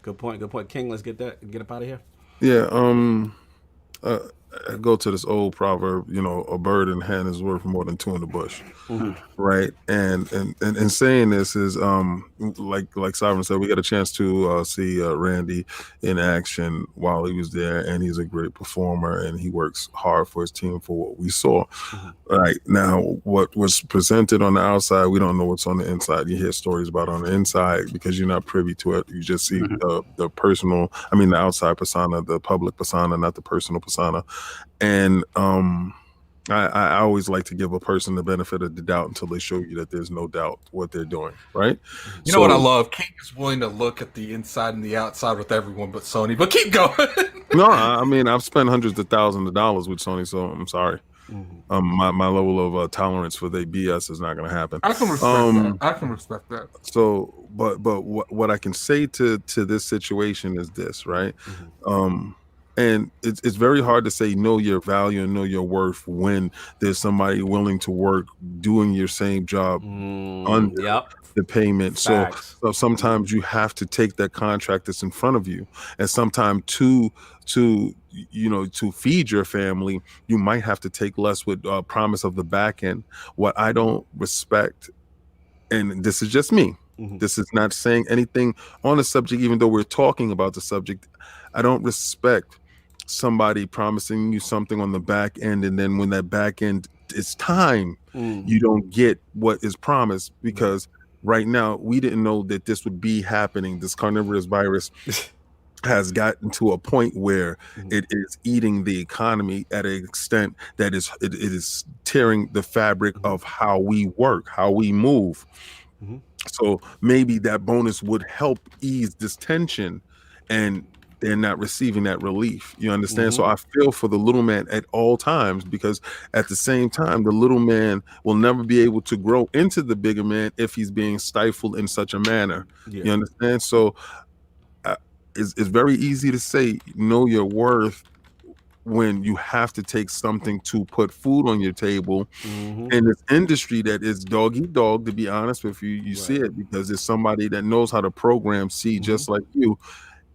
Speaker 1: good point. King, let's get up out of here.
Speaker 3: Yeah. I go to this old proverb, a bird in hand is worth more than two in the bush, right? And saying this is like Sovereign said, we got a chance to see Randy in action while he was there, and he's a great performer, and he works hard for his team for what we saw. Right now, what was presented on the outside, we don't know what's on the inside. You hear stories about on the inside because you're not privy to it. You just see the personal, the outside persona, the public persona, not the personal persona. And I always like to give a person the benefit of the doubt until they show you that there's no doubt what they're doing, right?
Speaker 2: You know what I love? King is willing to look at the inside and the outside with everyone but Sony. But keep going.
Speaker 3: No, I've spent hundreds of thousands of dollars with Sony, so I'm sorry. My level of tolerance for their BS is not going to happen.
Speaker 2: I can respect that. I can respect that.
Speaker 3: So, but what I can say to this situation is this, right? And it's very hard to say know your value and know your worth when there's somebody willing to work doing your same job under the payment. So sometimes you have to take that contract that's in front of you, and sometimes to feed your family, you might have to take less with promise of the back end. What I don't respect, and this is just me, this is not saying anything on the subject, even though we're talking about the subject, I don't respect somebody promising you something on the back end, and then when that back end is time, you don't get what is promised, because right now we didn't know that this would be happening. This carnivorous virus has gotten to a point where it is eating the economy at an extent that it is tearing the fabric of how we work, how we move. So maybe that bonus would help ease this tension, and they're not receiving that relief. You understand? So I feel for the little man at all times, because at the same time, the little man will never be able to grow into the bigger man if he's being stifled in such a manner. You understand? So it's very easy to say know your worth when you have to take something to put food on your table in this industry that is dog eat dog, to be honest with you. You see it because there's somebody that knows how to program C just like you.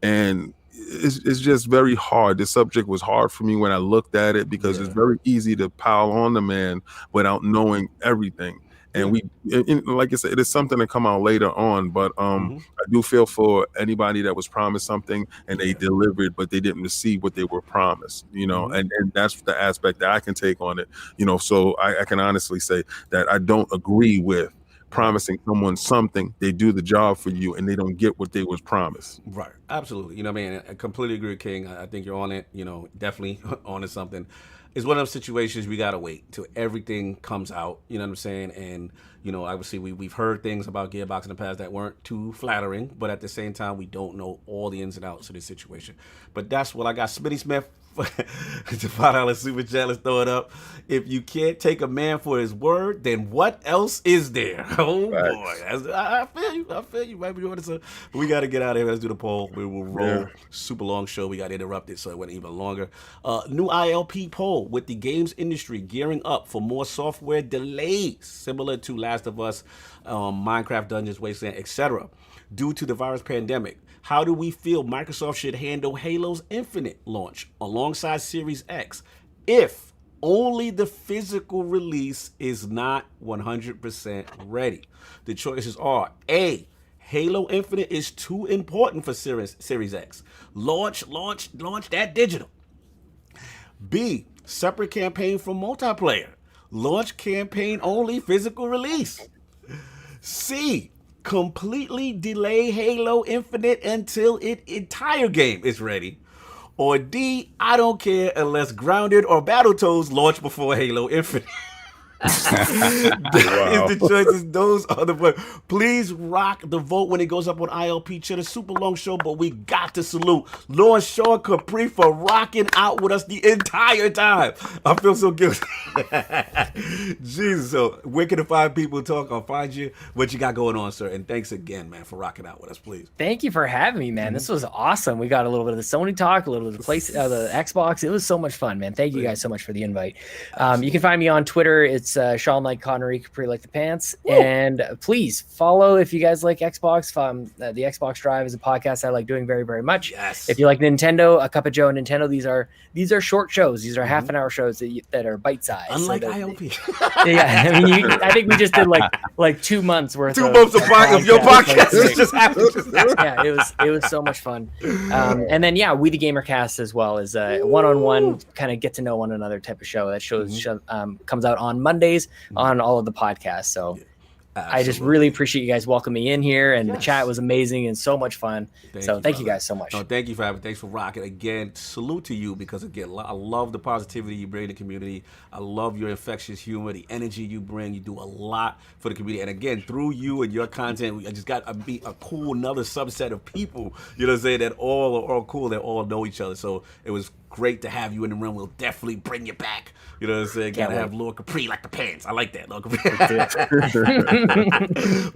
Speaker 3: And it's just very hard. This subject was hard for me when I looked at it, because it's very easy to pile on the man without knowing everything. And like I said, it is something to come out later on, but I do feel for anybody that was promised something and they delivered, but they didn't receive what they were promised, and that's the aspect that I can take on it, so I can honestly say that I don't agree with promising someone something, they do the job for you, and they don't get what they was promised.
Speaker 1: Right. Absolutely. I completely agree with King. I think you're on it, definitely on to something. It's one of those situations we got to wait till everything comes out, you know what I'm saying? And, obviously we've heard things about Gearbox in the past that weren't too flattering, but at the same time, we don't know all the ins and outs of this situation. But that's what I got. Smitty Smith, the $5 super chat, let's throw it up. If you can't take a man for his word, then what else is there? Oh, boy. I feel you. Right? But we got to get out of here. Let's do the poll. We will roll. Super long show. We got interrupted, so it went even longer. New ILP poll: with the games industry gearing up for more software delays, similar to Last of Us, Minecraft Dungeons, Wasteland, etc., due to the virus pandemic, how do we feel Microsoft should handle Halo's Infinite launch alongside Series X if only the physical release is not 100% ready? The choices are: A, Halo Infinite is too important for Series X. Launch that digital. B, separate campaign for multiplayer. Launch campaign only, physical release. C, completely delay Halo Infinite until its entire game is ready. Or D, I don't care unless Grounded or Battletoads launch before Halo Infinite. That is the choices. Those are the votes. Please rock the vote when it goes up on ILP Chit. A super long show, but we got to salute Lord Sean Capri for rocking out with us the entire time. I feel so guilty. Jesus. So where can the five people talk? I'll find you. What you got going on, sir? And thanks again, man, for rocking out with us, please.
Speaker 4: Thank you for having me, man. This was awesome. We got a little bit of the Sony talk, a little bit of the Xbox. It was so much fun, man. Thank you guys so much for the invite. You can find me on Twitter. It's Sean like Connery, Capri like the pants. Woo! And please follow if you guys like Xbox. The Xbox Drive is a podcast I like doing very, very much.
Speaker 1: Yes.
Speaker 4: If you like Nintendo, A Cup of Joe and Nintendo, these are short shows. These are half an hour shows that are bite sized.
Speaker 1: Unlike ILP.
Speaker 4: Yeah, I mean, I think we just did like 2 months worth.
Speaker 1: 2 months of your podcast. Like, just happened.
Speaker 4: Yeah, it was so much fun. And then We the Gamercast as well is a one-on-one kind of get to know one another type of show. That comes out on Mondays on all of the podcasts. So I just really appreciate you guys welcoming me in here, and the chat was amazing and so much fun. Thank you guys so much.
Speaker 1: No, thank you for having. Thanks for rocking again. Salute to you, because again, I love the positivity you bring to the community. I love your infectious humor, the energy you bring. You do a lot for the community, and again, through you and your content, I just got to meet a cool another subset of people. You know what I'm saying? That all are cool. That all know each other. So it was great to have you in the room. We'll definitely bring you back. You know what I'm saying? Gotta have Lord Capri like the pants. I like that, Lord Capri.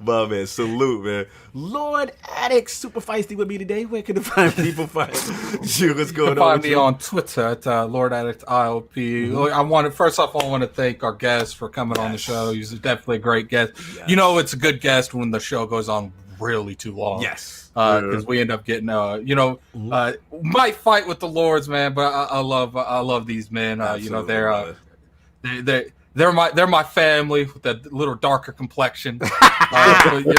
Speaker 1: But man, salute, man. Lord Addict, super feisty with me today. Where can the find people find you? What's going on?
Speaker 2: Find me on Twitter at Lord Addict ILP. First off, I want to thank our guest for coming on the show. He's definitely a great guest. Yes. You know, it's a good guest when the show goes on really too long.
Speaker 1: Yes.
Speaker 2: Because we end up getting, might fight with the Lords, man. But I love these men. They're my family with that little darker complexion. Definitely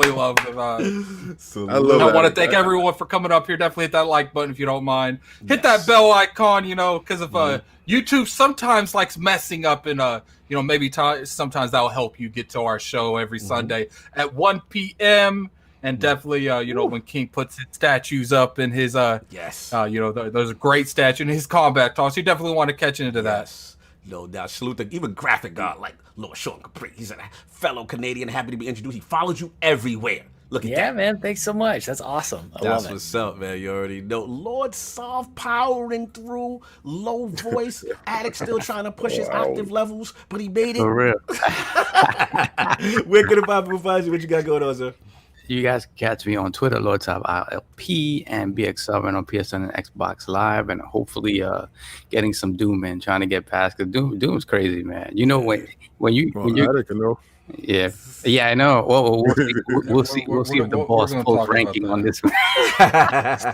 Speaker 2: love them. I want to thank everyone for coming up here. Definitely hit that like button if you don't mind. Hit that bell icon, because of YouTube sometimes likes messing up, and maybe sometimes that'll help you get to our show every Sunday at 1 p.m. And definitely, when King puts his statues up in his, those are great statues in his combat talks. You definitely want to catch into that.
Speaker 1: No doubt. Salute the even graphic god like Lord Sean Capri. He's a fellow Canadian, happy to be introduced. He follows you everywhere. Look at that.
Speaker 4: Yeah, man. Thanks so much. That's awesome.
Speaker 1: That's what's up, man. You already know. Lord soft powering through, low voice. Addict still trying to push his octave levels, but he made it.
Speaker 5: For real.
Speaker 1: Where can the people find you? What you got going on, sir?
Speaker 5: You guys can catch me on Twitter, LordTop ILP, and BX7 on PSN and Xbox Live, and hopefully getting some Doom in, trying to get past, because Doom's crazy, man. You know when you
Speaker 3: know.
Speaker 5: Yeah, I know. Well, we'll see if the boss pulls ranking on this one.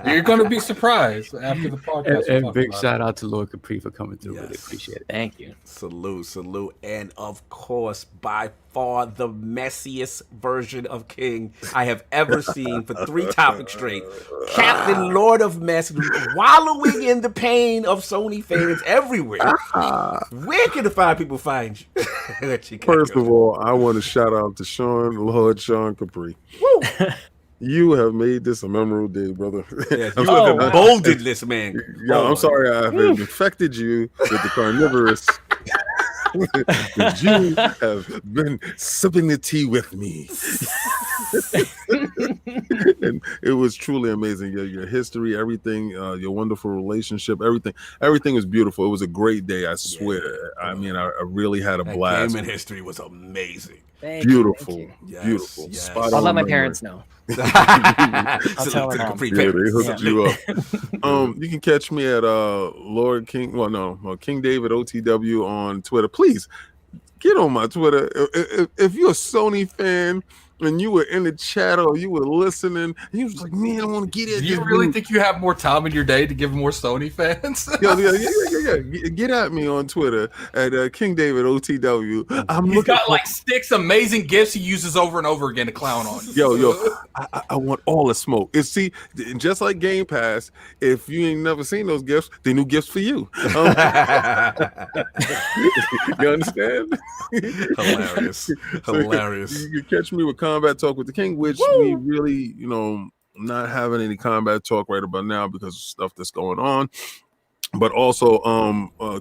Speaker 2: You're going to be surprised after the podcast.
Speaker 5: And big shout out to Lord Capri for coming through. Yes. Really appreciate it.
Speaker 4: Thank you.
Speaker 1: Salute. And of course, by far the messiest version of King I have ever seen for 3 topics straight. Captain Lord of Mess, wallowing in the pain of Sony fans everywhere. Where can the 5 people find you?
Speaker 3: First of all, I want to shout out to Lord Sean Capri. Woo! You have made this a memorable day, brother.
Speaker 1: Yes, you have emboldened this man.
Speaker 3: I'm sorry I have infected you with the carnivorous. You have been sipping the tea with me. And it was truly amazing. Your history, everything, your wonderful relationship, everything was beautiful. It was a great day, I swear. I mean, I really had a blast.
Speaker 1: Game in history was amazing.
Speaker 3: Beautiful.
Speaker 1: Yes.
Speaker 3: Spot
Speaker 4: I'll
Speaker 3: on
Speaker 4: let my
Speaker 3: memory.
Speaker 4: parents know.
Speaker 1: I'll
Speaker 4: tell them.
Speaker 3: Yeah, they hooked you up. You can catch me at King David OTW on Twitter. Please get on my Twitter. If you're a Sony fan and you were in the chat or you were listening, and you was like, man, I want to get it.
Speaker 2: Do you really think you have more time in your day to give more Sony fans?
Speaker 3: Yeah. Get at me on Twitter at King David OTW.
Speaker 2: He's got 6 amazing gifts he uses over and over again to clown on.
Speaker 3: I want all the smoke. See, just like Game Pass, if you ain't never seen those gifts, they new gifts for you. You understand?
Speaker 1: Hilarious.
Speaker 3: You can catch me with Combat Talk with the King, which we really, not having any combat talk right about now because of stuff that's going on. but also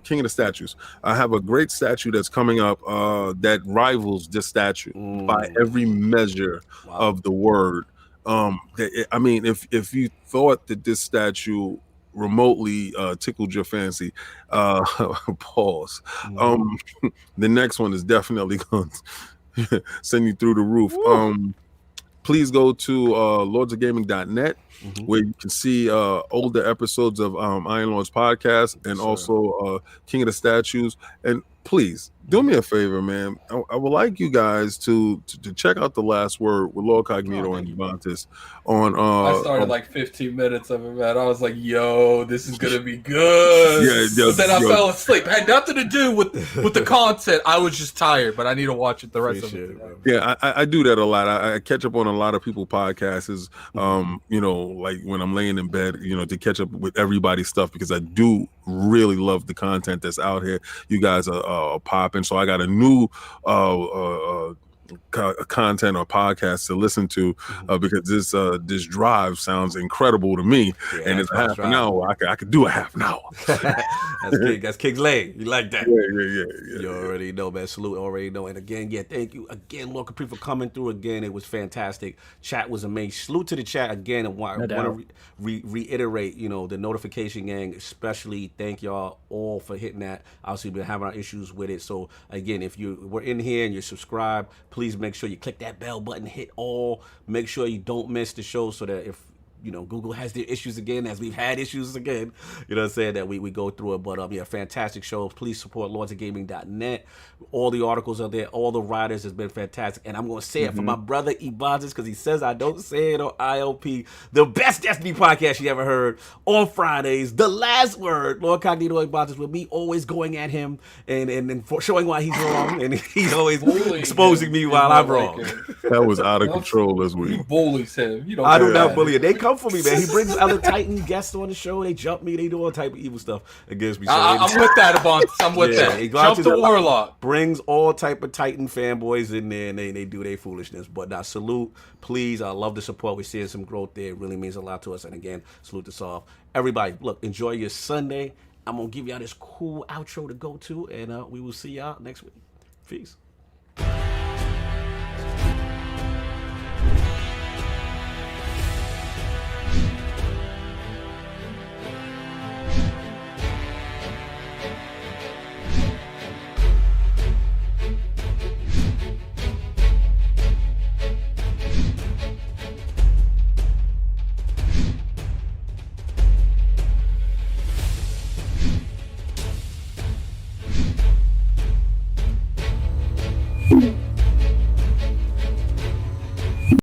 Speaker 3: King of the Statues. I have a great statue that's coming up that rivals this statue by every measure of the word. I mean, if you thought that this statue remotely tickled your fancy, pause. The next one is definitely going to send you through the roof. Please go to lordsofgaming.net, where you can see older episodes of Iron Lords podcast and also King of the Statues. And please do me a favor, man. I would like you guys to check out The Last Word with LordCognito and Devontis on.
Speaker 2: I started like 15 minutes of it, man. I was like, "Yo, this is gonna be good." But then I fell asleep. It had nothing to do with the content. I was just tired, but I need to watch it the rest of it.
Speaker 3: Yeah, I do that a lot. I catch up on a lot of people podcasts. You know, like when I'm laying in bed, you know, to catch up with everybody's stuff because I do really love the content that's out here. You guys are popping. So I got a new content or podcast to listen to because this drive sounds incredible to me, and it's a half an hour. I could do a half an hour.
Speaker 1: That's King's Lane. You like that?
Speaker 3: Yeah.
Speaker 1: You already know, man. Salute, already know. And again, thank you again, Lord Capri, for coming through again. It was fantastic. Chat was amazing. Salute to the chat again, and I want to reiterate, you know, the notification gang, especially. Thank y'all all for hitting that. Obviously, we've been having our issues with it. So again, if you were in here and you're subscribed, please make sure you click that bell button, hit all. Make sure you don't miss the show so that if, you know, Google has their issues again, as we've had issues again, you know what I'm saying, that we go through it. But yeah, fantastic show. Please support lordsofgaming.net. All the articles are there. All the writers has been fantastic. And I'm going to say it for my brother Ebontis, because he says I don't say it on ILP. The best Destiny podcast you ever heard on Fridays. The Last Word. LordCognito Ebontis with me always going at him and for showing why he's wrong. And he's always exposing me while I'm wrong.
Speaker 3: That was out of control this week.
Speaker 2: You bullies him. You don't
Speaker 1: I do not bully it. They come for me, man. He brings other Titan guests on the show. They jump me. They do all type of evil stuff against me. So
Speaker 2: I'm with that, Ebontis. I'm with that. Jump the Warlock.
Speaker 1: Brings all type of Titan fanboys in there, and they do their foolishness. But now, salute, please. I love the support. We're seeing some growth there. It really means a lot to us. And again, salute to Soft. Everybody, look, enjoy your Sunday. I'm going to give y'all this cool outro to go to, and we will see y'all next week. Peace.
Speaker 6: Mm-hmm.